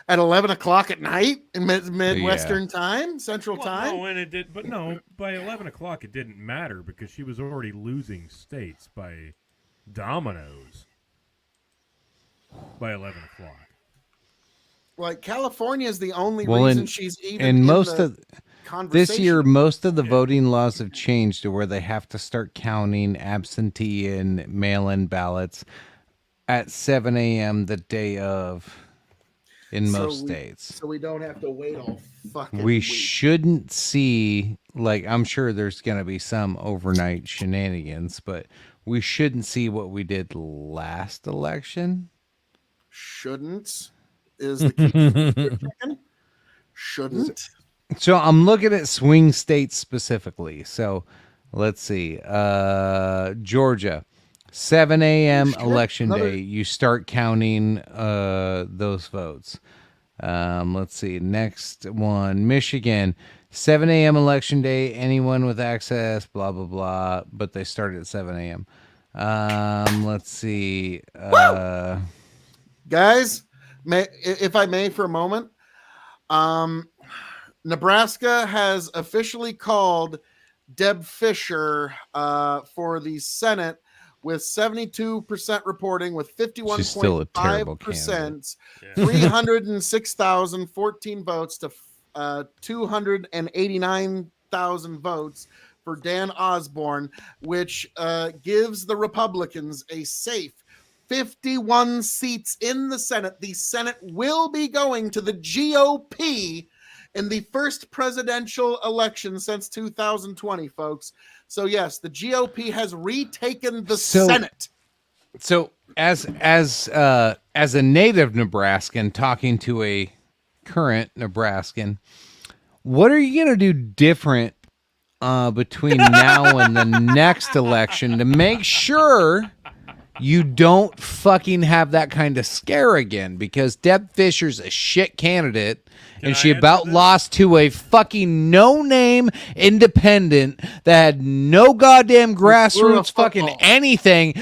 At 11 o'clock at night in Midwestern time, Central time? No, and it did, but no, by 11 o'clock it didn't matter because she was already losing states by dominoes by 11 o'clock. Like, California is the only reason she's even in most the of conversation. this year, most of the voting laws have changed to where they have to start counting absentee and mail-in ballots at 7 a.m. the day of. In most states. So we don't have to wait all fucking We week. shouldn't see, like, I'm sure there's going to be some overnight shenanigans, but we shouldn't see what we did last election. Shouldn't is the key. Shouldn't. So I'm looking at swing states specifically. So let's see. Georgia. 7 a.m. election day, you start counting those votes. Let's see. Next one, Michigan. 7 a.m. election day, anyone with access, blah, blah, blah. But they start at 7 a.m. Let's see. Guys, if I may for a moment, Nebraska has officially called Deb Fischer for the Senate with 72% reporting, with 51.5%, 306,014 votes to 289,000 votes for Dan Osborne, which gives the Republicans a safe 51 seats in the Senate. The Senate will be going to the GOP in the first presidential election since 2020, folks. So yes, the GOP has retaken the Senate. So as a native Nebraskan talking to a current Nebraskan, what are you going to do different between now and the next election to make sure you don't fucking have that kind of scare again? Because Deb Fischer's a shit candidate. And she about lost to a fucking no-name independent that had no goddamn grassroots fucking anything.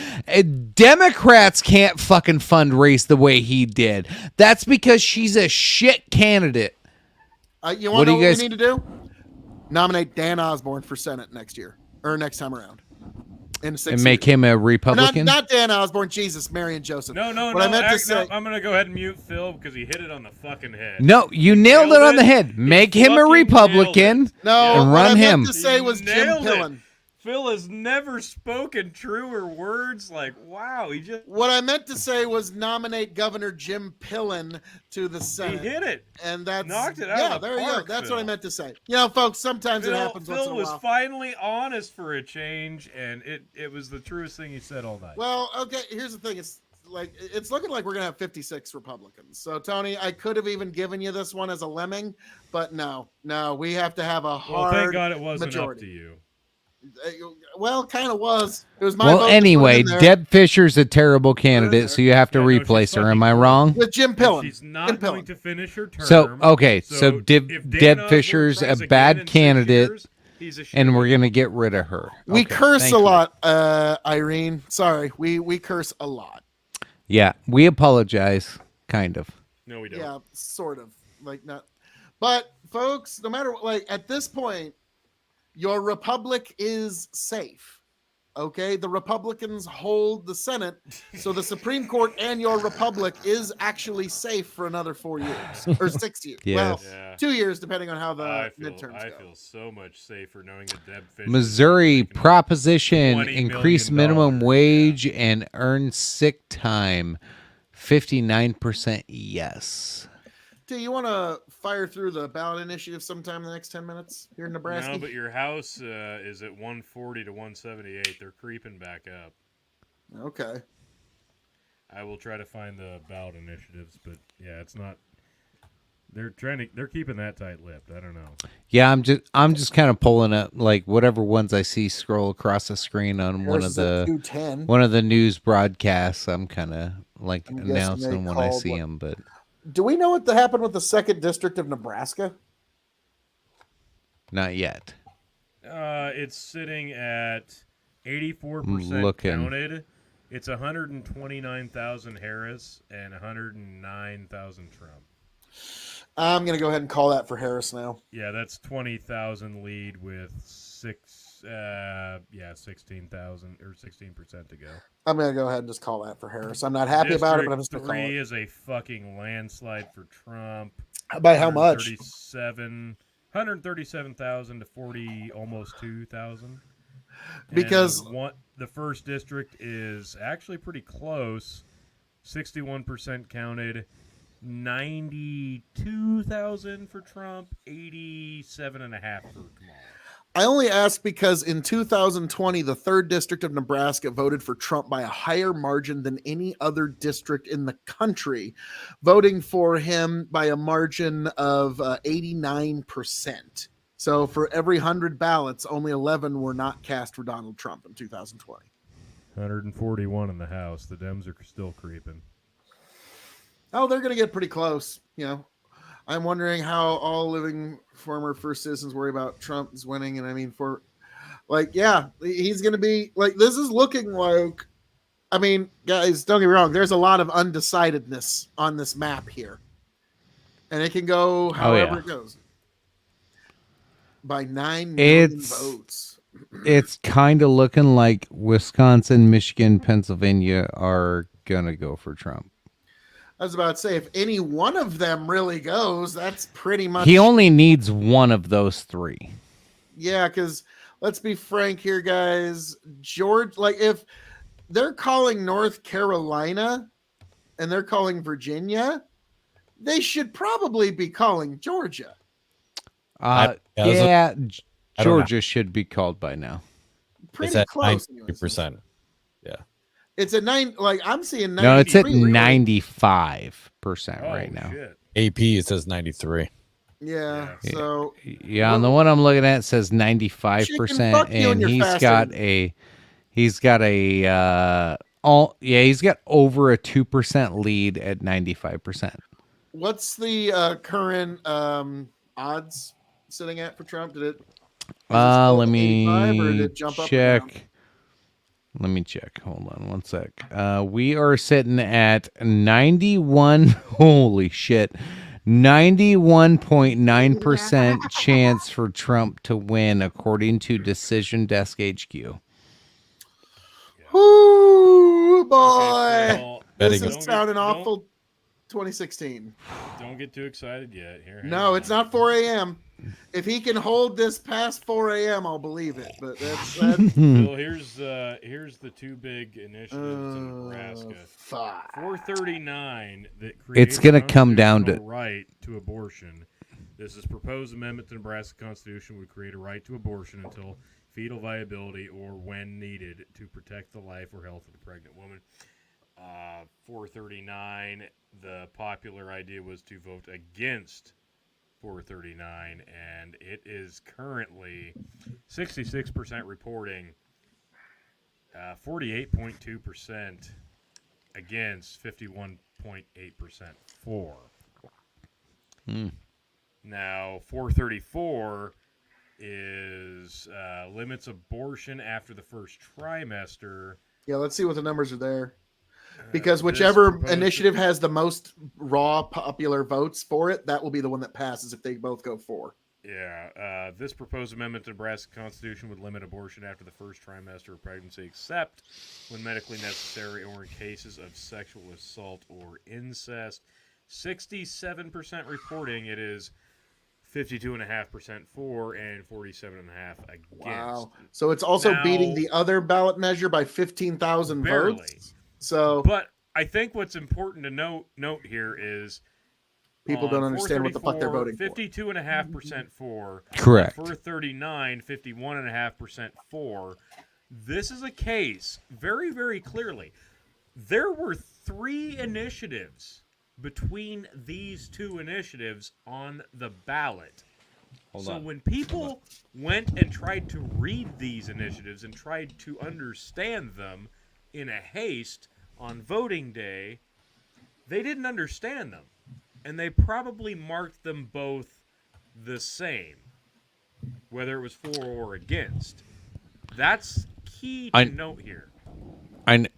Democrats can't fucking fundraise the way he did. That's because she's a shit candidate. You want to know what we need to do? Nominate Dan Osborne for Senate next year, or next time around. And make him a Republican? Not Dan Osborne, Jesus, Mary and Joseph. No. I meant to say, I'm going to go ahead and mute Phil because he hit it on the fucking head. No, you nailed it on the head. Make him a Republican and run him. What I meant to say was Jim Pillen. Phil has never spoken truer words. Like, wow, What I meant to say was nominate Governor Jim Pillen to the Senate. He hit it. And that's knocked it out. Yeah, of the there you park, go. That's Phil. what I meant to say. You know, folks, sometimes it happens once in a while. Phil was finally honest for a change, and it was the truest thing he said all night. Well, okay, here's the thing. It's looking like we're gonna have 56 Republicans. So Tony, I could have even given you this one as a lemming, but no, we have to have a hard thank God it wasn't majority. Up to you. Well, kind of was. It was my vote. Anyway, Deb Fischer's a terrible candidate, so you have to replace her. Am I wrong? With Jim Pillen. She's not going to finish her term. So Deb Fischer's a bad candidate, and we're gonna get rid of her. We curse a lot, Irene. Sorry, we curse a lot. Yeah, we apologize, kind of. No, we don't. Yeah, sort of. Like not. But folks, no matter what, like at this point, your republic is safe. Okay, the Republicans hold the Senate, so the Supreme Court and your republic is actually safe for another 4 years or 6 years. Yes. Well, 2 years depending on how the midterms go. I feel so much safer knowing that Deb Fischer. Missouri proposition: $20 increase million. minimum wage and earn sick time. 59% yes. Do you want to fire through the ballot initiative sometime in the next 10 minutes here in Nebraska? No, but your House is at 140 to 178. They're creeping back up. Okay. I will try to find the ballot initiatives, but yeah, it's not. They're keeping that tight-lipped. I don't know. Yeah, I'm just kind of pulling up like whatever ones I see scroll across the screen on one of the news broadcasts. I'm kind of like announcing when I see them, but. Do we know what happened with the 2nd District of Nebraska? Not yet. It's sitting at 84% counted. It's 129,000 Harris and 109,000 Trump. I'm going to go ahead and call that for Harris now. Yeah, that's 20,000 lead with 16,000 or 16% to go. I'm going to go ahead and just call that for Harris. I'm not happy about it, but I'm just going to call it. 3 is a fucking landslide for Trump. By how much? 137,000 to 40, almost 2,000. Because the first district is actually pretty close. 61% counted. 92,000 for Trump, 87.5 for Kamala. I only ask because in 2020, the 3rd district of Nebraska voted for Trump by a higher margin than any other district in the country, voting for him by a margin of 89%. So for every 100 ballots, only 11 were not cast for Donald Trump in 2020. 141 in the House. The Dems are still creeping. Oh, they're going to get pretty close. I'm wondering how all living former first citizens worry about Trump's winning. And I mean, he's going to be this is looking like, guys, don't get me wrong. There's a lot of undecidedness on this map here. And it can go however it goes. By 9 million votes. It's kind of looking like Wisconsin, Michigan, Pennsylvania are going to go for Trump. I was about to say, if any one of them really goes, that's pretty much... He only needs one of those 3. Yeah, because let's be frank here, guys. If they're calling North Carolina and they're calling Virginia, they should probably be calling Georgia. Georgia should be called by now. Pretty close. 90%. Yeah. It's a 9. I'm seeing 93. No, it's at 95% right now. Shit. AP it says 93. Yeah. So on the one I'm looking at it says 95%, and he's got over a 2% lead at 95%. What's the current odds sitting at for Trump? Did it? Let me check. Let me check. Hold on one sec. We are sitting at 91. Holy shit. 91.9% chance for Trump to win, according to Decision Desk HQ. Whoo, boy. Okay, this is sounding awful. 2016. Don't get too excited yet. No, it's not 4 a.m. If he can hold this past 4 a.m., I'll believe it. But that's... Well, here's the 2 big initiatives in Nebraska. 439 that creates it's going to come down to right to abortion. This is proposed amendment to Nebraska Constitution would create a right to abortion until fetal viability or when needed to protect the life or health of the pregnant woman. 439, the popular idea was to vote against 439, and it is currently 66% reporting, 48.2% against, 51.8% for. Now, 434 is limits abortion after the first trimester. Yeah, let's see what the numbers are there. Because whichever initiative has the most raw popular votes for it, that will be the one that passes if they both go for. Yeah, this proposed amendment to the Nebraska Constitution would limit abortion after the first trimester of pregnancy, except when medically necessary or in cases of sexual assault or incest. 67% reporting. It is 52.5% for and 47.5% against. Wow! So it's also beating the other ballot measure by 15,000 votes. So, but I think what's important to note here is people don't understand what the fuck they're voting for. 52.5% for. Correct. 439, 51.5% for. This is a case very, very clearly. There were 3 initiatives between these 2 initiatives on the ballot. So when people went and tried to read these initiatives and tried to understand them in a haste on voting day, they didn't understand them. And they probably marked them both the same, whether it was for or against. That's key to note here.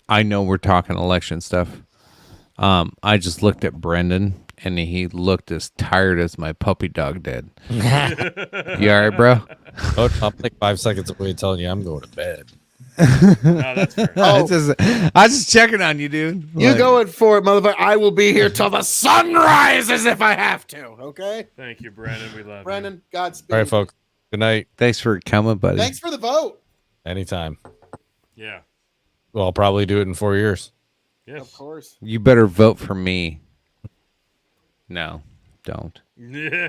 I know we're talking election stuff. I just looked at Brendan and he looked as tired as my puppy dog did. You all right, bro? Oh, I'm like 5 seconds away telling you I'm going to bed. No, that's fair. I was just checking on you, dude. You going for it, motherfucker. I will be here till the sun rises if I have to, okay? Thank you, Brandon. We love Brendan, Godspeed. All right, folks. Good night. Thanks for coming, buddy. Thanks for the vote. Anytime. you. Yeah. Well, I'll probably do it in 4 years. Yes. Of course. You better vote for me. No, don't. Yeah.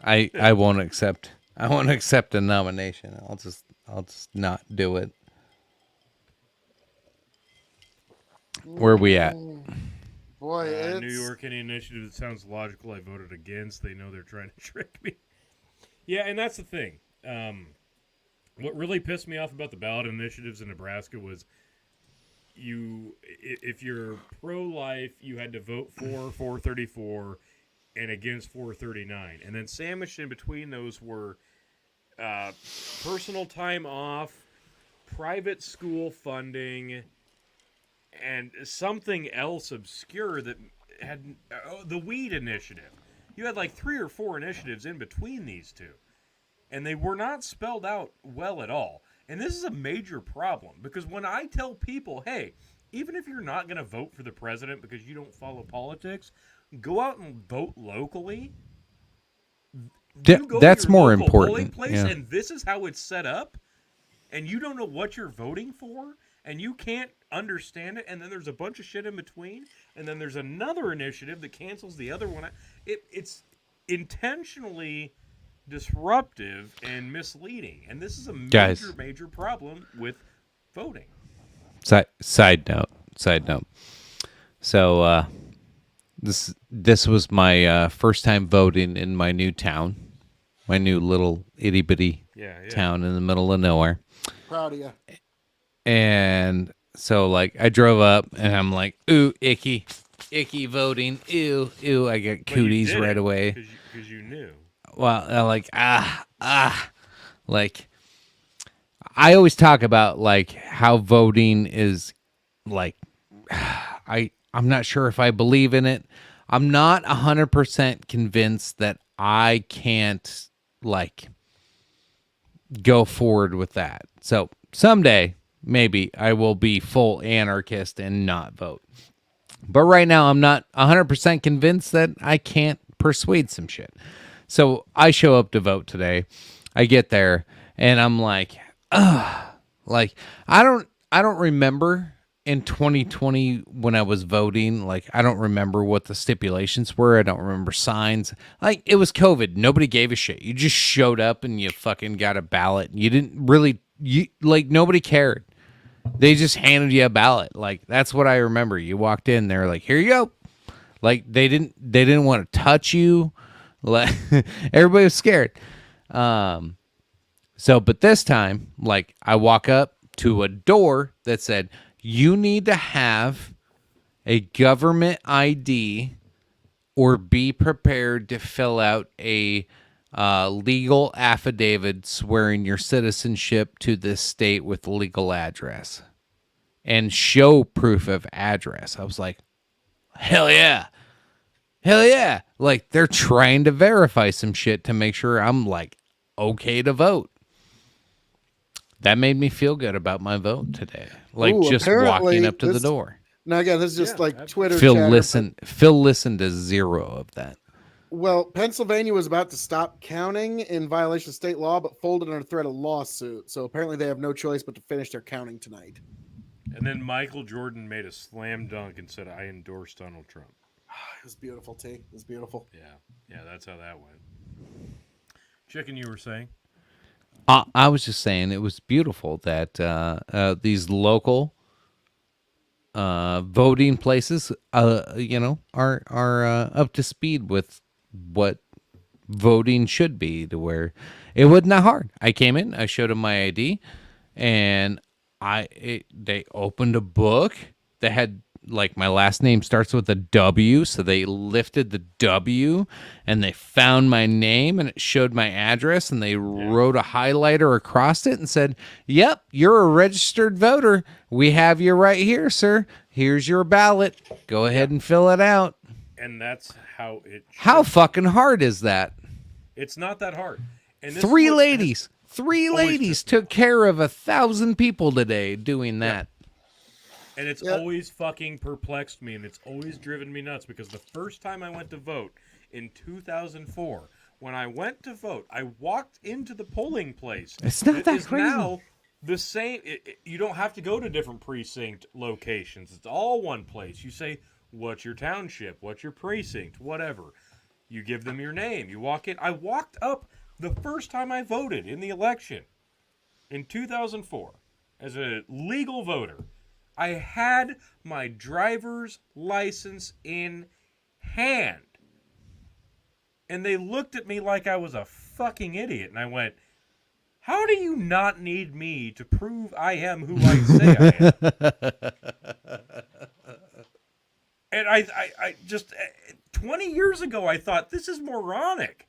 I won't accept. I won't accept a nomination. I'll just not do it. Where are we at? Boy, it's... New York, any initiative that sounds logical, I voted against. They know they're trying to trick me. Yeah, and that's the thing. What really pissed me off about the ballot initiatives in Nebraska was if you're pro-life, you had to vote for 434 and against 439. And then sandwiched in between those were personal time off, private school funding, and something else obscure that had the weed initiative. You had like 3 or 4 initiatives in between these two, and they were not spelled out well at all. And this is a major problem because when I tell people, hey, even if you're not going to vote for the president because you don't follow politics, go out and vote locally. That's more important. Place, yeah. And this is how it's set up, and you don't know what you're voting for, and you can't understand it, and then there's a bunch of shit in between, and then there's another initiative that cancels the other one. It's intentionally disruptive and misleading, and this is a major problem with voting. Side note. So this was my first time voting in my new town, my new little itty bitty town in the middle of nowhere. Proud of you. And so like I drove up and I'm like, ooh, icky voting, ew. I get cooties right away because you knew. Well, like like I always talk about like how voting is like I'm not sure if I believe in it. I'm not 100% convinced that I can't like go forward with that. So someday maybe I will be full anarchist and not vote. But right now I'm not 100% convinced that I can't persuade some shit. So I show up to vote today. I get there and I'm like, like I don't remember in 2020 when I was voting, like I don't remember what the stipulations were. I don't remember signs. Like it was COVID. Nobody gave a shit. You just showed up and you fucking got a ballot. You didn't really like nobody cared. They just handed you a ballot. Like that's what I remember. You walked in, they're like, "Here you go." Like they didn't want to touch you. Like everybody was scared. So but this time, like I walk up to a door that said, "You need to have a government ID or be prepared to fill out a legal affidavit swearing your citizenship to this state with legal address and show proof of address." I was like, hell yeah. Like they're trying to verify some shit to make sure I'm like okay to vote. That made me feel good about my vote today. Like just walking up to the door. Now again, this is just like Twitter. Phil listened to 0 of that. Well, Pennsylvania was about to stop counting in violation of state law, but folded under threat of lawsuit. So apparently they have no choice but to finish their counting tonight. And then Michael Jordan made a slam dunk and said, "I endorse Donald Trump." It was beautiful, T. It was beautiful. Yeah, that's how that went. Chicken, you were saying? I was just saying it was beautiful that these local voting places, are up to speed with what voting should be, to where it wasn't that hard. I came in, I showed them my ID, and they opened a book that had like my last name starts with a W, so they lifted the W and they found my name and it showed my address and they wrote a highlighter across it and said, "Yep, you're a registered voter. We have you right here, sir. Here's your ballot. Go ahead and fill it out." And that's how it should. How fucking hard is that? It's not that hard. And this Three is what ladies took care of 1,000 people today doing that. And it's always fucking perplexed me, and it's always driven me nuts, because the first time I went to vote in 2004, when I went to vote, I walked into the polling place. It's not that crazy. Now the same. You don't have to go to different precinct locations. It's all one place. You say, what's your township? What's your precinct? Whatever. You give them your name. You walk in. I walked up the first time I voted in the election in 2004 as a legal voter. I had my driver's license in hand. And they looked at me like I was a fucking idiot. And I went, how do you not need me to prove I am who I say I am? And I just, 20 years ago, I thought, this is moronic.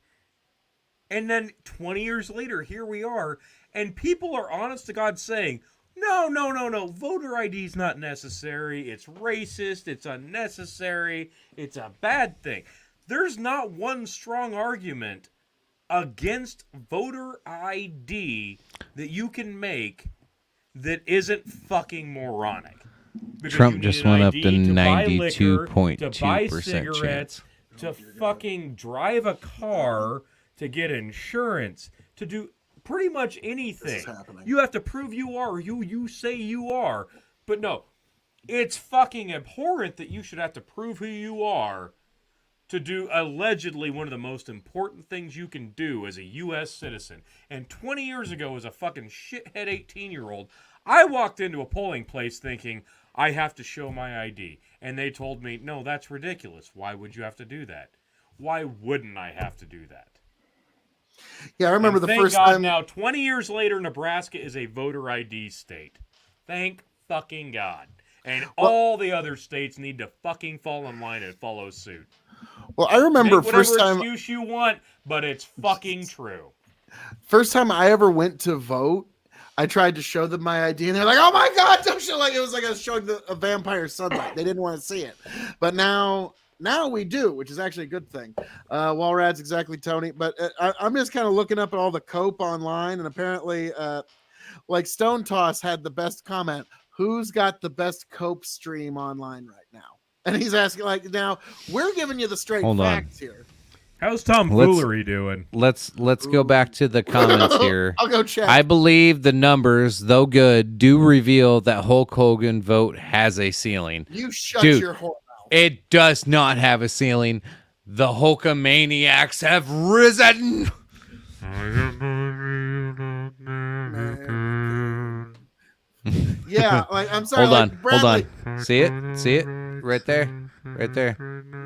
And then 20 years later, here we are. And people are honest to God saying, no, voter ID is not necessary. It's racist. It's unnecessary. It's a bad thing. There's not one strong argument against voter ID that you can make that isn't fucking moronic. Because Trump just went up to to buy 92.2% cigarettes, to fucking drive a car, to get insurance, to do pretty much anything. You have to prove you are who you say you are. But no, it's fucking abhorrent that you should have to prove who you are to do allegedly one of the most important things you can do as a U.S. citizen. And 20 years ago, as a fucking shithead 18-year-old, I walked into a polling place thinking, I have to show my ID. And they told me, no, that's ridiculous. Why would you have to do that? Why wouldn't I have to do that? Yeah, I remember and the thank first God time. Now, 20 years later, Nebraska is a voter ID state. Thank fucking God. And all the other states need to fucking fall in line and follow suit. Well, I remember Make first whatever time. excuse you want, but it's fucking true. First time I ever went to vote, I tried to show them my ID, and they're like, "Oh my God, don't show!" Like it was like I was showing a vampire sunlight. They didn't want to see it, but now we do, which is actually a good thing. Walrad's exactly, Tony. But I'm just kind of looking up at all the cope online, and apparently, like Stone Toss had the best comment. Who's got the best cope stream online right now? And he's asking, like, now we're giving you the straight facts here. How's tomfoolery doing? Let's go back to the comments here. I'll go check. I believe the numbers, though good, do reveal that Hulk Hogan vote has a ceiling. You shut Dude, your whore mouth. It does not have a ceiling. The Hulkamaniacs have risen. Yeah, like I'm sorry. Hold like, Bradley, on. See it, right there.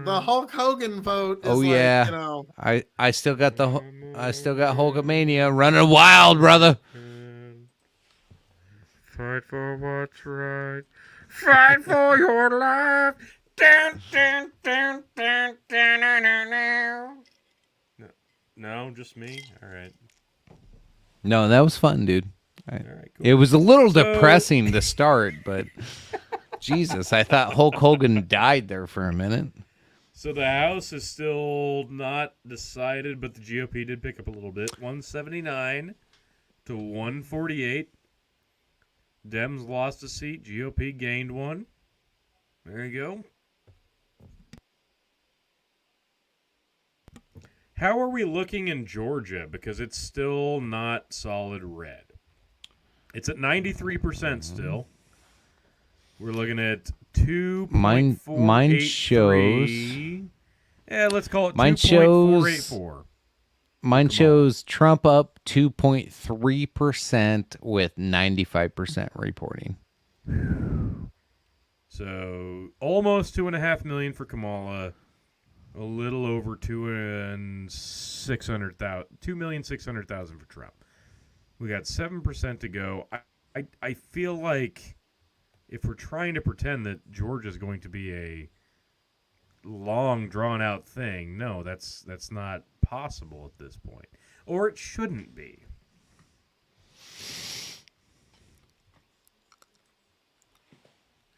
The Hulk Hogan vote. Is Oh like, yeah, you know, I still got Hulkamania running wild, brother. Fight for what's right. Fight for your life. Dun, dun, dun, dun, dun, dun, dun, dun. No, just me. All right. No, that was fun, dude. All right, cool. It was a little depressing to start, but Jesus, I thought Hulk Hogan died there for a minute. So the House is still not decided, but the GOP did pick up a little bit. 179 to 148. Dems lost a seat. GOP gained one. There you go. How are we looking in Georgia? Because it's still not solid red. It's at 93% still. We're looking at 2.483. Mine shows. Yeah, let's call it 2.484. Mine shows Trump up 2.3% with 95% reporting. So almost 2.5 million for Kamala. A little over 2,600,000 for Trump. We got 7% to go. I feel like if we're trying to pretend that Georgia is going to be a long, drawn-out thing, no, that's not possible at this point. Or it shouldn't be.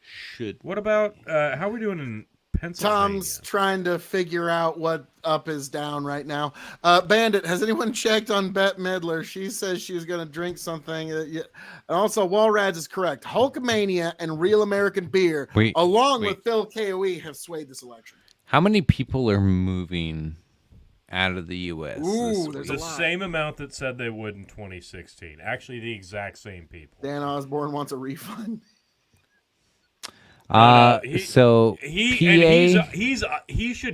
Should. What about, how are we doing in Pennsylvania. Tom's trying to figure out what up is down right now. Bandit, has anyone checked on Bette Midler? She says she was going to drink something. And also, Walrads is correct. Hulkamania and Real American Beer, along with Phil KOE, have swayed this election. How many people are moving out of the U.S.? Ooh, there's the same amount that said they would in 2016. Actually, the exact same people. Dan Osborne wants a refund. He should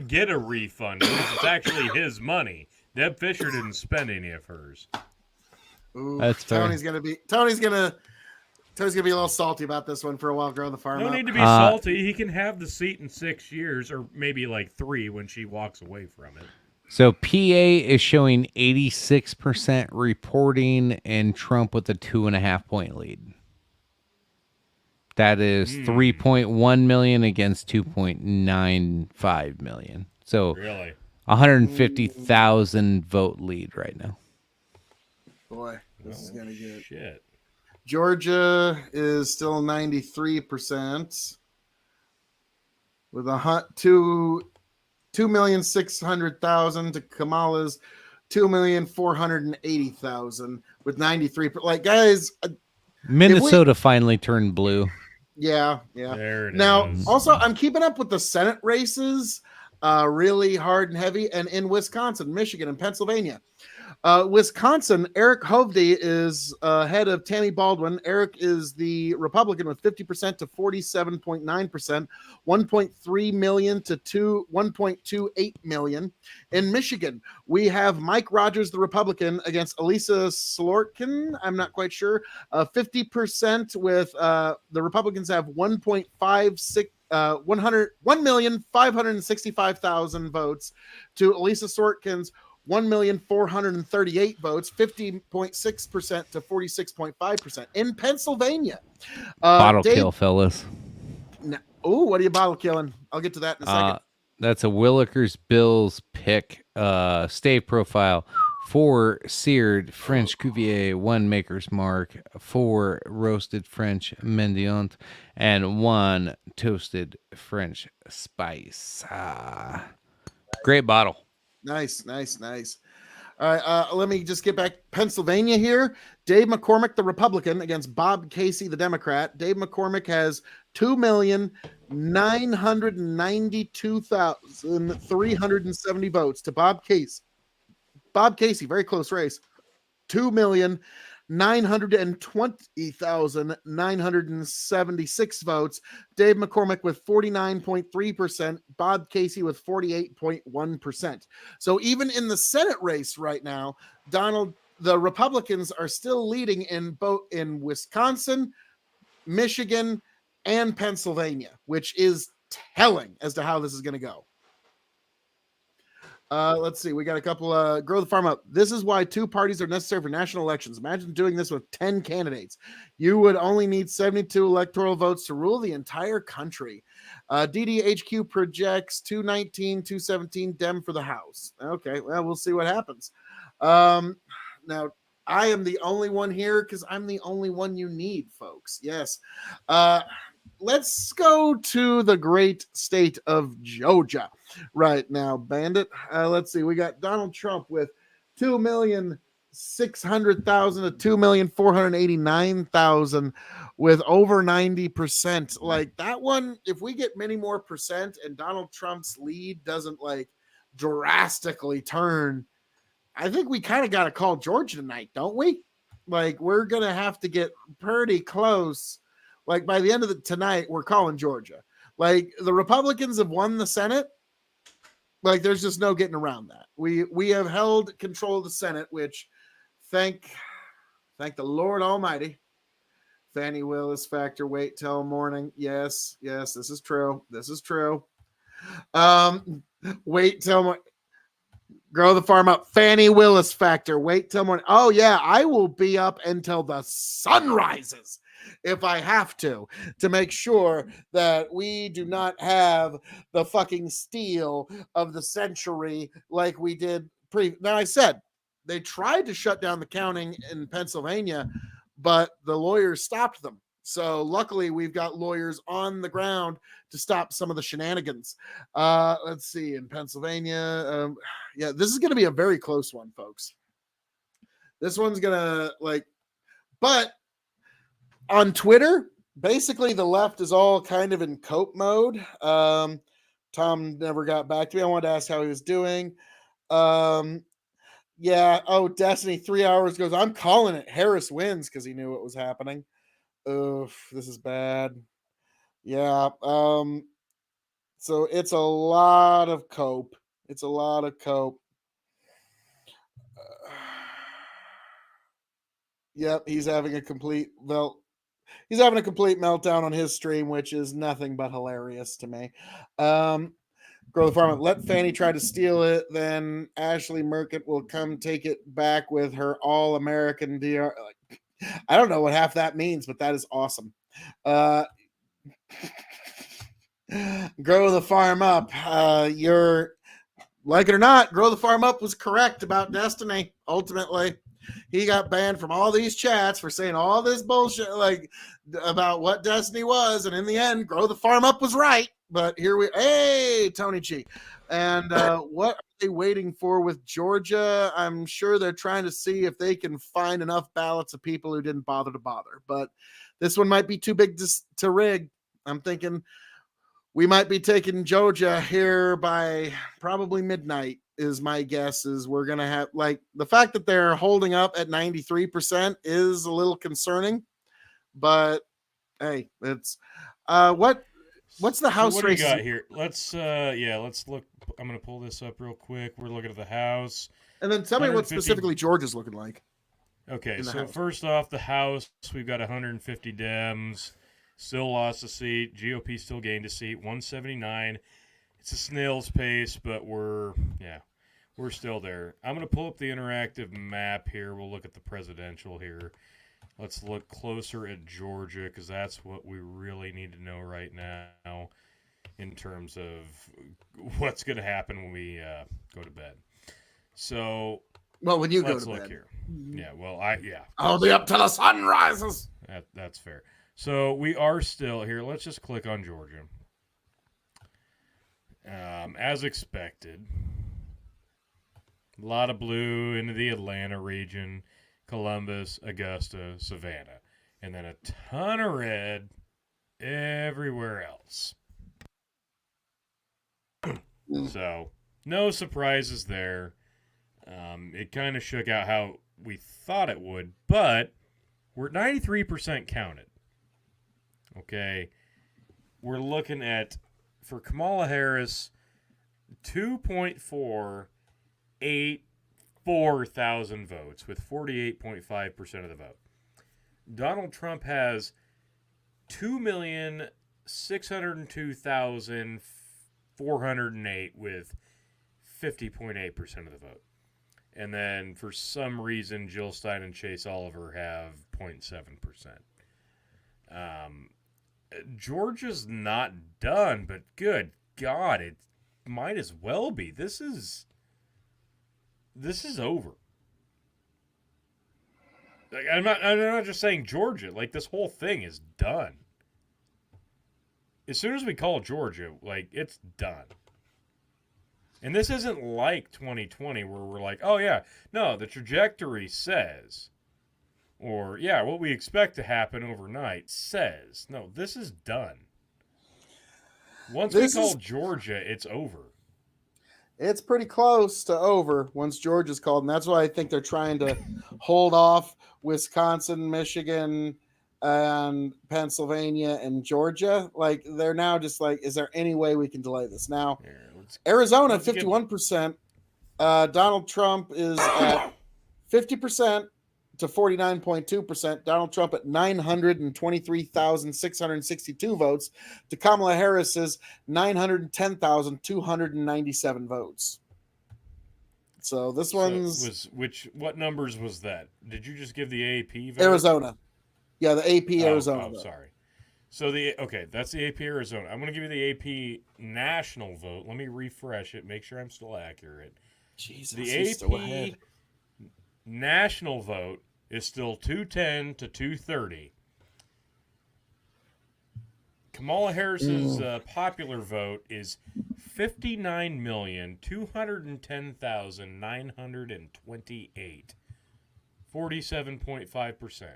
get a refund because it's actually his money. Deb Fisher didn't spend any of hers. Ooh, that's fair. Tony's gonna be a little salty about this one for a while. Grow the farm. No need to be salty. He can have the seat in 6 years, or maybe like 3 when she walks away from it. So PA is showing 86% reporting and Trump with a 2.5-point lead. That is 3.1 million against 2.95 million. So really? 150,000 vote lead right now. Boy, this is gonna get shit. Georgia is still 93% with 2,600,000 to Kamala's 2,480,000 with 93%. Like, guys, Minnesota finally turned blue. Yeah. There it now, is. also, I'm keeping up with the Senate races really hard and heavy, and in Wisconsin, Michigan, and Pennsylvania. Wisconsin, Eric Hovde is ahead of Tammy Baldwin. Eric is the Republican with 50% to 47.9%, 1.3 million to 1.28 million. In Michigan, we have Mike Rogers, the Republican, against Elisa Slotkin. I'm not quite sure. 50% with the Republicans have 1,565,000 votes to Elisa Slotkin's 1,438 votes, 50.6% to 46.5%. In Pennsylvania, bottle kill, fellas. What are you bottle killing? I'll get to that in a second. That's a Willikers Bills pick. Stave profile: 4 seared French Cuvier, 1 Maker's Mark, 4 roasted French Mendiant, and 1 toasted French Spice. Great bottle. Nice. All right, let me just get back. Pennsylvania here. Dave McCormick, the Republican, against Bob Casey, the Democrat. Dave McCormick has 2,992,370 votes to Bob Casey. Bob Casey, very close race. 2,920,976 votes. Dave McCormick with 49.3%. Bob Casey with 48.1%. So even in the Senate race right now, the Republicans are still leading in Wisconsin, Michigan, and Pennsylvania, which is telling as to how this is going to go. Let's see. We got a couple. Grow the farm up. This is why 2 parties are necessary for national elections. Imagine doing this with 10 candidates. You would only need 72 electoral votes to rule the entire country. DDHQ projects 219, 217 Dem for the House. Okay, well, we'll see what happens. Now, I am the only one here because I'm the only one you need, folks. Yes. Let's go to the great state of Georgia right now, Bandit. Let's see. We got Donald Trump with 2,600,000 to 2,489,000 with over 90%. Like that one, if we get many more percent and Donald Trump's lead doesn't like drastically turn, I think we kind of got to call Georgia tonight, don't we? Like we're going to have to get pretty close. Like by the end of tonight, we're calling Georgia. Like the Republicans have won the Senate. Like there's just no getting around that. We have held control of the Senate, which thank the Lord Almighty. Fannie Willis factor. Wait till morning. Yes, this is true. Wait till morning. Grow the farm up. Fannie Willis factor. Wait till morning. Oh yeah, I will be up until the sun rises if I have to make sure that we do not have the fucking steal of the century like we did Now, I said they tried to shut down the counting in Pennsylvania, but the lawyers stopped them. So luckily we've got lawyers on the ground to stop some of the shenanigans. Let's see, in Pennsylvania. Yeah, this is going to be a very close one, folks. This one's going to but on Twitter, basically the left is all kind of in cope mode. Tom never got back to me. I wanted to ask how he was doing. Yeah. Oh, Destiny 3 hours goes. I'm calling it. Harris wins because he knew what was happening. Oof, this is bad. Yeah. So it's a lot of cope. It's a lot of cope. Yep, he's having a complete meltdown on his stream, which is nothing but hilarious to me. Grow the farm. Let Fanny try to steal it, then Ashley Merkett will come take it back with her all-American DR. I don't know what half that means, but that is awesome. Grow the farm up. You're like it or not, Grow the Farm Up was correct about Destiny. Ultimately, he got banned from all these chats for saying all this bullshit about what Destiny was, and in the end, Grow the Farm Up was right. But hey, Tony G. And what are they waiting for with Georgia? I'm sure they're trying to see if they can find enough ballots of people who didn't bother. But this one might be too big to rig. I'm thinking we might be taking Georgia here by probably midnight is my guess. Is we're going to have the fact that they're holding up at 93% is a little concerning. But hey, it's What's the House race? What do you got here? Let's look. I'm going to pull this up real quick. We're looking at the House. And then tell me what specifically Georgia's looking like. Okay, so first off, the House, we've got 150 Dems, still lost a seat. GOP still gained a seat, 179. It's a snail's pace, but we're still there. I'm going to pull up the interactive map here. We'll look at the presidential here. Let's look closer at Georgia because that's what we really need to know right now in terms of what's going to happen when we go to bed. So, when you go to let's look bed here. Yeah, I'll be up till the sun rises. That's fair. So we are still here. Let's just click on Georgia. As expected, a lot of blue into the Atlanta region. Columbus, Augusta, Savannah, and then a ton of red everywhere else. So, no surprises there. It kind of shook out how we thought it would, but we're 93% counted. Okay. We're looking at, for Kamala Harris, 2.484,000 votes with 48.5% of the vote. Donald Trump has 2,602,408 with 50.8% of the vote. And then for some reason, Jill Stein and Chase Oliver have 0.7%. Georgia's not done, but good God, it might as well be. This is over. I'm not just saying Georgia. This whole thing is done. As soon as we call Georgia, it's done. And this isn't like 2020 where we're like, oh yeah, no, the trajectory says, or yeah, what we expect to happen overnight says. No, this is done. Once we call Georgia, it's over. It's pretty close to over once Georgia's called, and that's why I think they're trying to hold off Wisconsin, Michigan, and Pennsylvania and Georgia. They're now just is there any way we can delay this? Now, Arizona, 51%. Donald Trump is at 50% to 49.2%. Donald Trump at 923,662 votes to Kamala Harris's 910,297 votes. So this one's what numbers was that? Did you just give the AP vote? Arizona. Yeah, the AP Arizona. Oh, sorry. So that's the AP Arizona. I'm going to give you the AP national vote. Let me refresh it, make sure I'm still accurate. Jesus, the AP national vote is still 210 to 230. Kamala Harris's popular vote is 59,210,928, 47.5%.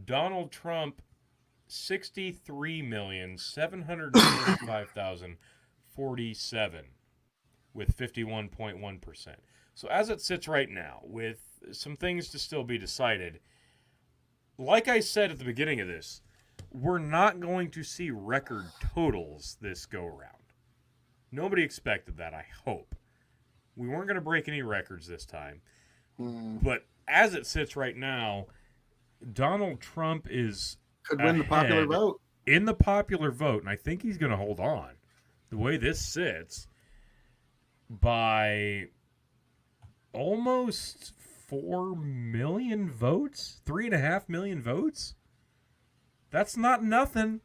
Donald Trump, 63,735,047, with 51.1%. So as it sits right now, with some things to still be decided, like I said at the beginning of this, we're not going to see record totals this go-around. Nobody expected that, I hope. We weren't going to break any records this time. But as it sits right now, Donald Trump could win the popular vote. In the popular vote, and I think he's going to hold on, the way this sits, by almost 4 million votes? 3.5 million votes? That's not nothing.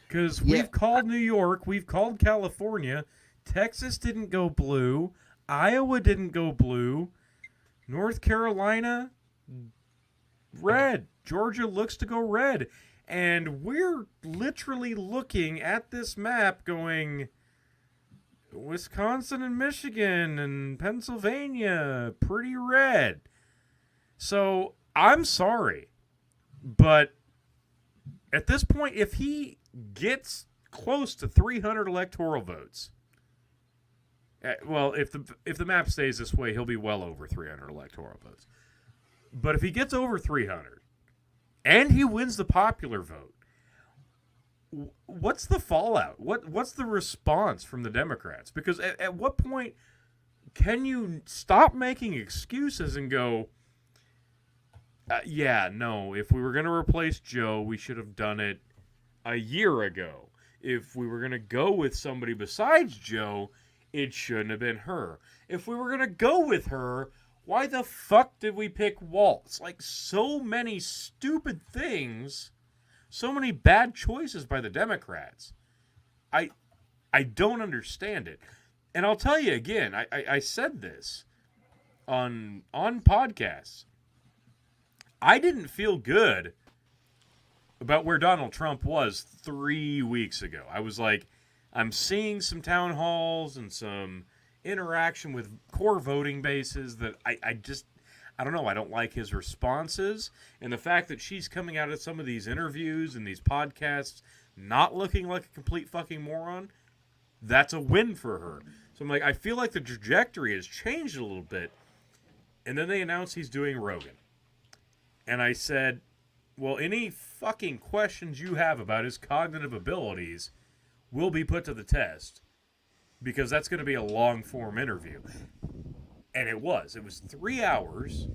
Because we've called New York, we've called California, Texas didn't go blue, Iowa didn't go blue, North Carolina, red. Georgia looks to go red. And we're literally looking at this map going, Wisconsin and Michigan and Pennsylvania, pretty red. So, I'm sorry, but at this point, if he gets close to 300 electoral votes, well, if the map stays this way, he'll be well over 300 electoral votes. But if he gets over 300 and he wins the popular vote, what's the fallout? What's the response from the Democrats? Because at what point can you stop making excuses and go, if we were going to replace Joe, we should have done it a year ago. If we were going to go with somebody besides Joe, it shouldn't have been her. If we were going to go with her, why the fuck did we pick Waltz? Like, so many stupid things, so many bad choices by the Democrats. I don't understand it. And I'll tell you again, I said this on podcasts. I didn't feel good about where Donald Trump was 3 weeks ago. I was like, I'm seeing some town halls and some interaction with core voting bases that I don't know. I don't like his responses. And the fact that she's coming out of some of these interviews and these podcasts not looking like a complete fucking moron, that's a win for her. So I'm like, I feel like the trajectory has changed a little bit. And then they announced he's doing Rogan. And I said, well, any fucking questions you have about his cognitive abilities will be put to the test, because that's going to be a long-form interview. And it was. It was 3 hours,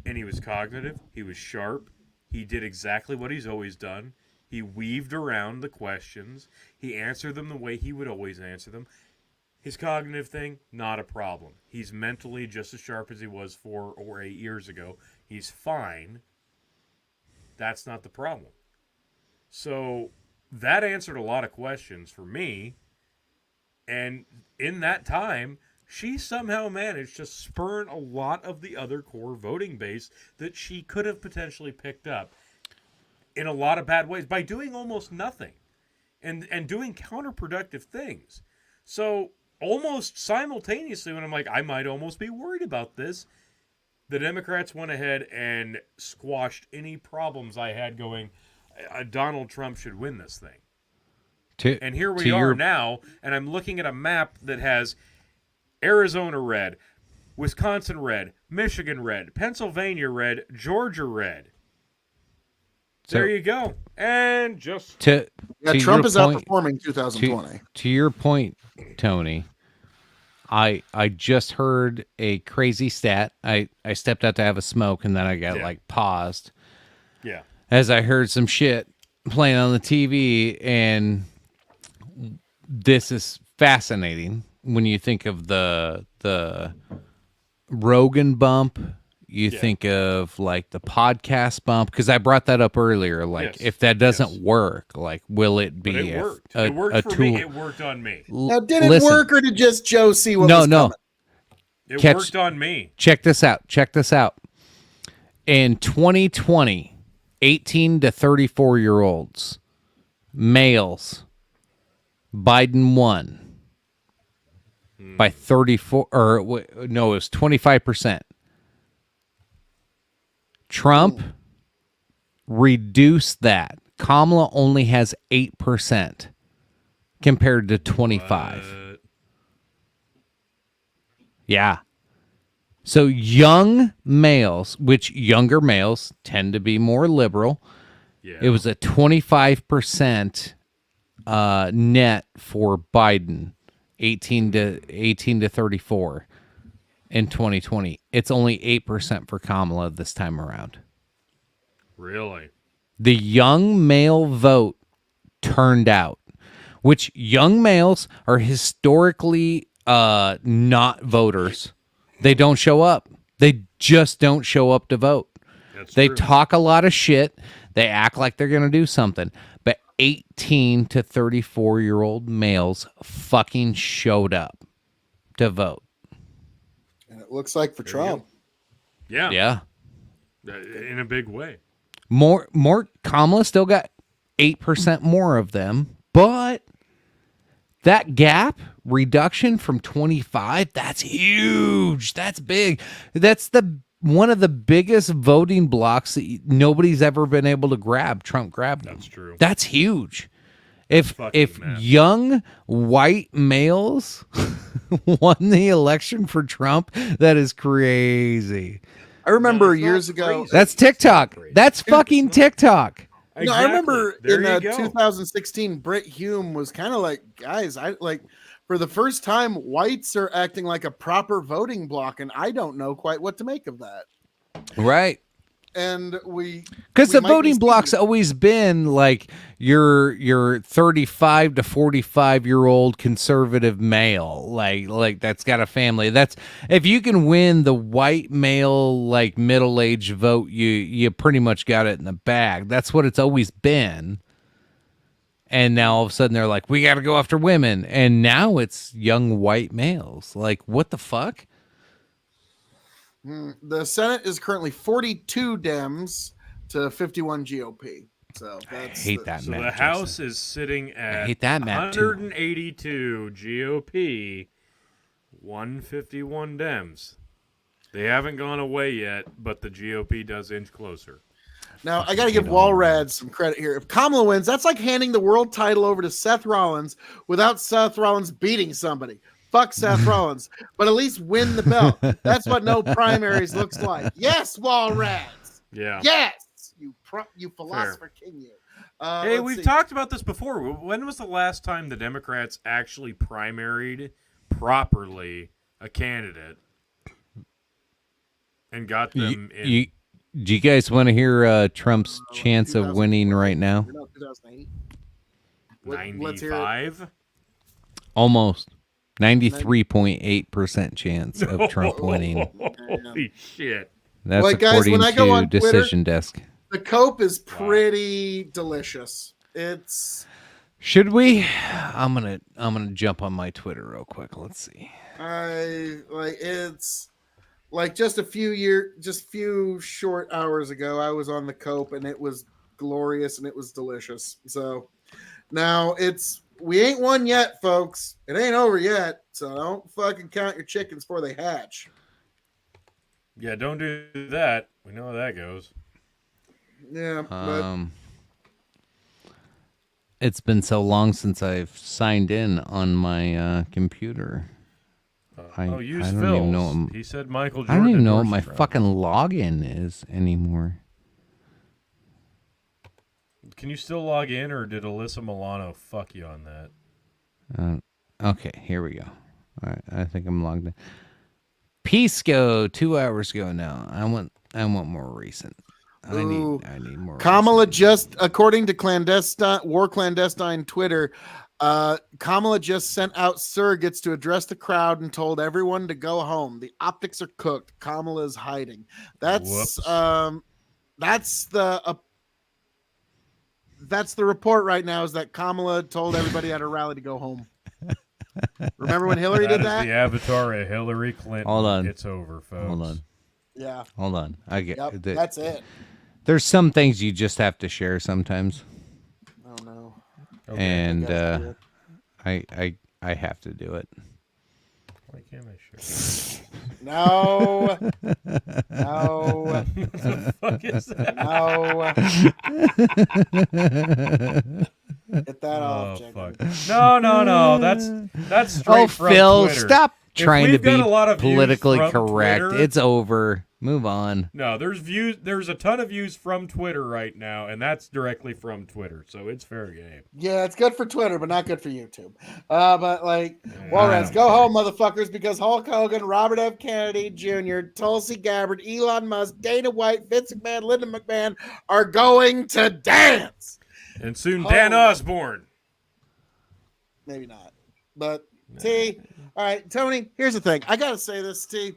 and he was cognitive, he was sharp, he did exactly what he's always done. He weaved around the questions. He answered them the way he would always answer them. His cognitive thing, not a problem. He's mentally just as sharp as he was 4 or 8 years ago. He's fine. That's not the problem. So that answered a lot of questions for me. And in that time, she somehow managed to spurn a lot of the other core voting base that she could have potentially picked up in a lot of bad ways by doing almost nothing and doing counterproductive things. So almost simultaneously, when I'm like, I might almost be worried about this, the Democrats went ahead and squashed any problems I had going, Donald Trump should win this thing. And here we are now, and I'm looking at a map that has Arizona red, Wisconsin red, Michigan red, Pennsylvania red, Georgia red. There you go. And just... Trump is outperforming 2020. To your point, Tony, I just heard a crazy stat. I stepped out to have a smoke, and then I got paused. Yeah. As I heard some shit playing on the TV, and this is fascinating when you think of the Rogan bump. You think of like the podcast bump, because I brought that up earlier. Like, if that doesn't work, like, will it be it worked. It worked for tool? me. It worked on me. Now, did it work, or did just Joe see what was coming? It worked on me. Check this out. In 2020, 18 to 34-year-olds males, Biden won by 34, or no, it was 25%. Trump reduced that. Kamala only has 8% compared to 25. Yeah. So young males, which younger males tend to be more liberal, it was a 25% net for Biden, 18 to 34 in 2020. It's only 8% for Kamala this time around. Really? The young male vote turned out, which young males are historically not voters. They don't show up. They just don't show up to vote. They talk a lot of shit. They act like they're going to do something. But 18 to 34-year-old males fucking showed up to vote. And it looks like for Trump. Yeah. Yeah. In a big way. More Kamala still got 8% more of them, but that gap reduction from 25, that's huge. That's big. That's one of the biggest voting blocks that nobody's ever been able to grab. Trump grabbed them. That's true. That's huge. If young white males won the election for Trump, that is crazy. I remember years ago. That's TikTok. That's fucking TikTok. Exactly. No, I remember in 2016, Britt Hume was kind of like, guys, for the first time, whites are acting like a proper voting bloc, and I don't know quite what to make of that. Right. And because the voting bloc's always been like your 35 to 45-year-old conservative male, like that's got a family. That's if you can win the white male like middle-aged vote, you pretty much got it in the bag. That's what it's always been. And now all of a sudden they're like, we got to go after women, and now it's young white males. Like, what the fuck? The Senate is currently 42 Dems to 51 GOP. So that's I hate that. So map, the House is sitting at 182 GOP, 151 Dems. They haven't gone away yet, but the GOP does inch closer. Now, I got to give Walrad some credit here. If Kamala wins, that's like handing the world title over to Seth Rollins without Seth Rollins beating somebody. Fuck Seth Rollins, but at least win the belt. That's what no primaries looks like. Yes, Walrads. Yeah. Yes, you philosopher king. You. Hey, we've talked about this before. When was the last time the Democrats actually primaried properly a candidate and got them in? Do you guys want to hear Trump's chance of winning right now? 95? Almost. 93.8% chance of Trump winning. Holy shit. That's well, guys, according when I go to on Twitter, Decision Desk. The Cope is pretty delicious. It's. Should we? I'm gonna jump on my Twitter real quick. Let's see. It's like just a few short hours ago, I was on the Cope and it was glorious and it was delicious. So now we ain't won yet, folks. It ain't over yet. So don't fucking count your chickens before they hatch. Yeah, don't do that. We know how that goes. Yeah, but it's been so long since I've signed in on my computer. Use I don't Phil's. even know. He said Michael Jordan. I don't even know what my endorsed fucking login is anymore. Can you still log in, or did Alyssa Milano fuck you on that? Okay, here we go. All right, I think I'm logged in. Pisco 2 hours ago now. I want more recent. I need more. Kamala just, according to War Clandestine Twitter, Kamala just sent out surrogates to address the crowd and told everyone to go home. The optics are cooked. Kamala is hiding. That's the report right now, is that Kamala told everybody at her rally to go home. Remember when Hillary did that? The avatar of Hillary Clinton. Hold on. It's over, folks. Hold on. Yeah. Hold on. I get that's it. There's some things you just have to share sometimes. Oh no. Okay. and I have to do it. Why can't I share? No. No. What the fuck is that? No. Get that off, fuck. Jenkins. No. That's straight from Phil, Twitter. stop If trying to we've got be a lot of views politically from correct. Twitter- It's over. Move on. No, there's a ton of views from Twitter right now, and that's directly from Twitter, so it's fair game. Yeah, it's good for Twitter, but not good for YouTube. But like, Walrats, go home, motherfuckers, because Hulk Hogan, Robert F. Kennedy Jr., Tulsi Gabbard, Elon Musk, Dana White, Vince McMahon, Lyndon McMahon are going to dance. And soon Dan Osborne. Maybe not. But T, all right, Tony, here's the thing. I gotta say this, T.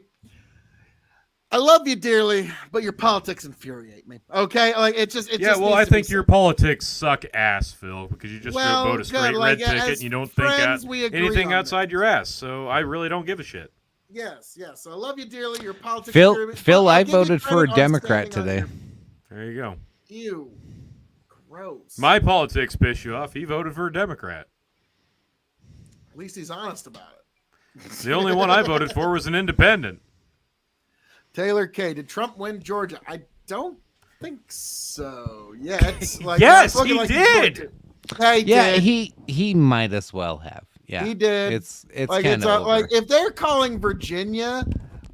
I love you dearly, but your politics infuriate me. Okay, like it just I think your politics suck ass, Phil, because you just vote a straight red ticket and you don't think anything outside your ass. So I really don't give a shit. Yes. So I love you dearly. Your politics. Phil, I voted for a Democrat today. There you go. Ew, gross. My politics piss you off. He voted for a Democrat. At least he's honest about it. The only one I voted for was an independent. Taylor K. Did Trump win Georgia? I don't think so. Yeah, it's like yes, he did. He might as well have. Yeah, he did. It's like kind of like if they're calling Virginia,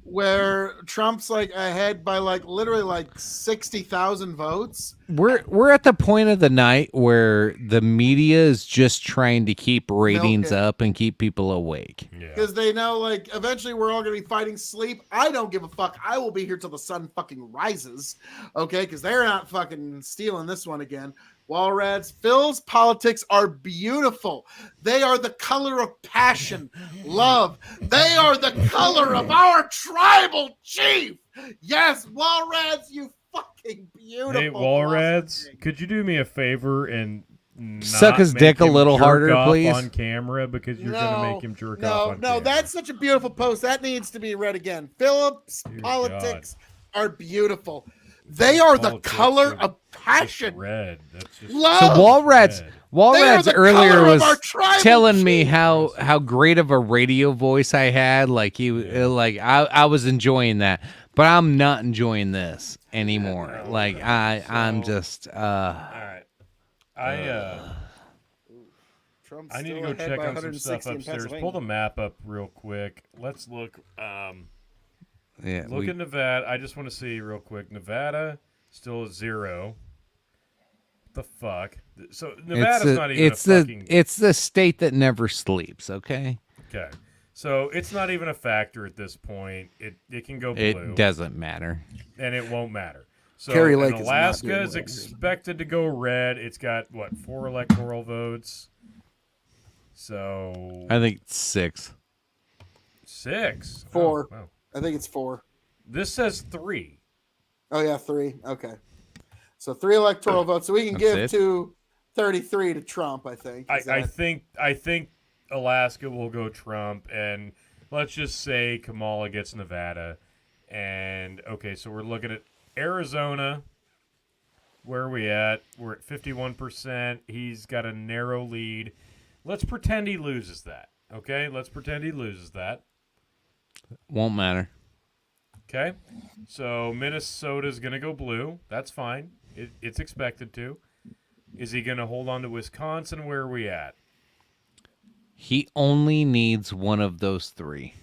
where Trump's like ahead by like literally like 60,000 votes. We're at the point of the night where the media is just trying to keep ratings up and keep people awake. Because they know, like, eventually we're all going to be fighting sleep. I don't give a fuck. I will be here till the sun fucking rises. Okay? Because they're not fucking stealing this one again. Walrads, Phil's politics are beautiful. They are the color of passion, love. They are the color of our tribal chief. Yes, Walrads, you fucking beautiful. Hey, Walrads, could you do me a favor and suck his dick a little harder, please? On camera, because you're going to make him jerk off on camera. No, that's such a beautiful post. That needs to be read again. Philip's politics are beautiful. They are the color of passion. Red. That's just love. So Walrads earlier was telling me how great of a radio voice I had. Like I was enjoying that, but I'm not enjoying this anymore. Like I'm just. All right. I need to go check on some stuff upstairs. Pull the map up real quick. Let's look. Look at Nevada. I just want to see real quick. Nevada still is 0. What the fuck? So Nevada's not even it's the state that never sleeps. Okay. Okay. So it's not even a factor at this point. It can go blue. It doesn't matter. And it won't matter. So Kerry Lake Alaska is expected to go red. It's got 4 electoral votes. So I think it's 6. 6. 4. Oh, wow. I think it's 4. This says 3. Oh yeah, 3. Okay. So 3 electoral votes. So we can give 33 to Trump, I think. I think Alaska will go Trump, and let's just say Kamala gets Nevada. And okay, so we're looking at Arizona. Where are we at? We're at 51%. He's got a narrow lead. Let's pretend he loses that. Okay? Let's pretend he loses that. Won't matter. Okay? So Minnesota's going to go blue. That's fine. It's expected to. Is he going to hold on to Wisconsin? Where are we at? He only needs one of those 3.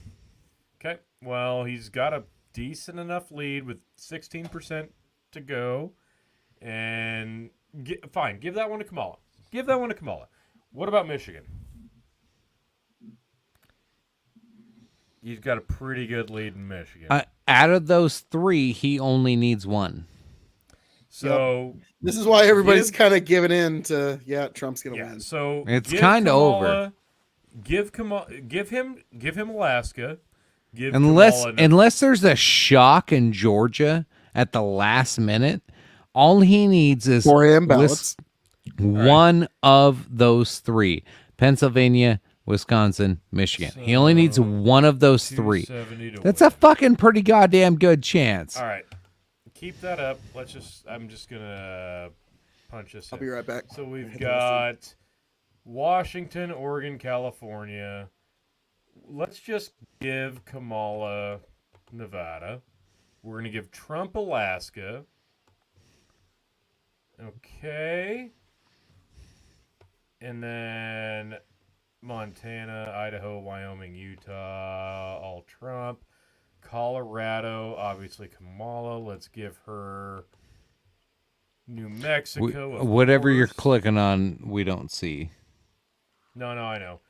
Okay. Well, he's got a decent enough lead with 16% to go. And fine, give that one to Kamala. Give that one to Kamala. What about Michigan? He's got a pretty good lead in Michigan. Out of those 3, he only needs 1. So this is why everybody's kind of giving in to Trump's going to win. So it's kind of over. Give him Alaska. Unless there's a shock in Georgia at the last minute, all he needs is 4 ballots. One of those 3: Pennsylvania, Wisconsin, Michigan. He only needs one of those 3. That's a fucking pretty goddamn good chance. All right, keep that up. I'm just gonna punch this. I'll be right back. So we've got Washington, Oregon, California. Let's just give Kamala Nevada. We're going to give Trump Alaska. Okay. And then Montana, Idaho, Wyoming, Utah, all Trump. Colorado, obviously Kamala. Let's give her New Mexico. Whatever you're clicking on, we don't see. No, I know.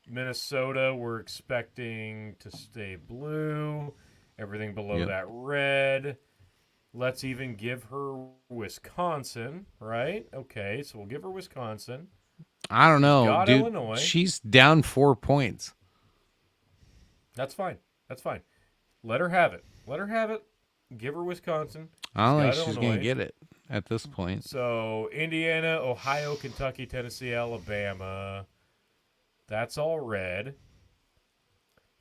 Minnesota, we're expecting to stay blue. Everything below that red. Let's even give her Wisconsin, right? Okay, so we'll give her Wisconsin. I don't know, dude. Illinois. She's down 4 points. That's fine. Let her have it. Give her Wisconsin. I don't think she's going to get it at this point. So, Indiana, Ohio, Kentucky, Tennessee, Alabama. That's all red.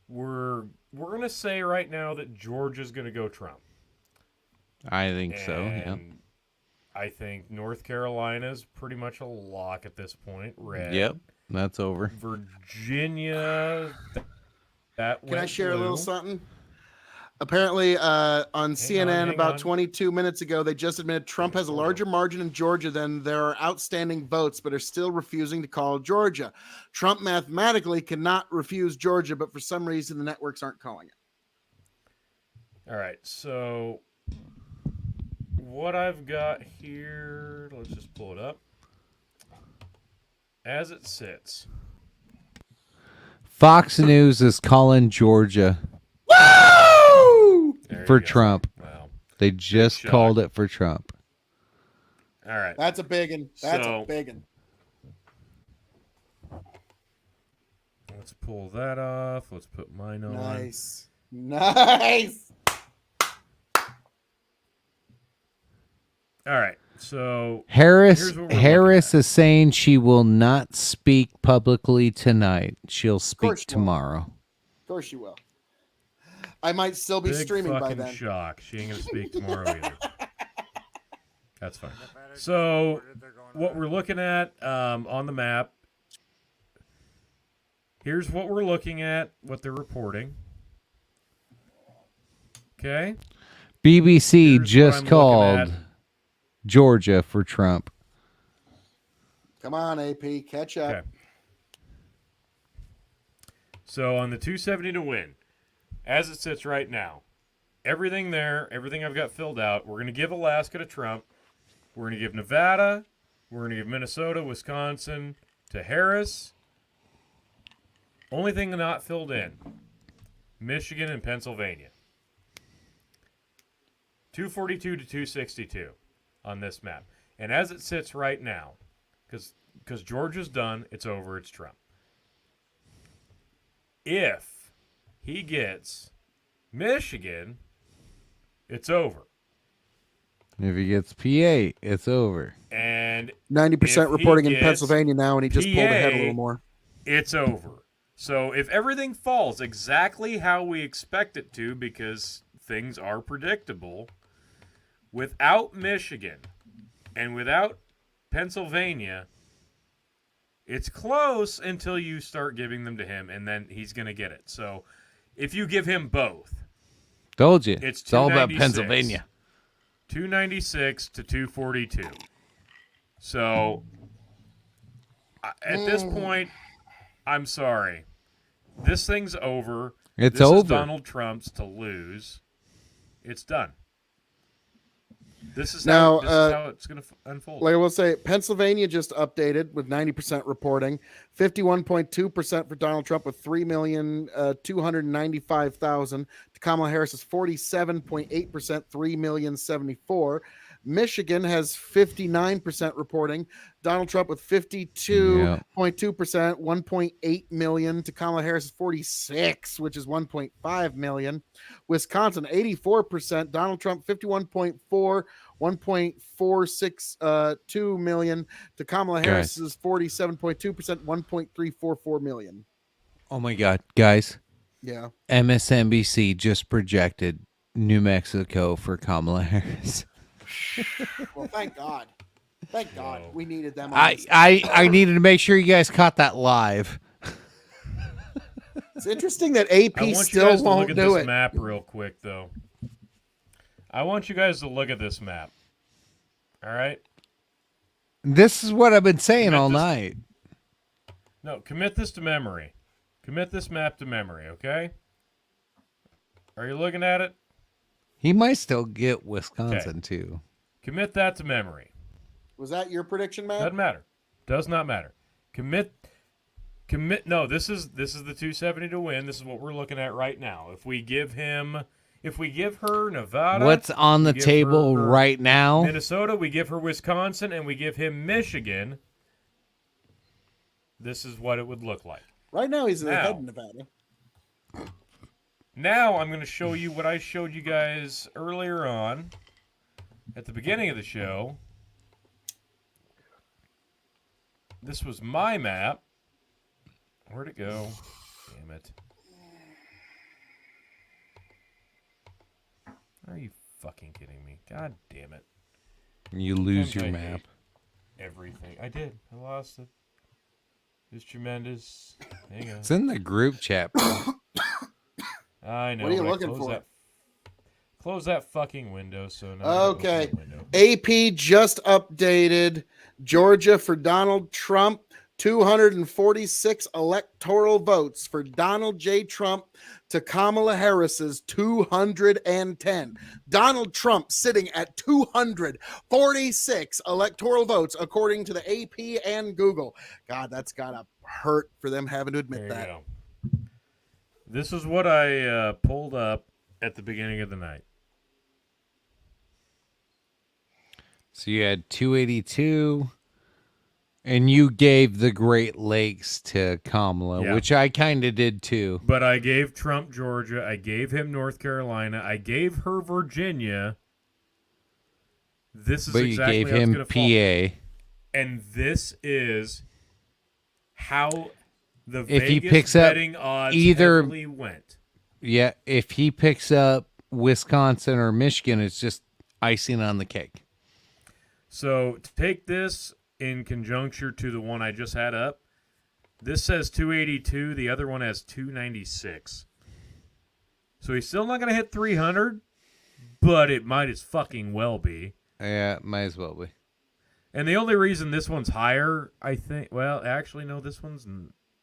We're going to say right now that Georgia's going to go Trump. I think so, yeah. I think North Carolina's pretty much a lock at this point. Red. Yep, that's over. Virginia, that Can I share blue. a little something? Apparently, on CNN about 22 minutes ago, they just admitted Trump has a larger margin in Georgia than there are outstanding votes, but are still refusing to call Georgia. Trump mathematically cannot refuse Georgia, but for some reason the networks aren't calling it. All right, so what I've got here, let's just pull it up. As it sits. Fox News is calling Georgia for Trump. Wow. They just called it for Trump. All right. That's a big one. A big one. Let's pull that off. Let's put mine on. Nice. All right. So Harris is saying she will not speak publicly tonight. She'll speak tomorrow. Of course she will. I might still be streaming by then. Shock. She ain't going to speak tomorrow either. That's fine. So what we're looking at on the map, here's what we're looking at, what they're reporting. Okay? BBC just called Georgia for Trump. Come on, AP, catch up. Okay. So on the 270 to win, as it sits right now, everything I've got filled out, we're going to give Alaska to Trump. We're going to give Nevada. We're going to give Minnesota, Wisconsin to Harris. Only thing not filled in, Michigan and Pennsylvania. 242 to 262 on this map. And as it sits right now, because Georgia's done, it's over, it's Trump. If he gets Michigan, it's over. If he gets PA, it's over. And 90% reporting in Pennsylvania now, and he just pulled ahead a little more. It's over. So if everything falls exactly how we expect it to, because things are predictable, without Michigan and without Pennsylvania, it's close until you start giving them to him, and then he's going to get it. So if you give him both, told you, it's all about Pennsylvania. 296 to 242. So at this point, I'm sorry. This thing's over. It's this over. Is Donald Trump's to lose. It's done. This is how it's going to unfold. Like I will say, Pennsylvania just updated with 90% reporting, 51.2% for Donald Trump with 3,295,000. Kamala Harris is 47.8%, 3,074,000. Michigan has 59% reporting. Donald Trump with 52.2%, 1.8 million. To Kamala Harris is 46, which is 1.5 million. Wisconsin, 84%. Donald Trump, 51.4, 1.462 million. To Kamala Harris is 47.2%, 1.344 million. Oh my God, guys. Yeah. MSNBC just projected New Mexico for Kamala Harris. Well, thank God. Thank God we needed them. I needed to make sure you guys caught that live. It's interesting that AP I want still you guys to won't look at do this it. map real quick, though. I want you guys to look at this map. All right? This is what I've been saying all night. No, commit this to memory. Commit this map to memory, okay? Are you looking at it? He might still get Wisconsin, too. Commit that to memory. Was that your prediction, Matt? Doesn't matter. Does not matter. Commit. No, this is the 270 to win. This is what we're looking at right now. If we give her Nevada, What's on the table right now? Minnesota, we give her Wisconsin, and we give him Michigan. This is what it would look like. Right now, he's ahead in Nevada. Now I'm going to show you what I showed you guys earlier on at the beginning of the show. This was my map. Where'd it go? Damn it. Are you fucking kidding me? God damn it. You lose your map. Everything. I did. I lost it. It's tremendous. Hang on. It's in the group chat. I know. What are you looking for? Close that fucking window. So now. Okay. AP just updated Georgia for Donald Trump. 246 electoral votes for Donald J. Trump to Kamala Harris's 210. Donald Trump sitting at 246 electoral votes, according to the AP and Google. God, that's gotta hurt for them having to admit that. Go. This is what I pulled up at the beginning of the night. So you had 282. And you gave the Great Lakes to Kamala, which I kind of did too. But I gave Trump Georgia. I gave him North Carolina. I gave her Virginia. This is but exactly you gave how him it's gonna PA. fall. And this is how the If Vegas he picks up betting odds either heavily went. Yeah, if he picks up Wisconsin or Michigan, it's just icing on the cake. So take this in conjuncture to the one I just had up. This says 282. The other one has 296. So he's still not going to hit 300, but it might as fucking well be. Yeah, might as well be. And the only reason this one's higher, I think, well, actually, no, this one's,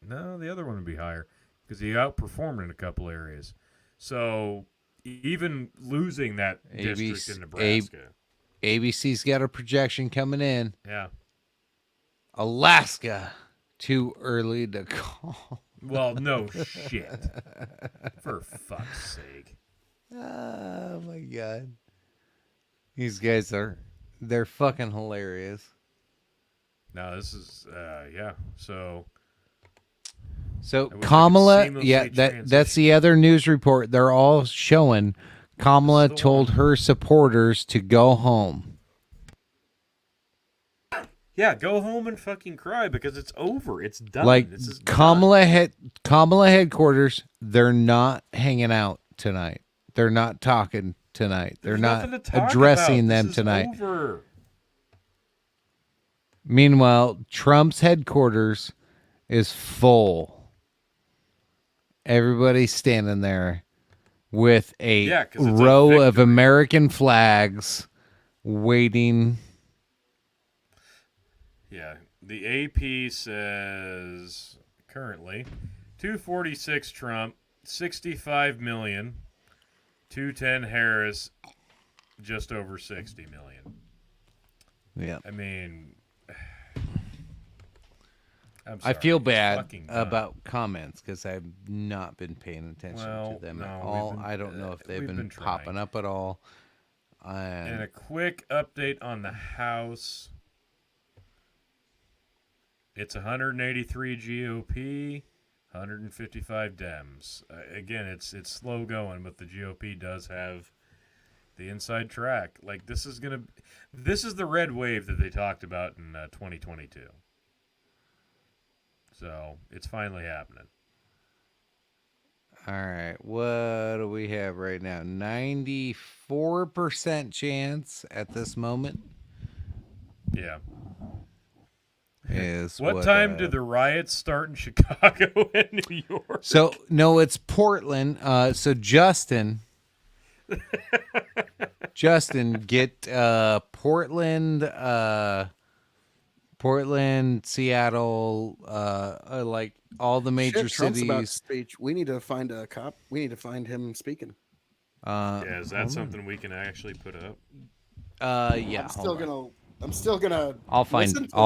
no, the other one would be higher because he outperformed in a couple areas. So even losing that district in Nebraska. ABC's got a projection coming in. Yeah. Alaska, too early to call. Well, no shit. For fuck's sake. Oh, my God. These guys they're fucking hilarious. No, this is, yeah. So Kamala, yeah, that's the other news report. They're all showing Kamala told her supporters to go home. Yeah, go home and fucking cry because it's over. It's done. Like this is Kamala headquarters, they're not hanging out tonight. They're not talking tonight. They're not addressing them tonight. Over. Meanwhile, Trump's headquarters is full. Everybody's standing there with a row of American flags waiting. Yeah, the AP says currently 246 Trump, 65 million, 210 Harris, just over 60 million. Yeah. I mean, I feel bad about comments because I've not been paying attention to them at all. I don't know if they've been popping up at all. And a quick update on the House. It's 183 GOP, 155 Dems. Again, it's slow going, but the GOP does have the inside track. Like this is the red wave that they talked about in 2022. So it's finally happening. All right, what do we have right now? 94% chance at this moment. Yeah. is what time did the riots start in Chicago and New York? So no, it's Portland. So Justin, get Portland, Seattle, like all the major Trump's about to cities. speech. We need to find a cop. We need to find him speaking. Yeah, is that something we can actually put up? Yeah. I'm still gonna. I'll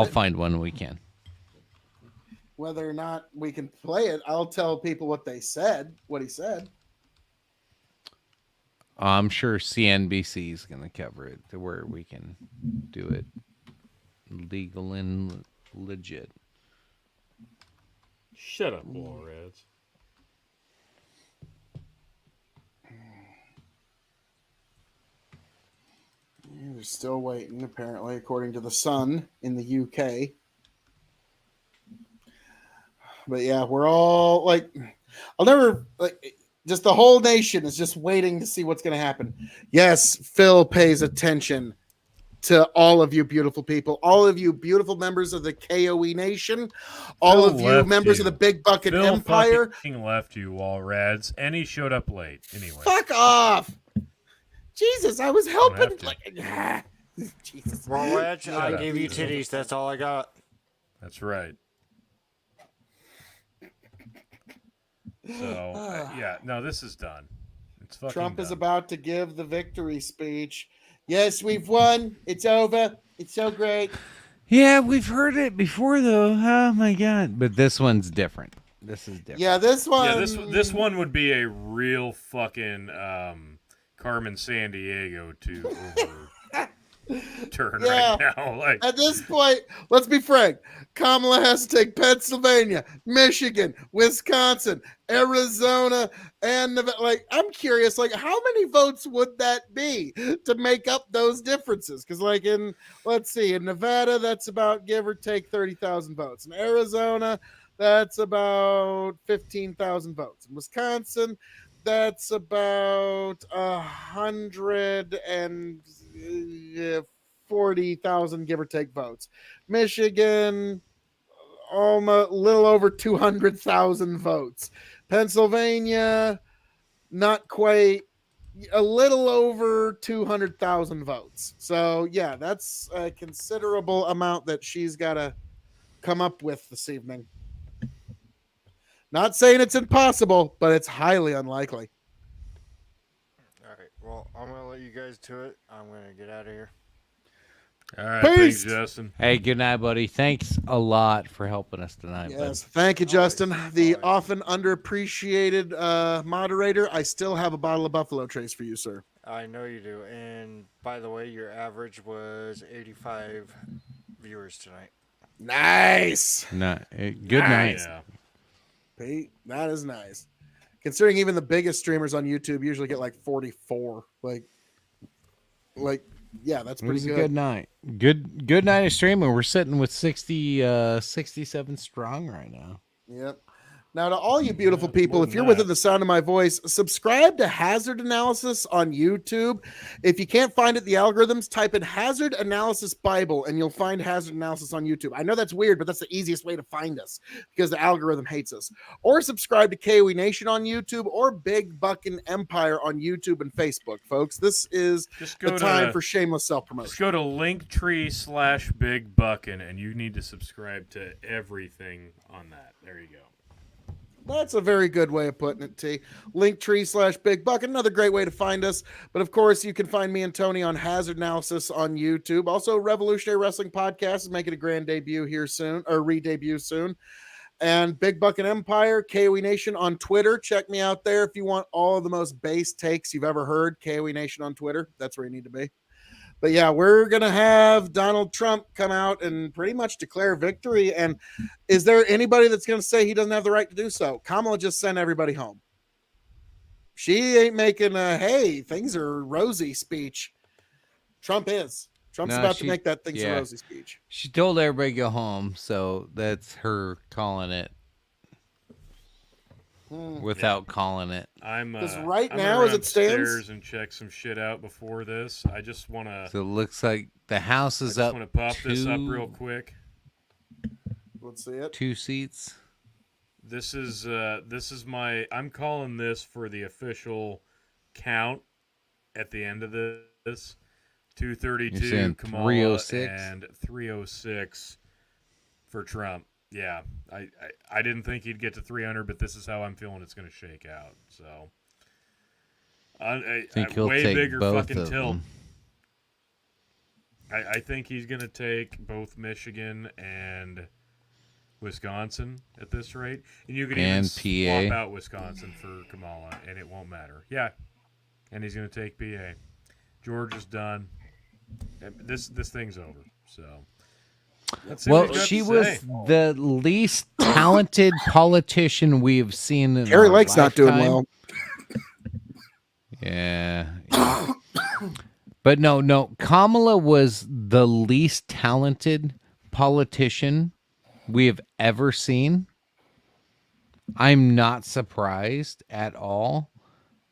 find one we can. Whether or not we can play it, I'll tell people what he said. I'm sure CNBC is going to cover it to where we can do it legal and legit. Shut up, Walreds. They're still waiting, apparently, according to the Sun in the UK. But yeah, we're all like, just the whole nation is just waiting to see what's going to happen. Yes, Phil pays attention to all of you beautiful people, all of you beautiful members of the KOE Nation, all of you members of the Big Bucket Empire. Phil left you, Walrads, and he showed up late. Anyway, fuck off. Jesus, I was helping. Jesus. Walrads, I gave you titties. That's all I got. That's right. So, yeah, no, this is done. It's fucking Trump done. is about to give the victory speech. Yes, we've won. It's over. It's so great. Yeah, we've heard it before, though. Oh, my God. But this one's different. This is different. Yeah, this one. Yeah, this one would be a real fucking Carmen Sandiego to overturn right now. Like, at this point, let's be frank. Kamala has to take Pennsylvania, Michigan, Wisconsin, Arizona, and Nevada. Like, I'm curious, like, how many votes would that be to make up those differences? Because, like, in Nevada, that's about give or take 30,000 votes. In Arizona, that's about 15,000 votes. In Wisconsin, that's about 140,000 give or take votes. Michigan, almost a little over 200,000 votes. Pennsylvania, not quite, a little over 200,000 votes. So yeah, that's a considerable amount that she's got to come up with this evening. Not saying it's impossible, but it's highly unlikely. All right. Well, I'm going to let you guys to it. I'm going to get out of here. all right, Peace. thanks, Justin. Hey, good night, buddy. Thanks a lot for helping us tonight. Yes, bud. thank you, Justin. The often underappreciated moderator. I still have a bottle of Buffalo Trace for you, sir. I know you do. And by the way, your average was 85 viewers tonight. Nice. Good night. Yeah. Pete, that is nice. Considering even the biggest streamers on YouTube usually get like 44. Like, yeah, that's pretty good. A good night. Good night of streaming. We're sitting with 67 strong right now. Yep. Now, to all you beautiful people, if you're within the sound of my voice, subscribe to Hazard Analysis on YouTube. If you can't find it, the algorithms, type in Hazard Analysis Bible, and you'll find Hazard Analysis on YouTube. I know that's weird, but that's the easiest way to find us because the algorithm hates us. Or subscribe to KOE Nation on YouTube or Big Buckin' Empire on YouTube and Facebook, folks. This is the time for shameless self-promotion. Just go to Linktree/Big Buckin', and you need to subscribe to everything on that. There you go. That's a very good way of putting it, T. Linktree/Big Buck. Another great way to find us. But of course, you can find me and Tony on Hazard Analysis on YouTube. Also, Revolutionary Wrestling Podcast is making a grand debut here soon, or re-debut soon. And Big Buck and Empire, KOE Nation on Twitter. Check me out there if you want all of the most base takes you've ever heard. KOE Nation on Twitter. That's where you need to be. But yeah, we're going to have Donald Trump come out and pretty much declare victory. And is there anybody that's going to say he doesn't have the right to do so? Kamala just sent everybody home. She ain't making a, hey, things are rosy speech. Trump is. Trump's about to make that things are rosy speech. She told everybody to go home, so that's her calling it. Without calling it. Because right now, as it stands, and check some shit out before this. I just want to. So it looks like the house is up. I want to pop this up real quick. Let's see it. 2 seats. This is I'm calling this for the official count at the end of this. 232 Kamala 306? and 306 for Trump. Yeah, I didn't think he'd get to 300, but this is how I'm feeling it's going to shake out. So, I think he'll way take bigger both fucking of tilt. them. I think he's going to take both Michigan and Wisconsin at this rate, and you could even swap out Wisconsin for Kamala, and it won't matter. Yeah, and he's going to take PA. Georgia's done. This thing's over. So. Well, she was the least talented politician we've seen in Carrie our Lake's not doing lifetime. well. Yeah. But no, Kamala was the least talented politician we have ever seen. I'm not surprised at all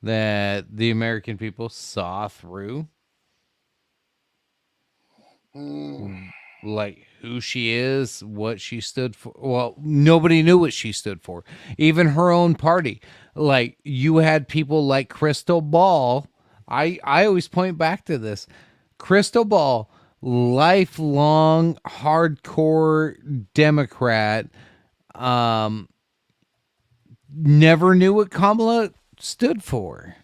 that the American people saw through like who she is, what she stood for. Well, nobody knew what she stood for. Even her own party. Like, you had people like Crystal Ball. I always point back to this. Crystal Ball, lifelong hardcore Democrat, never knew what Kamala stood for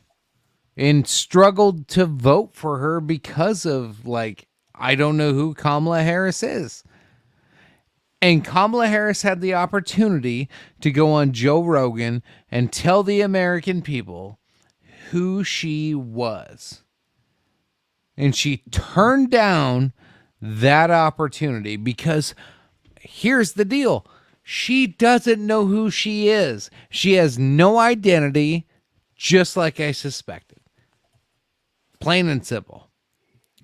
and struggled to vote for her because of, like, I don't know who Kamala Harris is. And Kamala Harris had the opportunity to go on Joe Rogan and tell the American people who she was. And she turned down that opportunity because here's the deal. She doesn't know who she is. She has no identity, just like I suspected. Plain and simple.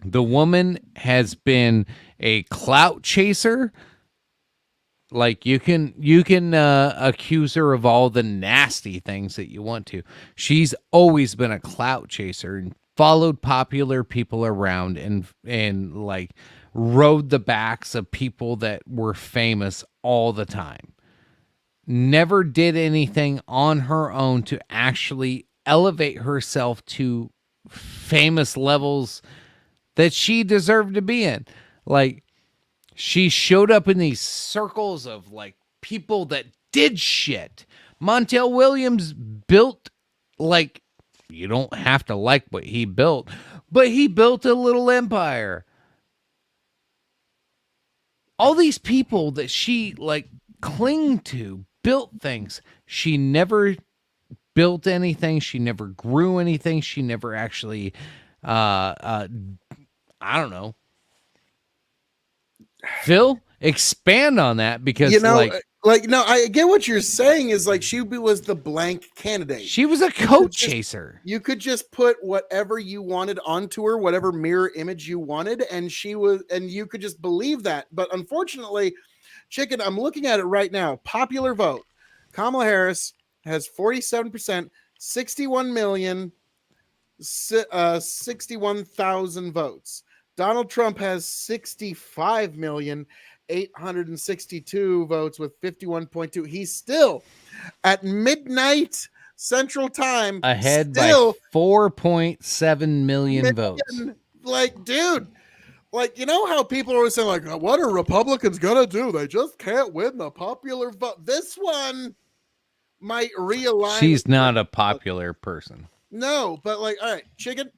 The woman has been a clout chaser. Like, you can accuse her of all the nasty things that you want to. She's always been a clout chaser and followed popular people around and like rode the backs of people that were famous all the time. Never did anything on her own to actually elevate herself to famous levels that she deserved to be in. Like, she showed up in these circles of like people that did shit. Montel Williams built, like, you don't have to like what he built, but he built a little empire. All these people that she like cling to built things. She never built anything. She never grew anything. She never actually, I don't know. Phil, expand on that because, you know, no, I get what you're saying. Is like she was the blank candidate. She was a coat chaser. You could just put whatever you wanted onto her, whatever mirror image you wanted, and you could just believe that. But unfortunately, Chicken, I'm looking at it right now. Popular vote: Kamala Harris has 47%, 61,061,000 votes. Donald Trump has 65,862 votes with 51.2. He's still at midnight Central Time ahead by 4.7 million votes. Like, dude, like, you know how people are always saying, like, what are Republicans gonna do? They just can't win the popular vote. This one might realign. She's not a popular person. No, but like, all right, Chicken.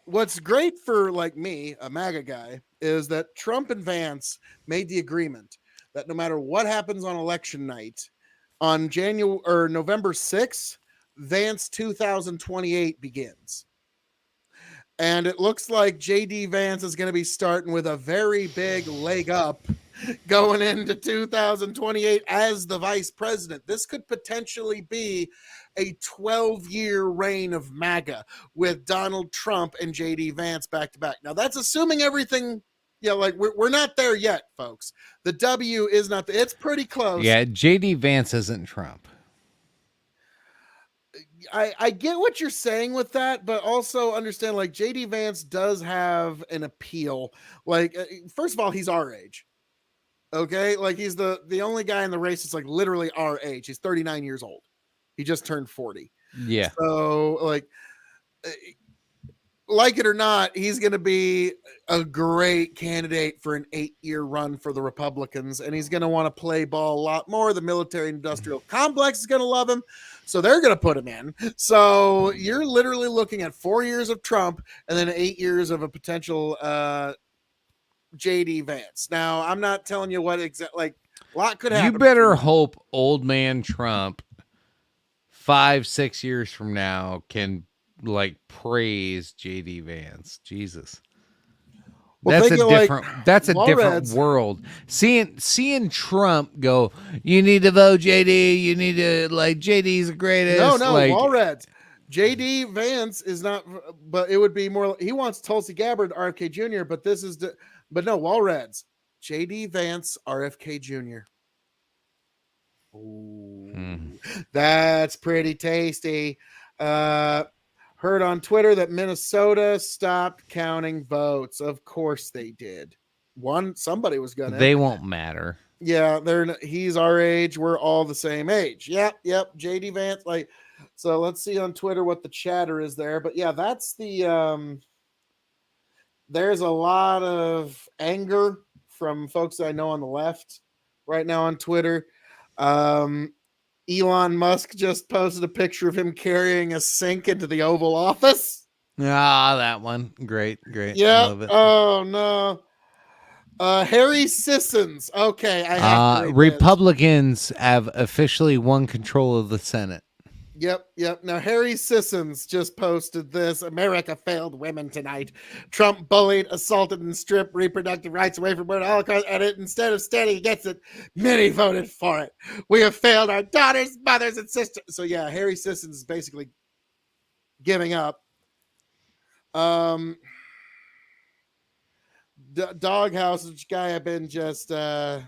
What's great for like me, a MAGA guy, is that Trump and Vance made the agreement that no matter what happens on election night, on November 6th, Vance 2028 begins. And it looks like JD Vance is going to be starting with a very big leg up going into 2028 as the vice president. This could potentially be a 12-year reign of MAGA with Donald Trump and JD Vance back to back. Now, that's assuming everything, like we're not there yet, folks. The W is not there. It's pretty close. Yeah, JD Vance isn't Trump. I get what you're saying with that, but also understand, like, JD Vance does have an appeal. Like, first of all, he's our age. Okay, like he's the only guy in the race that's like literally our age. He's 39 years old. He just turned 40. Yeah. So like it or not, he's going to be a great candidate for an 8-year run for the Republicans, and he's going to want to play ball a lot more. The military-industrial complex is going to love him, so they're going to put him in. So you're literally looking at 4 years of Trump and then 8 years of a potential J.D. Vance. Now, I'm not telling you what a lot could happen. You better hope old man Trump 5-6 years from now can praise JD Vance. Jesus. Well, that's a different world. Seeing Trump go, you need to vote JD, you need to JD's the greatest. No, Walreds. JD Vance is not, but it would be more, he wants Tulsi Gabbard, RFK Jr., but no, Walreds. JD Vance, RFK Jr. Ooh, that's pretty tasty. Heard on Twitter that Minnesota stopped counting votes. Of course they did. Somebody was gonna. They won't matter. Yeah, he's our age. We're all the same age. Yep. JD Vance. So let's see on Twitter what the chatter is there. But yeah, that's the. There's a lot of anger from folks I know on the left right now on Twitter. Elon Musk just posted a picture of him carrying a sink into the Oval Office. Ah, that one. Great. Yeah. Oh, no. Harry Sissons. Okay. I have Republicans have officially won control of the Senate. Yep. Now, Harry Sissons just posted this. America failed women tonight. Trump bullied, assaulted, and stripped reproductive rights away from women. Holocaust, and instead of standing against it, many voted for it. We have failed our daughters, mothers, and sisters. So, yeah, Harry Sissons is basically giving up. Doghouse, which guy I've been just giving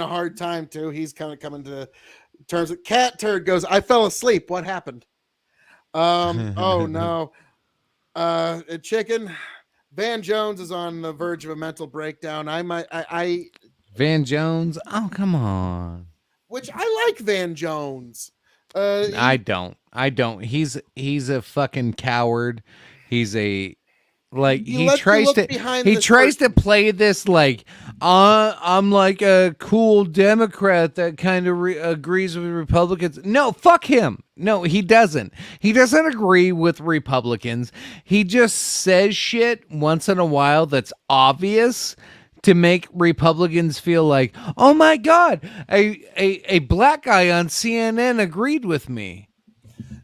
a hard time to. He's kind of coming to terms of Cat Turd goes, I fell asleep. What happened? Oh no. Chicken. Van Jones is on the verge of a mental breakdown. Van Jones. Oh, come on. Which I like Van Jones. I don't. He's a fucking coward. He's a he tries to play this I'm like a cool Democrat that kind of agrees with Republicans. No, fuck him. No, he doesn't. He doesn't agree with Republicans. He just says shit once in a while that's obvious to make Republicans feel like, oh my God, a black guy on CNN agreed with me.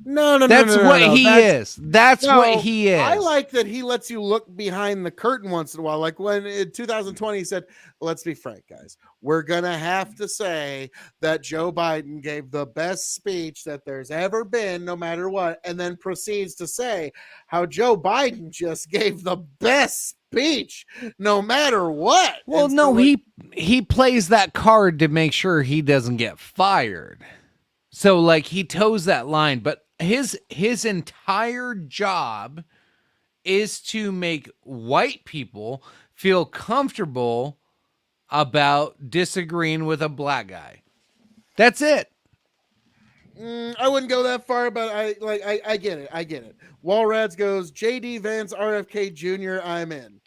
No. That's what he is. That's what he is. I like that he lets you look behind the curtain once in a while. Like when in 2020 he said, let's be frank, guys. We're going to have to say that Joe Biden gave the best speech that there's ever been, no matter what, and then proceeds to say how Joe Biden just gave the best speech no matter what. Well, no, he plays that card to make sure he doesn't get fired. So he toes that line, but his entire job is to make white people feel comfortable about disagreeing with a black guy. That's it. I wouldn't go that far, but I get it. Walrads goes, JD Vance, RFK Jr. I'm in.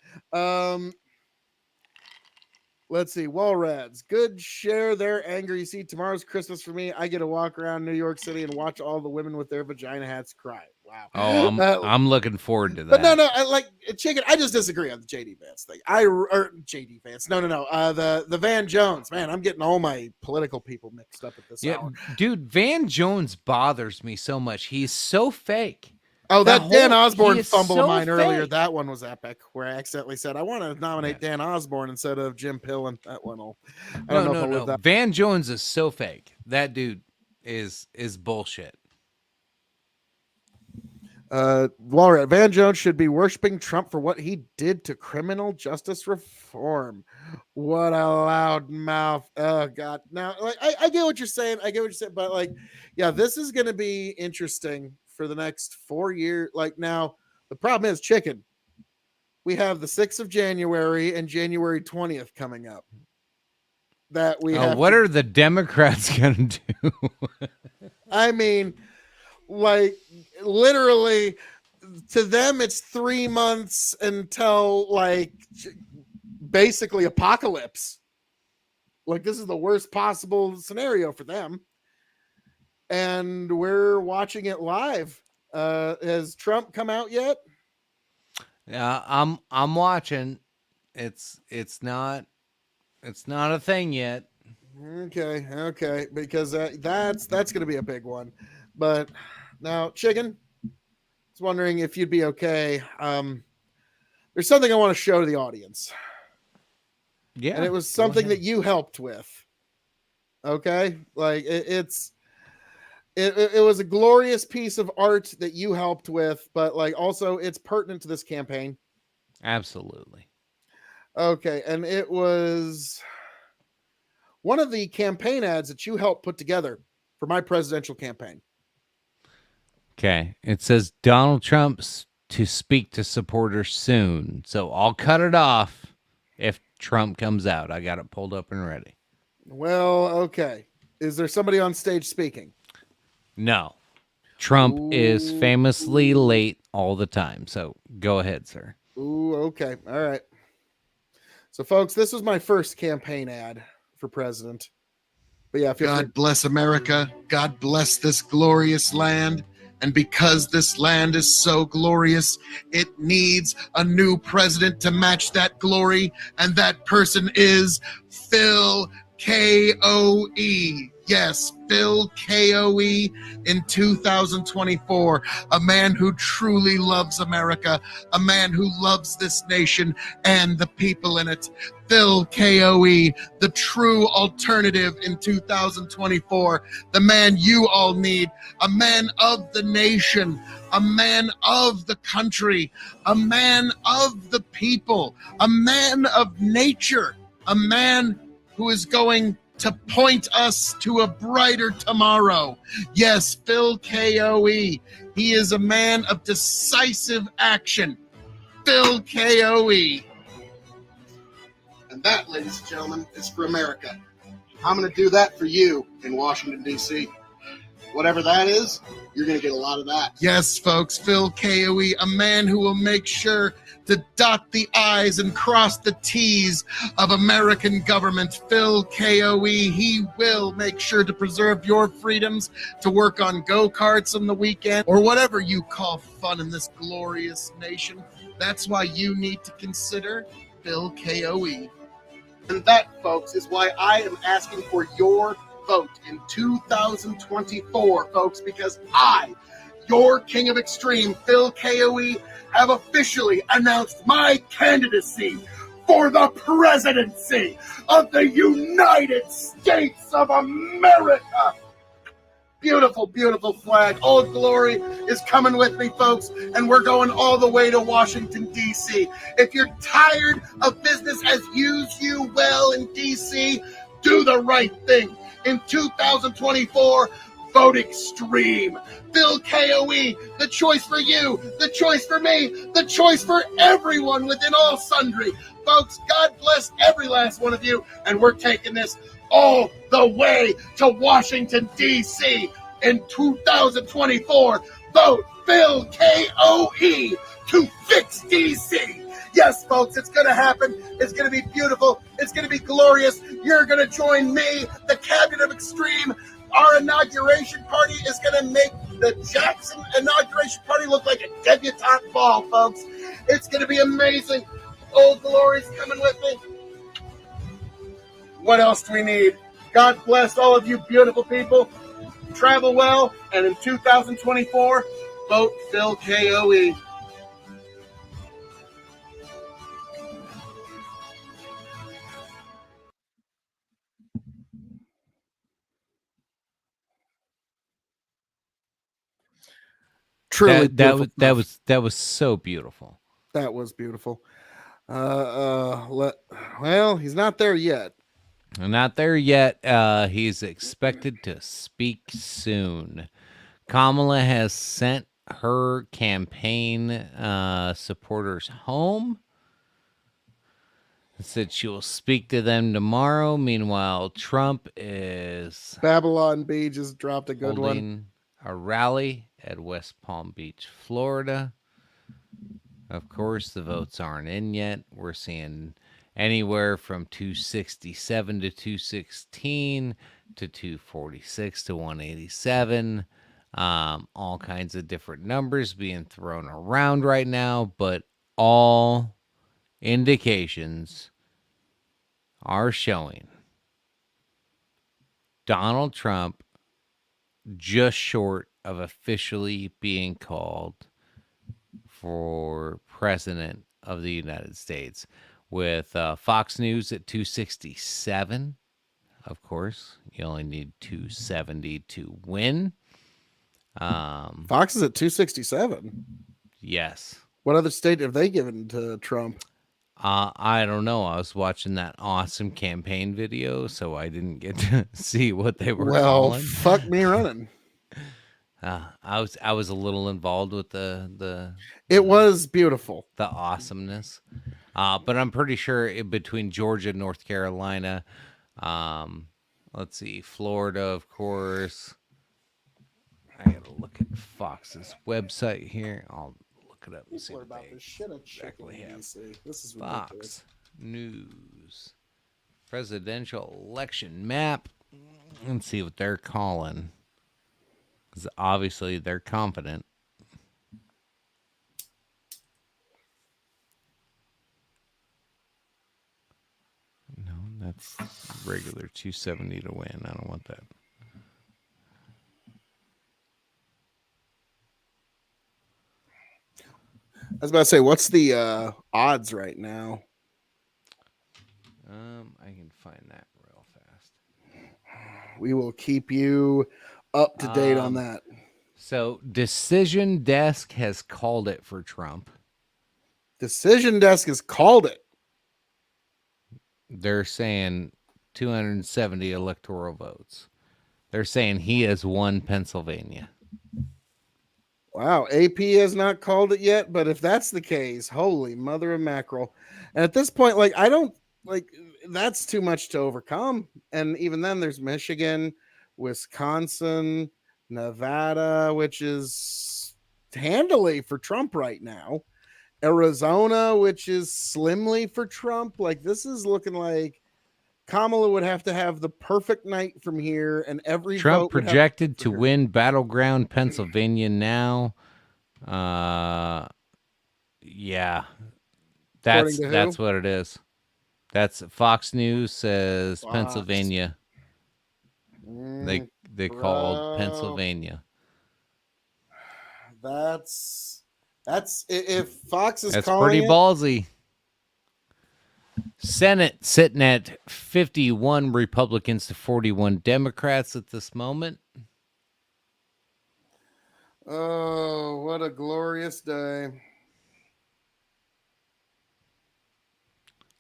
Let's see. Walrads. Good share their anger. You see, tomorrow's Christmas for me. I get to walk around New York City and watch all the women with their vagina hats cry. Wow. Oh, I'm looking forward to that. But no, I like Chicken. I just disagree on the JD Vance thing. JD Vance. No. The Van Jones. Man, I'm getting all my political people mixed up at this hour. Dude, Van Jones bothers me so much. He's so fake. Oh, that Dan Osborne fumble of mine earlier. That one was epic, where I accidentally said, I want to nominate Dan Osborne instead of Jim Pillen. That one I don't know if that. Van Jones is so fake. That dude is bullshit. Van Jones should be worshiping Trump for what he did to criminal justice reform. What a loud mouth. Oh God. Now, I get what you're saying. But yeah, this is going to be interesting for the next 4 years. Now, the problem is, Chicken. We have the 6th of January and January 20th coming up. that we have. What are the Democrats going to do? I mean, like, literally, to them, it's 3 months until, like, basically apocalypse. Like, this is the worst possible scenario for them. And we're watching it live. Has Trump come out yet? Yeah, I'm watching. It's not a thing yet. Okay, because that's going to be a big one. But now, Chicken, I was wondering if you'd be okay. There's something I want to show to the audience. Yeah, and it was something that you helped with. Okay, like it was a glorious piece of art that you helped with, but like also it's pertinent to this campaign. Absolutely. Okay, and it was one of the campaign ads that you helped put together for my presidential campaign. Okay, it says Donald Trump's to speak to supporters soon, so I'll cut it off if Trump comes out. I got it pulled up and ready. Well, okay. Is there somebody on stage speaking? No. Trump is famously late all the time, so go ahead, sir. Ooh, okay. All right. So, folks, this was my first campaign ad for president. But yeah, God bless America. God bless this glorious land. And because this land is so glorious, it needs a new president to match that glory. And that person is Phil K.O.E. Yes, Phil K.O.E. in 2024. A man who truly loves America. A man who loves this nation and the people in it. Phil K.O.E., the true alternative in 2024. The man you all need. A man of the nation. A man of the country. A man of the people. A man of nature. A man who is going to point us to a brighter tomorrow. Yes, Phil K.O.E. He is a man of decisive action. Phil K.O.E. And that, ladies and gentlemen, is for America. I'm going to do that for you in Washington, D.C. Whatever that is, you're going to get a lot of that. Yes, folks, Phil K.O.E., a man who will make sure to dot the I's and cross the T's of American government. Phil K.O.E., he will make sure to preserve your freedoms to work on go-karts on the weekend or whatever you call fun in this glorious nation. That's why you need to consider Phil K.O.E. And that, folks, is why I am asking for your vote in 2024, folks, because I, your king of extreme, Phil K.O.E., have officially announced my candidacy for the presidency of the United States of America. Beautiful, beautiful flag. Old Glory is coming with me, folks, and we're going all the way to Washington, D.C. If you're tired of business as usual in D.C., do the right thing. In 2024, vote extreme. Phil K.O.E., the choice for you, the choice for me, the choice for everyone within all sundry. Folks, God bless every last one of you, and we're taking this all the way to Washington, D.C. in 2024. Vote Phil K.O.E. to fix D.C. Yes, folks, it's going to happen. It's going to be beautiful. It's going to be glorious. You're going to join me, the Cabinet of Extreme. Our inauguration party is going to make the Jackson inauguration party look like a debutante ball, folks. It's going to be amazing. Old Glory's coming with me. What else do we need? God bless all of you beautiful people. Travel well, and in 2024, vote Phil K.O.E. Truly that was so beautiful. That was beautiful. Well, he's not there yet. Not there yet. He's expected to speak soon. Kamala has sent her campaign supporters home. said she will speak to them tomorrow. Meanwhile, Trump is Babylon B just dropped a good holding one. a rally at West Palm Beach, Florida. Of course, the votes aren't in yet. We're seeing anywhere from 267 to 216 to 246 to 187. All kinds of different numbers being thrown around right now, but all indications are showing Donald Trump just short of officially being called for president of the United States, with Fox News at 267. Of course, you only need 270 to win. Fox is at 267. Yes. What other state have they given to Trump? I don't know. I was watching that awesome campaign video, so I didn't get to see what they were calling. Fuck me running. I was a little involved with the It was beautiful. The awesomeness. But I'm pretty sure between Georgia, North Carolina, let's see, Florida, of course. I gotta look at Fox's website here. I'll look it up and see what they exactly have. This is Fox News presidential election map. Let's see what they're calling. Because obviously they're confident. No, that's regular 270 to win. I don't want that. I was about to say, what's the odds right now? I can find that real fast. We will keep you up to date on that. So, Decision Desk has called it for Trump. Decision Desk has called it. They're saying 270 electoral votes. They're saying he has won Pennsylvania. Wow, AP has not called it yet, but if that's the case, holy mother of mackerel. And at this point, like, I don't, like, that's too much to overcome. And even then, there's Michigan, Wisconsin, Nevada, which is handily for Trump right now. Arizona, which is slimly for Trump. Like, this is looking like Kamala would have to have the perfect night from here, and every Trump vote projected to win battleground Pennsylvania now. Yeah, that's what it is. That's Fox News says Fox. Pennsylvania. They called Pennsylvania. That's if Fox is that's calling pretty ballsy. Senate sitting at 51 Republicans to 41 Democrats at this moment. Oh, what a glorious day.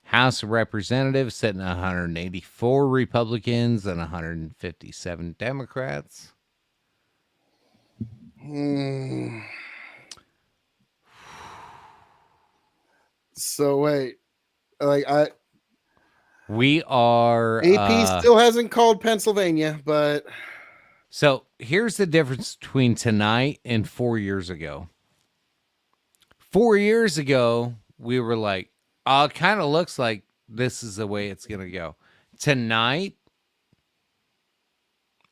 House of Representatives sitting at 184 Republicans and 157 Democrats. So wait. We are AP still hasn't called Pennsylvania, but so here's the difference between tonight and 4 years ago. 4 years ago, we were like, "Oh, it kind of looks like this is the way it's gonna go." Tonight,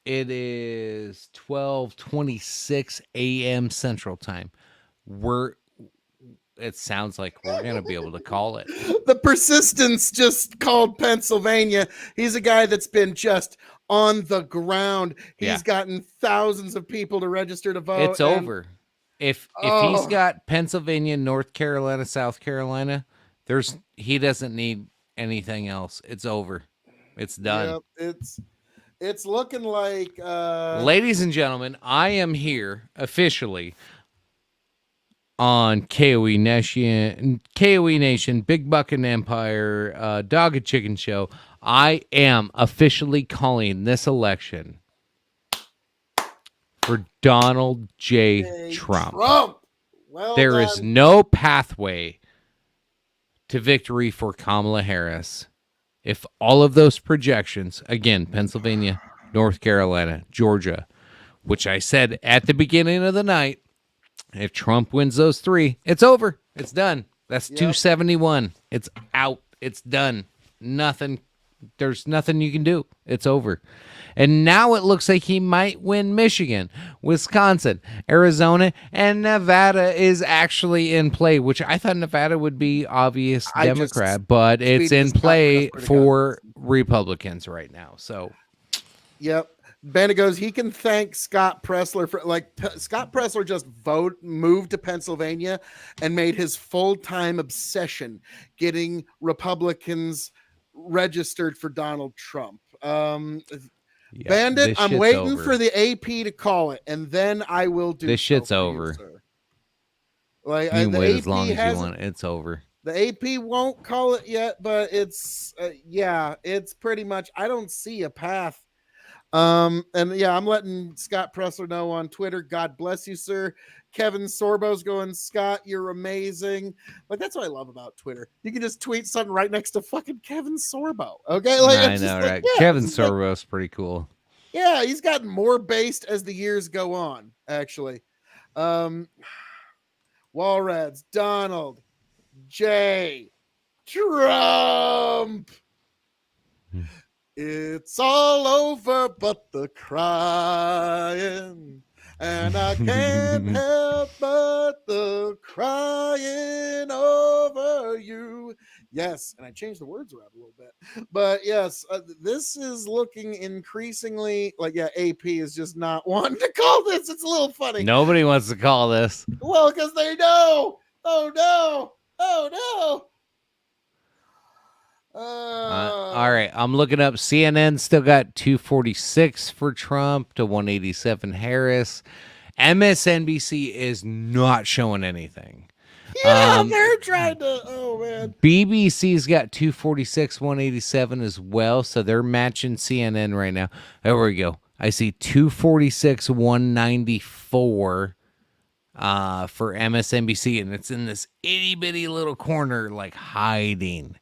it is 12:26 a.m. Central Time. It sounds like we're going to be able to call it. The persistence just called Pennsylvania. He's a guy that's been just on the ground. He's gotten thousands of people to register to vote. It's over. If he's got Pennsylvania, North Carolina, South Carolina, he doesn't need anything else. It's over. It's done. Yep, it's looking like ladies and gentlemen, I am here officially on KOE Nation, Big Buckin' Empire, Dog and Chicken Show. I am officially calling this election for Donald J. Trump. Well there done. is no pathway to victory for Kamala Harris if all of those projections, again, Pennsylvania, North Carolina, Georgia, which I said at the beginning of the night, if Trump wins those 3, it's over. It's done. That's 271. It's out. It's done. Nothing. There's nothing you can do. It's over. And now it looks like he might win Michigan, Wisconsin, Arizona, and Nevada is actually in play, which I thought Nevada would be obvious Democrat, but it's in play for Republicans right now. So, yep. Bandit goes, he can thank Scott Pressler for Scott Pressler just moved to Pennsylvania and made his full-time obsession getting Republicans registered for Donald Trump. Bandit, I'm waiting for the AP to call it, and then I will do this shit's over. Like, you can wait as long as you want. It's over. The AP won't call it yet, but it's it's pretty much, I don't see a path. And I'm letting Scott Pressler know on Twitter. God bless you, sir. Kevin Sorbo's going, Scott, you're amazing. Like, that's what I love about Twitter. You can just tweet something right next to fucking Kevin Sorbo. Okay, like I know, right? Kevin Sorbo's pretty cool. Yeah, he's gotten more based as the years go on. Actually, Walrads, Donald, J, Trump. It's all over but the crying, and I can't help but the crying over you. Yes, and I changed the words around a little bit. But yes, this is looking increasingly like, AP is just not wanting to call this. It's a little funny. Nobody wants to call this. Well, because they know. Oh, no. Oh, no. All right, I'm looking up. CNN still got 246 for Trump to 187 Harris. MSNBC is not showing anything. Yeah, they're trying to. Oh man. BBC's got 246, 187 as well, so they're matching CNN right now. There we go. I see 246, 194 for MSNBC, and it's in this itty bitty little corner, like hiding.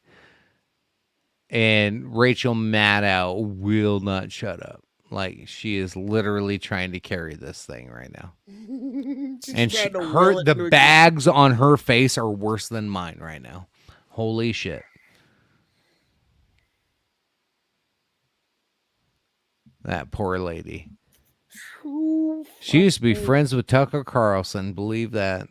And Rachel Maddow will not shut up. Like, she is literally trying to carry this thing right now. And the bags on her face are worse than mine right now. Holy shit. That poor lady. She used to be friends with Tucker Carlson. Believe that.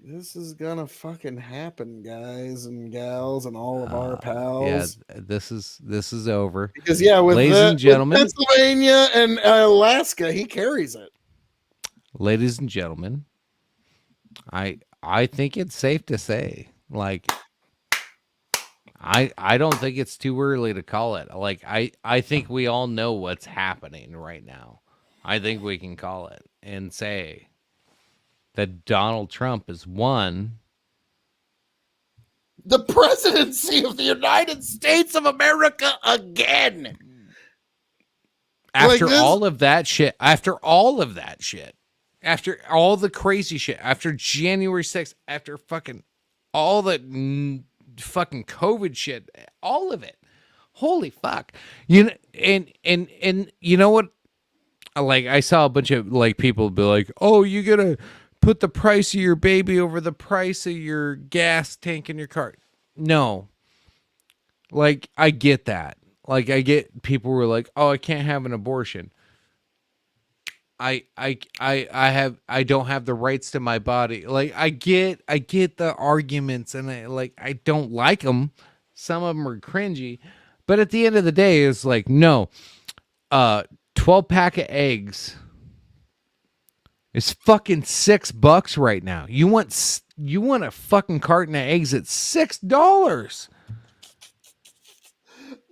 This is gonna fucking happen, guys and gals and all of our pals. Yeah, this is over. Because with ladies and gentlemen, with Pennsylvania and Alaska, he carries it. Ladies and gentlemen, I think it's safe to say, like, I don't think it's too early to call it. Like, I think we all know what's happening right now. I think we can call it and say that Donald Trump has won the presidency of the United States of America again. After all of that shit, after all the crazy shit, after January 6th, after fucking all the fucking COVID shit, all of it. Holy fuck. You know, and you know what? Like, I saw a bunch of like people be like, "Oh, you gotta put the price of your baby over the price of your gas tank in your car." No. Like, I get that. Like, I get people who are like, "Oh, I can't have an abortion. I don't have the rights to my body." Like, I get the arguments, and I don't like them. Some of them are cringy, but at the end of the day, it's like, no, 12-pack of eggs is fucking $6 right now. You want a fucking carton of eggs at $6.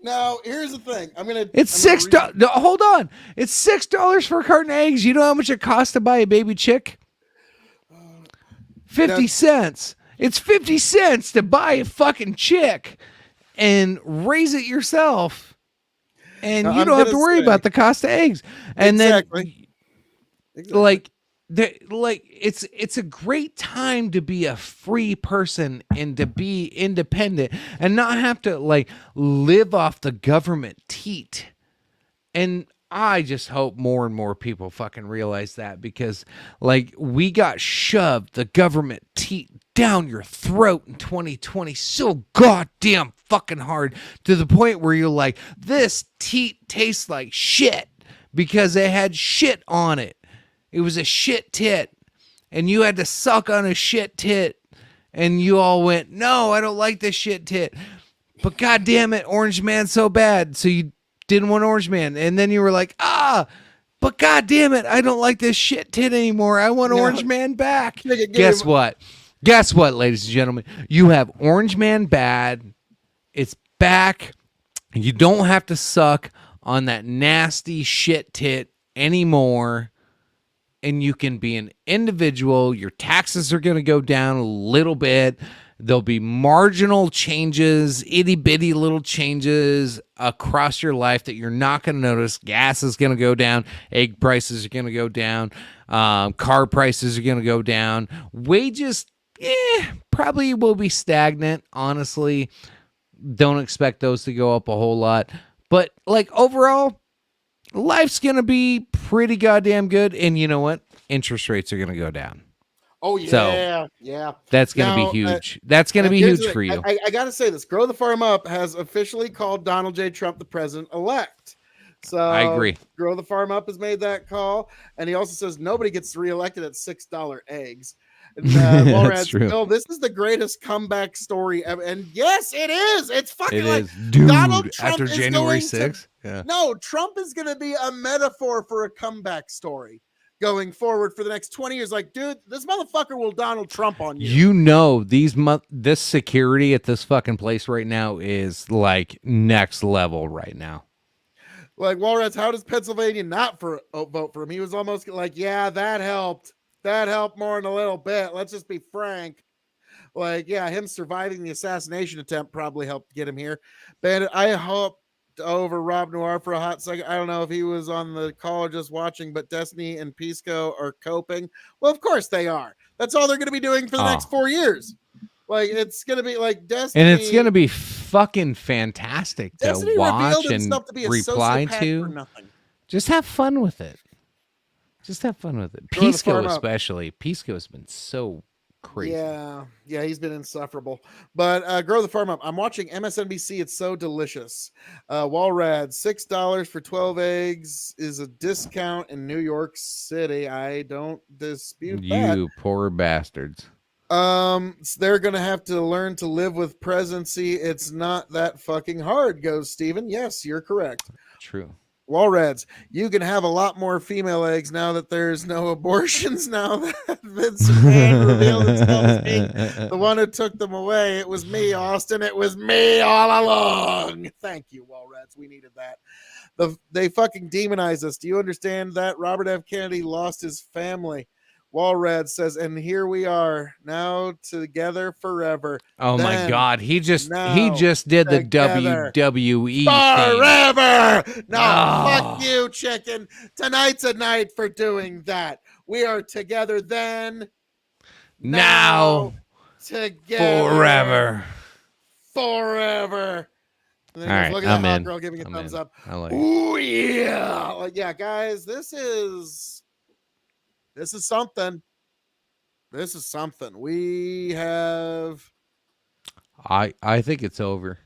Now, here's the thing. It's $6. No, hold on. It's $6 for a carton of eggs. You know how much it costs to buy a baby chick? 50 cents. It's 50 cents to buy a fucking chick and raise it yourself. And you don't have to worry about the cost of eggs. And then, like, it's a great time to be a free person and to be independent and not have to like live off the government teat. And I just hope more and more people fucking realize that, because like we got shoved the government teat down your throat in 2020 so goddamn fucking hard, to the point where you're like, this teat tastes like shit because it had shit on it. It was a shit tit, and you had to suck on a shit tit, and you all went, no, I don't like this shit tit. But goddamn it, Orange Man's so bad, so you didn't want Orange Man, and then you were like, but god damn it, I don't like this shit tit anymore. I want Orange Man back. Guess what, ladies and gentlemen? You have Orange Man bad. It's back. You don't have to suck on that nasty shit tit anymore, and you can be an individual. Your taxes are going to go down a little bit. There'll be marginal changes, itty-bitty little changes across your life that you're not going to notice. Gas is going to go down. Egg prices are going to go down. Car prices are going to go down. Wages, probably will be stagnant, honestly. Don't expect those to go up a whole lot. But, like, overall, life's going to be pretty goddamn good. And you know what? Interest rates are going to go down. Oh, yeah. So, yeah. That's going to be huge. That's going to be huge for you. I got to say this. Grow the Farm Up has officially called Donald J. Trump the president-elect. So I agree. Grow the Farm Up has made that call. And he also says nobody gets reelected at $6 eggs. And, That's true. Bill, this is the greatest comeback story ever. And yes, it is. It's fucking It is. Dude, Donald Trump after is January going 6th? Yeah. No, Trump is going to be a metaphor for a comeback story going forward for the next 20 years. Like, dude, this motherfucker will Donald Trump on you. You know, this security at this fucking place right now is like next level right now. Like, Walrats, how does Pennsylvania not vote for him? He was almost like, yeah, that helped. That helped more than a little bit. Let's just be frank. Like, yeah, him surviving the assassination attempt probably helped get him here. Bandit, I hope over Rob Noir for a hot second. I don't know if he was on the call or just watching, but Destiny and Pisco are coping. Well, of course they are. That's all they're going to be doing for the next 4 years. Like, it's going to be like Destiny. And it's going to be fucking fantastic to Destiny watch and to be a reply sociopath to. for nothing. Just have fun with it. Just have fun with it. Pisco especially. Pisco has been so crazy. Yeah, he's been insufferable. But Grow the Farm Up. I'm watching MSNBC. It's so delicious. Walrad, $6 for 12 eggs is a discount in New York City. I don't dispute that. You poor bastards. They're gonna have to learn to live with presidency. It's not that fucking hard, goes Steven. Yes, you're correct. True. Walrads, you can have a lot more female eggs now that there's no abortions. Now that Vince McMahon revealed himself as being the one who took them away. It was me, Austin. It was me all along. Thank you, Walrads. We needed that. They fucking demonized us. Do you understand that? Robert F. Kennedy lost his family. Walrad says, and here we are now together forever. Oh my God. He just did the WWE forever. thing. No, fuck you, chicken. Tonight's a night for doing that. We are together then. Now together. Forever. All right, look at I'm that hot in. girl giving a I'm thumbs in. up. I like it. Ooh, yeah. Like, yeah, guys, this is something. This is something. We have. I think it's over.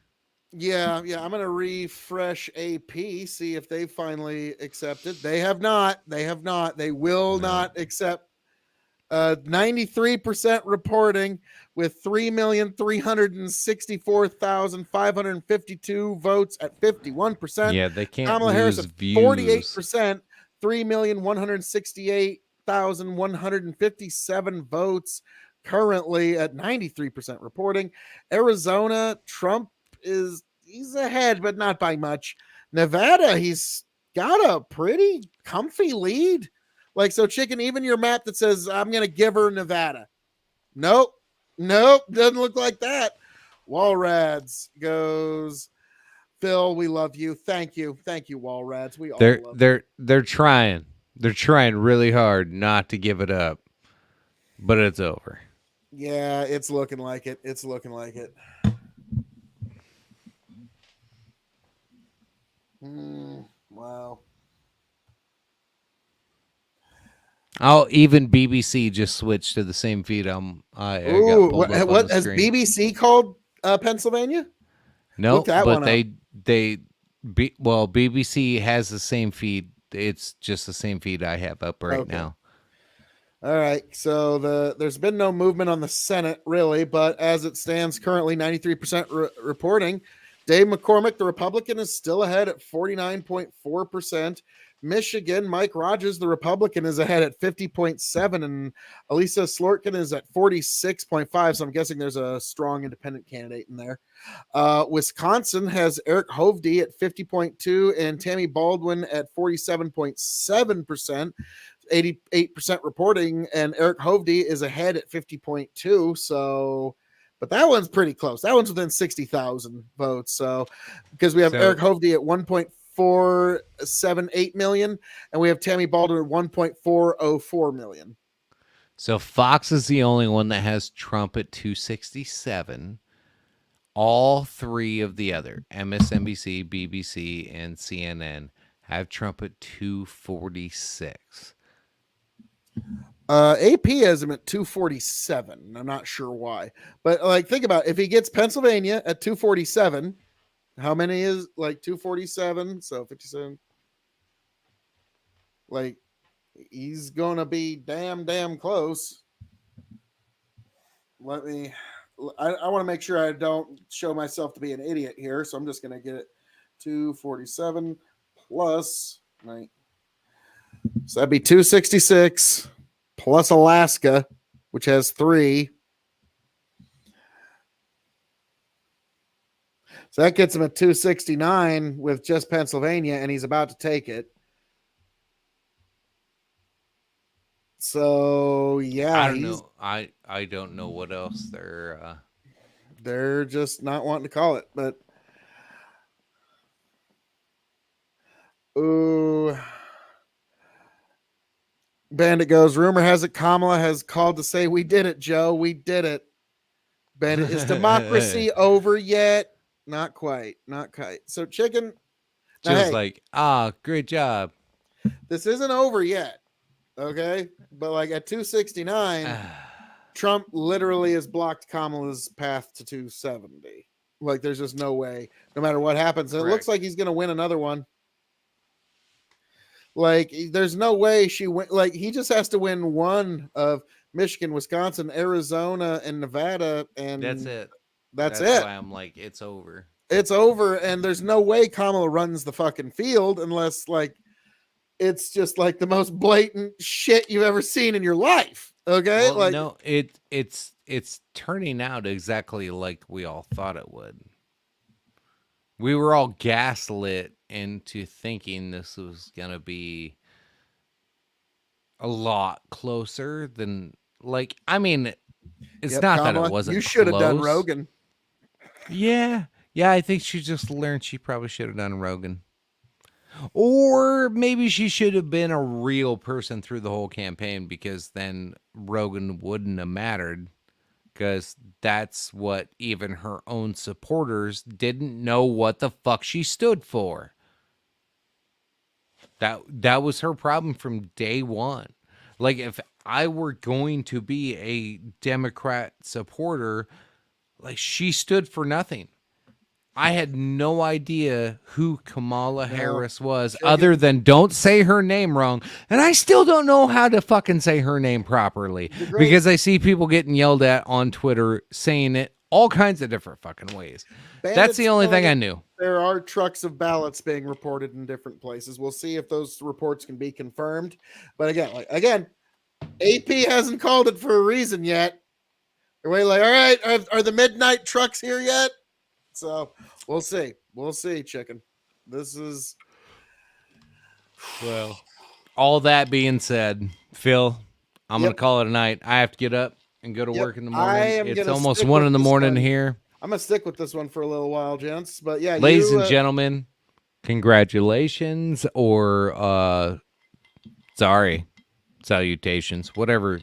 Yeah. I'm gonna refresh AP, see if they finally accepted. They have not. They will not accept. 93% reporting with 3,364,552 votes at 51%. Yeah, they can't Kamala Harris lose at views. 48%, 3,168,157 votes currently at 93% reporting. Arizona, Trump he's ahead, but not by much. Nevada, he's got a pretty comfy lead. Like, so chicken, even your map that says I'm going to give her Nevada. Nope. Doesn't look like that. Walrads goes, Phil, we love you. Thank you, Walrads. We all love you. They're trying. They're trying really hard not to give it up, but it's over. Yeah, it's looking like it. It's looking like it. Wow. Oh, even BBC just switched to the same feed. What has BBC called Pennsylvania? No, but BBC has the same feed. It's just the same feed I have up right now. All right, so there's been no movement on the Senate really, but as it stands currently, 93% reporting. Dave McCormick, the Republican, is still ahead at 49.4%. Michigan, Mike Rogers, the Republican, is ahead at 50.7%, and Elisa Slotkin is at 46.5%. So I'm guessing there's a strong independent candidate in there. Wisconsin has Eric Hovde at 50.2% and Tammy Baldwin at 47.7%. 88% reporting, and Eric Hovde is ahead at 50.2%. So, but that one's pretty close. That one's within 60,000 votes. So, because we have Eric Hovde at 1.478 million, and we have Tammy Baldwin at 1.404 million. So Fox is the only one that has Trump at 267. All three of the other MSNBC, BBC, and CNN have Trump at 246. AP has him at 247. I'm not sure why, but like, think about it. If he gets Pennsylvania at 247, how many is like 247? So 57. Like, he's gonna be damn close. I want to make sure I don't show myself to be an idiot here, so I'm just gonna get it 247 plus 9. So that'd be 266 plus Alaska, which has 3. So that gets him at 269 with just Pennsylvania, and he's about to take it. So yeah, I don't know. I don't know what else they're just not wanting to call it, but ooh. Bandit goes, rumor has it Kamala has called to say, we did it, Joe. We did it. Bandit, is democracy over yet? Not quite. Not quite. So Chicken. Just like, great job. This isn't over yet. Okay. But like at 269, Trump literally has blocked Kamala's path to 270. Like, there's just no way, no matter what happens. And it looks like he's going to win another one. Like, there's no way she win. Like, he just has to win one of Michigan, Wisconsin, Arizona, and Nevada, and that's it. That's it. Why I'm like, it's over. It's over, and there's no way Kamala runs the fucking field unless, like, it's just like the most blatant shit you've ever seen in your life. Okay, well, like, no, it's turning out exactly like we all thought it would. We were all gaslit into thinking this was gonna be a lot closer than, like, I mean, it's not Kamala, that it wasn't. You should have done Rogan. Yeah, I think she just learned she probably should have done Rogan, or maybe she should have been a real person through the whole campaign, because then Rogan wouldn't have mattered. Because that's what even her own supporters didn't know what the fuck she stood for. That was her problem from day one. Like, if I were going to be a Democrat supporter, like, she stood for nothing. I had no idea who Kamala Harris was, other than don't say her name wrong. And I still don't know how to fucking say her name properly, because I see people getting yelled at on Twitter saying it all kinds of different fucking ways. That's the only thing I knew. There are trucks of ballots being reported in different places. We'll see if those reports can be confirmed. But again, AP hasn't called it for a reason yet. They're like, all right, are the midnight trucks here yet? So we'll see. We'll see, Chicken. This is, well, all that being said, Phil, I'm going to call it a night. I have to get up and go to work in the morning. It's almost 1 a.m. here. I'm going to stick with this one for a little while, gents. But yeah, ladies and gentlemen, congratulations, or Sorry. Salutations. Whatever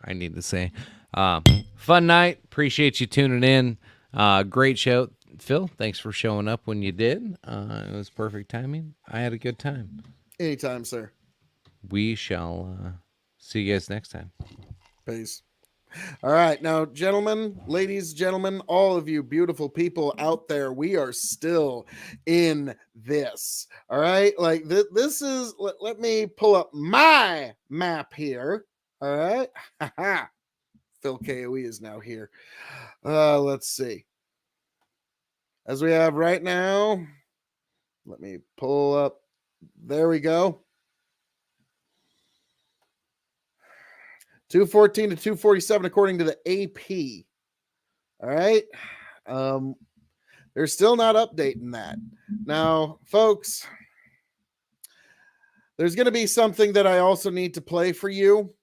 I need to say. Fun night. Appreciate you tuning in. Great show. Phil, thanks for showing up when you did. It was perfect timing. I had a good time. Anytime, sir. We shall see you guys next time. Peace. All right. Now, gentlemen, ladies, gentlemen, all of you beautiful people out there, we are still in this. All right. Like this is, let me pull up my map here. All right. Phil KOE is now here. Let's see. As we have right now, let me pull up. There we go. 214 to 247 according to the AP. All right. They're still not updating that. Now, folks, there's going to be something that I also need to play for you.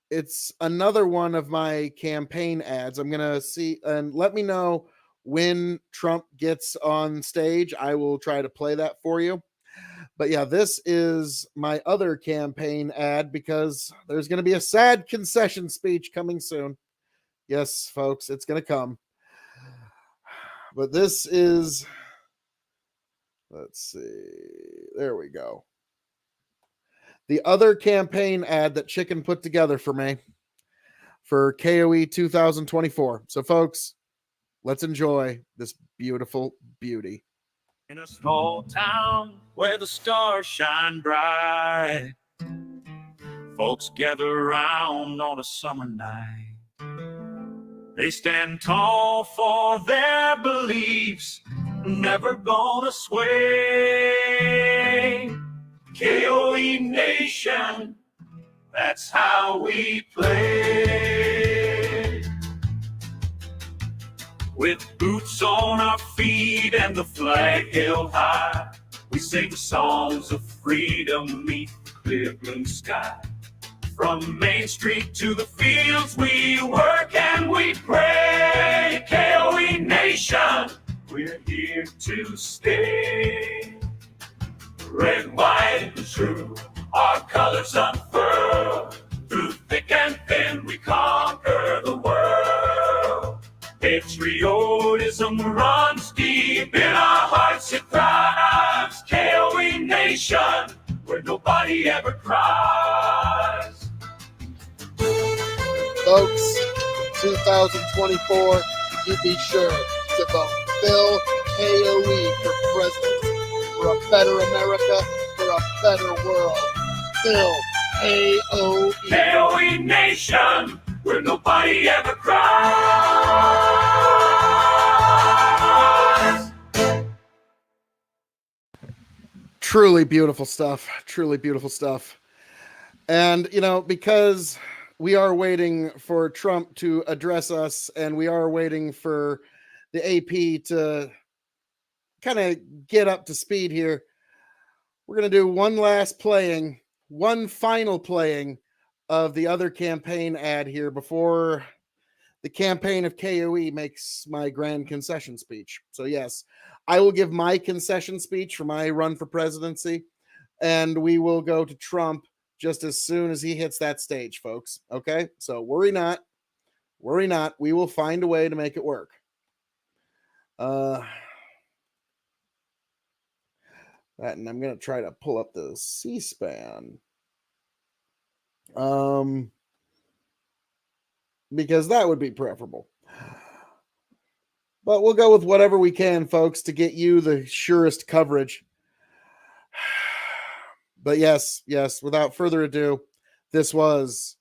It's another one of my campaign ads. I'm going to see, and let me know when Trump gets on stage. I will try to play that for you. But yeah, this is my other campaign ad because there's going to be a sad concession speech coming soon. Yes, folks, it's going to come. But this is, let's see, there we go. The other campaign ad that Chicken put together for me for KOE 2024. So, folks, let's enjoy this beautiful beauty. In a small town where the stars shine bright, folks gather around on a summer night. They stand tall for their beliefs, never gonna sway. KOE Nation, that's how we play. With boots on our feet and the flag held high, we sing songs of freedom beneath the clear blue sky. From Main Street to the fields, we work and we pray. KOE Nation, we're here to stay. Red, white, and true, our colors unfurl. Through thick and thin, we conquer the world. Patriotism runs deep in our hearts, it thrives. KOE Nation, where nobody ever cries. Folks, 2024, you be sure to vote Phil KOE for president. For a better America, for a better world. Phil KOE. KOE Nation, where nobody ever cries. Truly beautiful stuff. Truly beautiful stuff. And, you know, because we are waiting for Trump to address us and we are waiting for the AP to kind of get up to speed here, we're going to do one final playing of the other campaign ad here before the campaign of KOE makes my grand concession speech. So yes, I will give my concession speech for my run for presidency, and we will go to Trump just as soon as he hits that stage, folks. Okay? So worry not. We will find a way to make it work. And I'm going to try to pull up the C-SPAN. Because that would be preferable. But we'll go with whatever we can, folks, to get you the surest coverage. But yes, without further ado, this was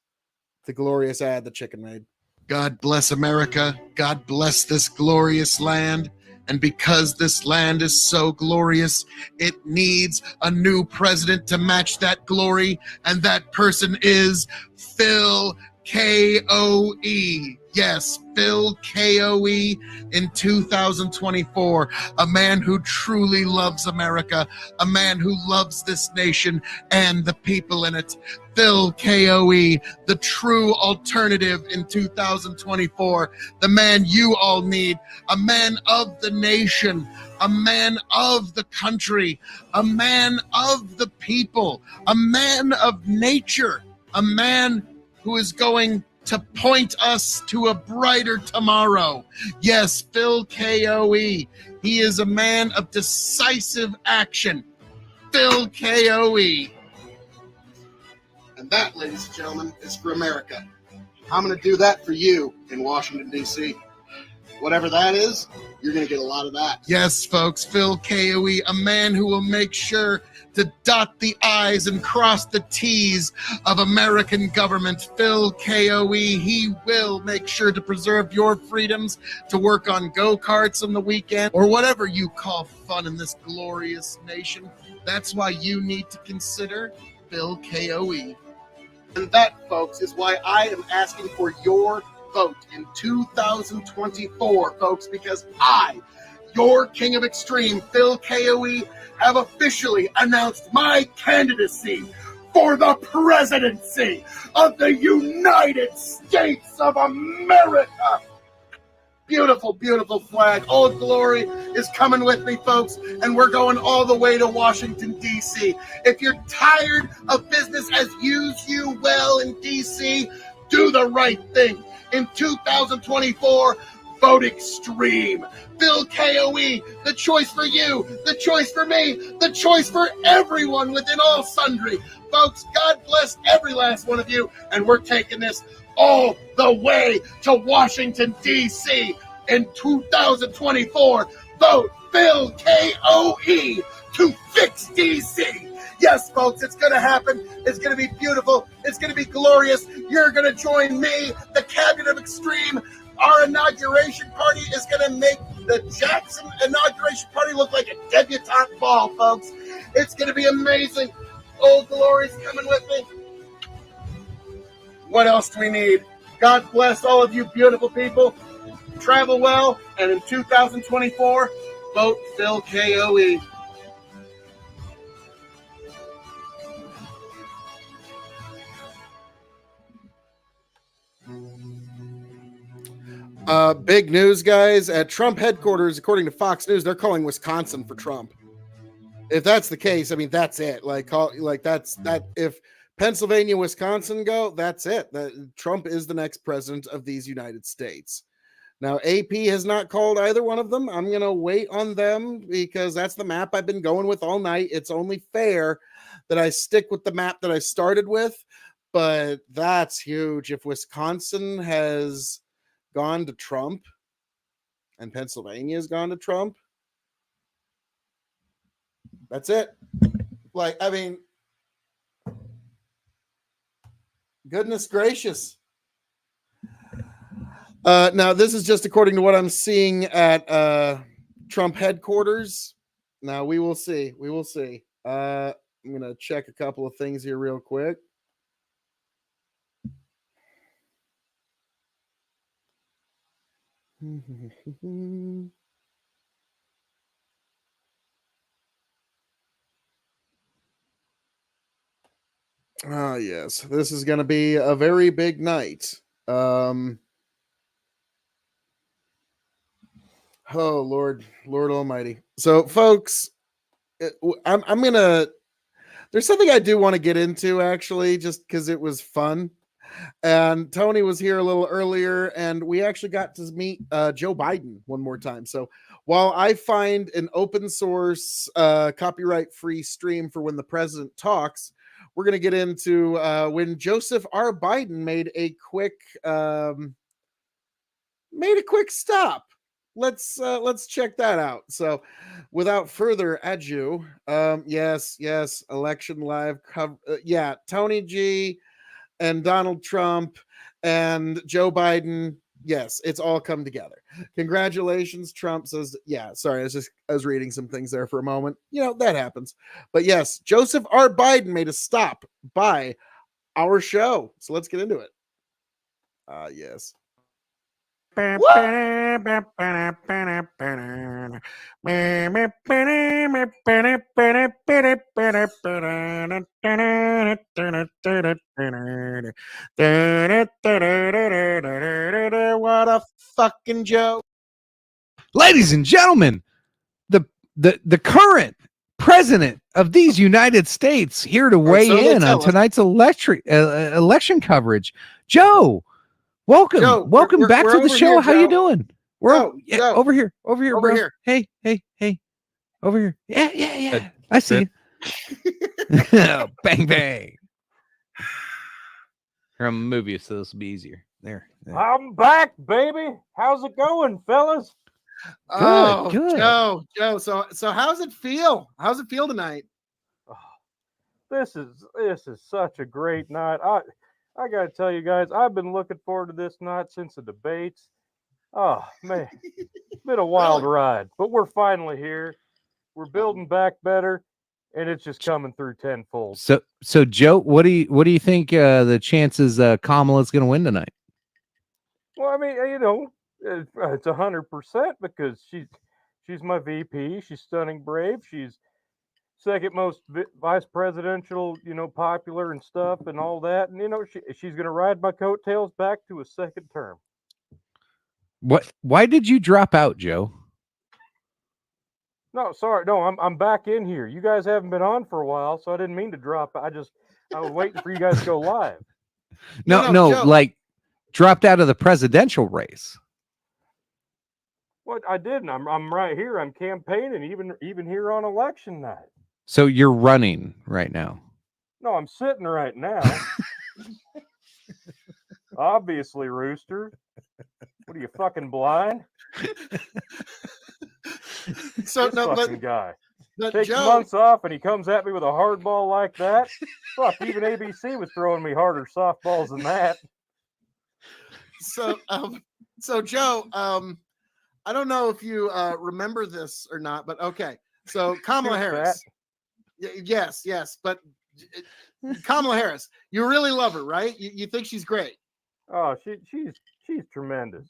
the glorious ad that Chicken made. God bless America. God bless this glorious land. And because this land is so glorious, it needs a new president to match that glory. And that person is Phil KOE. Yes, Phil KOE in 2024, a man who truly loves America, a man who loves this nation and the people in it. Phil KOE, the true alternative in 2024, the man you all need, a man of the nation, a man of the country, a man of the people, a man of nature, a man who is going to point us to a brighter tomorrow. Yes, Phil KOE. He is a man of decisive action. Phil KOE. And that, ladies and gentlemen, is for America. I'm going to do that for you in Washington, D.C. Whatever that is, you're going to get a lot of that. Yes, folks, Phil KOE, a man who will make sure to dot the I's and cross the T's of American government. Phil KOE, he will make sure to preserve your freedoms to work on go-karts on the weekend or whatever you call fun in this glorious nation. That's why you need to consider Phil KOE. And that, folks, is why I am asking for your vote in 2024, folks, because I, your King of Extreme, Phil KOE, have officially announced my candidacy for the presidency of the United States of America. Beautiful, beautiful flag. Old Glory is coming with me, folks, and we're going all the way to Washington, D.C. If you're tired of business as usual in D.C., do the right thing. In 2024, vote extreme. Phil KOE, the choice for you, the choice for me, the choice for everyone within all sundry. Folks, God bless every last one of you, and we're taking this all the way to Washington, D.C. in 2024. Vote Phil KOE to fix D.C. Yes, folks, it's going to happen. It's going to be beautiful. It's going to be glorious. You're going to join me, the Cabinet of Extreme. Our inauguration party is going to make the Jackson inauguration party look like a debutante ball, folks. It's going to be amazing. Old Glory's coming with me. What else do we need? God bless all of you beautiful people. Travel well, and in 2024, vote Phil KOE. Big news, guys. At Trump headquarters, according to Fox News, they're calling Wisconsin for Trump. If that's the case, I mean, that's it. That's that. If Pennsylvania, Wisconsin go, that's it. Trump is the next president of these United States. Now, AP has not called either one of them. I'm going to wait on them because that's the map I've been going with all night. It's only fair that I stick with the map that I started with, but that's huge. If Wisconsin has gone to Trump and Pennsylvania has gone to Trump, that's it. I mean, goodness gracious. Now, this is just according to what I'm seeing at Trump headquarters. Now, we will see. We will see. I'm going to check a couple of things here real quick. Ah, yes. This is going to be a very big night. Oh, Lord Almighty. So, folks, I'm going to, there's something I do want to get into, actually, just because it was fun. And Tony was here a little earlier, and we actually got to meet Joe Biden one more time. So while I find an open source, copyright-free stream for when the president talks, we're going to get into when Joseph R. Biden made a quick stop. Let's check that out. So without further ado, yes, election live cover. Tony G and Donald Trump and Joe Biden. Yes, it's all come together. Congratulations, Trump says. Yeah, sorry, I was reading some things there for a moment. You know, that happens. But yes, Joseph R. Biden made a stop by our show. So let's get into it. Yes. What a fucking joke. Ladies and gentlemen, the current president of these United States here to weigh so they in on tell us. tonight's election coverage. Joe, welcome. Joe, Welcome we're back to the over show. here, How you Joe. doing? We're Joe. over here, Over bro. here. Hey. Over here. Yeah. I see you. Bang, bang. Here, I'm gonna move you so this will be easier. There. I'm back, baby. How's it going, fellas? Good. Joe. So how's it feel? How's it feel tonight? This is such a great night. I got to tell you guys, I've been looking forward to this night since the debates. Oh man, it's been a wild ride, but we're finally here. We're building back better, and it's just coming through tenfold. So Joe, what do you think the chances Kamala's going to win tonight? Well, I mean, it's 100% because she's my VP. She's stunning brave. She's second most vice presidential, popular and stuff and all that. And she's going to ride my coattails back to a second term. What? Why did you drop out, Joe? No, sorry. No, I'm back in here. You guys haven't been on for a while, so I didn't mean to drop. I was waiting for you guys to go live. No, Joe. like dropped out of the presidential race. What I didn't. I'm right here. I'm campaigning even here on election night. So you're running right now. No, I'm sitting right now. Obviously, Rooster. What are you, fucking blind? So this no, fucking guy but takes Joe, months off and he comes at me with a hardball like that. Fuck, even ABC was throwing me harder softballs than that. So Joe, I don't know if you remember this or not, but okay. So Kamala Harris. Yes, but Kamala Harris, you really love her, right? You think she's great? Oh, she's tremendous.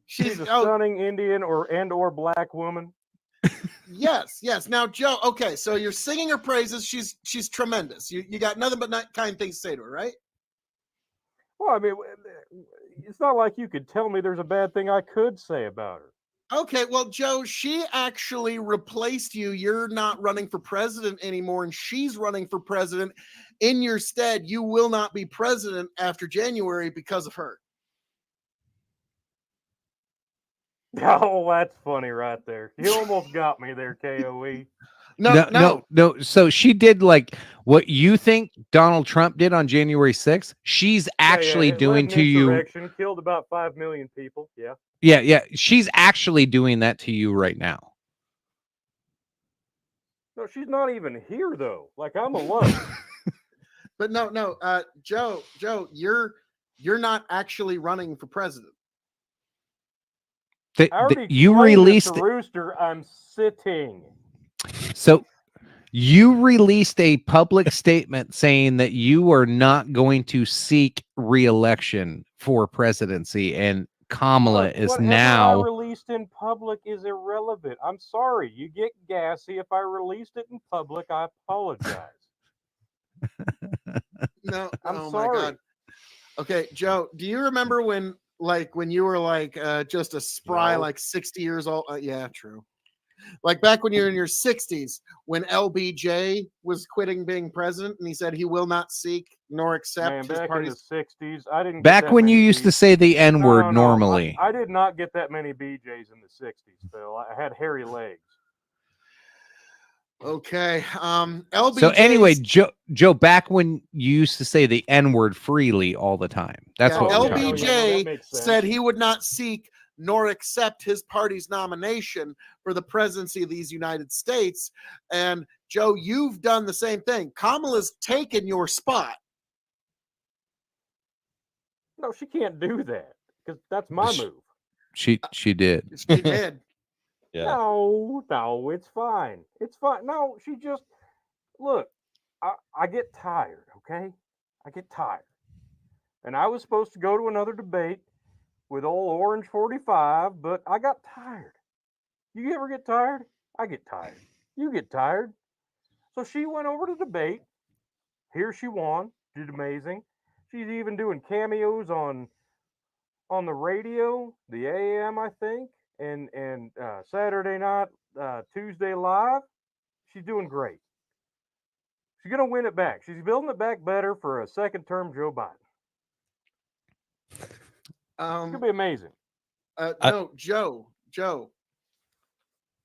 She's a stunning Indian or black woman. Yes. Now, Joe. Okay, so you're singing her praises. She's tremendous. You got nothing but kind things to say to her, right? Well, I mean, it's not like you could tell me there's a bad thing I could say about her. Okay, well, Joe, she actually replaced you. You're not running for president anymore, and she's running for president in your stead. You will not be president after January because of her. Oh, that's funny right there. You almost got me there, KOE. No. So she did like what you think Donald Trump did on January 6th. She's actually doing to you. Killed about 5 million people. Yeah. Yeah. She's actually doing that to you right now. No, she's not even here though. Like I'm alone. But no, Joe, you're not actually running for president. You released the Rooster. I'm sitting. So you released a public statement saying that you are not going to seek re-election for presidency, and Kamala is now I released in public is irrelevant. I'm sorry. You get gassy. If I released it in public, I apologize. No, I'm sorry. My God. Okay, Joe, do you remember when you were just a spry, 60 years old? Yeah, true. Like back when you're in your 60s, when LBJ was quitting being president, and he said he will not seek nor accept his party's. In the 60s, I didn't. Back when you used to say the N-word normally. I did not get that many BJs in the 60s, Phil. I had hairy legs. Okay. LBJ. So anyway, Joe, back when you used to say the N-word freely all the time. That's what LBJ said he would not seek nor accept his party's nomination for the presidency of these United States. And Joe, you've done the same thing. Kamala's taken your spot. No, she can't do that because that's my move. She did. She did. Yeah. No, it's fine. It's fine. No, she just look. I get tired. Okay, I get tired, and I was supposed to go to another debate. with old Orange 45, but I got tired. You ever get tired? I get tired. You get tired. So she went over to debate. Here she won. Did amazing. She's even doing cameos on the radio, the AM, I think, and Saturday night, Tuesday live. She's doing great. She's gonna win it back. She's building it back better for a second term Joe Biden. It's gonna be amazing. No, Joe.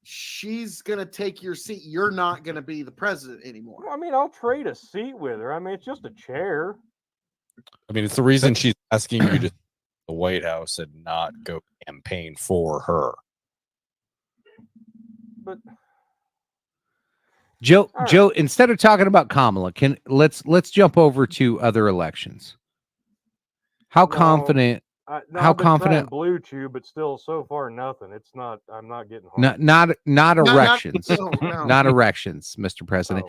She's gonna take your seat. You're not gonna be the president anymore. Well, I mean, I'll trade a seat with her. I mean, it's just a chair. I mean, it's the reason she's asking you to the White House and not go campaign for her. But Joe, instead of talking about Kamala, let's jump over to other elections. How confident? How confident? Blue Chew, but still, so far nothing. It's not. I'm not getting home. Not erections, no. not erections, Mr. President.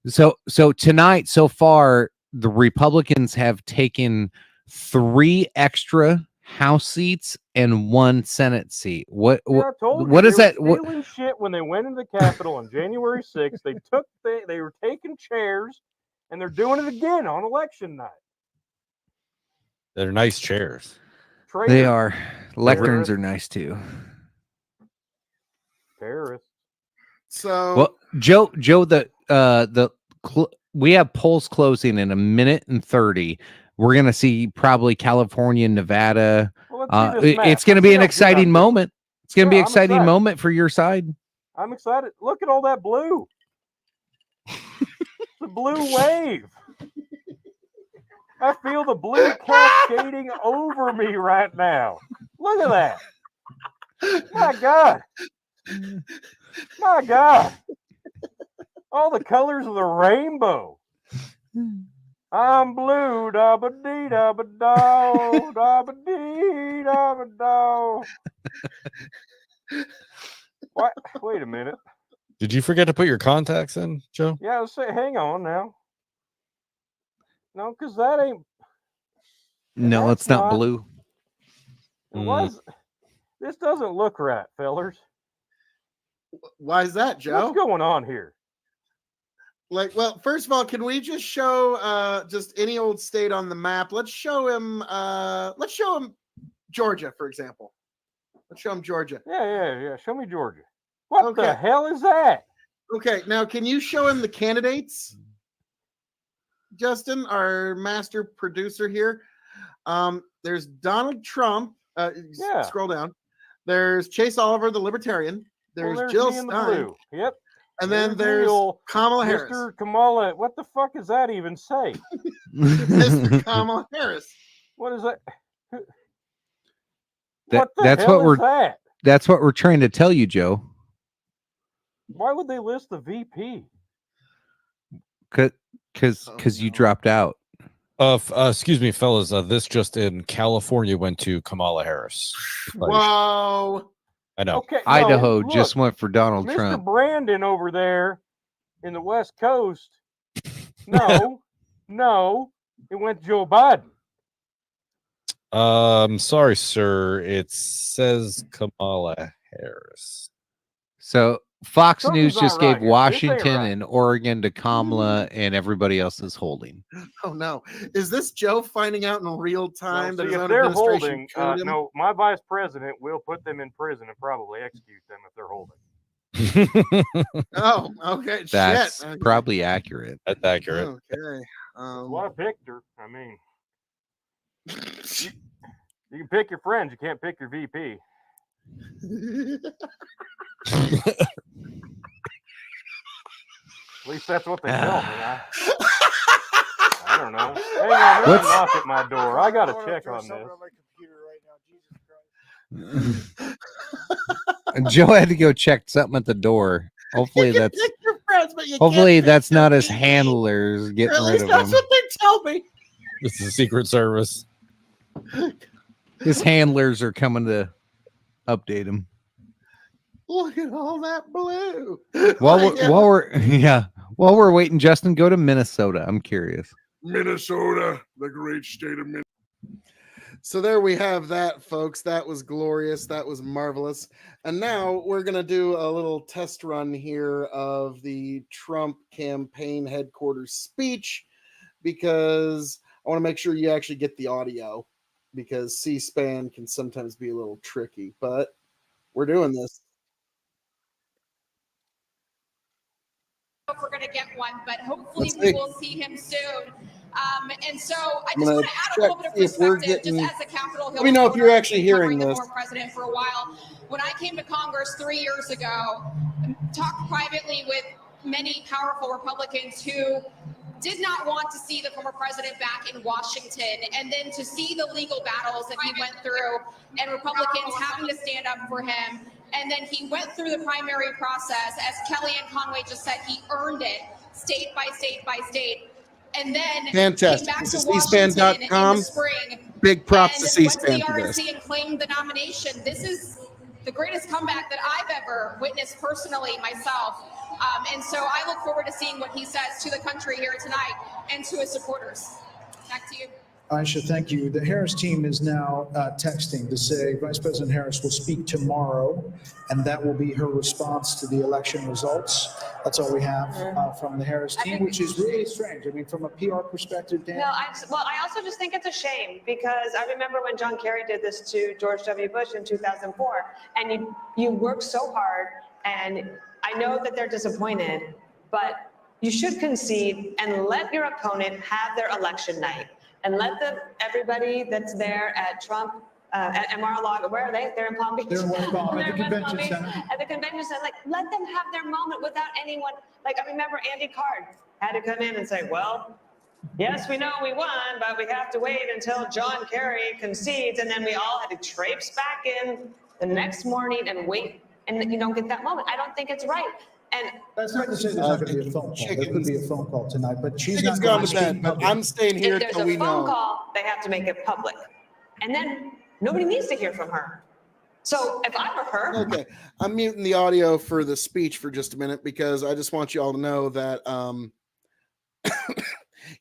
So tonight, so far, the Republicans have taken 3 extra House seats and 1 Senate seat. What is that? Stealing shit when they went into the Capitol on January 6th. They were taking chairs, and they're doing it again on election night. They're nice chairs. They are. Lecterns are nice too. Terrorists. So, well, Joe, we have polls closing in 1:30. We're gonna see probably California, Nevada. It's gonna be an exciting moment. It's gonna be an exciting moment for your side. I'm excited. Look at all that blue. The blue wave. I feel the blue cascading over me right now. Look at that. My God. My God. All the colors of the rainbow. I'm blue, da-ba-dee, da-ba-do, da-ba-dee, da-ba-do. What? Wait a minute. Did you forget to put your contacts in, Joe? Yeah, hang on now. No, because that ain't. No, it's not blue. This doesn't look right, fellers. Why is that, Joe? What's going on here? Well, first of all, can we just show just any old state on the map? Let's show him Georgia, for example. Let's show him Georgia. Yeah. Show me Georgia. What the hell is that? Okay, now can you show him the candidates? Justin, our master producer here. There's Donald Trump. Scroll down. There's Chase Oliver, the Libertarian. There's Jill Stein. Yep. And then there's Kamala Harris. Mr. Kamala, what the fuck does that even say? Mr. Kamala Harris. What is that? That's what we're trying to tell you, Joe. Why would they list the VP? Because you dropped out. Excuse me, fellas. This just in California went to Kamala Harris. Whoa. I know. Okay, Idaho just went for Donald Mr. Trump. Brandon over there in the West Coast. No, it went Joe Biden. Sorry, sir. It says Kamala Harris. So Fox News Something's just not gave right here. Washington This ain't right. and Oregon to Kamala, and everybody else is holding. Oh no! Is this Joe finding out in real time that his if own they're administration holding, killed him? no, my vice president will put them in prison and probably execute them if they're holding. Oh, okay. That's Shit. probably accurate. That's accurate. Okay. Well, I picked her. I mean, you can pick your friends. You can't pick your VP. At least that's what they tell me. I don't know. Hang on, there's a knock at my door. I got to check on this. Joe had to go check something at the door. Hopefully You can that's pick your friends, but you hopefully can't that's pick not your his VP. handlers getting Or at rid least of that's him. what they tell me. This is the Secret Service. His handlers are coming to update him. Look at all that blue. While we're waiting, Justin, go to Minnesota. I'm curious. Minnesota, the great state of Minnesota. So there we have that, folks. That was glorious. That was marvelous. And now we're going to do a little test run here of the Trump campaign headquarters speech, because I want to make sure you actually get the audio, because C-SPAN can sometimes be a little tricky, but we're doing this. If we're going to get one, but hopefully we will see him soon. And so I just want to add a little bit of perspective, just as a Capitol Hill. Let me know if you're actually hearing the this. former president for a while. When I came to Congress 3 years ago, talked privately with many powerful Republicans who did not want to see the former president back in Washington, and then to see the legal battles that he went through and Republicans having to stand up for him. And then he went through the primary process. As Kellyanne Conway just said, he earned it state by state by state. And then Fantastic. came back This to is Washington in cspan.com. the spring. Big props to and went C-SPAN to the for this. RNC and claimed the nomination. This is the greatest comeback that I've ever witnessed personally myself. And so I look forward to seeing what he says to the country here tonight and to his supporters. Back to you. I should thank you. The Harris team is now texting to say Vice President Harris will speak tomorrow, and that will be her response to the election results. That's all we have from the Harris team, which is really strange. I mean, from a PR perspective, Dan. No, I also just think it's a shame, because I remember when John Kerry did this to George W. Bush in 2004, and you worked so hard, and I know that they're disappointed, but you should concede and let your opponent have their election night. And let everybody that's there at Trump, at Mar-a-Lago, where are they? They're in Palm Beach. They're in West Palm, at the convention center. At the convention center, like, let them have their moment without anyone. Like, I remember Andy Card had to come in and say, well, yes, we know we won, but we have to wait until John Kerry concedes. And then we all had to traipse back in the next morning and wait, and you don't get that moment. I don't think it's right. And that's not to say there's not going to be a phone call. There could be a phone call tonight, but she's not gone going to bed. But I'm staying here if there's till a we phone know. call, they have to make it public. And then nobody needs to hear from her. So if I were her. Okay, I'm muting the audio for the speech for just a minute, because I just want you all to know that,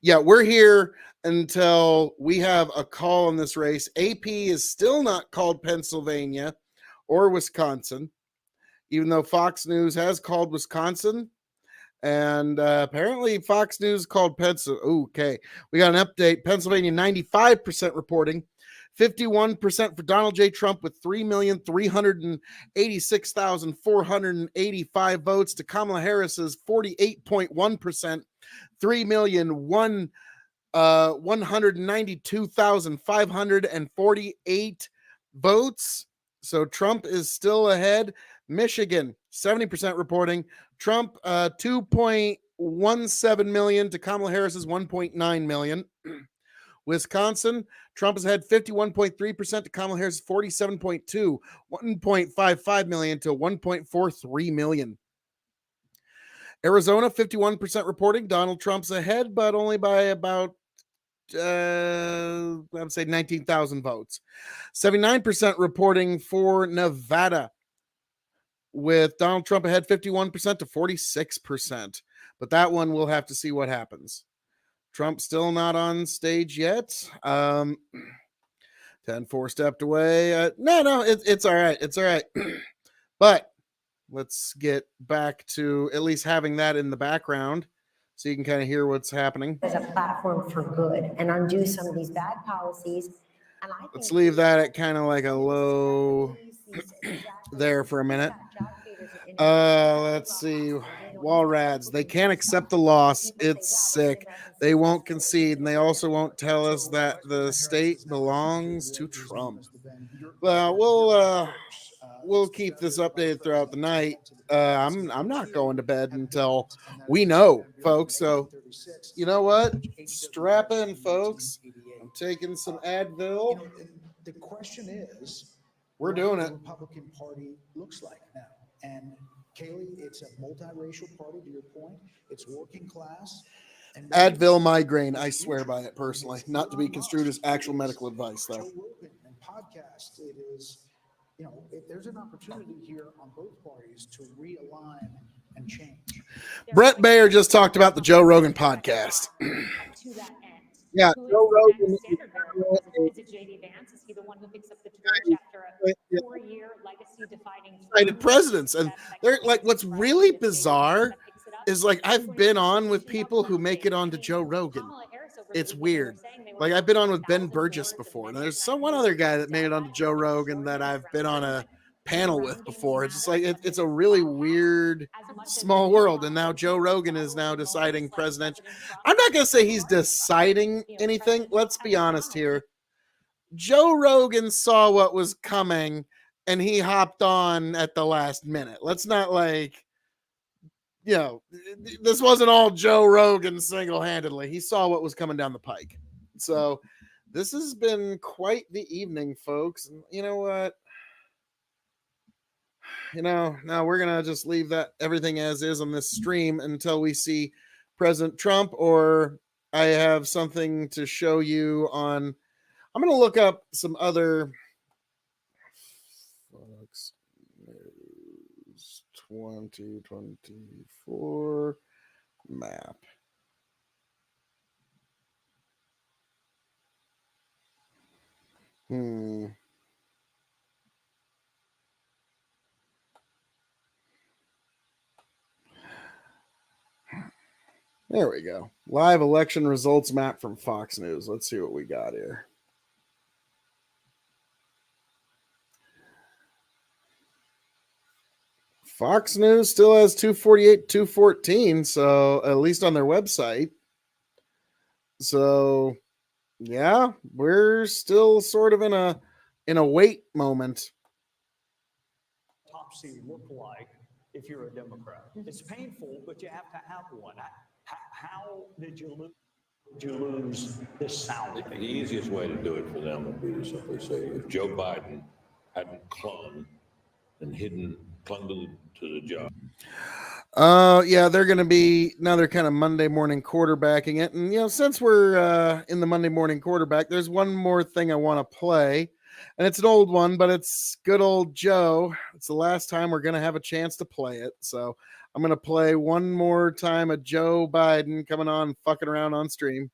yeah, we're here until we have a call in this race. AP is still not called Pennsylvania or Wisconsin, even though Fox News has called Wisconsin, and apparently Fox News called Pennsylvania. Okay, we got an update. Pennsylvania, 95% reporting, 51% for Donald J. Trump with 3,386,485 votes to Kamala Harris's 48.1%, 3,192,548 votes. So Trump is still ahead. Michigan, 70% reporting. Trump, 2.17 million to Kamala Harris's 1.9 million. Wisconsin, Trump has had 51.3% to Kamala Harris 47.2, 1.55 million to 1.43 million. Arizona, 51% reporting. Donald Trump's ahead, but only by about I would say 19,000 votes. 79% reporting for Nevada, with Donald Trump ahead 51% to 46%. But that one we'll have to see what happens. Trump still not on stage yet. 10-4 stepped away. No, it's all right. It's all right. But let's get back to at least having that in the background so you can kind of hear what's happening. As a platform for good and undo some of these bad policies. And Let's leave that at kind of like a low there for a minute. Let's see. Walrads, they can't accept the loss. It's sick. They won't concede, and they also won't tell us that the state belongs to Trump. Well, we'll keep this updated throughout the night. I'm not going to bed until we know, folks. So, you know what? Strap in, folks. I'm taking some Advil. The question is, we're doing what it. The Republican Party looks like now, and Kaylee, it's a multiracial party. To your point, it's working class. And Advil migraine. I swear by it personally, not to be construed as actual medical advice, though. And podcast, it is, you know, there's an opportunity here on both parties to realign and change. Brett Baer just talked about the Joe Rogan podcast. Yeah, Joe Rogan. Is it JD Vance? Is decided presidents. And they're like, what's really bizarre is like, I've been on with people who make it onto Joe Rogan. It's weird. Like I've been on with Ben Burgess before, and there's one other guy that made it onto Joe Rogan that I've been on a panel with before. It's just like it's a really weird small world. And now Joe Rogan is now deciding presidential. I'm not gonna say he's deciding anything. Let's be honest here. Joe Rogan saw what was coming and he hopped on at the last minute. Let's not like, you know, this wasn't all Joe Rogan single-handedly. He saw what was coming down the pike. So this has been quite the evening, folks. And you know what? Now we're gonna just leave that everything as is on this stream until we see President Trump, or I have something to show you on. I'm gonna look up some other Fox News 2024 map. There we go. Live election results map from Fox News. Let's see what we got here. Fox News still has 248, 214, so at least on their website. So yeah, we're still sort of in a wait moment. Topsy look like if you're a Democrat? It's painful, but you have to have one. How did you lose this sound? The easiest way to do it for them would be to simply say, if Joe Biden hadn't clung to the job. Yeah, they're going to be now. They're kind of Monday morning quarterbacking it, and since we're in the Monday morning quarterback, there's one more thing I want to play, and it's an old one, but it's good old Joe. It's the last time we're going to have a chance to play it, so I'm going to play one more time of Joe Biden coming on, fucking around on stream,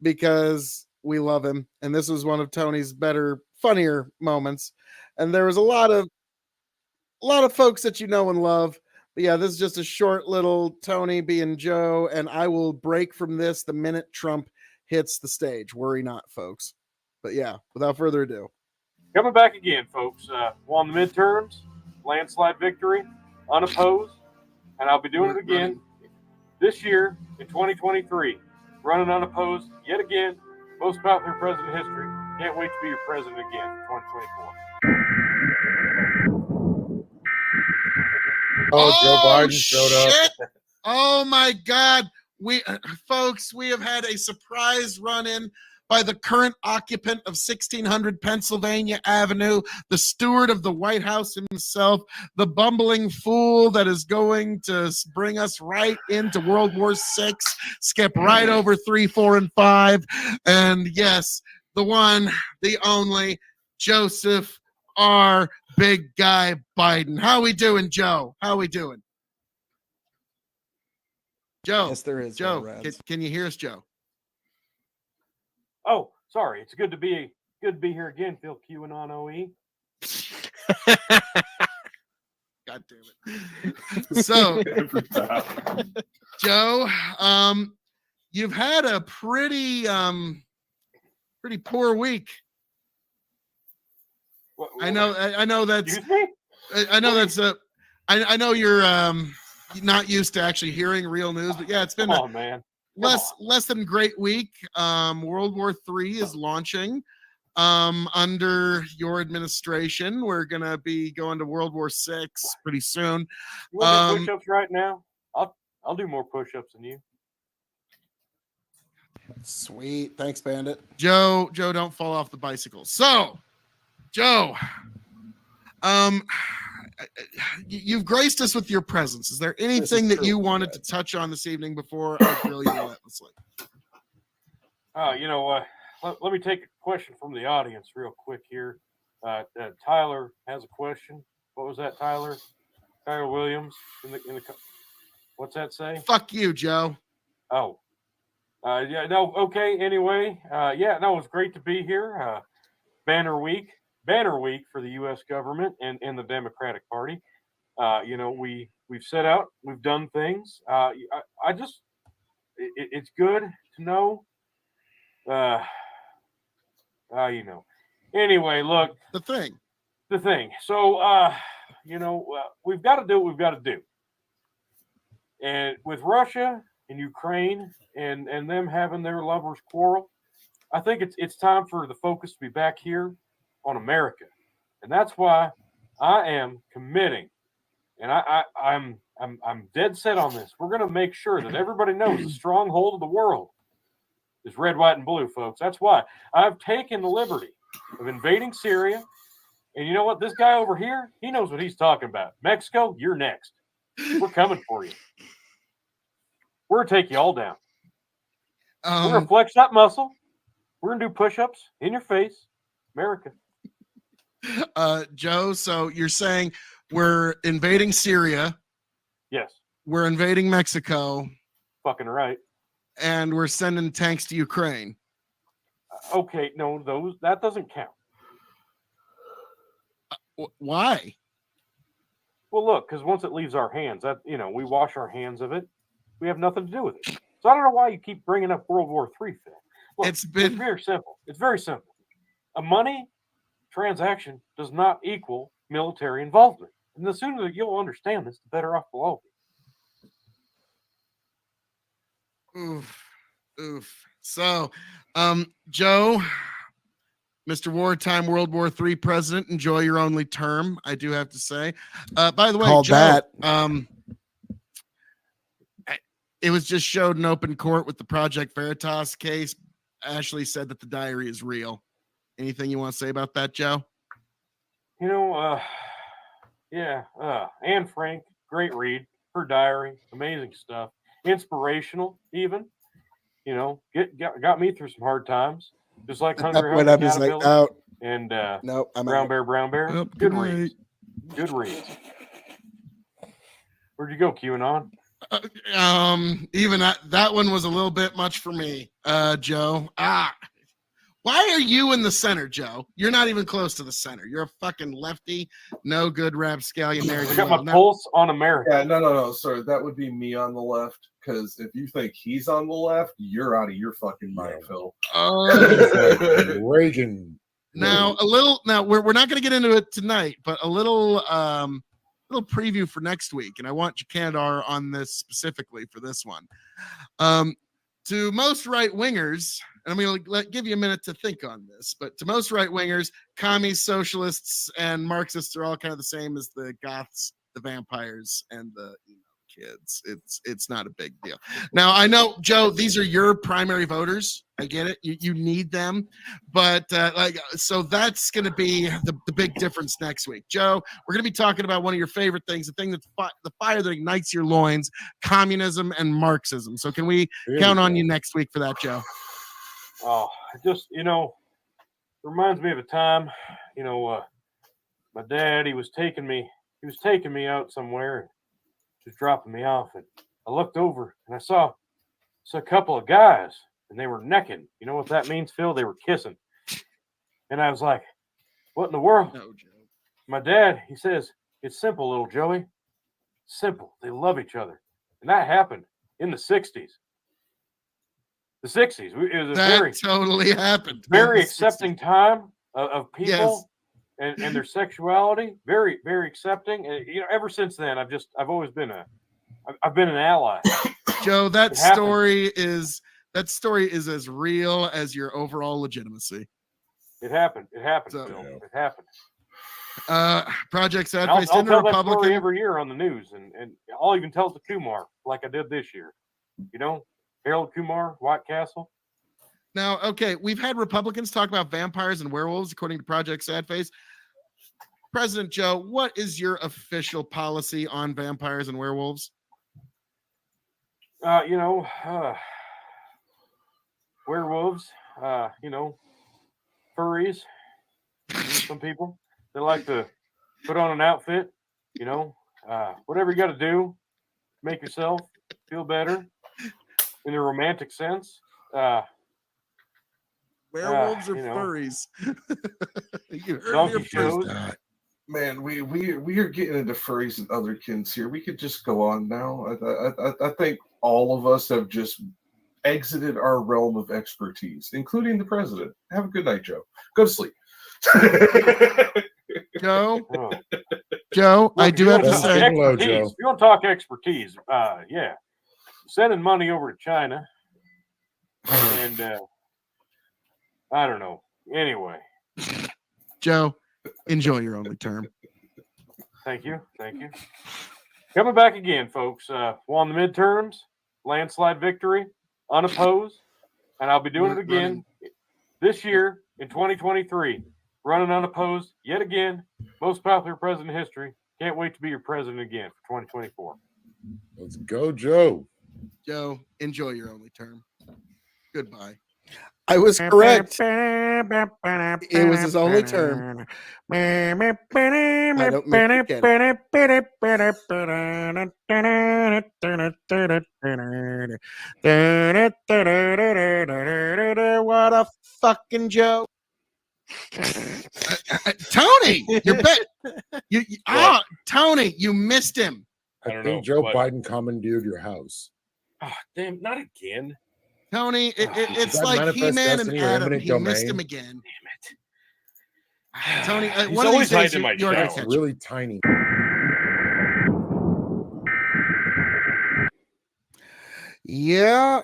because we love him, and this was one of Tony's better, funnier moments, and there was a lot of folks that you know and love. But yeah, this is just a short little Tony being Joe, and I will break from this the minute Trump hits the stage. Worry not, folks. But yeah, without further ado. Coming back again, folks. Won the midterms, landslide victory, unopposed, and I'll be doing it again this year in 2023. Running unopposed yet again. Most popular president in history. Can't wait to be your president again in 2024. Joe Biden showed up. Oh my God. Folks, we have had a surprise run-in by the current occupant of 1600 Pennsylvania Avenue, the steward of the White House himself, the bumbling fool that is going to bring us right into World War VI, skip right over 3, 4, and 5. And yes, the one, the only, Joseph R. Big Guy Biden. How we doing, Joe? How we doing? Joe. Yes, there is. Joe, can you hear us, Joe? Oh, sorry. It's good to be here again, Phil QAnon OE. God damn it. So, Joe, you've had a pretty poor week. I know that's I know you're not used to actually hearing real news, but yeah, it's been less than great week. World War III is launching under your administration. We're gonna be going to World War VI pretty soon. You want to do push-ups right now? I'll do more push-ups than you. Sweet, thanks, Bandit. Joe, don't fall off the bicycle. So, Joe, you've graced us with your presence. Is there anything that you wanted to touch on this evening before I grill you relentlessly? Let me take a question from the audience real quick here. Tyler has a question. What was that, Tyler? Tyler Williams in the what's that say? Fuck you, Joe. Oh. Okay. Anyway, it was great to be here. Banner week. banner week for the U.S. government and the Democratic Party. We've set out, we've done things. It's good to know. Anyway, look. The thing. So, we've got to do what we've got to do. And with Russia and Ukraine and them having their lovers quarrel, I think it's time for the focus to be back here on America. And that's why I am committing, and I'm dead set on this. We're going to make sure that everybody knows the stronghold of the world is red, white, and blue, folks. That's why I've taken the liberty of invading Syria. And you know what? This guy over here, he knows what he's talking about. Mexico, you're next. We're coming for you. We're going to take you all down. We're going to flex that muscle. We're going to do push-ups in your face. America. Joe, so you're saying we're invading Syria. Yes. We're invading Mexico. Fucking right. And we're sending tanks to Ukraine. Okay, no, that doesn't count. Why? Well, look, because once it leaves our hands, we wash our hands of it. We have nothing to do with it. So I don't know why you keep bringing up World War III, Phil. Look, it's very simple. It's very simple. A money transaction does not equal military involvement. And the sooner that you'll understand this, the better off we'll all be. Oof. So, Joe, Mr. Wartime World War III president, enjoy your only term, I do have to say. By the way, Called Joe, that. It was just showed in open court with the Project Veritas case. Ashley said that the diary is real. Anything you want to say about that, Joe? Anne Frank, great read. Her diary, amazing stuff. Inspirational, even. Got me through some hard times. Just like Hungry Went Hungry up, he's like, Caterpillar out. and Nope, I'm Brown out. Bear, Brown Bear. Oh, Good reads. Good reads. Where'd you go, QAnon? Even that one was a little bit much for me, Joe. Why are you in the center, Joe? You're not even close to the center. You're a fucking lefty, no good rapscallion there. I got my pulse on America. Yeah, no, sir. That would be me on the left. Because if you think he's on the left, you're out of your fucking mind, Phil. Raging. Now we're not going to get into it tonight, but a little preview for next week, and I want Buchanan on this specifically for this one. To most right wingers, and I'm going to give you a minute to think on this, but to most right wingers, commies, socialists, and Marxists are all kind of the same as the Goths, the vampires, and the kids. It's not a big deal. Now I know, Joe, these are your primary voters. I get it. You need them, but so that's going to be the big difference next week. Joe, we're going to be talking about one of your favorite things, the thing that's the fire that ignites your loins, communism and Marxism. So can we count on you next week for that, Joe? Oh, it just reminds me of a time, my dad, he was taking me out somewhere, just dropping me off, and I looked over and I saw a couple of guys, and they were necking. You know what that means, Phil? They were kissing. And I was like, what in the world? No, Joe. My dad, he says, it's simple, little Joey. Simple. They love each other. And that happened in the 60s. The 60s. It was That totally happened. very accepting time of people and their sexuality. Very, very accepting. And, ever since then, I've always been I've been an ally. Joe, that story is as real as your overall legitimacy. It happened. Phil. It happened. Project Sad I'll Face in the tell that Republican story every year on the news, and I'll even tell it to Kumar like I did this year. Harold Kumar, White Castle. Now, okay, we've had Republicans talk about vampires and werewolves, according to Project Sad Face. President Joe, what is your official policy on vampires and werewolves? Werewolves, furries. Some people, they like to put on an outfit, whatever you got to do, make yourself feel better in the romantic sense. Werewolves or you know. furries? You heard Donkey it here first. shows. Man, we are getting into furries and otherkins here. We could just go on now. I think all of us have just exited our realm of expertise, including the president. Have a good night, Joe. Go to sleep. Joe, Oh. Joe, Look, I if do you have wanna to talk say, expertise, if you want to talk expertise, yeah, sending money over to China, and I don't know. Anyway, Joe, enjoy your only term. thank you. Coming back again, folks. Won the midterms, landslide victory, unopposed, and I'll be doing it again this year in 2023. Running unopposed yet again. Most popular president in history. Can't wait to be your president again for 2024. Let's go, Joe. Joe, enjoy your only term. Goodbye. I was correct. It was his only term. I don't make What a fucking joke. Tony, you're bet. Tony, you missed him. I think Joe Biden commandeered your house. Oh, damn, not again. Tony, it's that like Manifest He-Man and Destiny or Adam. Eminent He missed Domain? him again. Tony, He's one of always these days hiding in my you're gonna shower. catch Really tiny. Yeah,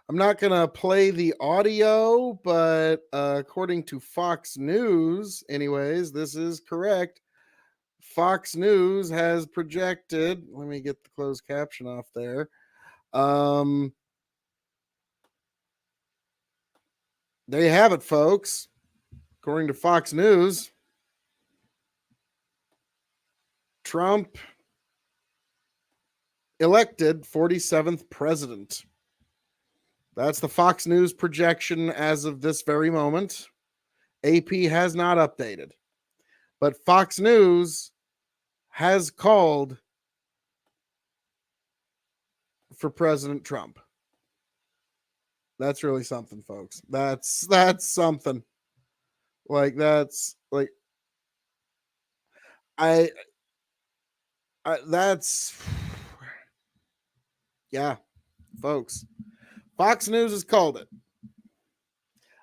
I'm not gonna play the audio, but according to Fox News, anyways, this is correct. Fox News has projected. Let me get the closed caption off there. There you have it, folks. According to Fox News, Trump elected 47th president. That's the Fox News projection as of this very moment. AP has not updated, but Fox News has called for President Trump. That's really something, folks. That's something. That's yeah, folks. Fox News has called it.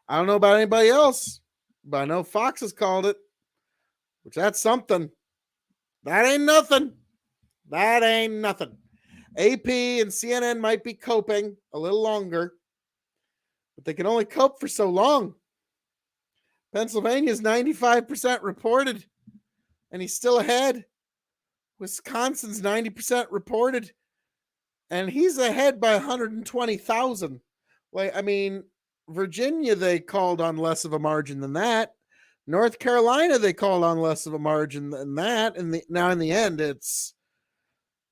I don't know about anybody else, but I know Fox has called it, which that's something. That ain't nothing. That ain't nothing. AP and CNN might be coping a little longer, but they can only cope for so long. Pennsylvania's 95% reported, and he's still ahead. Wisconsin's 90% reported, and he's ahead by 120,000. Virginia, they called on less of a margin than that. North Carolina, they called on less of a margin than that. And now in the end, it's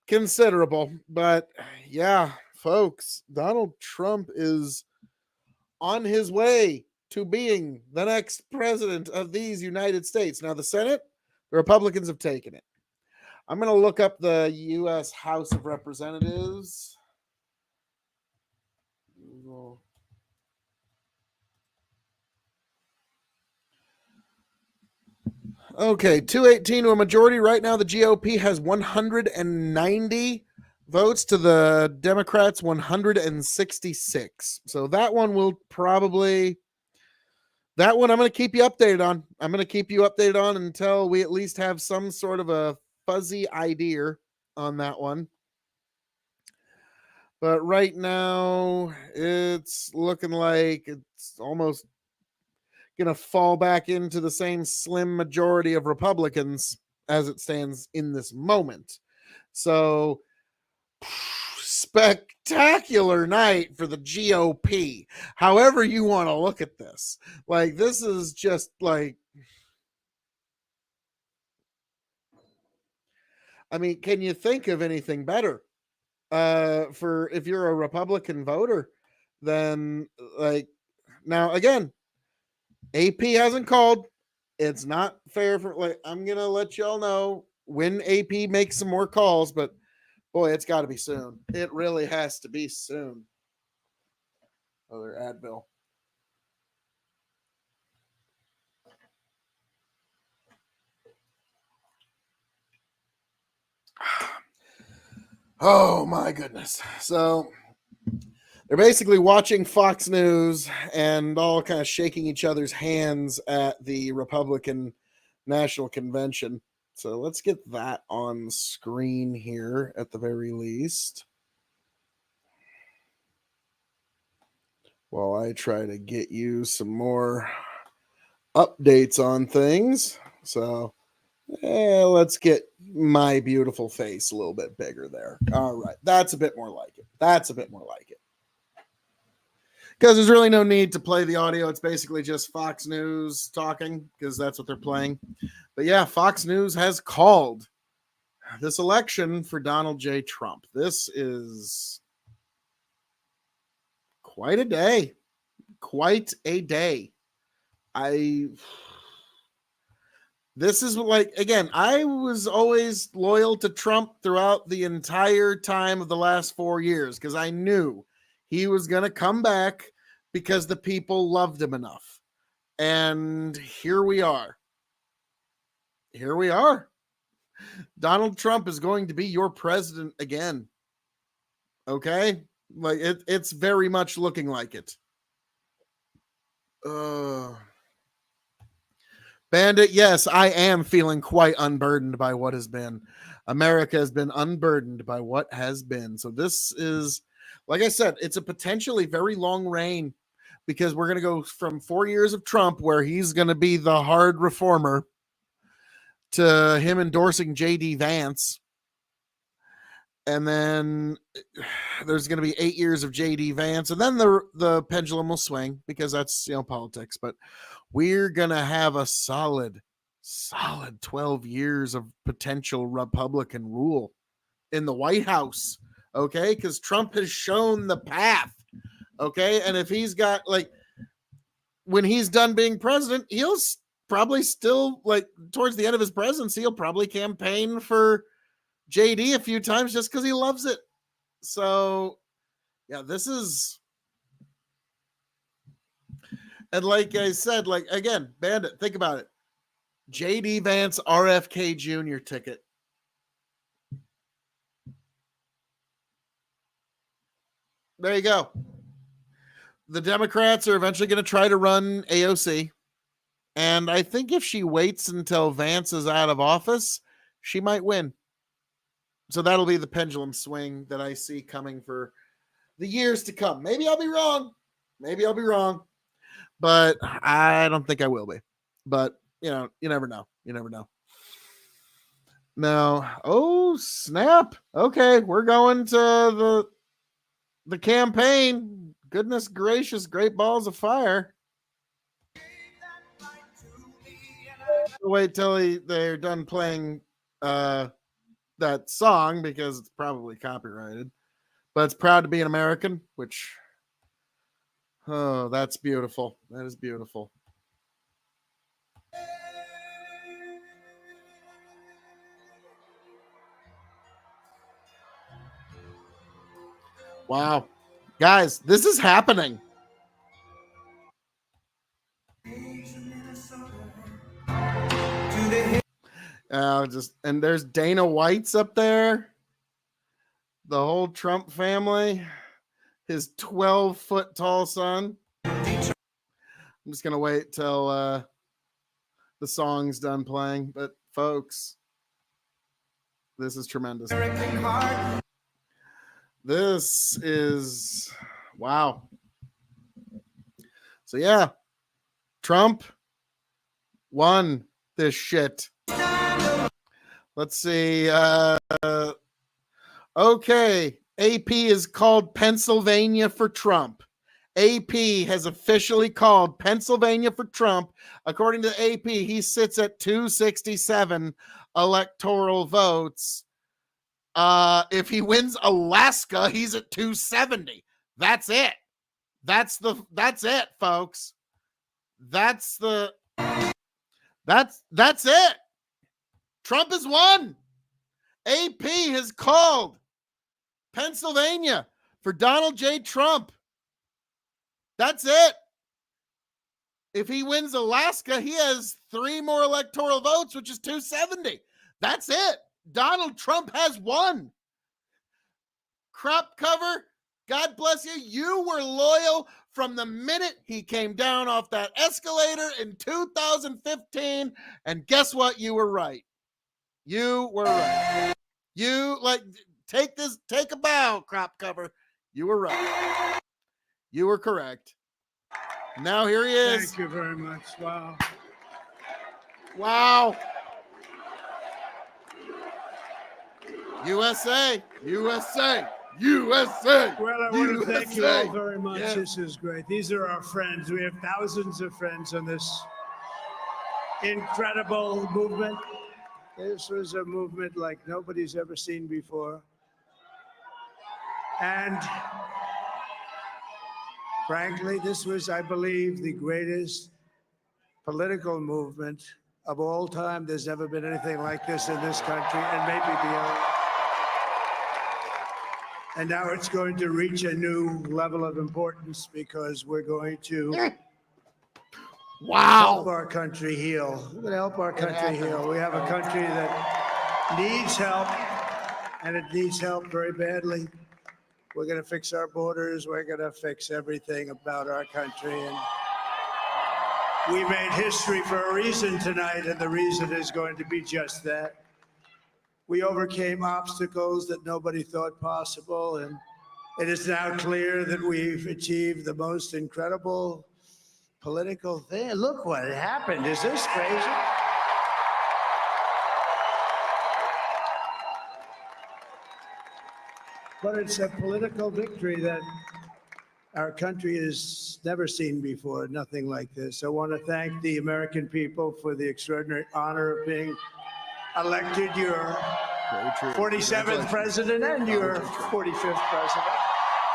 considerable. But yeah, folks, Donald Trump is on his way to being the next president of these United States. Now, the Senate, the Republicans have taken it. I'm going to look up the U.S. House of Representatives. Okay, 218 to a majority. Right now, the GOP has 190 votes to the Democrats 166. So that one will probably... That one I'm going to keep you updated on. I'm going to keep you updated on until we at least have some sort of a fuzzy idea on that one. But right now, it's looking like it's almost going to fall back into the same slim majority of Republicans as it stands in this moment. So, spectacular night for the GOP. However you want to look at this. This is just can you think of anything better for if you're a Republican voter than now again, AP hasn't called. It's not fair for I'm going to let y'all know when AP makes some more calls, but boy, it's got to be soon. It really has to be soon. Other Advil. Oh my goodness. So they're basically watching Fox News and all kind of shaking each other's hands at the Republican National Convention. So let's get that on screen here at the very least, while I try to get you some more updates on things. So let's get my beautiful face a little bit bigger there. All right. That's a bit more like it. That's a bit more like it. Because there's really no need to play the audio. It's basically just Fox News talking because that's what they're playing. But yeah, Fox News has called this election for Donald J. Trump. This is quite a day. Quite a day. This is like, again, I was always loyal to Trump throughout the entire time of the last 4 years because I knew he was going to come back because the people loved him enough. And here we are. Here we are. Donald Trump is going to be your president again. Okay? Like it's very much looking like it. Bandit, yes, I am feeling quite unburdened by what has been. America has been unburdened by what has been. So this is, like I said, it's a potentially very long reign because we're going to go from 4 years of Trump, where he's going to be the hard reformer, to him endorsing J.D. Vance. And then there's going to be 8 years of J.D. Vance. And then the pendulum will swing because that's, politics. But we're going to have a solid 12 years of potential Republican rule in the White House. Okay. Because Trump has shown the path. Okay. And if he's got, when he's done being president, he'll probably still, towards the end of his presidency, he'll probably campaign for JD a few times just because he loves it. So, yeah, this is, and like I said, again, Bandit, think about it. JD Vance RFK Jr. ticket. There you go. The Democrats are eventually going to try to run AOC. And I think if she waits until Vance is out of office, she might win. So that'll be the pendulum swing that I see coming for the years to come. Maybe I'll be wrong. But I don't think I will be. But, you never know. You never know. Now, oh, snap. Okay, we're going to the campaign. Goodness gracious, great balls of fire. Wait till they're done playing that song because it's probably copyrighted. But it's Proud to Be an American, which, oh, that's beautiful. That is beautiful. Wow. Guys, this is happening. And there's Dana White's up there. The whole Trump family. His 12-foot tall son. I'm just going to wait till the song's done playing. But folks, this is tremendous. This is, wow. So yeah, Trump won this shit. Let's see. Okay. AP is called Pennsylvania for Trump. AP has officially called Pennsylvania for Trump. According to AP, he sits at 267 electoral votes. If he wins Alaska, he's at 270. That's it. That's it, folks. That's it. Trump has won. AP has called Pennsylvania for Donald J. Trump. That's it. If he wins Alaska, he has 3 more electoral votes, which is 270. That's it. Donald Trump has won. Crop cover, God bless you. You were loyal from the minute he came down off that escalator in 2015. And guess what? You were right. You were right. You take a bow, crop cover. You were right. You were correct. Now here he is. Thank you very much. Wow. Wow. USA. USA. USA. Well, I want to thank you USA. all very much. Yeah. This is great. These are our friends. We have thousands of friends on this incredible movement. This was a movement like nobody's ever seen before. And frankly, this was, I believe, the greatest political movement of all time. There's never been anything like this in this country and maybe beyond. And now it's going to reach a new level of importance because we're going to help our country heal. We're going to help our country heal. We have a country that needs help, and it needs help very badly. We're going to fix our borders. We're going to fix everything about our country. And we made history for a reason tonight, and the reason is going to be just that. We overcame obstacles that nobody thought possible, and it is now clear that we've achieved the most incredible political thing. Look what happened. Is this crazy? But it's a political victory that our country has never seen before, nothing like this. I want to thank the American people for the extraordinary honor of being elected your 47th president and your 45th president.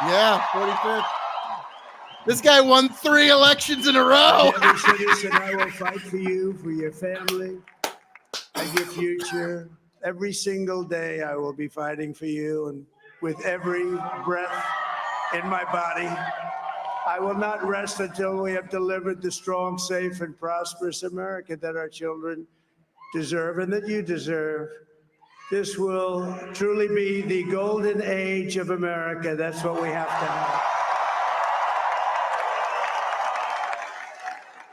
Yeah, 45th. This guy won 3 elections in a row. Every citizen, I will fight for you, for your family, and your future. Every single day, I will be fighting for you, and with every breath in my body, I will not rest until we have delivered the strong, safe, and prosperous America that our children deserve and that you deserve. This will truly be the golden age of America. That's what we have to have.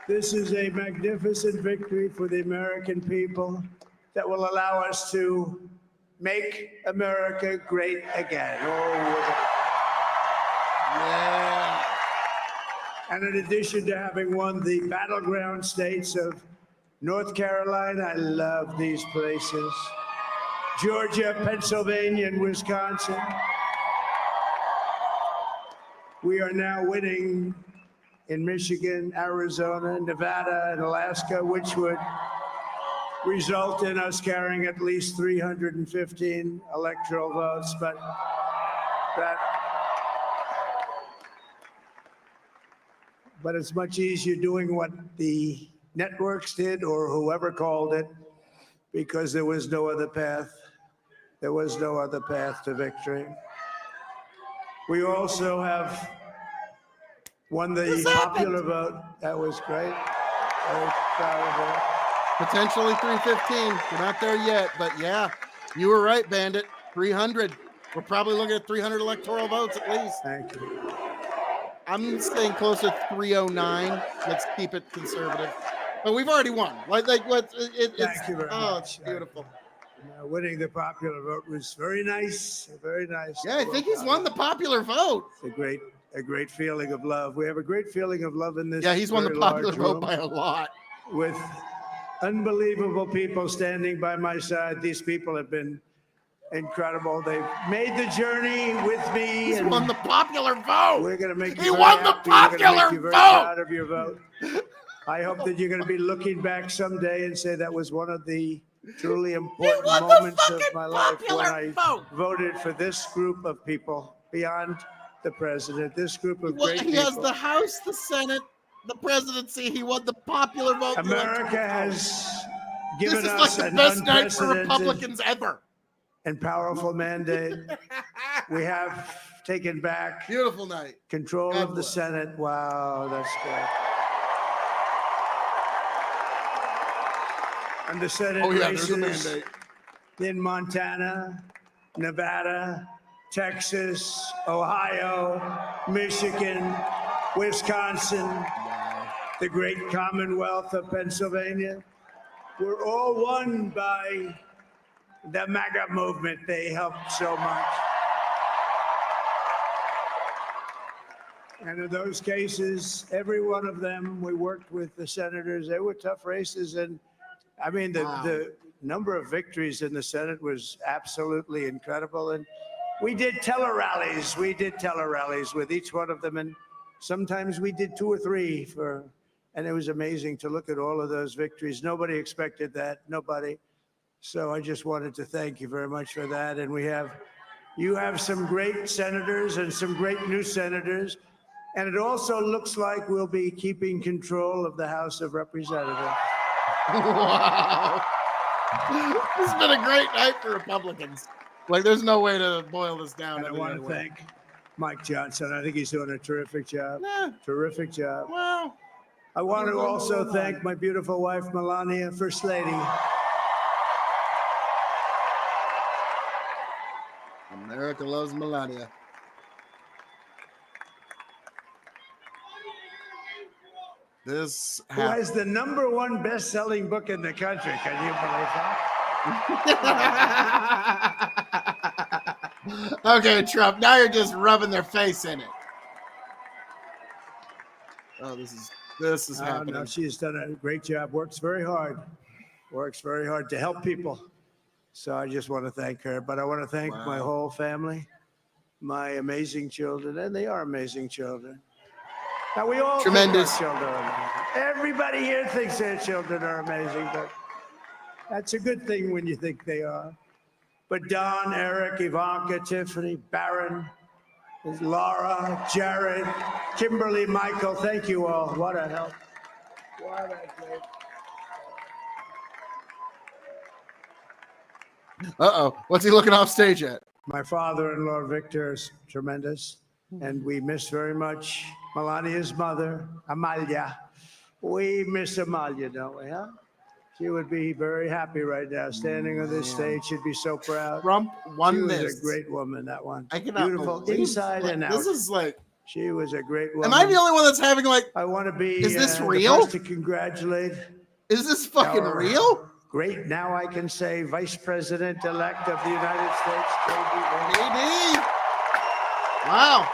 This is a magnificent victory for the American people that will allow us to make America great again. Yeah. And in addition to having won the battleground states of North Carolina, I love these places, Georgia, Pennsylvania, and Wisconsin, we are now winning in Michigan, Arizona, Nevada, and Alaska, which would result in us carrying at least 315 electoral votes. But it's much easier doing what the networks did or whoever called it, because there was no other path. There was no other path to victory. We also have won the popular vote. That was great. Very proud of it. Potentially 315. We're not there yet, but yeah, you were right, Bandit. 300. We're probably looking at 300 electoral votes at least. Thank you. I'm staying closer to 309. Let's keep it conservative. But we've already won. Thank you very much. It's beautiful. Winning the popular vote was very nice. Very nice. Yeah, I think he's won the popular vote. It's a great feeling of love. We have a great feeling of love in this. Yeah, he's won the very popular large vote room by a lot. with unbelievable people standing by my side. These people have been incredible. They've made the journey with me. He's won the popular vote. We're going to make you He very won the happy. We're gonna popular make you very vote. proud of your vote. I hope that you're going to be looking back someday and say that was one of the truly important moments of my life when I voted for this group of people beyond the president. This group of great He people. has the House, the Senate, the presidency. He won the popular vote. America has given this is us like an the best night for unprecedented Republicans ever. and powerful mandate. We have taken back Beautiful night. control God of the bless. Senate. Wow, that's great. And the Senate Oh, yeah, there's a races mandate. in Montana, Nevada, Texas, Ohio, Michigan, Wisconsin, the great Commonwealth of Pennsylvania. We're all won by the MAGA movement. They helped so much. And in those cases, every one of them, we worked with the senators. They were tough races. And I mean, the number of victories in the Senate was absolutely incredible. And we did tele-rallies. We did tele-rallies with each one of them. And sometimes we did 2 or 3 and it was amazing to look at all of those victories. Nobody expected that, nobody. So I just wanted to thank you very much for that. And you have some great senators and some great new senators. And it also looks like we'll be keeping control of the House of Representatives. Wow. This has been a great night for Republicans. Like, there's no way to boil this down. And I want to thank Mike Johnson. I think he's doing a terrific job. Yeah. Terrific job. Wow. I want to also thank my beautiful wife, Melania, First Lady. America loves Melania. This Who has the #1 best-selling book in the country. Can you believe that? Okay, Trump, now you're just rubbing their face in it. Oh, this is happening. No, she's done a great job. Works very hard to help people. So I just want to thank her. But I want to thank my whole family, my amazing children, and they are amazing children. Now, we all Tremendous. think our children are amazing. Everybody here thinks their children are amazing, but that's a good thing when you think they are. But Don, Eric, Ivanka, Tiffany, Barron, Laura, Jared, Kimberly, Michael, thank you all. What a help. What a great. Uh-oh. What's he looking off stage at? My father-in-law, Victor, is tremendous. And we miss very much Melania's mother, Amalia. We miss Amalia, don't we, huh? She would be very happy right now, standing on this stage. She'd be so proud. Trump won this. She was a great woman, that one. I cannot Beautiful believe inside and out. This is like... She was a great woman. Am I the only one that's having like... I want to be... Is this the real? first to congratulate... Is this fucking real? Great, now I can say Vice President-elect of the United States, JD. Wow.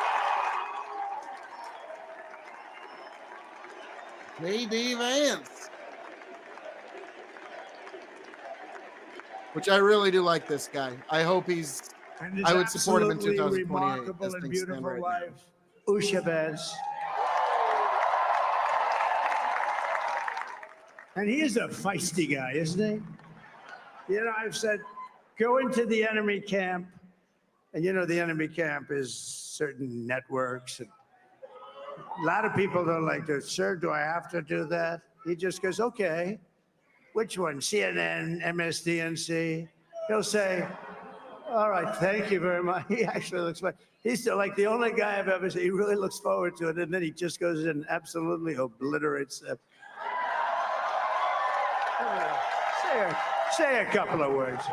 JD Vance. Which I really do like this guy. I hope he's... I would support him in 2028. Remarkable as and things stand beautiful right wife, Usha Vance. And he is a feisty guy, isn't he? You know, I've said, go into the enemy camp. And you know, the enemy camp is certain networks. And a lot of people don't like to, sir, do I have to do that? He just goes, okay. Which one? CNN, MSDNC? He'll say, all right, thank you very much. He actually looks like, he's like the only guy I've ever seen. He really looks forward to it. And then he just goes in and absolutely obliterates them. Say a couple of words.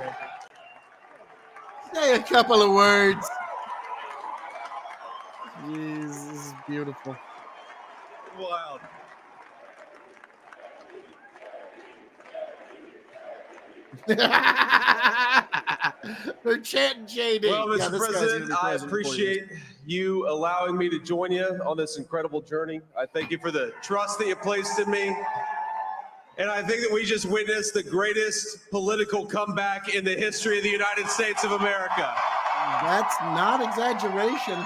Say a couple of words. Jeez, this is beautiful. Wild. They're chanting JD. Well, Mr. Yeah, this guy's gonna President, be I president for appreciate you allowing me to join you on this incredible journey. I thank you for the trust that you placed in me. And I think that we just witnessed the greatest political comeback in the history of the United States of America. That's not exaggeration.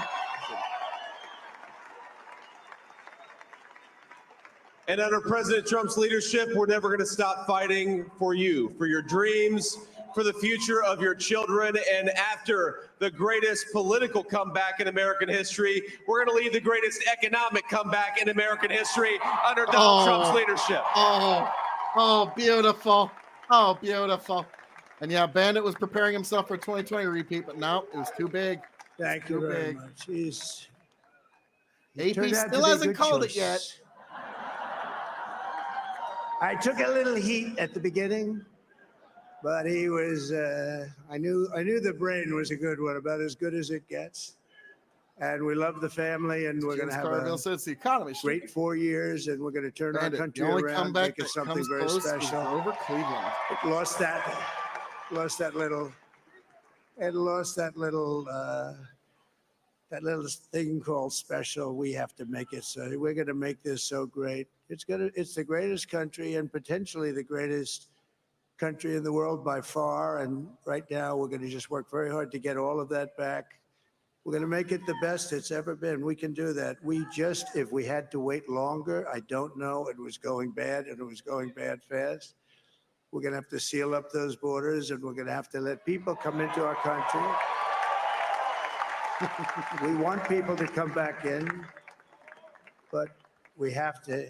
And under President Trump's leadership, we're never going to stop fighting for you, for your dreams, for the future of your children. And after the greatest political comeback in American history, we're going to lead the greatest economic comeback in American history under Donald Trump's leadership. Oh, beautiful. Oh, beautiful. And yeah, Bandit was preparing himself for a 2020 repeat, but no, it was too big. Thank you very much. AP still hasn't called it yet. I took a little heat at the beginning, but he was. I knew the brain was a good one, about as good as it gets. And we love the family, and we're going to have Carville says the economy great 4 years, and we're going to turn our country the only around, comeback make it that something comes very close is special. over Cleveland. It lost that little thing called special. We have to make it so. We're going to make this so great. It's the greatest country and potentially the greatest country in the world by far. And right now, we're going to just work very hard to get all of that back. We're going to make it the best it's ever been. We can do that. If we had to wait longer, I don't know. It was going bad, and it was going bad fast. We're going to have to seal up those borders, and we're going to have to let people come into our country. We want people to come back in, but we have to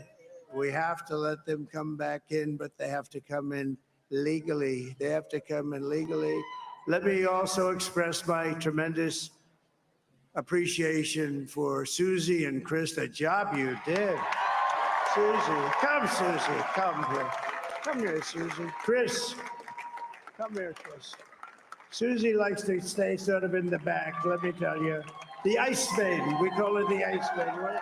let them come back in, but they have to come in legally. They have to come in legally. Let me also express my tremendous appreciation for Susie and Chris, the job you did. Susie, come here. Come here, Susie. Chris, come here, Chris. Susie likes to stay sort of in the back, let me tell you. The Ice Maiden, we call her the Ice Maiden. Come here,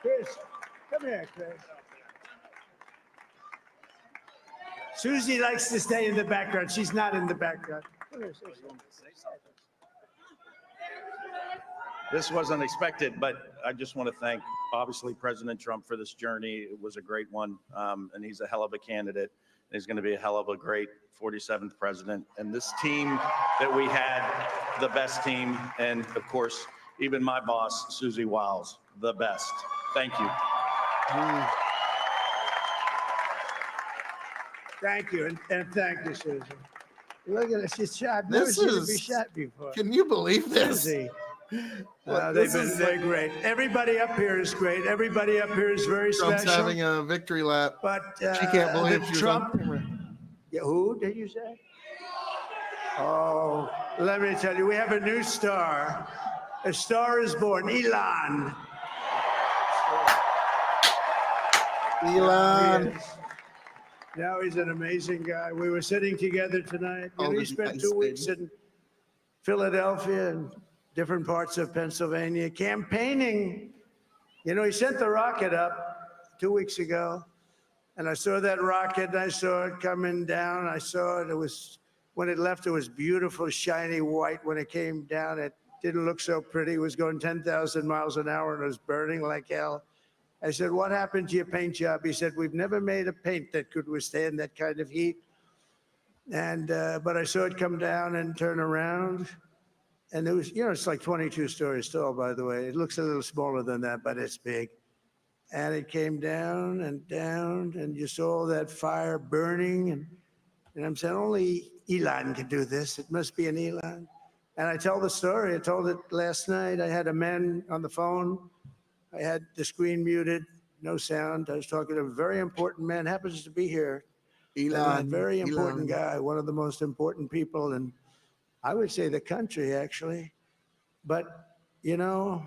Chris, come here, Chris. Susie likes to stay in the background. She's not in the background. Come here, Susie. This wasn't expected, but I just want to thank, obviously, President Trump for this journey. It was a great one, and he's a hell of a candidate. He's going to be a hell of a great 47th president. And this team that we had, the best team, and of course, even my boss, Susie Wiles, the best. Thank you. Thank you, and thank you, Susie. Look at this. She's shot. Never seen her be shot before. Can you believe this? Susie. They're great. Everybody up here is great. Everybody up here is very Trump's special. having a victory lap. But she can't believe she was on Trump. Yeah, who did you say? Oh, let me tell you, we have a new star. A star is born. Elon. Now he's an amazing guy. We were sitting together tonight. You know, he spent 2 weeks in Philadelphia and different parts of Pennsylvania campaigning. You know, he sent the rocket up 2 weeks ago, and I saw that rocket, and I saw it coming down. I saw it. When it left, it was beautiful, shiny white. When it came down, it didn't look so pretty. It was going 10,000 miles an hour, and it was burning like hell. I said, what happened to your paint job? He said, we've never made a paint that could withstand that kind of heat. And but I saw it come down and turn around. And it was, you know, it's like 22 stories tall, by the way. It looks a little smaller than that, but it's big. And it came down, and you saw that fire burning. And I'm saying, only Elon can do this. It must be an Elon. And I tell the story. I told it last night. I had a man on the phone. I had the screen muted, no sound. I was talking to a very important man, happens to be here. Elon. A very important guy, one of the most important people in, I would say, the country, actually. But, you know,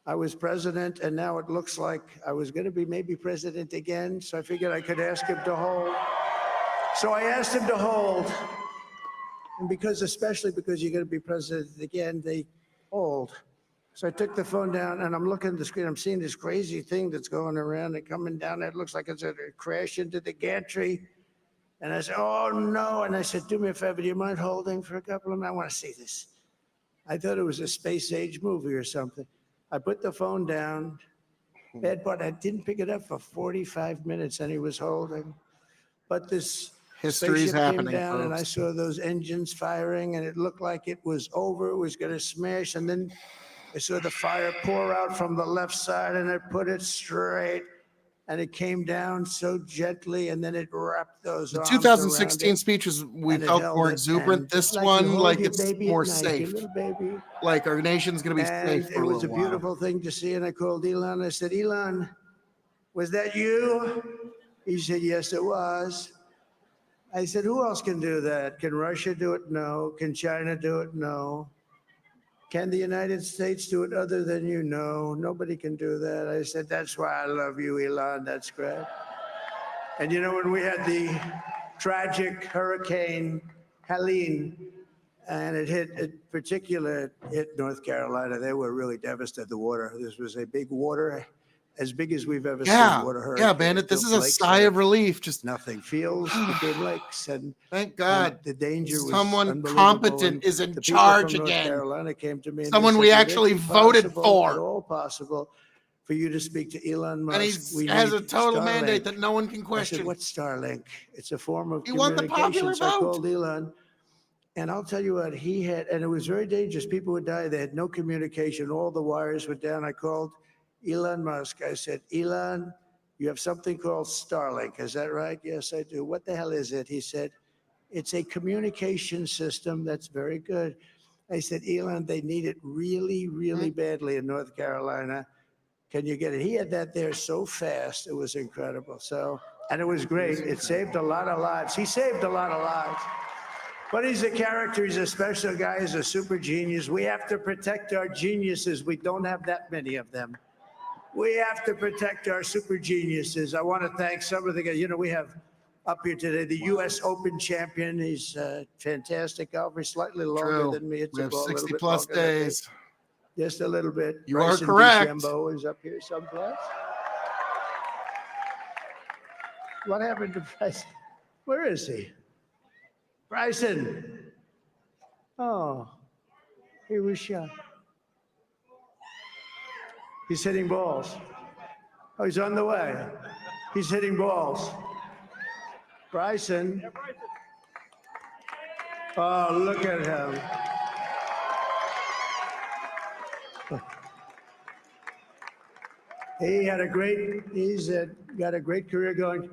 I was president, and now it looks like I was going to be maybe president again, so I figured I could ask him to hold. So I asked him to hold. And especially because you're going to be president again, they hold. So I took the phone down, and I'm looking at the screen. I'm seeing this crazy thing that's going around and coming down. It looks like it's going to crash into the gantry. And I said, oh, no. And I said, do me a favor. Do you mind holding for a couple of minutes? I want to see this. I thought it was a space-age movie or something. I put the phone down. Bad part, I didn't pick it up for 45 minutes, and he was holding. But this history's happening, came down, folks. and I saw those engines firing, and it looked like it was over. It was going to smash, and then I saw the fire pour out from the left side, and it put it straight, and it came down so gently, and then it wrapped those The arms 2016 around it, speech was, we and it felt held more it, exuberant. and This like you one, hold like your it's baby more at night, safe. your little baby. Like our nation's going to be And safe for it a was a little while. beautiful thing to see, and I called Elon. I said, Elon, was that you? He said, yes, it was. I said, who else can do that? Can Russia do it? No. Can China do it? No. Can the United States do it other than you? No. Nobody can do that. I said, that's why I love you, Elon. That's great. And you know, when we had the tragic Hurricane Helene, and it hit North Carolina, they were really devastated. The water. This was a big water, as big as we've ever seen water hurricane. Yeah, Bandit. This is a sigh of relief. Just nothing. Fields became lakes, and thank God the danger was someone competent is in charge North again. Carolina came to me. And Someone they we said, actually "Would it be voted possible, for." At all possible for you to speak to Elon Musk. And he We has need a total Starlink." mandate that no one can I question. said, what's Starlink? It's a form of He won the popular communications. I vote. called Elon, and I'll tell you what, he had, and it was very dangerous. People would die. They had no communication. All the wires were down. I called Elon Musk. I said, Elon, you have something called Starlink. Is that right? Yes, I do. What the hell is it? He said, it's a communication system that's very good. I said, Elon, they need it really, really badly in North Carolina. Can you get it? He had that there so fast. It was incredible. So, and it was great. It saved a lot of lives. He saved a lot of lives. But he's a character. He's a special guy. He's a super genius. We have to protect our geniuses. We don't have that many of them. We have to protect our super geniuses. I want to thank some of the guys. You know, we have up here today the U.S. Open champion. He's fantastic golfer. He's slightly longer than me. It's We have a 60 bit plus longer than me. days. Just a little bit. You are Bryson correct. DeChambeau is up here someplace. What happened to Bryson? Where is he? Bryson. Oh, he was shot. He's hitting balls. Oh, he's on the way. He's hitting balls. Bryson. Oh, look at him. He's got a great career going.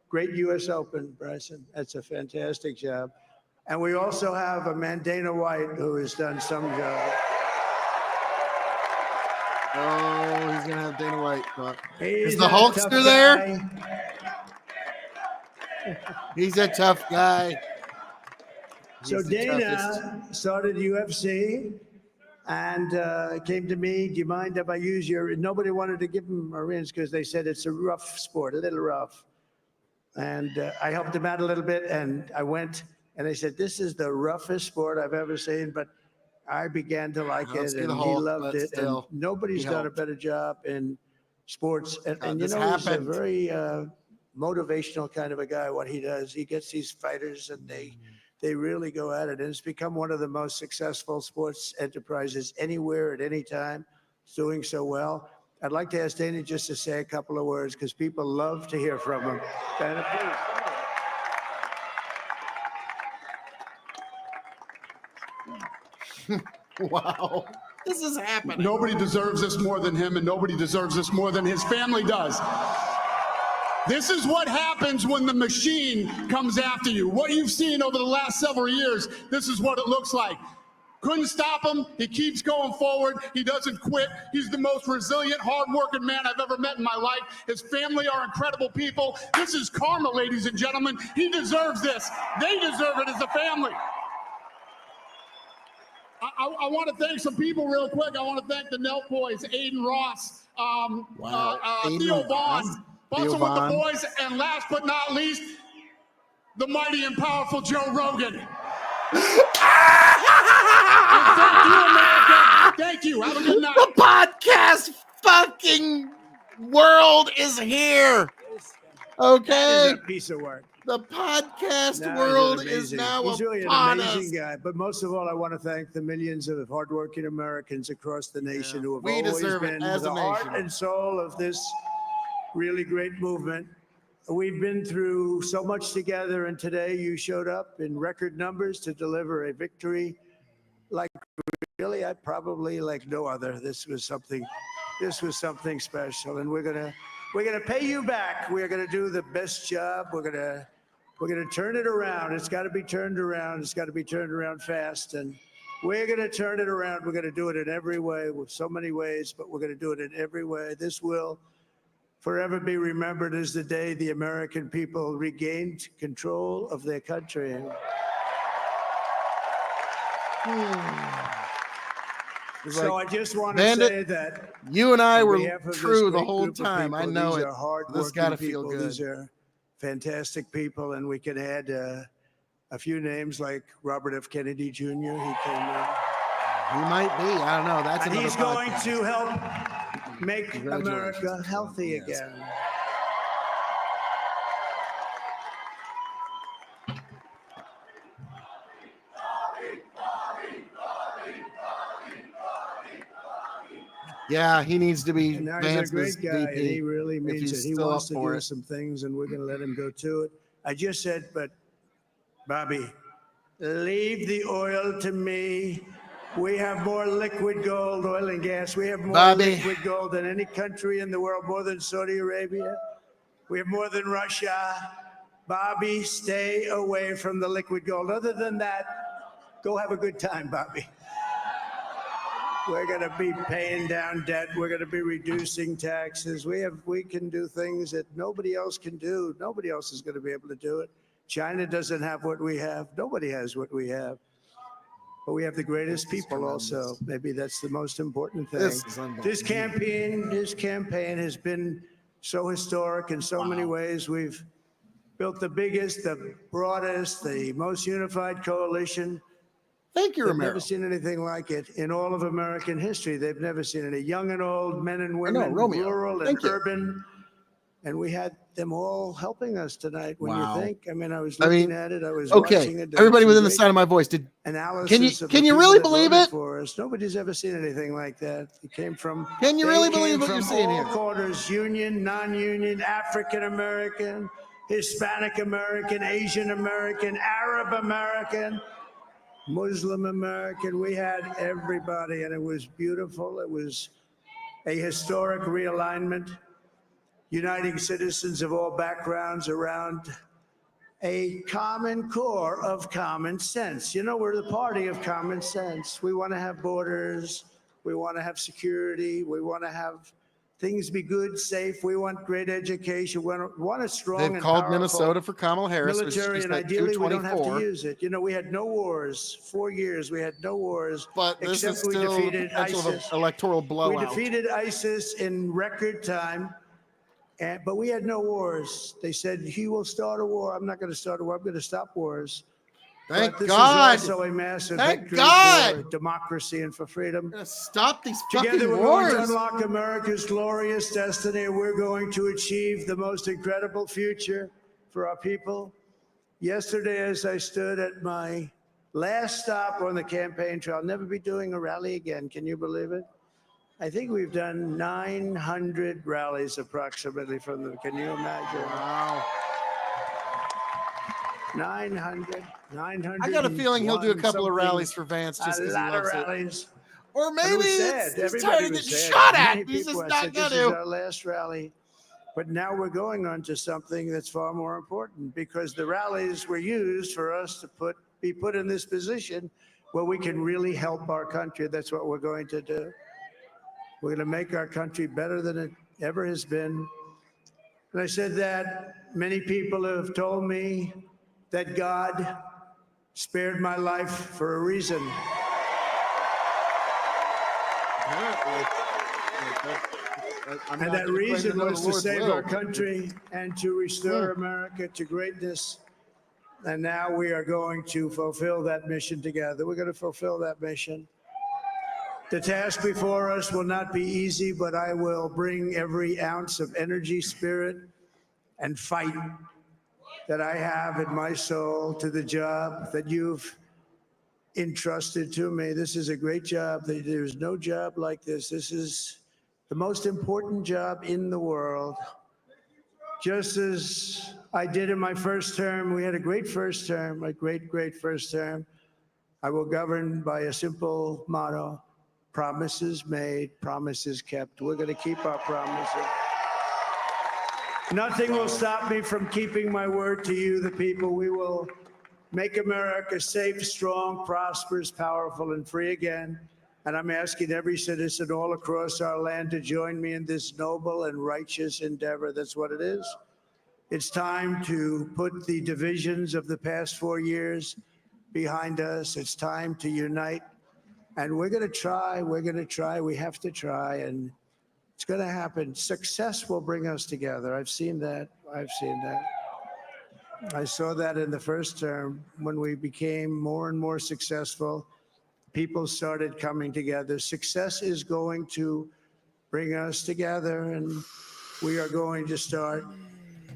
Great U.S. Open, Bryson. That's a fantastic job. And we also have a man, Dana White, who has done some job. Oh, he's gonna have Dana White. He's Is the a Hulkster tough there? guy. He's a tough guy. So He's the toughest. Dana started UFC and came to me. Do you mind if I use your? Nobody wanted to give him Marines because they said it's a rough sport, a little rough. And I helped him out a little bit, and I went and I said, "This is the roughest sport I've ever seen," but I began to like Let's it, get and a he Hulk, loved but it. And still, nobody's he done a helped. better job in sports. And you This know, he's a happened. very motivational kind of a guy. What he does, he gets these fighters, and they really go at it. And it's become one of the most successful sports enterprises anywhere at any time. It's doing so well. I'd like to ask Dana just to say a couple of words because people love to hear from him. Dana, please. Wow. This is happening. Nobody deserves this more than him, and nobody deserves this more than his family does. This is what happens when the machine comes after you. What you've seen over the last several years, this is what it looks like. Couldn't stop him. He keeps going forward. He doesn't quit. He's the most resilient, hardworking man I've ever met in my life. His family are incredible people. This is karma, ladies and gentlemen. He deserves this. They deserve it as a family. I want to thank some people real quick. I want to thank the Nelk boys, Aiden Ross, Theo Vaughn, Bustle with the boys, and last but not least, the mighty and powerful Joe Rogan. And thank you, America. Thank you. Have a good night. The podcast fucking world is here. Okay. That is a piece of work. The podcast No, world he's is now He's really an upon amazing us. guy. But most of all, I want to thank the millions of hardworking Americans across the nation who have We always deserve it been as the a heart nation. and soul of this really great movement. We've been through so much together, and today you showed up in record numbers to deliver a victory like really, I probably like no other. This was something special, and we're gonna pay you back. We're gonna do the best job. We're gonna turn it around. It's got to be turned around. It's got to be turned around fast, and we're gonna turn it around. We're gonna do it in every way, with so many ways, but we're gonna do it in every way. This will forever be remembered as the day the American people regained control of their country. So I just want to Bandit, say that you and I on were behalf of this true the great whole group of time. I people, know these it. are hard-working This got to feel people. good. These are fantastic people, and we can add a few names like Robert F. Kennedy Jr. He came in. He might be. I don't know. That's And another he's going podcast. to help make America healthy again. Yeah, he needs to be And now he's a Vance's great guy, VP. and he really if means he's it. He still wants up to for do it. some things, and we're going to let him go to it. I just said, but Bobby, leave the oil to me. We have more liquid gold, oil and gas. We have more Bobby. liquid gold than any country in the world, more than Saudi Arabia. We have more than Russia. Bobby, stay away from the liquid gold. Other than that, go have a good time, Bobby. We're going to be paying down debt. We're going to be reducing taxes. We can do things that nobody else can do. Nobody else is going to be able to do it. China doesn't have what we have. Nobody has what we have. But we have the greatest people also. Maybe that's the most important thing. This campaign has been so historic in so many ways. We've built the biggest, the broadest, the most unified coalition. Thank you, They've Romero. never seen anything like it in all of American history. They've never seen it. Young and old, men and women, Romeo. rural and Thank you. urban. And we had them all helping us tonight. When Wow. you think, I mean, I was looking at it. I was okay. watching it. Everybody Some within the great sound of my voice. analysis of the can you people really that believe voted it? for us. Nobody's ever seen anything like that. It came from. Can you they really came believe what from you're seeing all here? quarters: union, non-union, African American, Hispanic American, Asian American, Arab American, Muslim American. We had everybody, and it was beautiful. It was a historic realignment, uniting citizens of all backgrounds around a common core of common sense. You know, we're the party of common sense. We want to have borders. We want to have security. We want to have things be good, safe. We want great education. We want a strong They've and called powerful Minnesota for Kamala Harris. military, and ideally we don't have to use it. You know, we had no wars. 4 years we had no wars. But this except is we still defeated potential of an ISIS. electoral We blowout. defeated ISIS in record time. But we had no wars. They said, he will start a war. I'm not going to start a war. I'm going to stop wars. Thank But this God. is also a massive Thank victory God. for democracy and for freedom. Stop these Together fucking we're wars. going to unlock America's glorious destiny. We're going to achieve the most incredible future for our people. Yesterday, as I stood at my last stop on the campaign trail, I'll never be doing a rally again. Can you believe it? I think we've done 900 rallies approximately from them. Can you imagine? Wow. 900. I got a feeling he'll do a couple of rallies for Vance just A because he lot of loves rallies. it. Or But it maybe was it's, sad. he's Everybody tired of was getting sad. shot at. Many He's people, just I not said, going this is to. our last rally. But now we're going on to something that's far more important, because the rallies were used for us to be put in this position where we can really help our country. That's what we're going to do. We're going to make our country better than it ever has been. And I said that many people have told me that God spared my life for a reason. And that reason was to save our country and to restore America to greatness. And now we are going to fulfill that mission together. We're going to fulfill that mission. The task before us will not be easy, but I will bring every ounce of energy, spirit, and fight that I have in my soul to the job that you've entrusted to me. This is a great job. There's no job like this. This is the most important job in the world. Just as I did in my first term, we had a great first term, a great, great first term. I will govern by a simple motto: promises made, promises kept. We're going to keep our promises. Nothing will stop me from keeping my word to you, the people. We will make America safe, strong, prosperous, powerful, and free again. And I'm asking every citizen all across our land to join me in this noble and righteous endeavor. That's what it is. It's time to put the divisions of the past 4 years behind us. It's time to unite. And we're going to try. We're going to try. We have to try. And it's going to happen. Success will bring us together. I've seen that. I've seen that. I saw that in the first term when we became more and more successful. People started coming together. Success is going to bring us together, and we are going to start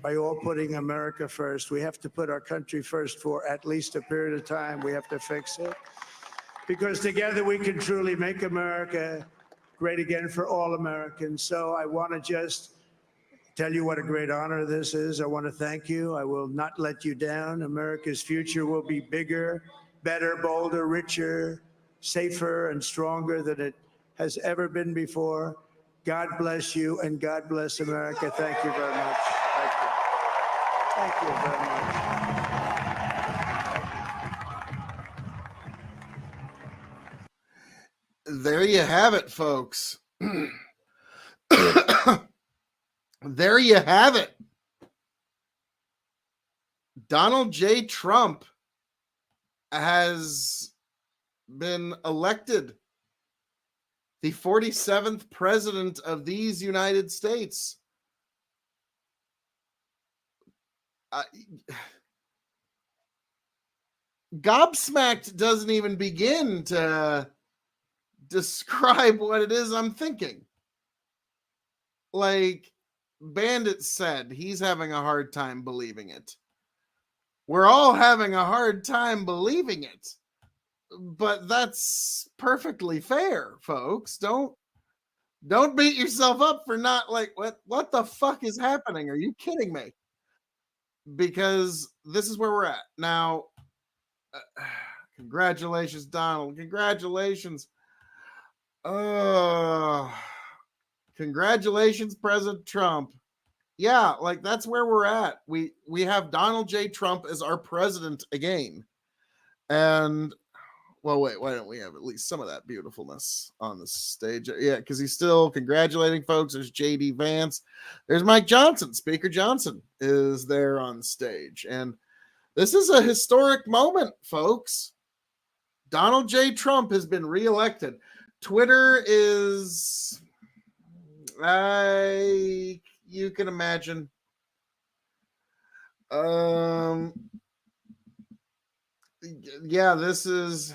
by all putting America first. We have to put our country first for at least a period of time. We have to fix it. Because together we can truly make America great again for all Americans. So I want to just tell you what a great honor this is. I want to thank you. I will not let you down. America's future will be bigger, better, bolder, richer, safer, and stronger than it has ever been before. God bless you, and God bless America. Thank you very much. Thank you. Thank you very much. There you have it, folks. There you have it. Donald J. Trump has been elected the 47th president of these United States. Gobsmacked doesn't even begin to describe what it is I'm thinking. Like Bandit said, he's having a hard time believing it. We're all having a hard time believing it. But that's perfectly fair, folks. Don't beat yourself up for not like what the fuck is happening? Are you kidding me? Because this is where we're at. Now, congratulations, Donald. Congratulations. Congratulations, President Trump. Yeah, like that's where we're at. We have Donald J. Trump as our president again. And well, wait, why don't we have at least some of that beautifulness on the stage? Yeah, because he's still congratulating folks. There's JD Vance. There's Mike Johnson. Speaker Johnson is there on stage. And this is a historic moment, folks. Donald J. Trump has been reelected. Twitter is, you can imagine. Yeah, this is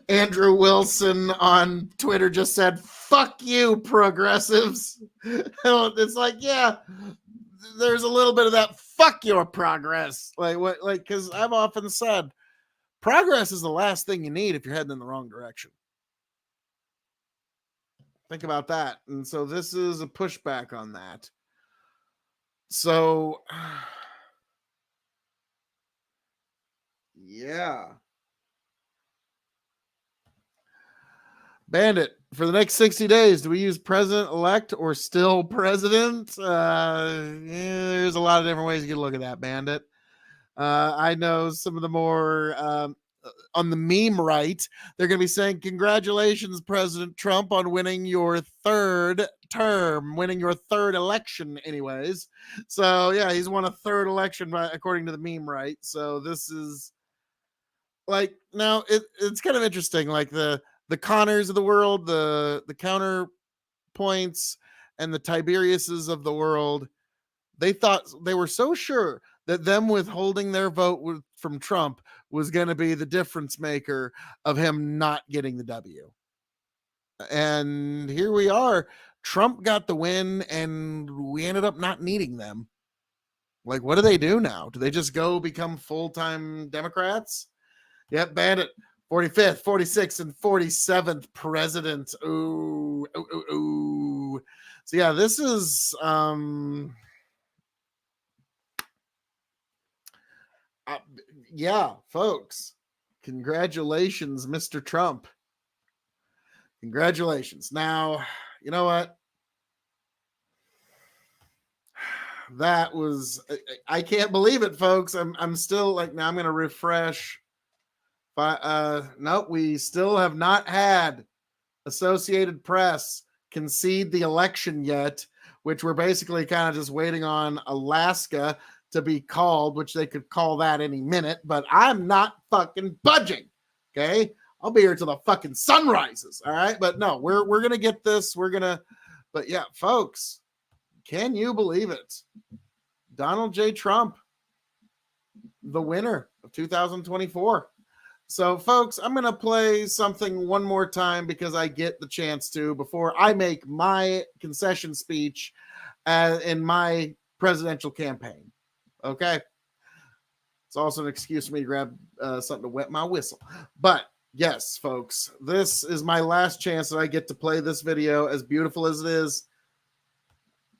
Andrew Wilson on Twitter just said, "Fuck you, progressives." It's like, yeah, there's a little bit of that fuck your progress. Like because I've often said progress is the last thing you need if you're heading in the wrong direction. Think about that. And so this is a pushback on that. So yeah. Bandit, for the next 60 days, do we use president-elect or still president? There's a lot of different ways you can look at that, Bandit. I know some of the more on the meme right, they're going to be saying, congratulations, President Trump, on winning your third term, winning your third election anyways. So, yeah, he's won a third election according to the meme right. So this is like, now it's kind of interesting, like the Connors of the world, the counterpoints, and the Tiberiuses of the world, they thought they were so sure that them withholding their vote from Trump was going to be the difference maker of him not getting the W. And here we are. Trump got the win, and we ended up not needing them. Like, what do they do now? Do they just go become full-time Democrats? Yep, Bandit. 45th, 46th, and 47th president. Ooh. So yeah, this is yeah, folks. Congratulations, Mr. Trump. Congratulations. Now, you know what? That was I can't believe it, folks. I'm still like, now I'm gonna refresh. But no, we still have not had Associated Press concede the election yet, which we're basically kind of just waiting on Alaska to be called, which they could call that any minute, but I'm not fucking budging. Okay. I'll be here till the fucking sun rises. All right. But no, we're going to get this. But yeah, folks, can you believe it? Donald J. Trump, the winner of 2024. So folks, I'm going to play something one more time because I get the chance to before I make my concession speech in my presidential campaign. Okay. It's also an excuse for me to grab something to wet my whistle. But yes, folks, this is my last chance that I get to play this video, as beautiful as it is.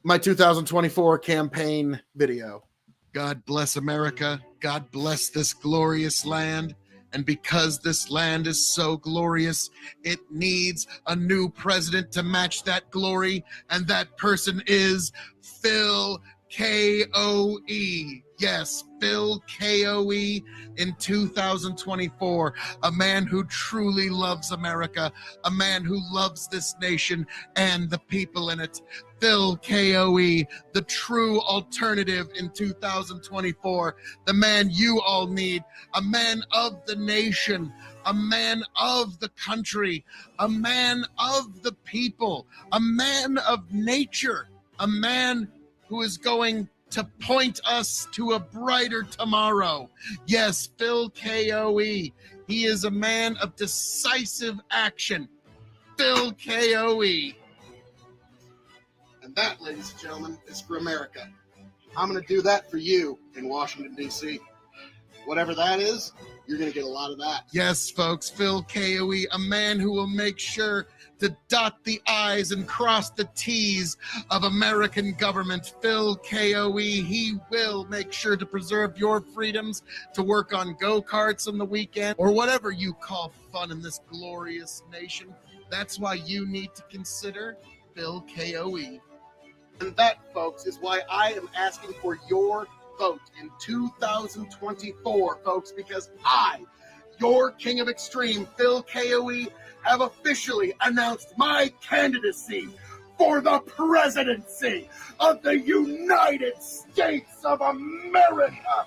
My 2024 campaign video. God bless America. God bless this glorious land. And because this land is so glorious, it needs a new president to match that glory. And that person is Phil K-O-E. Yes, Phil K-O-E in 2024. A man who truly loves America. A man who loves this nation and the people in it. Phil K-O-E, the true alternative in 2024. The man you all need. A man of the nation. A man of the country. A man of the people. A man of nature. A man who is going to point us to a brighter tomorrow. Yes, Phil K-O-E. He is a man of decisive action. Phil K-O-E. And that, ladies and gentlemen, is for America. I'm going to do that for you in Washington, D.C. Whatever that is, you're going to get a lot of that. Yes, folks, Phil K-O-E, a man who will make sure to dot the I's and cross the T's of American government. Phil K-O-E, he will make sure to preserve your freedoms to work on go-karts on the weekend or whatever you call fun in this glorious nation. That's why you need to consider Phil K-O-E. And that, folks, is why I am asking for your vote in 2024, folks, because I, your king of extreme, Phil K-O-E, have officially announced my candidacy for the presidency of the United States of America.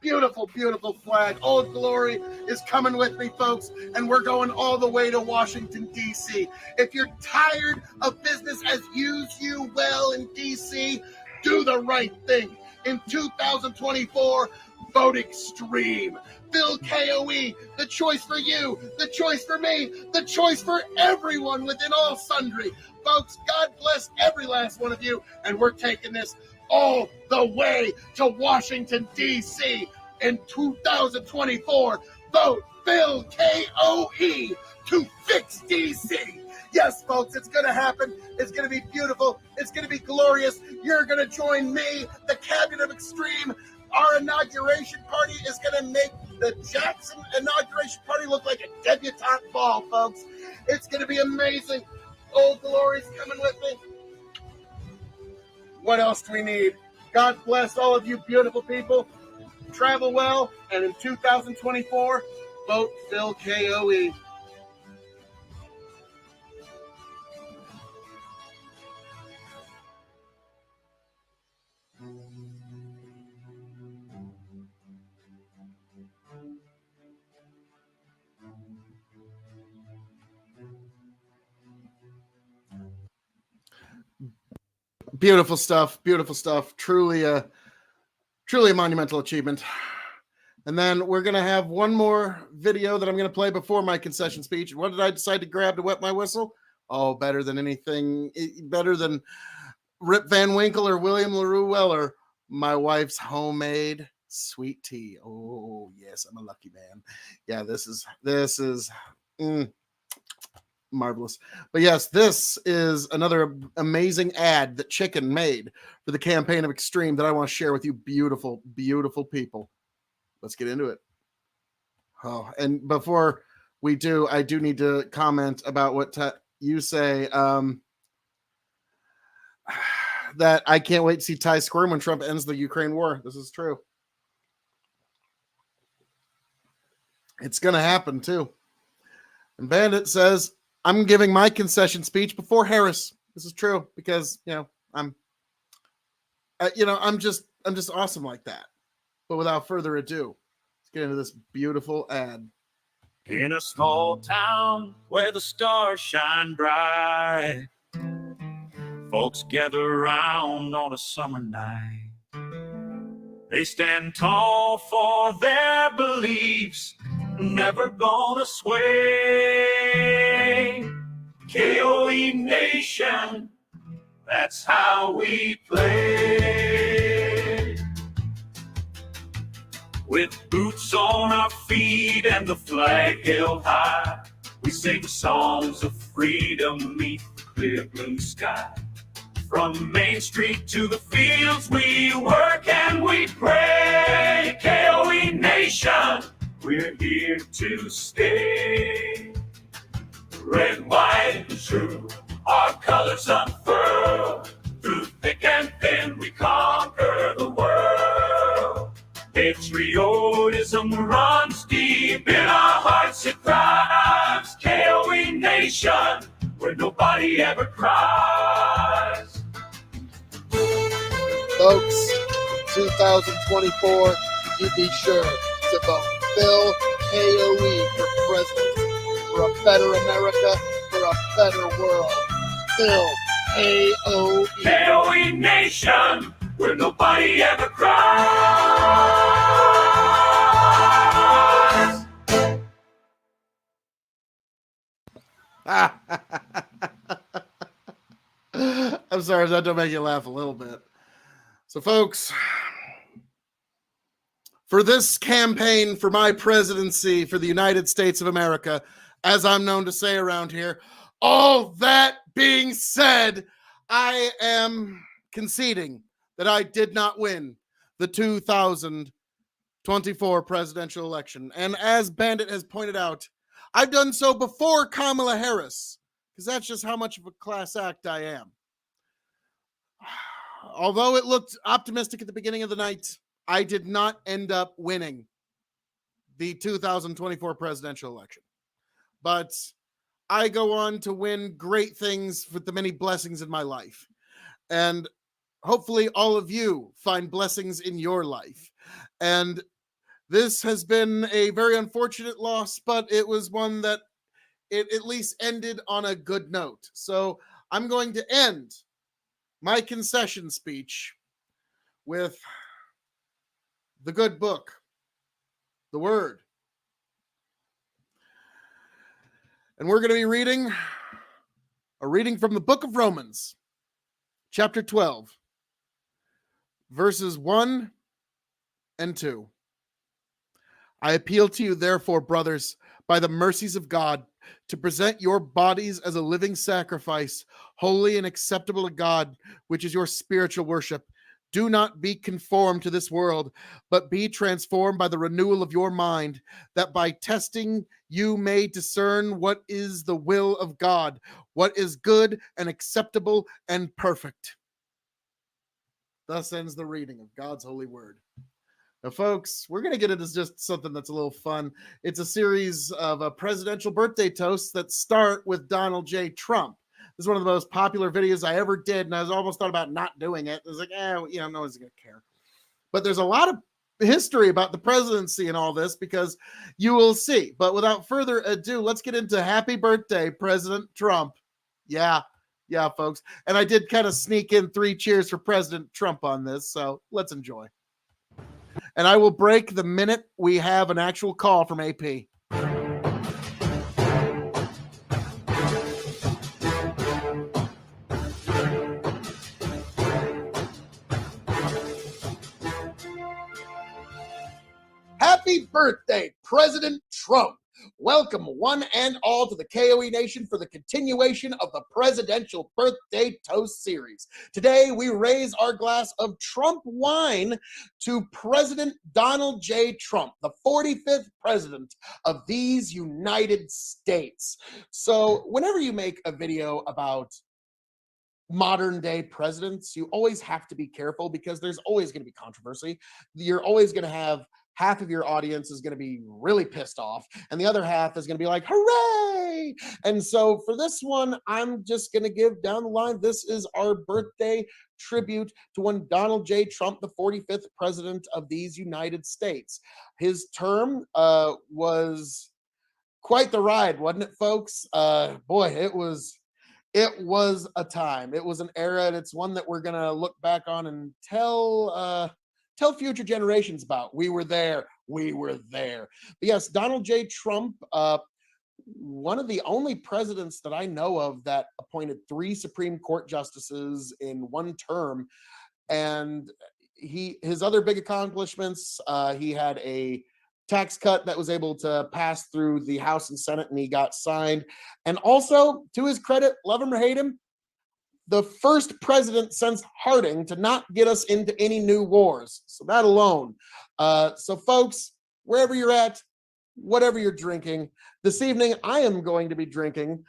Beautiful, beautiful flag. Old Glory is coming with me, folks, and we're going all the way to Washington, D.C. If you're tired of business as usual in D.C., do the right thing. In 2024, vote extreme. Phil K-O-E, the choice for you, the choice for me, the choice for everyone within all sundry. Folks, God bless every last one of you, and we're taking this all the way to Washington, D.C. in 2024. Vote Phil K-O-E to fix D.C. Yes, folks, it's going to happen. It's going to be beautiful. It's going to be glorious. You're going to join me, the Cabinet of Extreme. Our inauguration party is going to make the Jackson inauguration party look like a debutante ball, folks. It's going to be amazing. Old Glory's coming with me. What else do we need? God bless all of you beautiful people. Travel well, and in 2024, vote Phil K-O-E. Beautiful stuff. Beautiful stuff. Truly a monumental achievement. And then we're going to have one more video that I'm going to play before my concession speech. What did I decide to grab to wet my whistle? Oh, better than anything, better than Rip Van Winkle or William LaRue Weller, my wife's homemade sweet tea. Oh, yes, I'm a lucky man. Yeah, this is marvelous. But yes, this is another amazing ad that Chicken made for the campaign of Extreme that I want to share with you beautiful, beautiful people. Let's get into it. Oh, and before we do, I do need to comment about what you say, that I can't wait to see Ty squirm when Trump ends the Ukraine war. This is true. It's going to happen too. And Bandit says, I'm giving my concession speech before Harris. This is true because, I'm just awesome like that. But without further ado, let's get into this beautiful ad. In a small town where the stars shine bright, folks gather around on a summer night. They stand tall for their beliefs, never gonna sway. KOE Nation, that's how we play. With boots on our feet and the flag held high, we sing songs of freedom beneath the clear blue sky. From Main Street to the fields, we work and we pray. KOE Nation, we're here to stay. Red, white, and true, our colors unfurl. Through thick and thin, we conquer the world. Patriotism runs deep in our hearts, it thrives. KOE Nation, where nobody ever cries. Folks, 2024, you be sure to vote Phil KOE for president. For a better America, for a better world. Phil KOE. KOE Nation, where nobody ever cries. I'm sorry if that don't make you laugh a little bit. So, folks, for this campaign for my presidency for the United States of America, as I'm known to say around here, all that being said, I am conceding that I did not win the 2024 presidential election. And as Bandit has pointed out, I've done so before Kamala Harris, because that's just how much of a class act I am. Although it looked optimistic at the beginning of the night, I did not end up winning the 2024 presidential election. But I go on to win great things with the many blessings in my life. And hopefully all of you find blessings in your life. And this has been a very unfortunate loss, but it was one that it at least ended on a good note. So I'm going to end my concession speech with the good book, the Word. And we're going to be reading a reading from the book of Romans, chapter 12, verses 1 and 2. I appeal to you, therefore, brothers, by the mercies of God, to present your bodies as a living sacrifice, holy and acceptable to God, which is your spiritual worship. Do not be conformed to this world, but be transformed by the renewal of your mind, that by testing you may discern what is the will of God, what is good and acceptable and perfect. Thus ends the reading of God's holy word. Now, folks, we're going to get into just something that's a little fun. It's a series of presidential birthday toasts that start with Donald J. Trump. This is one of the most popular videos I ever did, and I was almost thought about not doing it. I was like, no one's going to care. But there's a lot of history about the presidency and all this, because you will see. But without further ado, let's get into happy birthday, President Trump. Yeah, folks. And I did kind of sneak in 3 cheers for President Trump on this, so let's enjoy. And I will break the minute we have an actual call from AP. Happy birthday, President Trump. Welcome one and all to the KOE Nation for the continuation of the Presidential Birthday Toast Series. Today, we raise our glass of Trump wine to President Donald J. Trump, the 45th president of these United States. So whenever you make a video about modern day presidents, you always have to be careful because there's always going to be controversy. You're always going to have half of your audience is going to be really pissed off, and the other half is going to be like, hooray! And so for this one, I'm just going to give down the line. This is our birthday tribute to one Donald J. Trump, the 45th president of these United States. His term was quite the ride, wasn't it, folks? Boy, it was a time. It was an era, and it's one that we're going to look back on and tell future generations about. We were there. But yes, Donald J. Trump, one of the only presidents that I know of that appointed 3 Supreme Court justices in one term. And his other big accomplishments, he had a tax cut that was able to pass through the House and Senate, and he got signed. And also, to his credit, love him or hate him, the first president since Harding to not get us into any new wars. So that alone. So folks, wherever you're at, whatever you're drinking, this evening I am going to be drinking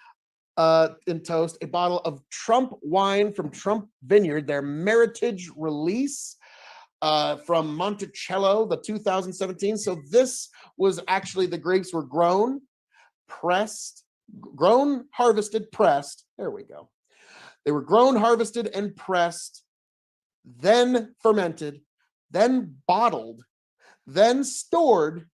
in toast a bottle of Trump wine from Trump Vineyard, their Meritage release from Monticello, the 2017. So this was actually, the grapes were grown, harvested, pressed. There we go. They were grown, harvested, and pressed, then fermented, then bottled, then stored,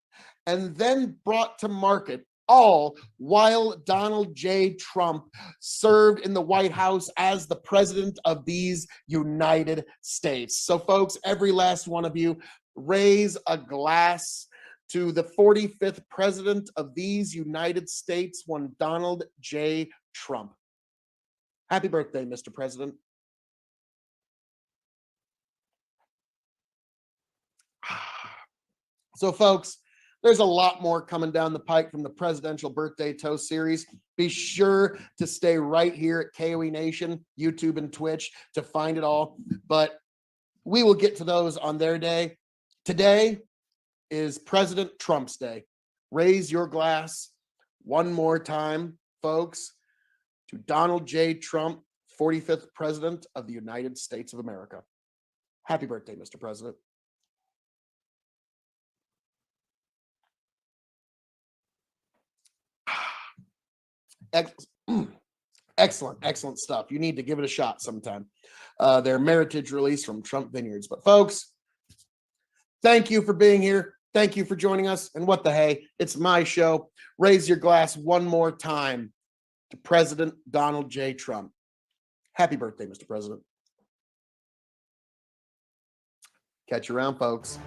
and then brought to market, all while Donald J. Trump served in the White House as the president of these United States. So folks, every last one of you, raise a glass to the 45th president of these United States, one Donald J. Trump. Happy birthday, Mr. President. So folks, there's a lot more coming down the pike from the Presidential Birthday Toast series. Be sure to stay right here at KOE Nation, YouTube and Twitch to find it all. But we will get to those on their day. Today is President Trump's Day. Raise your glass one more time, folks, to Donald J. Trump, 45th President of the United States of America. Happy birthday, Mr. President. Excellent stuff. You need to give it a shot sometime. Their Meritage release from Trump Vineyards. But folks, thank you for being here. Thank you for joining us. And what the hey, it's my show. Raise your glass one more time to President Donald J. Trump. Happy birthday, Mr. President. Catch you around, folks.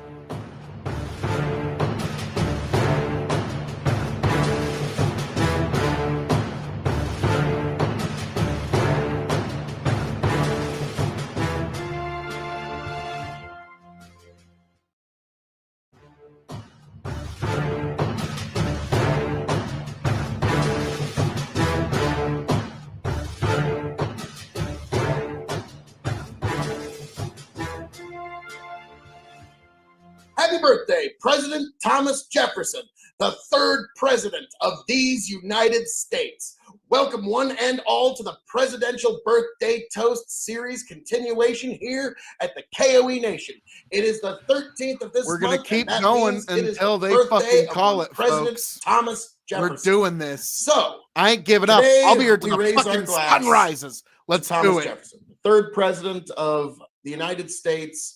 Happy birthday, President Thomas Jefferson, the 3rd president of these United States. Welcome one and all to the Presidential Birthday Toast series continuation here at the KOE Nation. It is the 13th of this month. We're going to keep going until they fucking call it, President folks. Thomas Jefferson. We're doing this. So, I ain't giving up. I'll be here till the fucking sun rises. Let's do it. Jefferson, the 3rd president of the United States,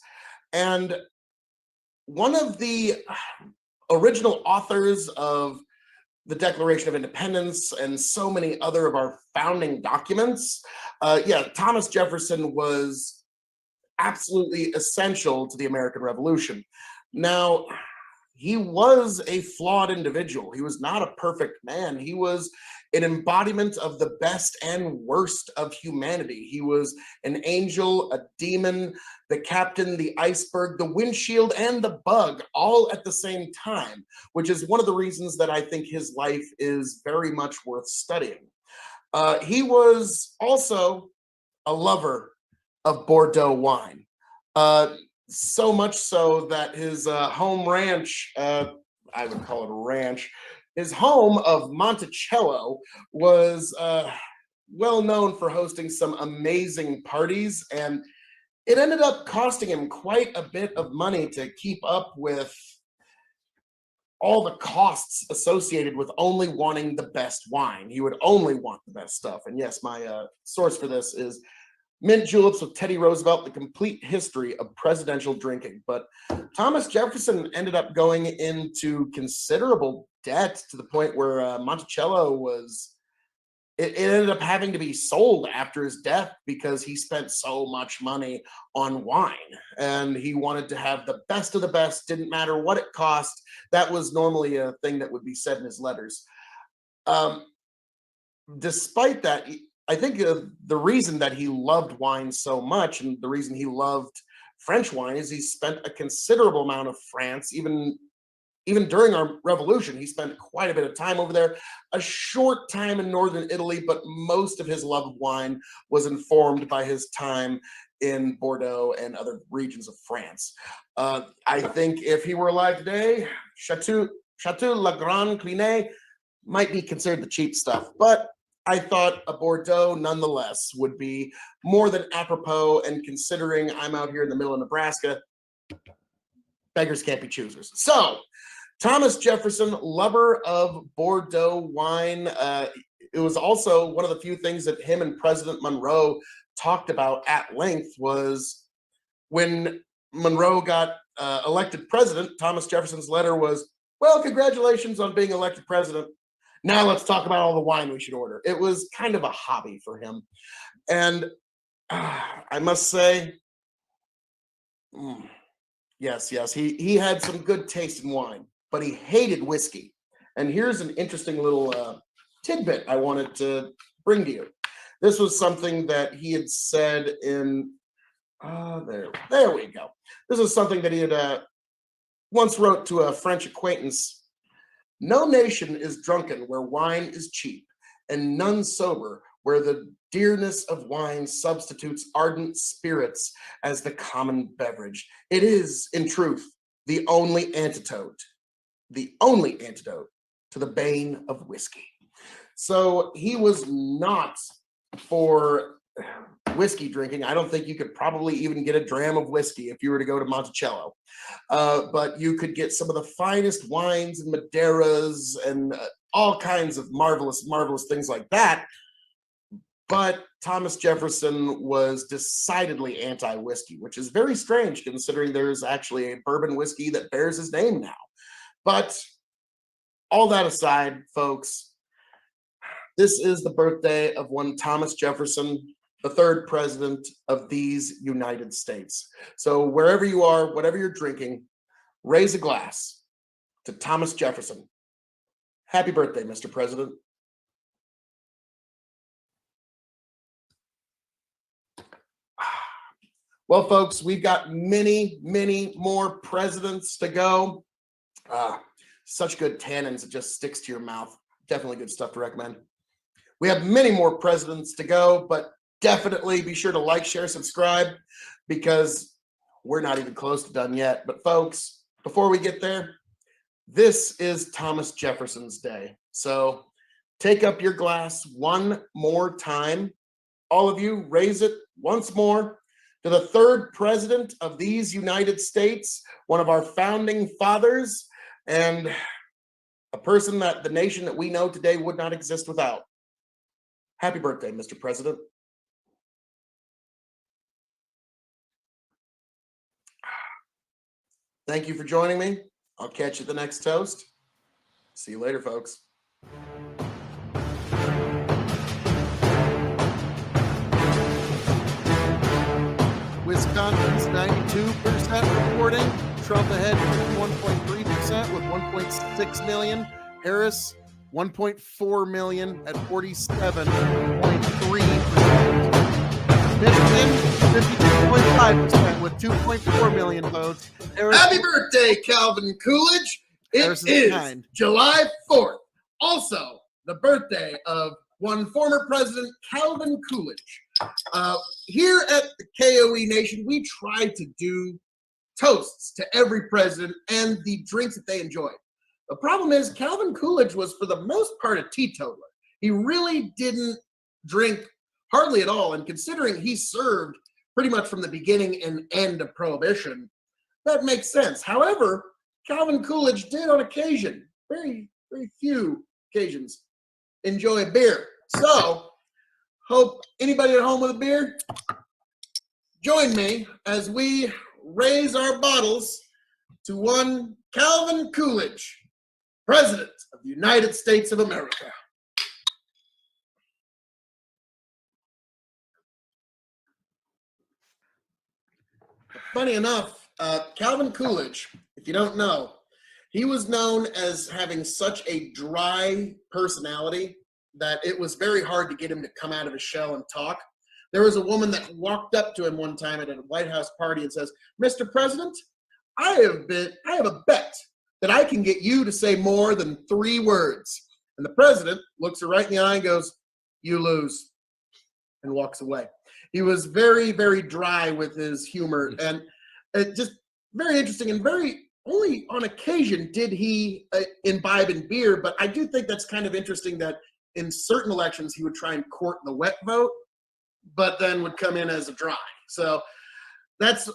and one of the original authors of the Declaration of Independence and so many other of our founding documents. Thomas Jefferson was absolutely essential to the American Revolution. Now, he was a flawed individual. He was not a perfect man. He was an embodiment of the best and worst of humanity. He was an angel, a demon, the captain, the iceberg, the windshield, and the bug, all at the same time, which is one of the reasons that I think his life is very much worth studying. He was also a lover of Bordeaux wine. So much so that his home ranch, I would call it a ranch, his home of Monticello was well known for hosting some amazing parties, and it ended up costing him quite a bit of money to keep up with all the costs associated with only wanting the best wine. He would only want the best stuff. And yes, my source for this is Mint Juleps with Teddy Roosevelt, the complete history of presidential drinking. But Thomas Jefferson ended up going into considerable debt to the point where Monticello was, it ended up having to be sold after his death because he spent so much money on wine. And he wanted to have the best of the best, didn't matter what it cost. That was normally a thing that would be said in his letters. Despite that, I think the reason that he loved wine so much and the reason he loved French wine is he spent a considerable amount of France, even during our revolution. He spent quite a bit of time over there, a short time in northern Italy, but most of his love of wine was informed by his time in Bordeaux and other regions of France. I think if he were alive today, Chateau La Grande Clinée might be considered the cheap stuff, but I thought a Bordeaux nonetheless would be more than apropos, and considering I'm out here in the middle of Nebraska, beggars can't be choosers. So, Thomas Jefferson, lover of Bordeaux wine. It was also one of the few things that him and President Monroe talked about at length was when Monroe got elected president, Thomas Jefferson's letter was, well, congratulations on being elected president. Now let's talk about all the wine we should order. It was kind of a hobby for him. And I must say, yes, he had some good taste in wine, but he hated whiskey. And here's an interesting little tidbit I wanted to bring to you. This was something that he had said in, there we go. This is something that he had once wrote to a French acquaintance. No nation is drunken where wine is cheap, and none sober where the dearness of wine substitutes ardent spirits as the common beverage. It is, in truth, the only antidote to the bane of whiskey. So he was not for whiskey drinking. I don't think you could probably even get a dram of whiskey if you were to go to Monticello. But you could get some of the finest wines and Madeiras and all kinds of marvelous, marvelous things like that. But Thomas Jefferson was decidedly anti-whiskey, which is very strange considering there's actually a bourbon whiskey that bears his name now. But all that aside, folks, this is the birthday of one Thomas Jefferson, the third president of these United States. So wherever you are, whatever you're drinking, raise a glass to Thomas Jefferson. Happy birthday, Mr. President. Well, folks, we've got many, many more presidents to go. Such good tannins, it just sticks to your mouth. Definitely good stuff to recommend. We have many more presidents to go, but definitely be sure to like, share, subscribe, because we're not even close to done yet. But folks, before we get there, this is Thomas Jefferson's day. So take up your glass one more time. All of you, raise it once more to the third president of these United States, one of our founding fathers, and a person that the nation that we know today would not exist without. Happy birthday, Mr. President. Thank you for joining me. I'll catch you at the next toast. See you later, folks. Wisconsin's 92% reporting. Trump ahead 1.3% with 1.6 million. Harris 1.4 million at 47.3%. Michigan 52.5% with 2.4 million votes. Happy birthday, Calvin Coolidge. It is July 4th. Also, the birthday of one former president, Calvin Coolidge. Here at the KOE Nation, we try to do toasts to every president and the drinks that they enjoyed. The problem is Calvin Coolidge was, for the most part, a teetotaler. He really didn't drink hardly at all, and considering he served pretty much from the beginning and end of Prohibition, that makes sense. However, Calvin Coolidge did on occasion, very, very few occasions, enjoy a beer. So, hope anybody at home with a beer, join me as we raise our bottles to one Calvin Coolidge, President of the United States of America. Funny enough, Calvin Coolidge, if you don't know, he was known as having such a dry personality that it was very hard to get him to come out of his shell and talk. There was a woman that walked up to him one time at a White House party and says, "Mr. President, I have a bet that I can get you to say more than 3 words." And the president looks her right in the eye and goes, "You lose," and walks away. He was very, very dry with his humor, and it just very interesting, and very only on occasion did he imbibe in beer. But I do think that's kind of interesting that in certain elections he would try and court the wet vote, but then would come in as a dry. So that's,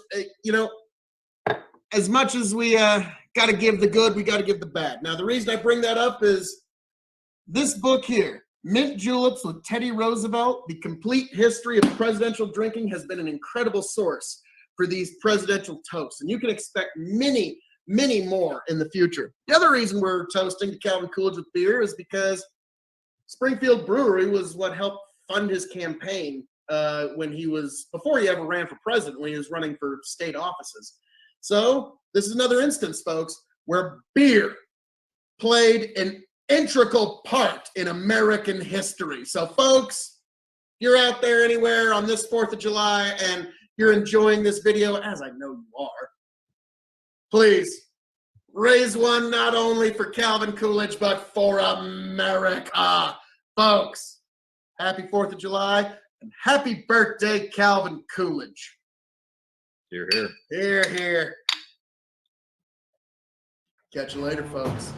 as much as we got to give the good, we got to give the bad. Now, the reason I bring that up is this book here, Mint Juleps with Teddy Roosevelt, The Complete History of Presidential Drinking, has been an incredible source for these presidential toasts. And you can expect many, many more in the future. The other reason we're toasting to Calvin Coolidge with beer is because Springfield Brewery was what helped fund his campaign before he ever ran for president, when he was running for state offices. So this is another instance, folks, where beer played an integral part in American history. So, folks, you're out there anywhere on this 4th of July and you're enjoying this video, as I know you are, please raise one not only for Calvin Coolidge, but for America. Folks, happy 4th of July and happy birthday, Calvin Coolidge. Hear, hear. Hear, hear. Catch you later, folks.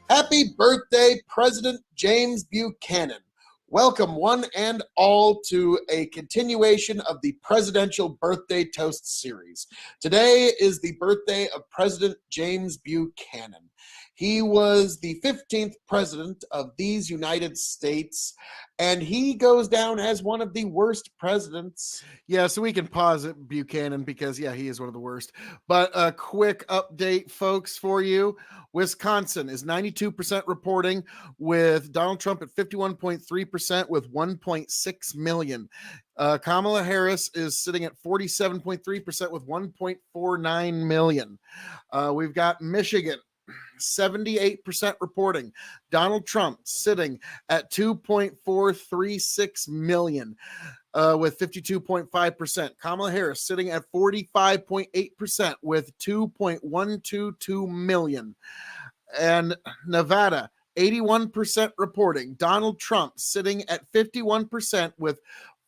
Happy birthday, President James Buchanan. Welcome, one and all, to a continuation of the Presidential Birthday Toast series. Today is the birthday of President James Buchanan. He was the 15th president of these United States, and he goes down as one of the worst presidents. Yeah, so we can pause at Buchanan because, yeah, he is one of the worst. But a quick update, folks, for you. Wisconsin is 92% reporting, with Donald Trump at 51.3% with 1.6 million. Kamala Harris is sitting at 47.3% with 1.49 million. We've got Michigan, 78% reporting. Donald Trump sitting at 2.436 million with 52.5%. Kamala Harris sitting at 45.8% with 2.122 million. And Nevada, 81% reporting. Donald Trump sitting at 51% with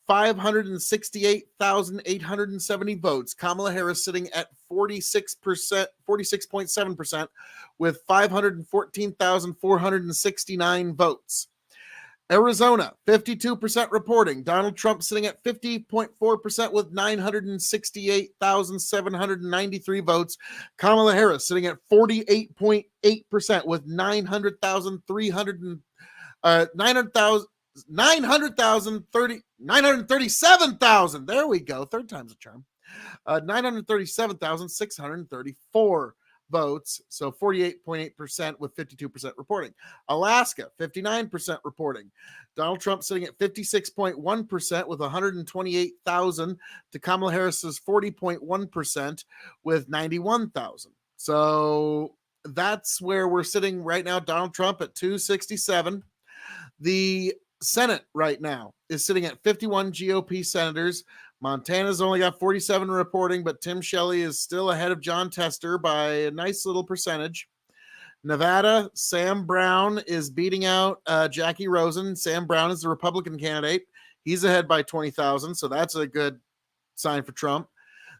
568,870 votes. Kamala Harris sitting at 46.7% with 514,469 votes. Arizona, 52% reporting. Donald Trump sitting at 50.4% with 968,793 votes. Kamala Harris sitting at 48.8% with 937,000. There we go. Third time's a charm. 937,634 votes. So 48.8% with 52% reporting. Alaska, 59% reporting. Donald Trump sitting at 56.1% with 128,000 to Kamala Harris's 40.1% with 91,000. So that's where we're sitting right now. Donald Trump at 267. The Senate right now is sitting at 51 GOP senators. Montana's only got 47 reporting, but Tim Shelley is still ahead of John Tester by a nice little percentage. Nevada, Sam Brown is beating out Jackie Rosen. Sam Brown is the Republican candidate. He's ahead by 20,000, so that's a good sign for Trump.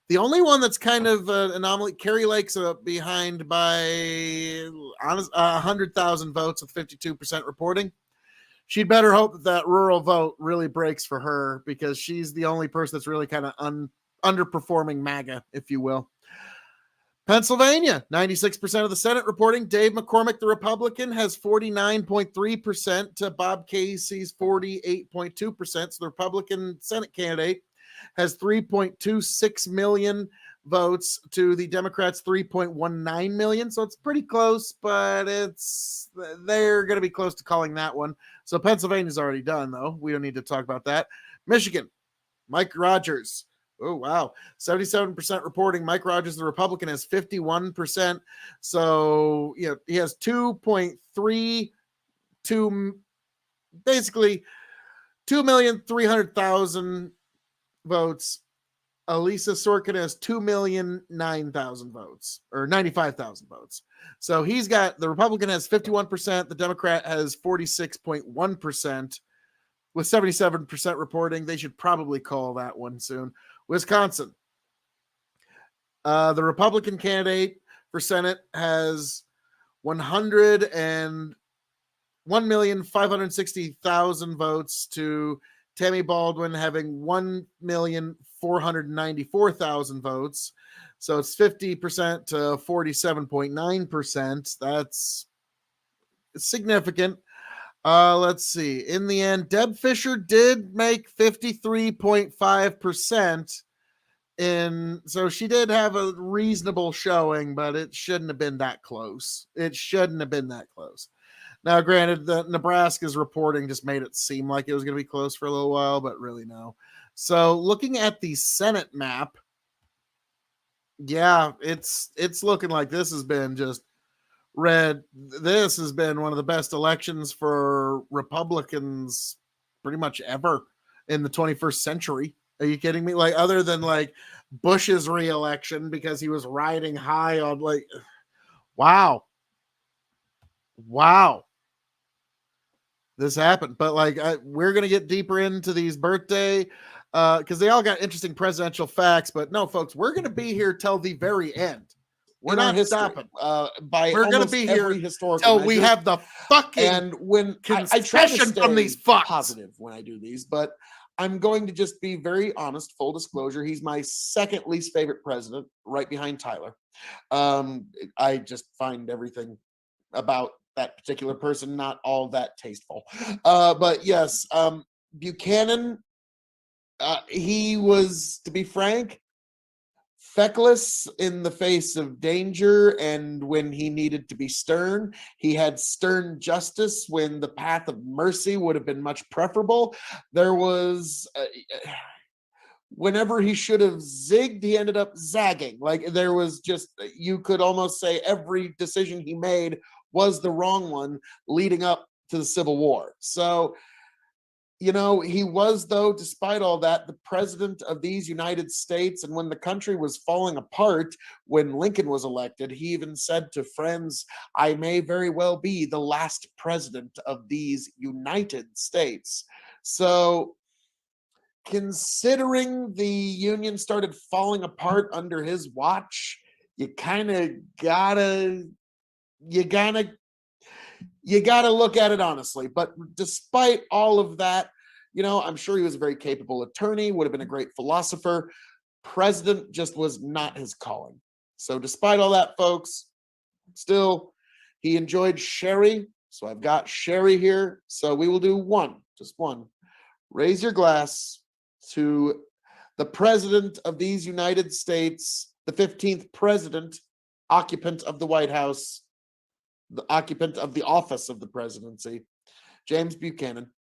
The only one that's kind of an anomaly, Carrie Lake's behind by 100,000 votes with 52% reporting. She'd better hope that rural vote really breaks for her, because she's the only person that's really kind of underperforming MAGA, if you will. Pennsylvania, 96% of the Senate reporting. Dave McCormick, the Republican, has 49.3% to Bob Casey's 48.2%. So the Republican Senate candidate has 3.26 million votes to the Democrats' 3.19 million. So it's pretty close, but they're going to be close to calling that one. So Pennsylvania's already done, though. We don't need to talk about that. Michigan, Mike Rogers. Oh, wow. 77% reporting. Mike Rogers, the Republican, has 51%. So, he has 2.32, basically 2,300,000 votes. Elisa Sorkin has 2,009,000 votes, or 95,000 votes. So the Republican has 51%. The Democrat has 46.1%. With 77% reporting. They should probably call that one soon. Wisconsin. The Republican candidate for Senate has 101,560,000 votes to Tammy Baldwin having 1,494,000 votes. So it's 50% to 47.9%. That's significant. Let's see. In the end, Deb Fisher did make 53.5%. So she did have a reasonable showing, but it shouldn't have been that close. Now, granted, the Nebraska's reporting just made it seem like it was going to be close for a little while, but really no. So looking at the Senate map, yeah, it's looking like this has been just red. This has been one of the best elections for Republicans pretty much ever in the 21st century. Are you kidding me? Like, other than like Bush's re-election, because he was riding high on wow, this happened. But we're going to get deeper into these birthday, because they all got interesting presidential facts. But no, folks, we're going to be here till the very end. We're not stopping. We're going to be here until we have the fucking and when I try to stay from these fucks. Positive when I do these, but I'm going to just be very honest. Full disclosure, he's my second least favorite president, right behind Tyler. I just find everything about that particular person not all that tasteful. But yes, Buchanan, he was, to be frank, feckless in the face of danger, and when he needed to be stern, he had stern justice when the path of mercy would have been much preferable. There was whenever he should have zigged, he ended up zagging. There was just, you could almost say every decision he made was the wrong one leading up to the Civil War. So he was, though, despite all that, the president of these United States. And when the country was falling apart, when Lincoln was elected, he even said to friends, I may very well be the last president of these United States. So considering the Union started falling apart under his watch, you gotta look at it honestly. But despite all of that, I'm sure he was a very capable attorney, would have been a great philosopher. President just was not his calling. So despite all that, folks, still, he enjoyed sherry. So I've got sherry here. So we will do just one. Raise your glass to the president of these United States, the 15th president, occupant of the White House, the occupant of the office of the presidency, James Buchanan.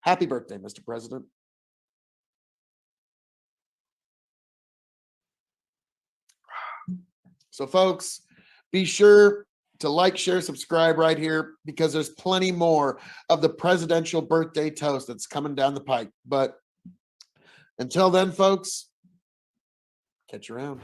Happy birthday, Mr. President. So, folks, be sure to like, share, subscribe right here, because there's plenty more of the presidential birthday toast that's coming down the pike. But until then, folks, catch you around.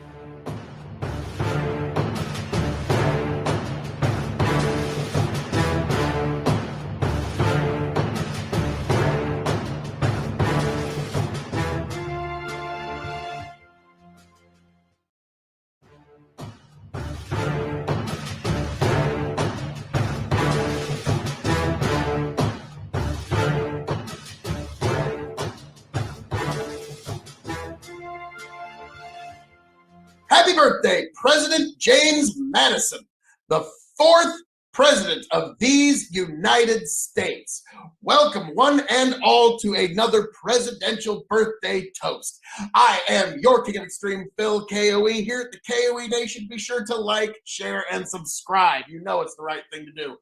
Happy birthday, President James Madison, the fourth president of these United States. Welcome one and all to another presidential birthday toast. I am your King of Extreme, Phil KOE, here at the KOE Nation. Be sure to like, share, and subscribe. You know it's the right thing to do.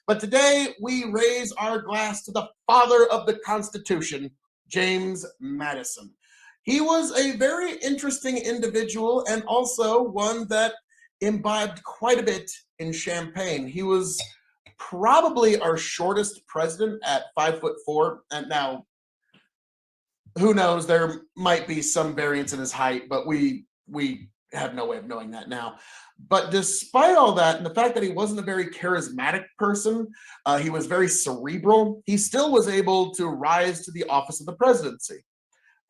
But today we raise our glass to the father of the Constitution, James Madison. He was a very interesting individual and also one that imbibed quite a bit in champagne. He was probably our shortest president at 5'4", and now who knows, there might be some variance in his height, but we have no way of knowing that now. But despite all that, and the fact that he wasn't a very charismatic person, he was very cerebral, he still was able to rise to the office of the presidency.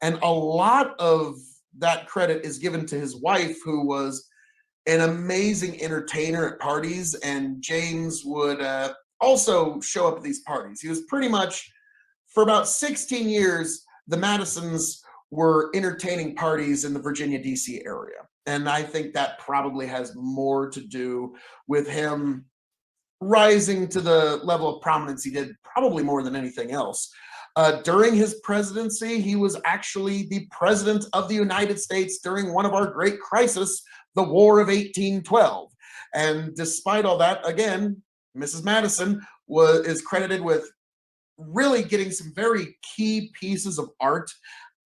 And a lot of that credit is given to his wife, who was an amazing entertainer at parties, and James would also show up at these parties. He was pretty much, for about 16 years, the Madisons were entertaining parties in the Virginia, D.C. area. And I think that probably has more to do with him rising to the level of prominence he did, probably more than anything else. During his presidency, he was actually the president of the United States during one of our great crises, the War of 1812. And despite all that, again, Mrs. Madison is credited with really getting some very key pieces of art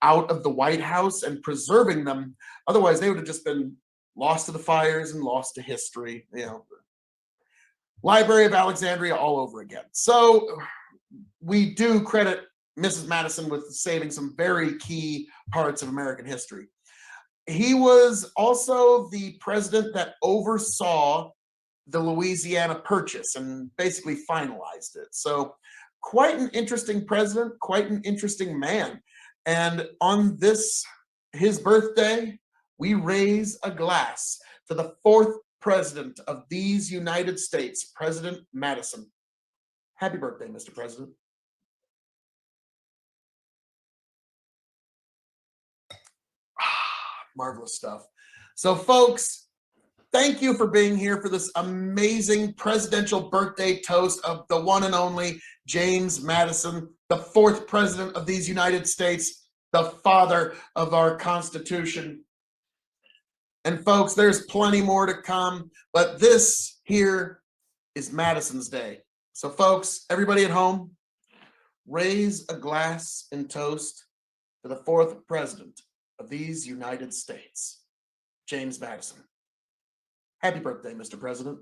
out of the White House and preserving them. Otherwise, they would have just been lost to the fires and lost to history. You know, Library of Alexandria all over again. So we do credit Mrs. Madison with saving some very key parts of American history. He was also the president that oversaw the Louisiana Purchase and basically finalized it. So quite an interesting president, quite an interesting man. And on this, his birthday, we raise a glass to the fourth president of these United States, President Madison. Happy birthday, Mr. President. Marvelous stuff. So folks, thank you for being here for this amazing presidential birthday toast of the one and only James Madison, the fourth president of these United States, the father of our Constitution. And folks, there's plenty more to come, but this here is Madison's Day. So folks, everybody at home, raise a glass and toast to the fourth president of these United States, James Madison. Happy birthday, Mr. President.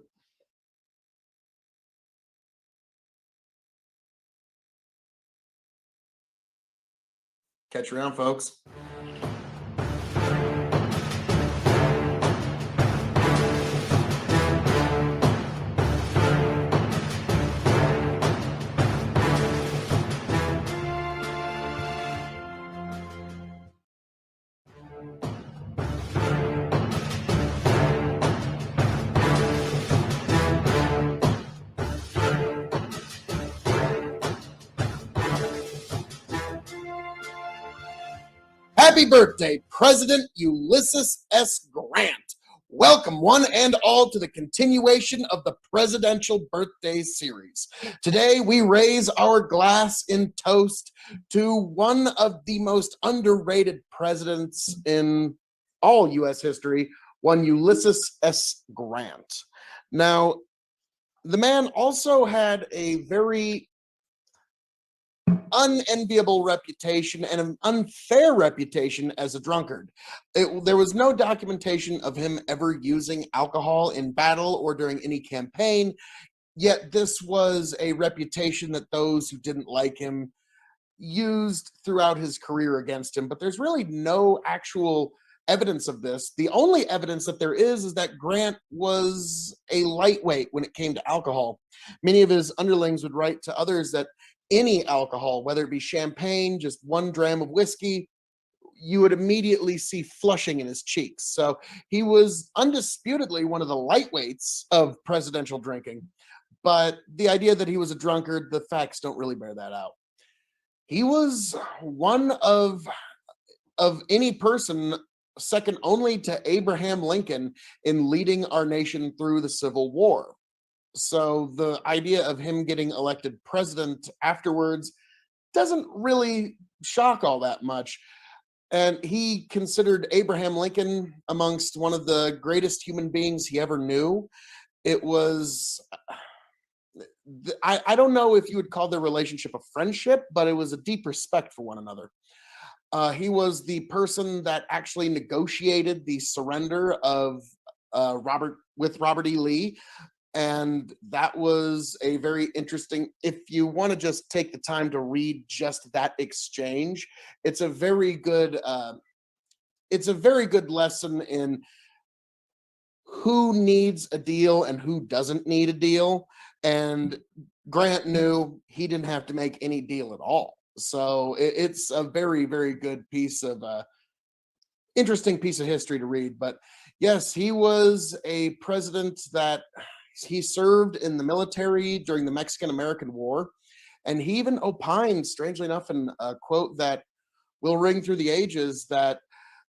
Catch you around, folks. Happy birthday, President Ulysses S. Grant. Welcome one and all to the continuation of the Presidential Birthday Series. Today we raise our glass in toast to one of the most underrated presidents in all U.S. history, one Ulysses S. Grant. Now, the man also had a very unenviable reputation and an unfair reputation as a drunkard. There was no documentation of him ever using alcohol in battle or during any campaign, yet this was a reputation that those who didn't like him used throughout his career against him. But there's really no actual evidence of this. The only evidence that there is that Grant was a lightweight when it came to alcohol. Many of his underlings would write to others that any alcohol, whether it be champagne, just 1 dram of whiskey, you would immediately see flushing in his cheeks. So he was undisputedly one of the lightweights of presidential drinking. But the idea that he was a drunkard, the facts don't really bear that out. He was one of any person second only to Abraham Lincoln in leading our nation through the Civil War. So the idea of him getting elected president afterwards doesn't really shock all that much. And he considered Abraham Lincoln amongst one of the greatest human beings he ever knew. It was, I don't know if you would call their relationship a friendship, but it was a deep respect for one another. He was the person that actually negotiated the surrender of Robert E. Lee. And that was a very interesting, if you want to just take the time to read just that exchange, it's a very good lesson in who needs a deal and who doesn't need a deal. And Grant knew he didn't have to make any deal at all. So it's a very, very good piece of interesting piece of history to read. But yes, he was a president that he served in the military during the Mexican-American War. And he even opined, strangely enough, in a quote that will ring through the ages, that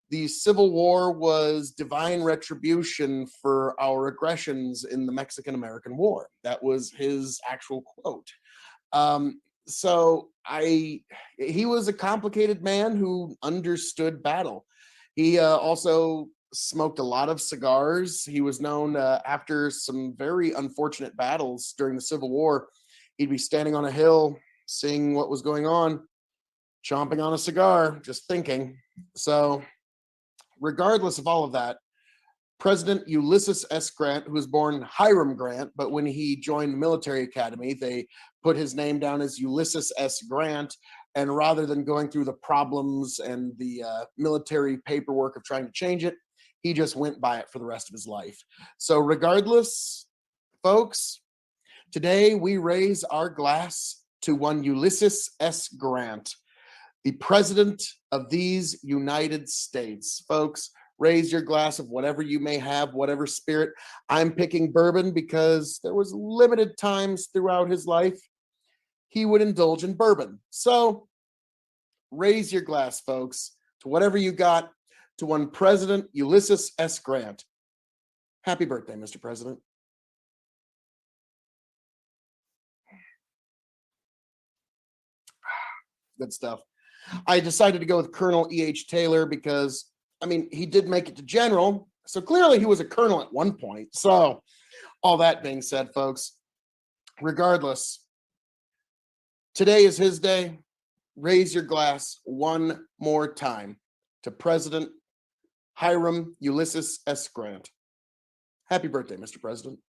the Civil War was divine retribution for our aggressions in the Mexican-American War. That was his actual quote. He was a complicated man who understood battle. He also smoked a lot of cigars. He was known after some very unfortunate battles during the Civil War. He'd be standing on a hill, seeing what was going on, chomping on a cigar, just thinking. So regardless of all of that, President Ulysses S. Grant, who was born Hiram Grant, but when he joined the military academy, they put his name down as Ulysses S. Grant. And rather than going through the problems and the military paperwork of trying to change it, he just went by it for the rest of his life. So regardless, folks, today we raise our glass to one Ulysses S. Grant, the president of these United States. Folks, raise your glass of whatever you may have, whatever spirit. I'm picking bourbon because there was limited times throughout his life he would indulge in bourbon. So raise your glass, folks, to whatever you got, to one President Ulysses S. Grant. Happy birthday, Mr. President. Good stuff. I decided to go with Colonel E.H. Taylor because, I mean, he did make it to general, so clearly he was a colonel at one point. So all that being said, folks, regardless, today is his day. Raise your glass one more time to President Hiram Ulysses S. Grant. Happy birthday, Mr. President.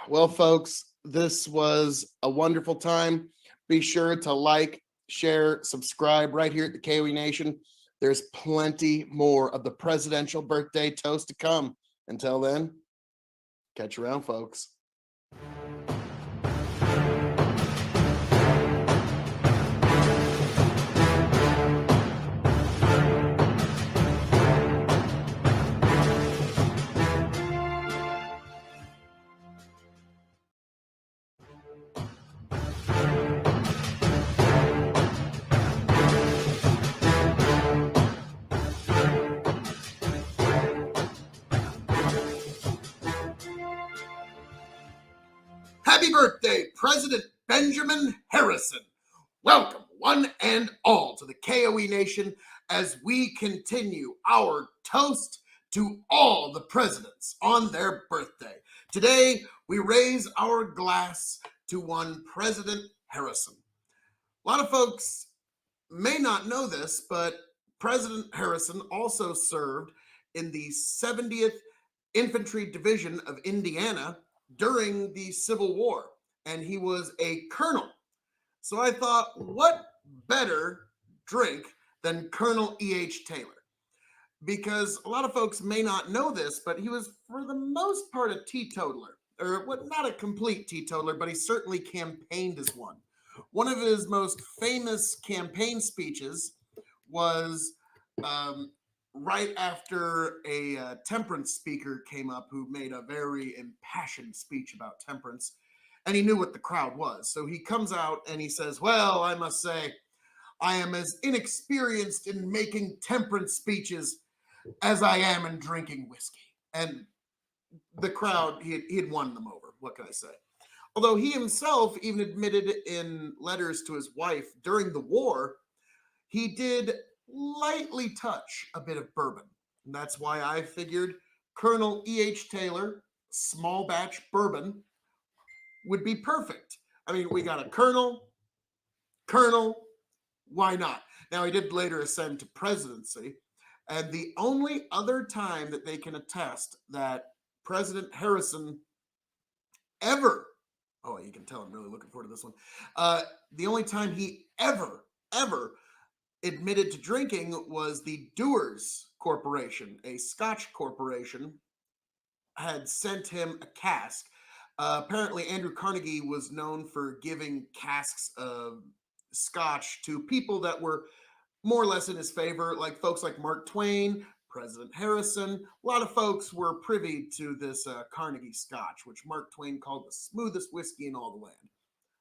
Well, folks, this was a wonderful time. Be sure to like, share, subscribe right here at the KOE Nation. There's plenty more of the presidential birthday toast to come. Until then, catch you around, folks. Happy birthday, President Benjamin Harrison. Welcome, one and all, to the KOE Nation as we continue our toast to all the presidents on their birthday. Today, we raise our glass to one President Harrison. A lot of folks may not know this, but President Harrison also served in the 70th Infantry Division of Indiana during the Civil War, and he was a colonel. So I thought, what better drink than Colonel E.H. Taylor? Because a lot of folks may not know this, but he was, for the most part, a teetotaler. Or what, not a complete teetotaler, but he certainly campaigned as one. One of his most famous campaign speeches was right after a temperance speaker came up who made a very impassioned speech about temperance. And he knew what the crowd was. So he comes out and he says, well, I must say, I am as inexperienced in making temperance speeches as I am in drinking whiskey. And the crowd, he had won them over. What can I say? Although he himself even admitted in letters to his wife during the war, he did lightly touch a bit of bourbon. And that's why I figured Colonel E.H. Taylor, small batch bourbon, would be perfect. I mean, we got a colonel, why not? Now, he did later ascend to presidency. And the only other time that they can attest that President Harrison ever, oh, you can tell I'm really looking forward to this one. The only time he ever admitted to drinking was the Dewar's Corporation, a Scotch corporation, had sent him a cask. Apparently, Andrew Carnegie was known for giving casks of Scotch to people that were more or less in his favor, like folks like Mark Twain, President Harrison. A lot of folks were privy to this Carnegie Scotch, which Mark Twain called the smoothest whiskey in all the land.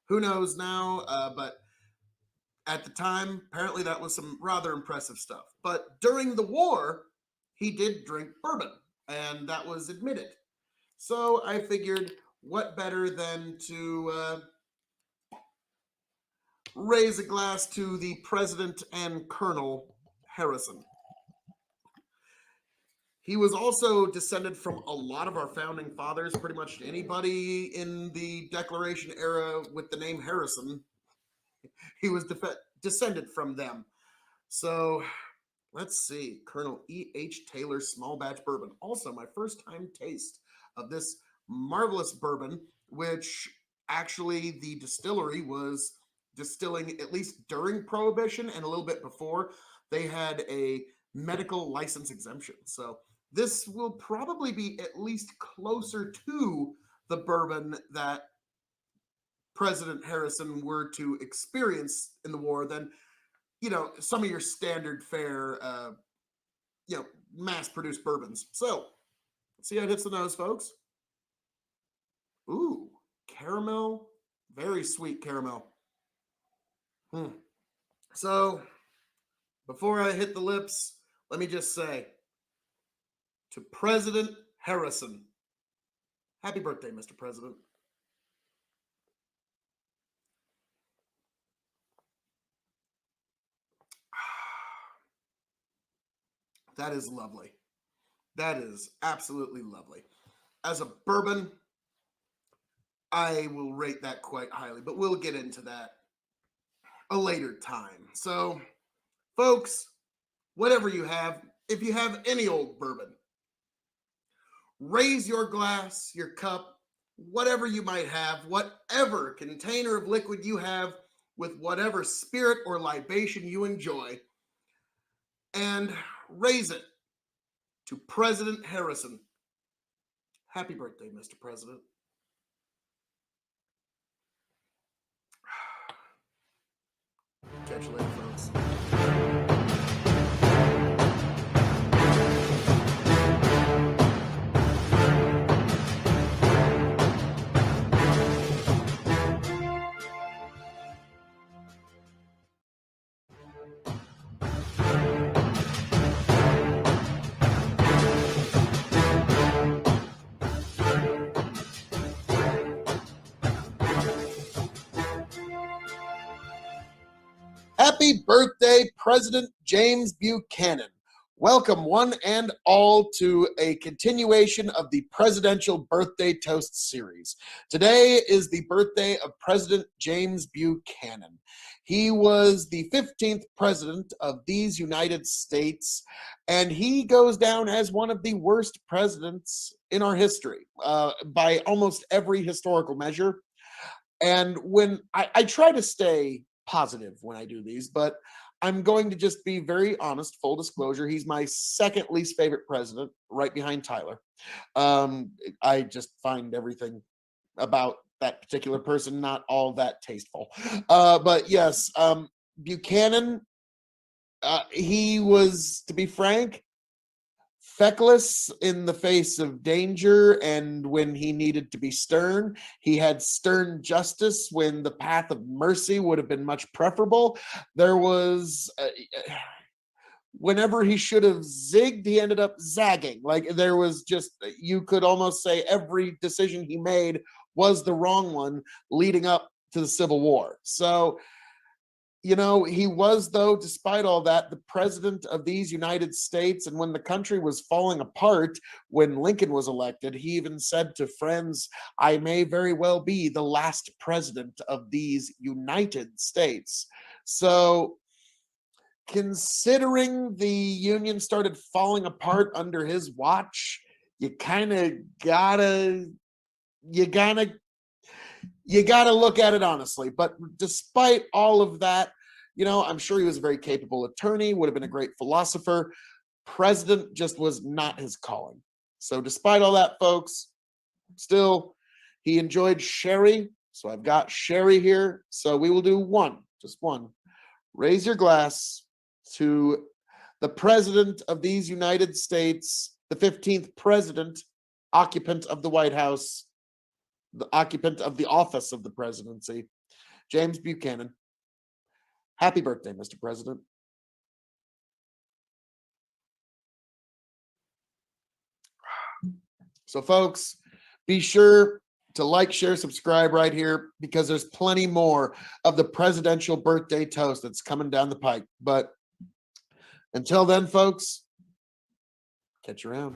Who knows now, but at the time, apparently that was some rather impressive stuff. But during the war, he did drink bourbon, and that was admitted. So I figured, what better than to raise a glass to the President and Colonel Harrison. He was also descended from a lot of our founding fathers. Pretty much anybody in the Declaration era with the name Harrison, he was descended from them. So let's see. Colonel E.H. Taylor small batch bourbon. Also my first time taste of this marvelous bourbon, which actually the distillery was distilling at least during Prohibition and a little bit before. They had a medical license exemption. So this will probably be at least closer to the bourbon that President Harrison were to experience in the war than, you know, some of your standard fare, you know, mass-produced bourbons. So let's see how it hits the nose, folks. Ooh, caramel, very sweet caramel. So before I hit the lips, let me just say to President Harrison, happy birthday, Mr. President. That is lovely. That is absolutely lovely. As a bourbon, I will rate that quite highly, but we'll get into that a later time. So, folks, whatever you have, if you have any old bourbon, raise your glass, your cup, whatever you might have, whatever container of liquid you have, with whatever spirit or libation you enjoy, and raise it to President Harrison. Happy birthday, Mr. President. Catch you later, folks. Happy birthday, President James Buchanan. Welcome, one and all, to a continuation of the Presidential Birthday Toast series. Today is the birthday of President James Buchanan. He was the 15th president of these United States, and he goes down as one of the worst presidents in our history by almost every historical measure. And when I try to stay positive when I do these, but I'm going to just be very honest, full disclosure. He's my second least favorite president, right behind Tyler. I just find everything about that particular person not all that tasteful. But yes, Buchanan, he was, to be frank, feckless in the face of danger, and when he needed to be stern, he had stern justice when the path of mercy would have been much preferable. There was whenever he should have zigged, he ended up zagging. Like, there was just, you could almost say every decision he made was the wrong one leading up to the Civil War. So, you know, he was, though, despite all that, the president of these United States. And when the country was falling apart, when Lincoln was elected, he even said to friends, I may very well be the last president of these United States. So, considering the Union started falling apart under his watch, you gotta look at it honestly. But despite all of that, you know, I'm sure he was a very capable attorney, would have been a great philosopher. President just was not his calling. So despite all that, folks, still, he enjoyed sherry. So I've got sherry here. So we will do just one. Raise your glass to the president of these United States, the 15th president, occupant of the White House, the occupant of the office of the presidency, James Buchanan. Happy birthday, Mr. President. So, folks, be sure to like, share, subscribe right here, because there's plenty more of the presidential birthday toast that's coming down the pike. But until then, folks, catch you around.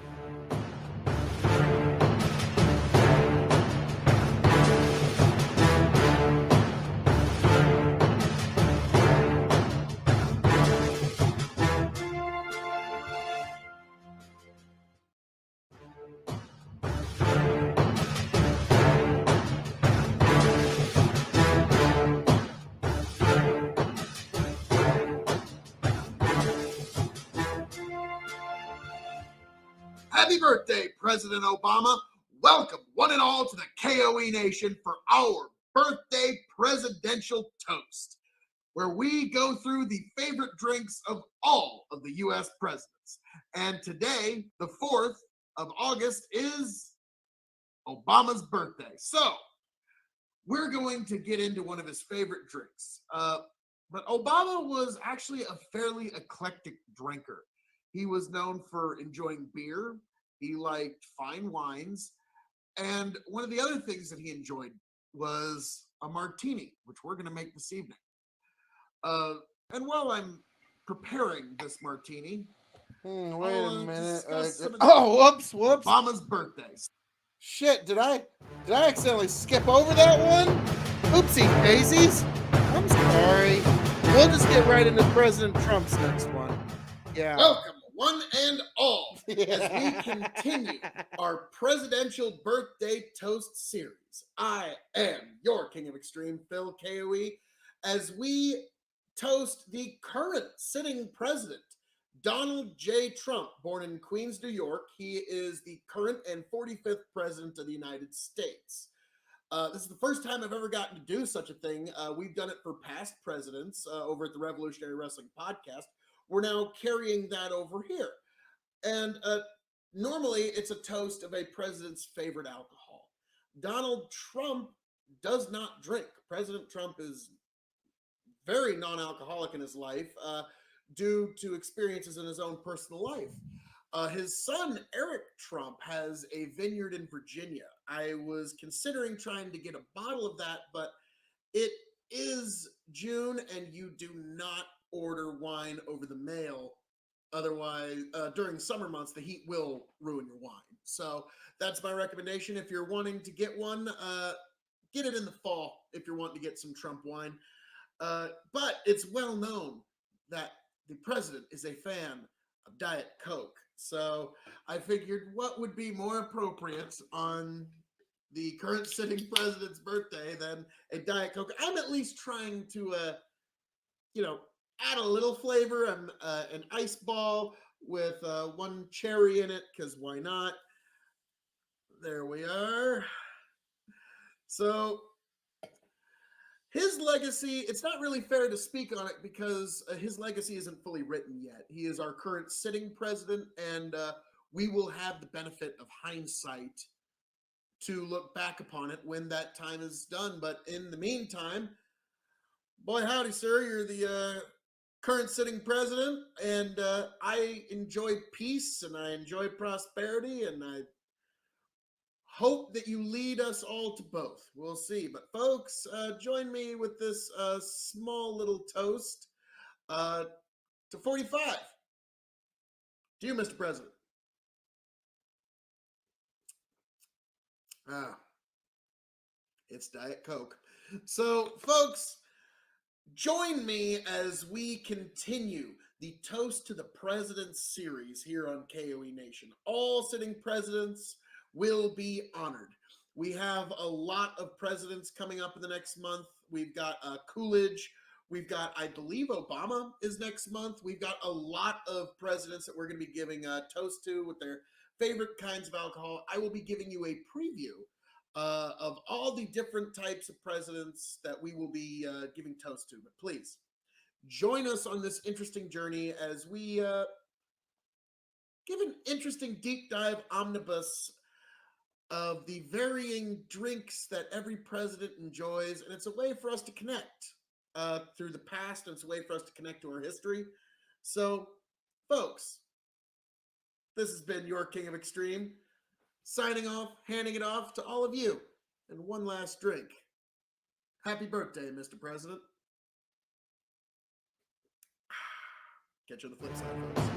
Happy birthday, President Obama. Welcome, one and all, to the KOE Nation for our birthday presidential toast, where we go through the favorite drinks of all of the U.S. presidents. And today, the 4th of August, is Obama's birthday. So, we're going to get into one of his favorite drinks. But Obama was actually a fairly eclectic drinker. He was known for enjoying beer. He liked fine wines. And one of the other things that he enjoyed was a martini, which we're going to make this evening. And while I'm preparing this martini, wait a minute. Whoops. Obama's birthdays. Shit, did I accidentally skip over that one? Oopsie daisies. I'm sorry. We'll just get right into President Trump's next one. Yeah. Welcome, one and all, as we continue our presidential birthday toast series. I am your King of Extreme, Phil KOE, as we toast the current sitting president, Donald J. Trump, born in Queens, New York. He is the current and 45th president of the United States. This is the first time I've ever gotten to do such a thing. We've done it for past presidents over at the Revolutionary Wrestling Podcast. We're now carrying that over here. And normally it's a toast of a president's favorite alcohol. Donald Trump does not drink. President Trump is very non-alcoholic in his life due to experiences in his own personal life. His son, Eric Trump, has a vineyard in Virginia. I was considering trying to get a bottle of that, but it is June and you do not order wine over the mail. Otherwise, during summer months, the heat will ruin your wine. So that's my recommendation. If you're wanting to get one, get it in the fall if you're wanting to get some Trump wine. But it's well known that the president is a fan of Diet Coke. So I figured what would be more appropriate on the current sitting president's birthday than a Diet Coke. I'm at least trying to, add a little flavor. An ice ball with one cherry in it, because why not? There we are. So his legacy, it's not really fair to speak on it because his legacy isn't fully written yet. He is our current sitting president, and we will have the benefit of hindsight to look back upon it when that time is done. But in the meantime, boy, howdy, sir, you're the current sitting president, and I enjoy peace and I enjoy prosperity, and I hope that you lead us all to both. We'll see. But folks, join me with this small little toast to 45. To you, Mr. President. It's Diet Coke. So, folks, join me as we continue the Toast to the President series here on KOE Nation. All sitting presidents will be honored. We have a lot of presidents coming up in the next month. We've got Coolidge. We've got, I believe, Obama is next month. We've got a lot of presidents that we're going to be giving a toast to with their favorite kinds of alcohol. I will be giving you a preview of all the different types of presidents that we will be giving toast to. But please, join us on this interesting journey as we give an interesting deep dive omnibus of the varying drinks that every president enjoys. And it's a way for us to connect through the past, and it's a way for us to connect to our history. So, folks, this has been your King of Extreme, signing off, handing it off to all of you. And one last drink. Happy birthday, Mr. President. Catch you on the flip side, folks.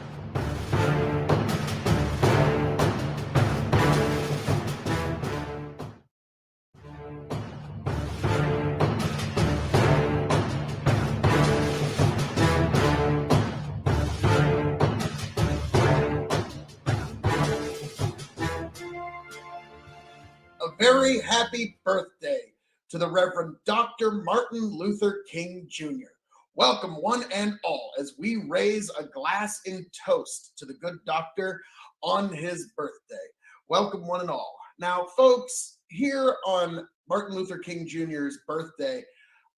A very happy birthday to the Reverend Dr. Martin Luther King Jr. Welcome, one and all, as we raise a glass in toast to the good doctor on his birthday. Welcome, one and all. Now, folks, here on Martin Luther King Jr.'s birthday,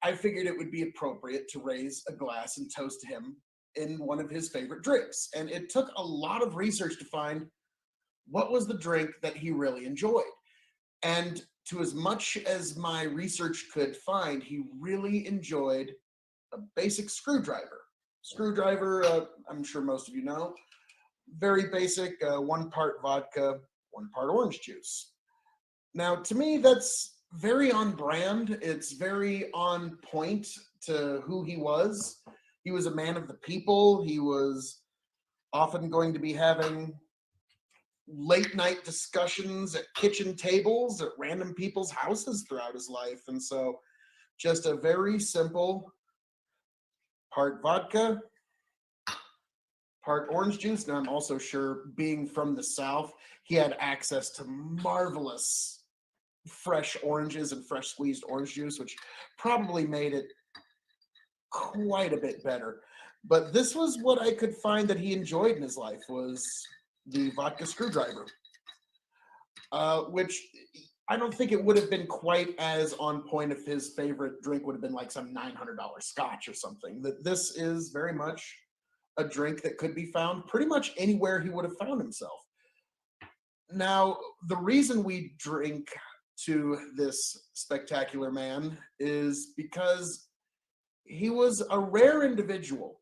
I figured it would be appropriate to raise a glass and toast him in one of his favorite drinks. And it took a lot of research to find what was the drink that he really enjoyed. And to as much as my research could find, he really enjoyed a basic screwdriver. Screwdriver, I'm sure most of you know, very basic, 1 part vodka, 1 part orange juice. Now, to me, that's very on brand. It's very on point to who he was. He was a man of the people. He was often going to be having late night discussions at kitchen tables at random people's houses throughout his life. And so just a very simple part vodka, part orange juice. Now I'm also sure, being from the South, he had access to marvelous fresh oranges and fresh squeezed orange juice, which probably made it quite a bit better. But this was what I could find that he enjoyed in his life, was the vodka screwdriver, which I don't think it would have been quite as on point if his favorite drink would have been like some $900 scotch or something. That this is very much a drink that could be found pretty much anywhere he would have found himself. Now, the reason we drink to this spectacular man is because he was a rare individual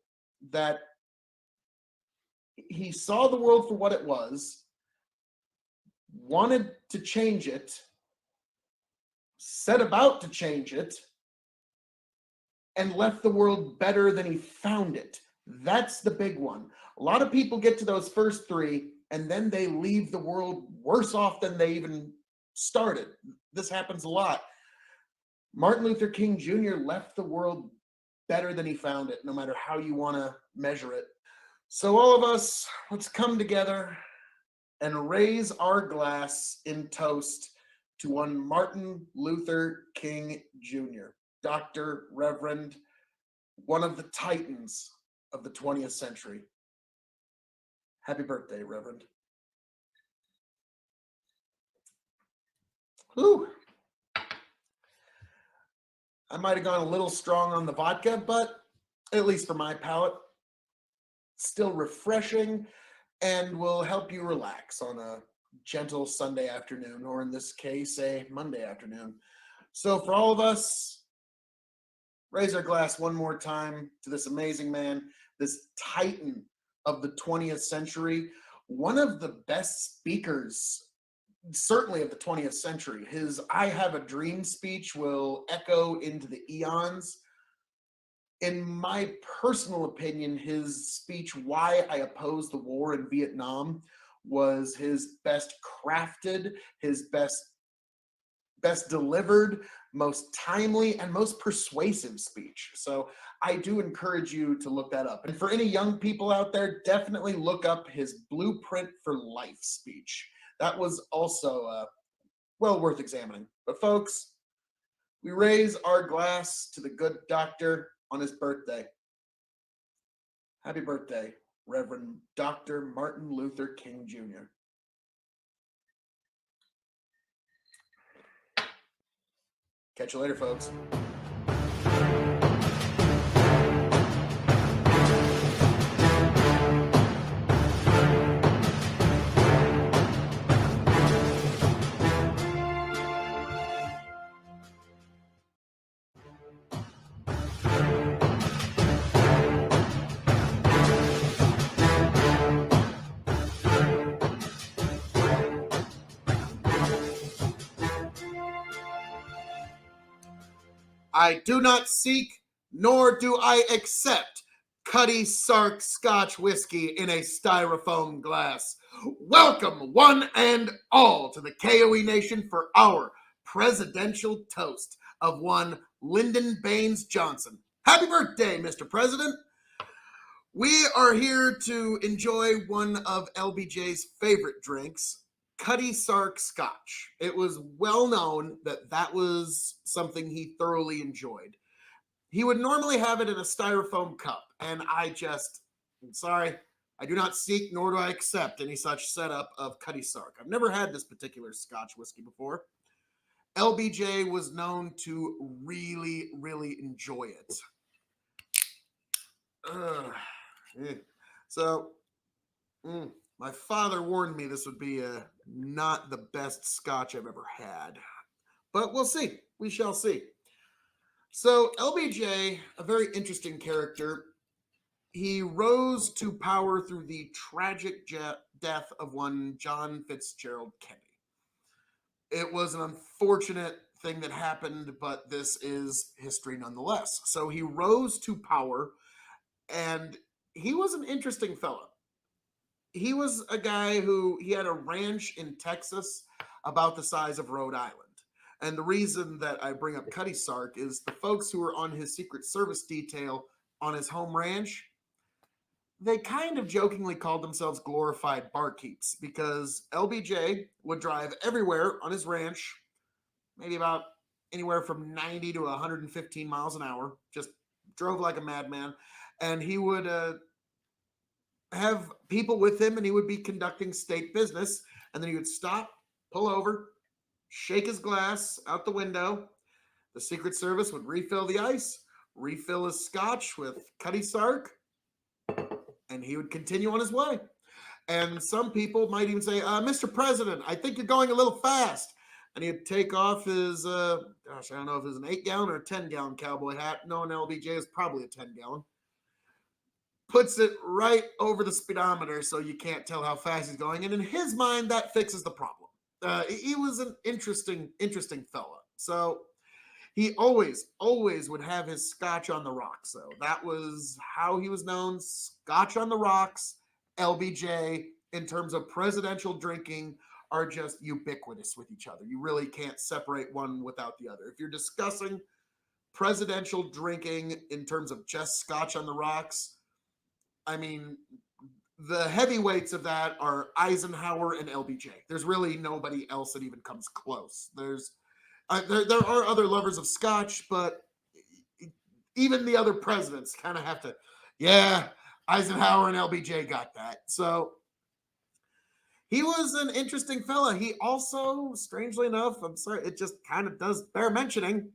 that he saw the world for what it was, wanted to change it, set about to change it, and left the world better than he found it. That's the big one. A lot of people get to those first 3 and then they leave the world worse off than they even started. This happens a lot. Martin Luther King Jr. left the world better than he found it, no matter how you want to measure it. So all of us, let's come together and raise our glass in toast to one Martin Luther King Jr., Dr. Reverend, one of the titans of the 20th century. Happy birthday, Reverend. Whew. I might have gone a little strong on the vodka, but at least for my palate, still refreshing. and will help you relax on a gentle Sunday afternoon, or in this case, a Monday afternoon. So for all of us, raise our glass one more time to this amazing man, this titan of the 20th century, one of the best speakers, certainly of the 20th century. His I Have a Dream speech will echo into the eons. In my personal opinion, his speech, Why I Oppose the War in Vietnam, was his best crafted, his best delivered, most timely, and most persuasive speech. So I do encourage you to look that up. And for any young people out there, definitely look up his Blueprint for Life speech. That was also well worth examining. But folks, we raise our glass to the good doctor on his birthday. Happy birthday, Reverend Dr. Martin Luther King Jr. Catch you later, folks. I do not seek, nor do I accept Cuddy Sark Scotch whiskey in a styrofoam glass. Welcome, one and all, to the KOE Nation for our presidential toast of one Lyndon Baines Johnson. Happy birthday, Mr. President. We are here to enjoy one of LBJ's favorite drinks, Cuddy Sark Scotch. It was well known that that was something he thoroughly enjoyed. He would normally have it in a styrofoam cup, and I'm sorry, I do not seek nor do I accept any such setup of Cuddy Sark. I've never had this particular Scotch whiskey before. LBJ was known to really, really enjoy it. My father warned me this would be not the best Scotch I've ever had. But we'll see. We shall see. So LBJ, a very interesting character. He rose to power through the tragic death of one John Fitzgerald Kennedy. It was an unfortunate thing that happened, but this is history nonetheless. So he rose to power, and he was an interesting fellow. He was a guy who, he had a ranch in Texas about the size of Rhode Island. And the reason that I bring up Cuddy Sark is the folks who were on his Secret Service detail on his home ranch, they kind of jokingly called themselves glorified barkeeps, because LBJ would drive everywhere on his ranch, maybe about anywhere from 90 to 115 miles an hour, just drove like a madman. And he would have people with him, and he would be conducting state business, and then he would stop, pull over, shake his glass out the window. The Secret Service would refill the ice, refill his scotch with Cuddy Sark, and he would continue on his way. And some people might even say, Mr. President, I think you're going a little fast. And he'd take off his, I don't know if it was an 8-gallon or a 10-gallon cowboy hat. Knowing LBJ is probably a 10-gallon. Puts it right over the speedometer so you can't tell how fast he's going. And in his mind, that fixes the problem. He was an interesting fella. So he always would have his scotch on the rocks. So that was how he was known. Scotch on the rocks, LBJ, in terms of presidential drinking, are just ubiquitous with each other. You really can't separate one without the other. If you're discussing presidential drinking in terms of just scotch on the rocks, I mean, the heavyweights of that are Eisenhower and LBJ. There's really nobody else that even comes close. There are other lovers of scotch, but even the other presidents kind of have to, Eisenhower and LBJ got that. So he was an interesting fella. He also, strangely enough, I'm sorry, it just kind of does bear mentioning,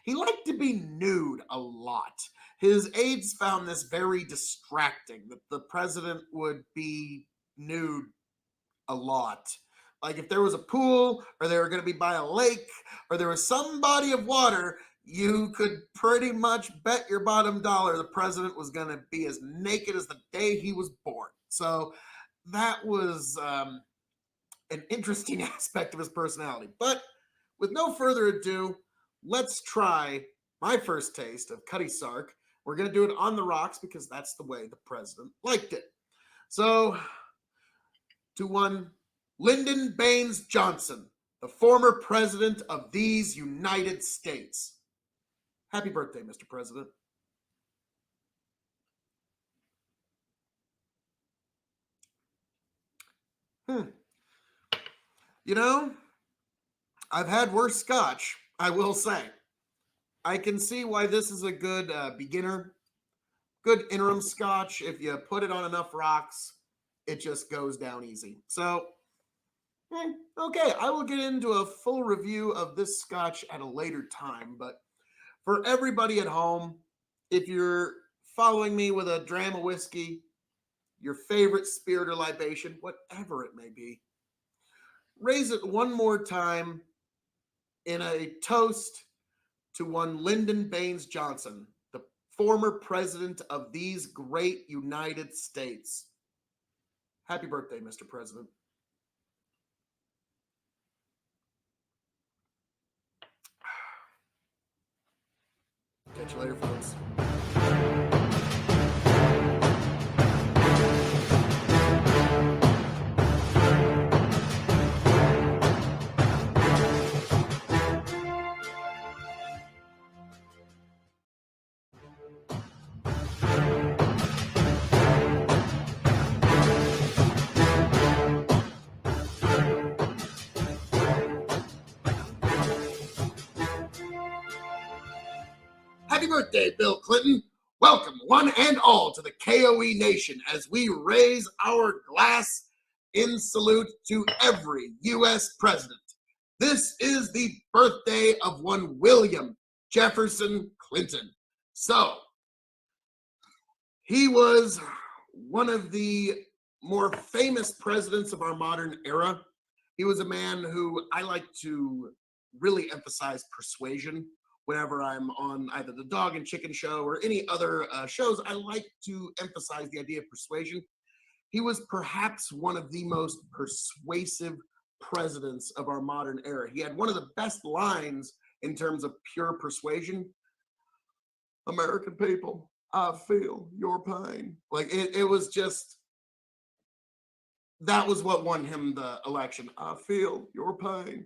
he liked to be nude a lot. His aides found this very distracting, that the president would be nude a lot. Like if there was a pool or they were going to be by a lake or there was some body of water, you could pretty much bet your bottom dollar the president was going to be as naked as the day he was born. So that was an interesting aspect of his personality. But with no further ado, let's try my first taste of Cutty Sark. We're going to do it on the rocks because that's the way the president liked it. So, to one Lyndon Baines Johnson, the former president of these United States. Happy birthday, Mr. President. You know, I've had worse scotch, I will say. I can see why this is a good beginner, good interim scotch. If you put it on enough rocks, it just goes down easy. So, okay, I will get into a full review of this scotch at a later time. But for everybody at home, if you're following me with a dram of whiskey, your favorite spirit or libation, whatever it may be, raise it one more time in a toast to one Lyndon Baines Johnson, the former president of these great United States. Happy birthday, Mr. President. Catch you later, folks. Happy birthday, Bill Clinton. Welcome, one and all, to the KOE Nation as we raise our glass in salute to every U.S. president. This is the birthday of one William Jefferson Clinton. So, he was one of the more famous presidents of our modern era. He was a man who I like to really emphasize persuasion. Whenever I'm on either the Dog and Chicken Show or any other shows, I like to emphasize the idea of persuasion. He was perhaps one of the most persuasive presidents of our modern era. He had one of the best lines in terms of pure persuasion. American people, I feel your pain. Like it was just, that was what won him the election. I feel your pain.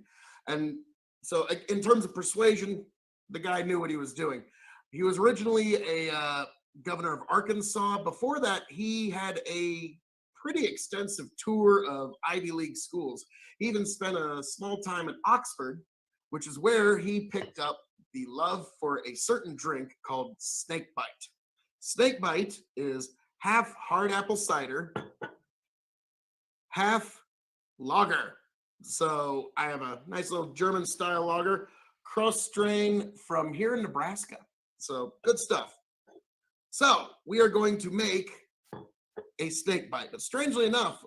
And so in terms of persuasion, the guy knew what he was doing. He was originally a governor of Arkansas. Before that, he had a pretty extensive tour of Ivy League schools. He even spent a small time at Oxford, which is where he picked up the love for a certain drink called snakebite. Snakebite is half hard apple cider, half lager. So I have a nice little German style lager, cross strain from here in Nebraska. So good stuff. So we are going to make a snake bite. But strangely enough,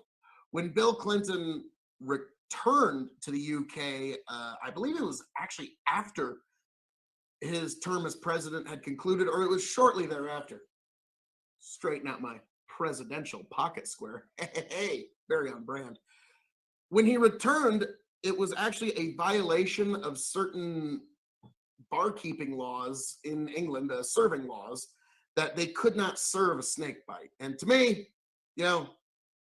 when Bill Clinton returned to the UK, I believe it was actually after his term as president had concluded, or it was shortly thereafter. Straighten out my presidential pocket square. Hey, very on brand. When he returned, it was actually a violation of certain barkeeping laws in England, serving laws, that they could not serve a snake bite. And to me, you know,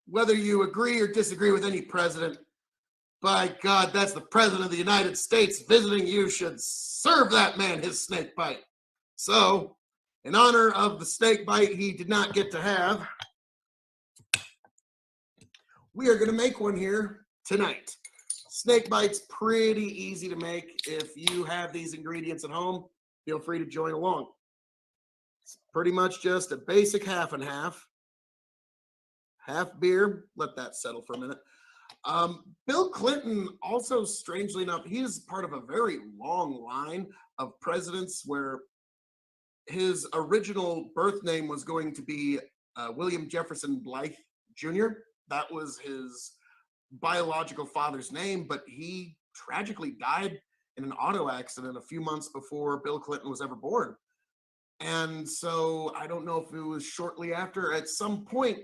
whether you agree or disagree with any president, by God, that's the president of the United States visiting you, should serve that man his snake bite. So, in honor of the snake bite he did not get to have, we are going to make one here tonight. Snake bite's pretty easy to make. If you have these ingredients at home, feel free to join along. It's pretty much just a basic half and half. Half beer, let that settle for a minute. Bill Clinton also, strangely enough, he is part of a very long line of presidents where his original birth name was going to be William Jefferson Blythe Jr., That was his biological father's name, but he tragically died in an auto accident a few months before Bill Clinton was ever born. And so I don't know if it was shortly after. At some point,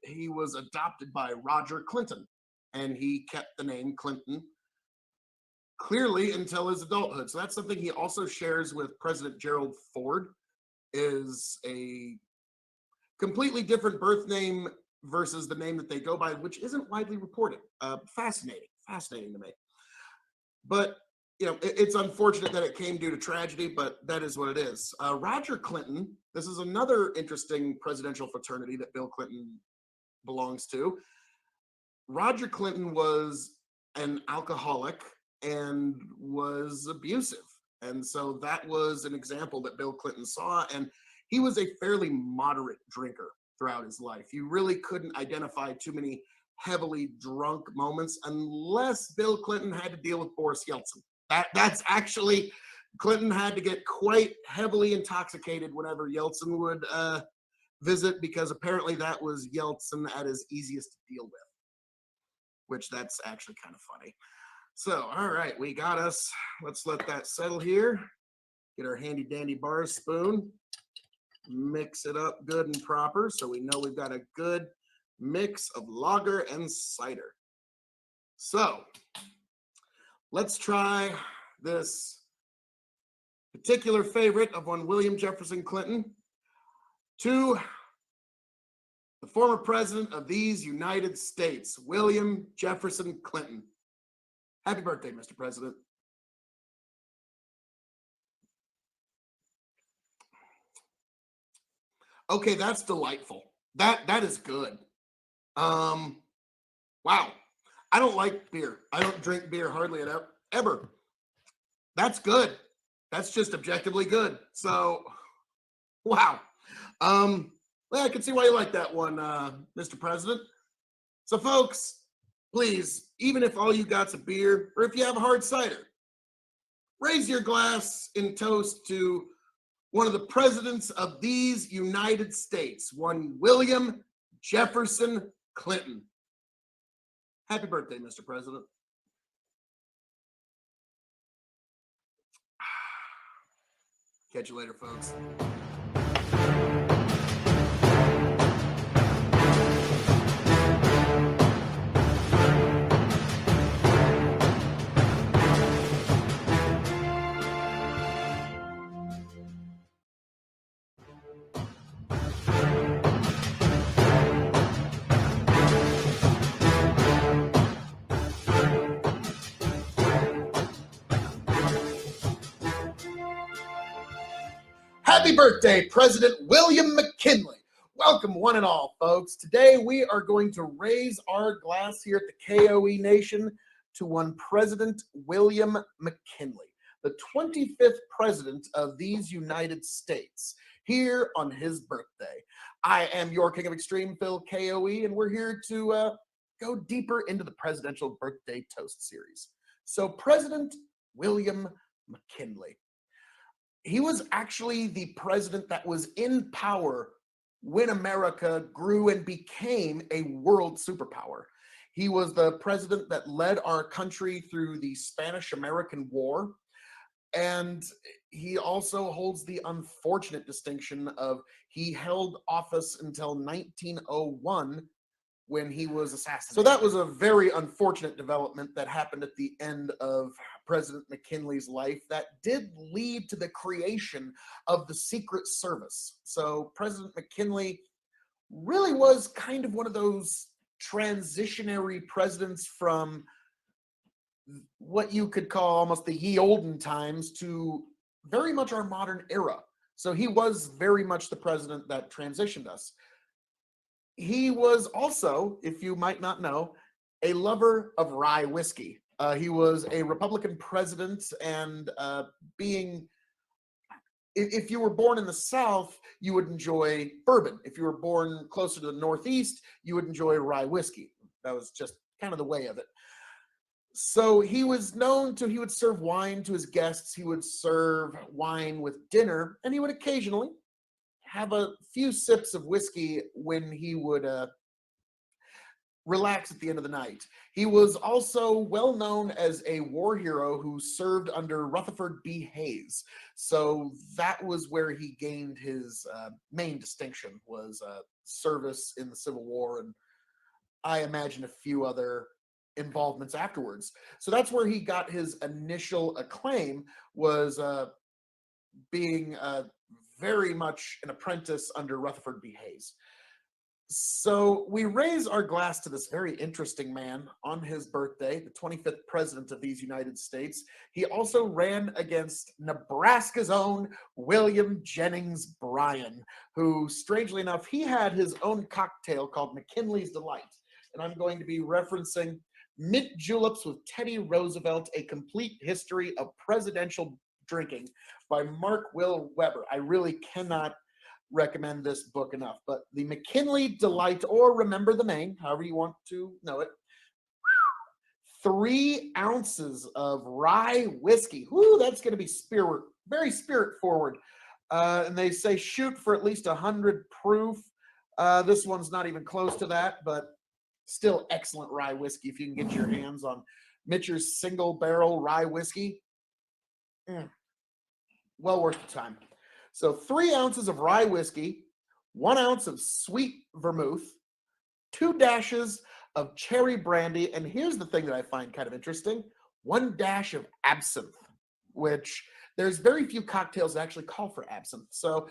he was adopted by Roger Clinton, and he kept the name Clinton clearly until his adulthood. So that's something he also shares with President Gerald Ford, is a completely different birth name versus the name that they go by, which isn't widely reported. Fascinating to me. But you know, it's unfortunate that it came due to tragedy, but that is what it is. Roger Clinton, this is another interesting presidential fraternity that Bill Clinton belongs to. Roger Clinton was an alcoholic and was abusive. And so that was an example that Bill Clinton saw. And he was a fairly moderate drinker throughout his life. You really couldn't identify too many heavily drunk moments unless Bill Clinton had to deal with Boris Yeltsin. That's actually, Clinton had to get quite heavily intoxicated whenever Yeltsin would visit, because apparently that was Yeltsin at his easiest to deal with, which that's actually kind of funny. So, all right, we got us. Let's let that settle here. Get our handy dandy bar spoon. Mix it up good and proper so we know we've got a good mix of lager and cider. So, let's try this particular favorite of one William Jefferson Clinton to the former president of these United States, William Jefferson Clinton. Happy birthday, Mr. President. Okay, that's delightful. That is good. Wow. I don't like beer. I don't drink beer hardly ever. That's good. That's just objectively good. So, wow. Well, I can see why you like that one, Mr. President. So, folks, please, even if all you got's a beer, or if you have a hard cider, raise your glass in toast to one of the presidents of these United States, one William Jefferson Clinton. Happy birthday, Mr. President. Catch you later, folks. Happy birthday, President William McKinley. Welcome, one and all, folks. Today, we are going to raise our glass here at the KOE Nation to one President William McKinley, the 25th president of these United States, here on his birthday. I am your King of Extreme, Phil KOE, and we're here to go deeper into the presidential birthday toast series. So, President William McKinley. He was actually the president that was in power when America grew and became a world superpower. He was the president that led our country through the Spanish-American War. And he also holds the unfortunate distinction of he held office until 1901 when he was assassinated. So that was a very unfortunate development that happened at the end of President McKinley's life that did lead to the creation of the Secret Service. So President McKinley really was kind of one of those transitionary presidents from what you could call almost the ye olden times to very much our modern era. So he was very much the president that transitioned us. He was also, if you might not know, a lover of rye whiskey. He was a Republican president, and if you were born in the South, you would enjoy bourbon. If you were born closer to the Northeast, you would enjoy rye whiskey. That was just kind of the way of it. So he was known to, he would serve wine to his guests. He would serve wine with dinner, and he would occasionally have a few sips of whiskey when he would relax at the end of the night. He was also well known as a war hero who served under Rutherford B. Hayes. So that was where he gained his main distinction, was service in the Civil War, and I imagine a few other involvements afterwards. So that's where he got his initial acclaim, was being very much an apprentice under Rutherford B. Hayes. So we raise our glass to this very interesting man on his birthday, the 25th president of these United States. He also ran against Nebraska's own William Jennings Bryan, who, strangely enough, he had his own cocktail called McKinley's Delight. And I'm going to be referencing Mint Juleps with Teddy Roosevelt, A Complete History of Presidential Drinking by Mark Will Weber. I really cannot recommend this book enough, but the McKinley Delight, or Remember the Maine, however you want to know it, 3 ounces of rye whiskey. Whoo, that's going to be very spirit forward. And they say shoot for at least 100 proof. This one's not even close to that, but still excellent rye whiskey if you can get your hands on Mitcher's single barrel rye whiskey. Well worth the time. So 3 ounces of rye whiskey, 1 ounce of sweet vermouth, 2 dashes of cherry brandy, and here's the thing that I find kind of interesting, 1 dash of absinthe, which there's very few cocktails that actually call for absinthe. So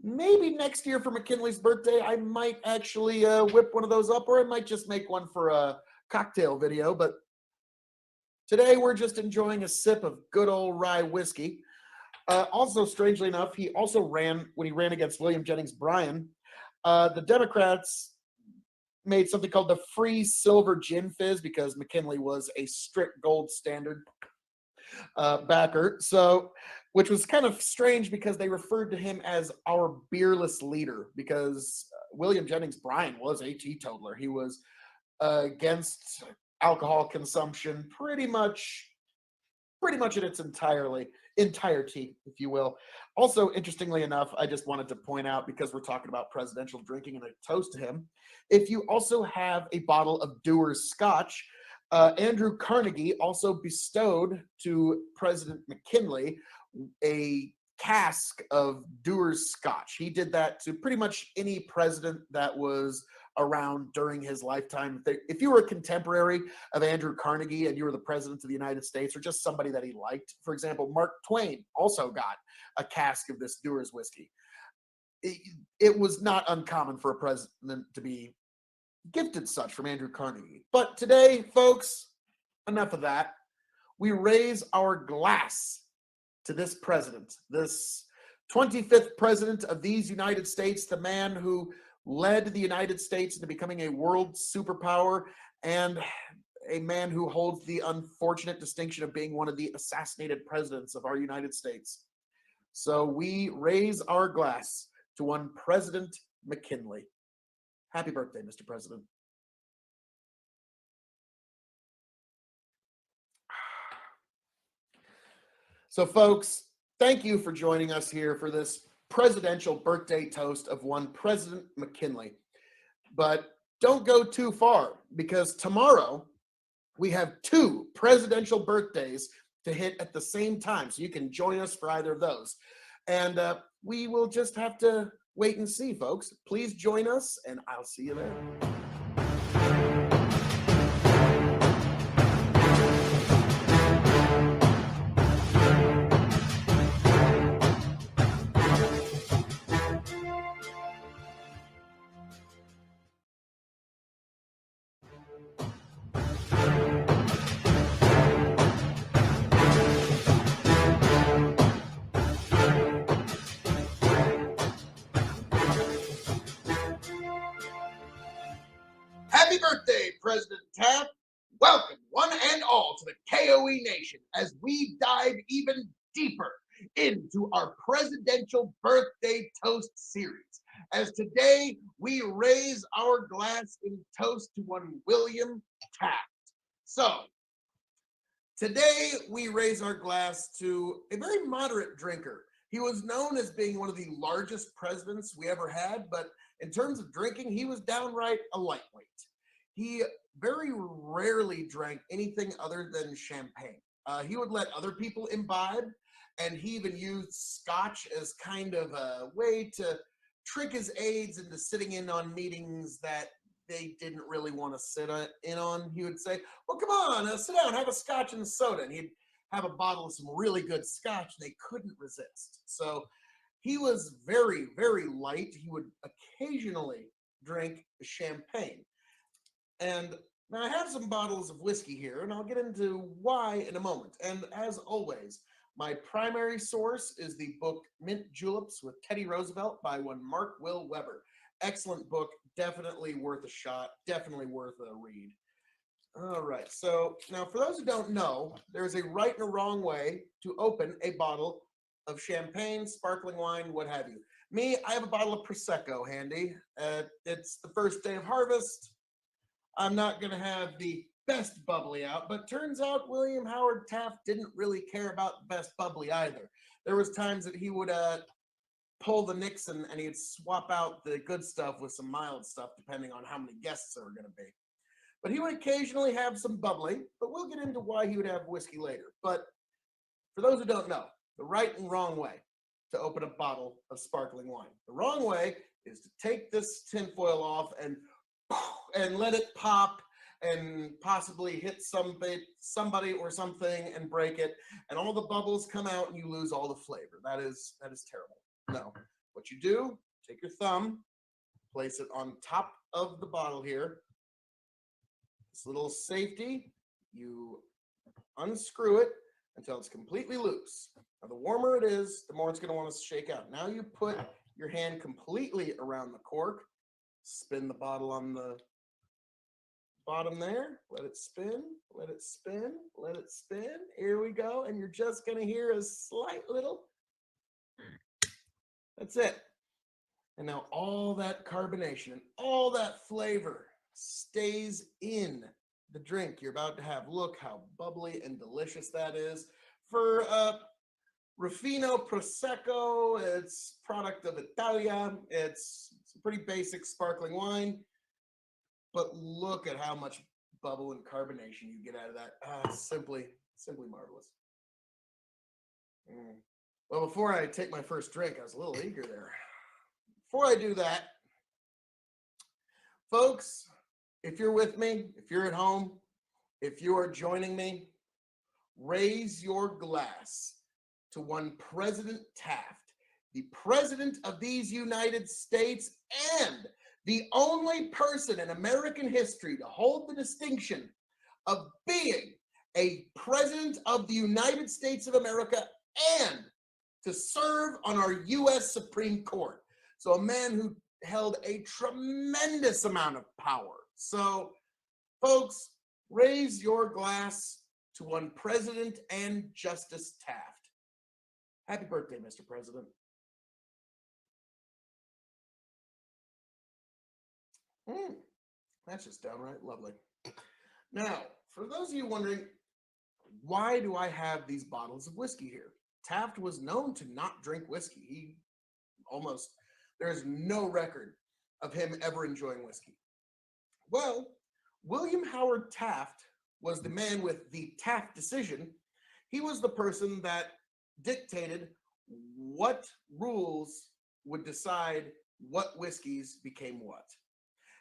maybe next year for McKinley's birthday, I might actually whip one of those up, or I might just make one for a cocktail video. But today we're just enjoying a sip of good old rye whiskey. Also, strangely enough, he also ran, when he ran against William Jennings Bryan, the Democrats made something called the Free Silver Gin Fizz, because McKinley was a strict gold standard backer. So, which was kind of strange because they referred to him as our beerless leader, because William Jennings Bryan was a teetotaler. He was against alcohol consumption pretty much in its entirety, if you will. Also, interestingly enough, I just wanted to point out, because we're talking about presidential drinking and a toast to him, if you also have a bottle of Dewar's Scotch, Andrew Carnegie also bestowed to President McKinley a cask of Dewar's Scotch. He did that to pretty much any president that was around during his lifetime. If you were a contemporary of Andrew Carnegie and you were the president of the United States, or just somebody that he liked, for example, Mark Twain also got a cask of this Dewar's whiskey. It was not uncommon for a president to be gifted such from Andrew Carnegie. But today, folks, enough of that. We raise our glass to this president, this 25th president of these United States, the man who led the United States into becoming a world superpower, and a man who holds the unfortunate distinction of being one of the assassinated presidents of our United States. So we raise our glass to one President McKinley. Happy birthday, Mr. President. So, folks, thank you for joining us here for this presidential birthday toast of one President McKinley. But don't go too far, because tomorrow we have 2 presidential birthdays to hit at the same time. So you can join us for either of those. And we will just have to wait and see, folks. Please join us, and I'll see you there. Happy birthday, President Taft. Welcome, one and all, to the KOE Nation as we dive even deeper into our presidential birthday toast series. As today we raise our glass in toast to one William Taft. So, today we raise our glass to a very moderate drinker. He was known as being one of the largest presidents we ever had, but in terms of drinking, he was downright a lightweight. he very rarely drank anything other than champagne. He would let other people imbibe, and he even used scotch as kind of a way to trick his aides into sitting in on meetings that they didn't really want to sit in on. He would say, well, come on, sit down, have a scotch and soda. And he'd have a bottle of some really good scotch. They couldn't resist. So he was very, very light. He would occasionally drink champagne. And now I have some bottles of whiskey here, and I'll get into why in a moment. And as always, my primary source is the book Mint Juleps with Teddy Roosevelt by one Mark Will Weber. Excellent book, definitely worth a shot, definitely worth a read. All right, so now for those who don't know, there's a right and a wrong way to open a bottle of champagne, sparkling wine, what have you. Me, I have a bottle of Prosecco handy. It's the first day of harvest. I'm not going to have the best bubbly out, but turns out William Howard Taft didn't really care about the best bubbly either. There was times that he would pull the Nixon and he'd swap out the good stuff with some mild stuff depending on how many guests there were going to be. But he would occasionally have some bubbly, but we'll get into why he would have whiskey later. But for those who don't know, the right and wrong way to open a bottle of sparkling wine. The wrong way is to take this tinfoil off and let it pop and possibly hit somebody or something and break it, and all the bubbles come out and you lose all the flavor. That is terrible. No, what you do, take your thumb, place it on top of the bottle here. This little safety, you unscrew it until it's completely loose. Now, the warmer it is, the more it's going to want to shake out. Now you put your hand completely around the cork, spin the bottle on the bottom there, let it spin, let it spin, let it spin. Here we go. And you're just going to hear a slight little, that's it. And now all that carbonation and all that flavor stays in the drink you're about to have. Look how bubbly and delicious that is. For Ruffino Prosecco, it's product of Italia. It's a pretty basic sparkling wine. But look at how much bubble and carbonation you get out of that. Simply marvelous. Well, before I take my first drink, I was a little eager there. Before I do that, folks, if you're with me, if you're at home, if you are joining me, raise your glass to one President Taft, the President of these United States and the only person in American history to hold the distinction of being a President of the United States of America and to serve on our U.S. Supreme Court. So a man who held a tremendous amount of power. So, folks, raise your glass to one President and Justice Taft. Happy birthday, Mr. President. That's just downright lovely. Now, for those of you wondering, why do I have these bottles of whiskey here? Taft was known to not drink whiskey. There's no record of him ever enjoying whiskey. Well, William Howard Taft was the man with the Taft decision. He was the person that dictated what rules would decide what whiskeys became what.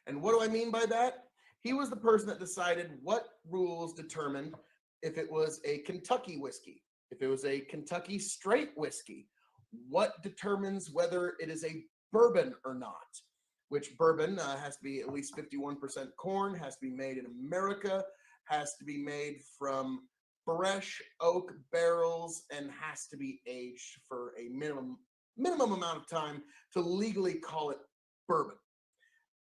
And what do I mean by that? He was the person that decided what rules determined if it was a Kentucky whiskey, if it was a Kentucky straight whiskey, what determines whether it is a bourbon or not, which bourbon has to be at least 51% corn, has to be made in America, has to be made from fresh oak barrels, and has to be aged for a minimum amount of time to legally call it bourbon.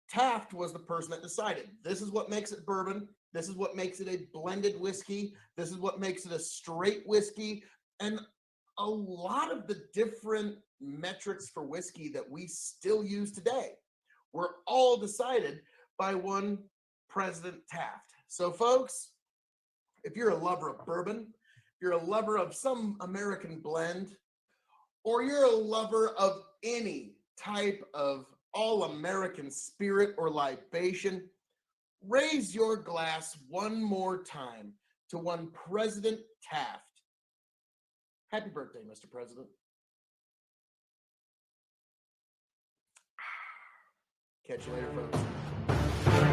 Taft was the person that decided this is what makes it bourbon, this is what makes it a blended whiskey, this is what makes it a straight whiskey, and a lot of the different metrics for whiskey that we still use today were all decided by one President Taft. So folks, if you're a lover of bourbon, if you're a lover of some American blend, or you're a lover of any type of all-American spirit or libation, raise your glass one more time to one President Taft. Happy birthday, Mr. President. Catch you later, folks.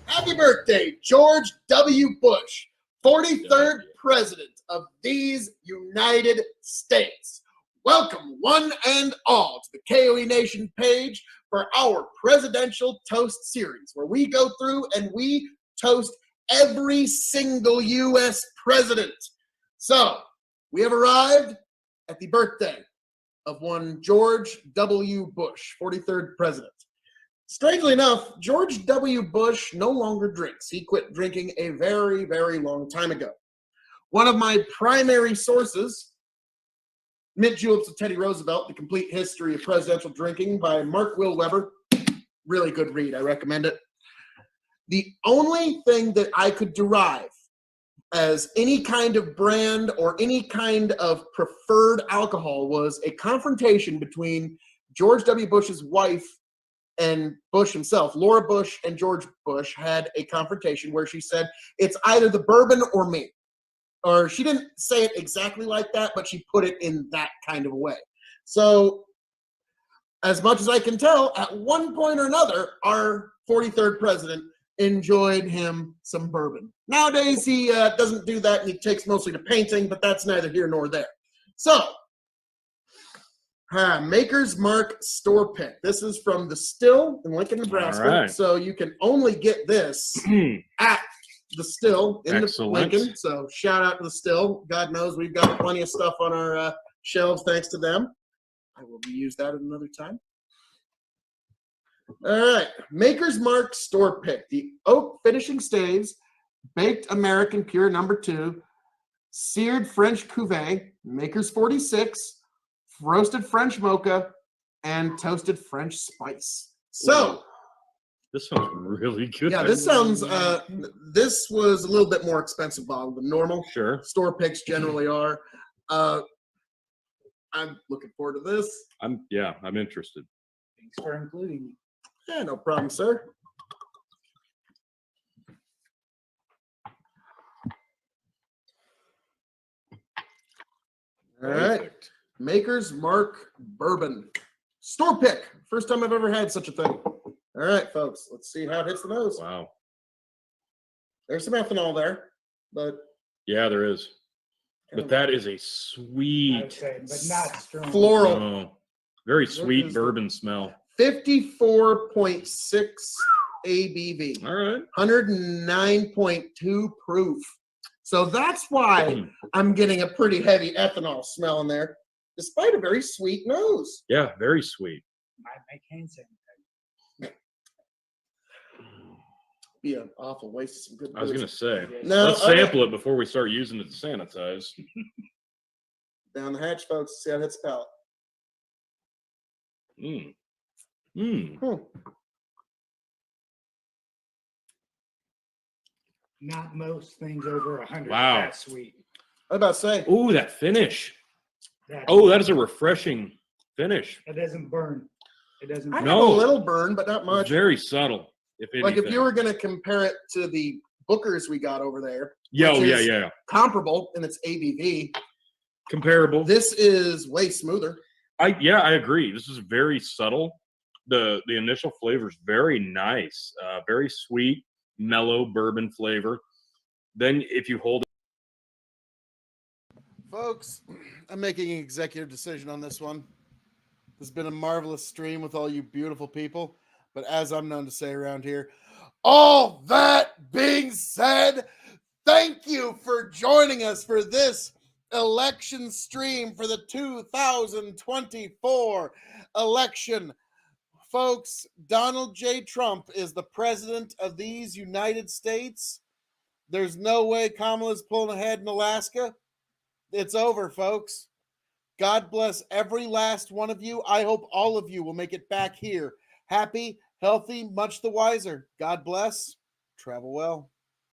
Happy birthday, George W. Bush, 43rd President of these United States. Welcome, one and all, to the KOE Nation page for our Presidential Toast Series, where we go through and we toast every single U.S. president. So, we have arrived at the birthday of one George W. Bush, 43rd President. Strangely enough, George W. Bush no longer drinks. He quit drinking a very, very long time ago. One of my primary sources, Mint Juleps of Teddy Roosevelt, The Complete History of Presidential Drinking by Mark Will Weber. Really good read. I recommend it. The only thing that I could derive as any kind of brand or any kind of preferred alcohol was a confrontation between George W. Bush's wife and Bush himself. Laura Bush and George Bush had a confrontation where she said, it's either the bourbon or me. Or she didn't say it exactly like that, but she put it in that kind of a way. So, as much as I can tell, at one point or another, our 43rd president enjoyed him some bourbon. Nowadays, he doesn't do that, and he takes mostly to painting, but that's neither here nor there. So, Maker's Mark store pick. This is from the Still in Lincoln, Nebraska. Right. So you can only get this at the Still in Lincoln. So shout out to the Still. God knows we've got plenty of stuff on our shelves thanks to them. I will reuse that at another time. All right. Maker's Mark store pick. The oak finishing staves, baked American pure number 2, seared French cuvee, Maker's 46, roasted French mocha, and toasted French spice. So, this sounds really good. yeah, this sounds, this was a little bit more expensive bottle than normal. Sure. Store picks generally are. I'm looking forward to this. I'm interested. Thanks for including me. Yeah, no problem, sir. All right. Maker's Mark Bourbon. Store pick. First time I've ever had such a thing. All right, folks. Let's see how it hits the nose. Wow. There's some ethanol there, but yeah, there is. But that is a sweet, but not strong. Floral. Oh, very sweet bourbon smell. 54.6 ABV. All right. 109.2 proof. So that's why I'm getting a pretty heavy ethanol smell in there, despite a very sweet nose. Yeah, very sweet. Might make hand sanitizer. Be an awful waste of some good I was going to say, No, let's sample it before we start using it to sanitize. Down the hatch, folks. See how it hits the palate. Not most things over 100. Wow. That's sweet. I was about to say. Oh, that finish. That's That is a refreshing finish. It doesn't burn. It doesn't. I have No. a little burn, but not much. Very subtle. If Like if anything. you were going to compare it to the Bookers we got over there. Yeah, which is yeah. comparable in its ABV. Comparable. This is way smoother. I agree. This is very subtle. The initial flavor is very nice. Very sweet, mellow bourbon flavor. Then if you hold Folks, I'm making an executive decision on this one. This has been a marvelous stream with all you beautiful people. But as I'm known to say around here, all that being said, thank you for joining us for this election stream for the 2024 election. Folks, Donald J. Trump is the president of these United States. There's no way Kamala's pulling ahead in Alaska. It's over, folks. God bless every last one of you. I hope all of you will make it back here happy, healthy, much the wiser. God bless. Travel well.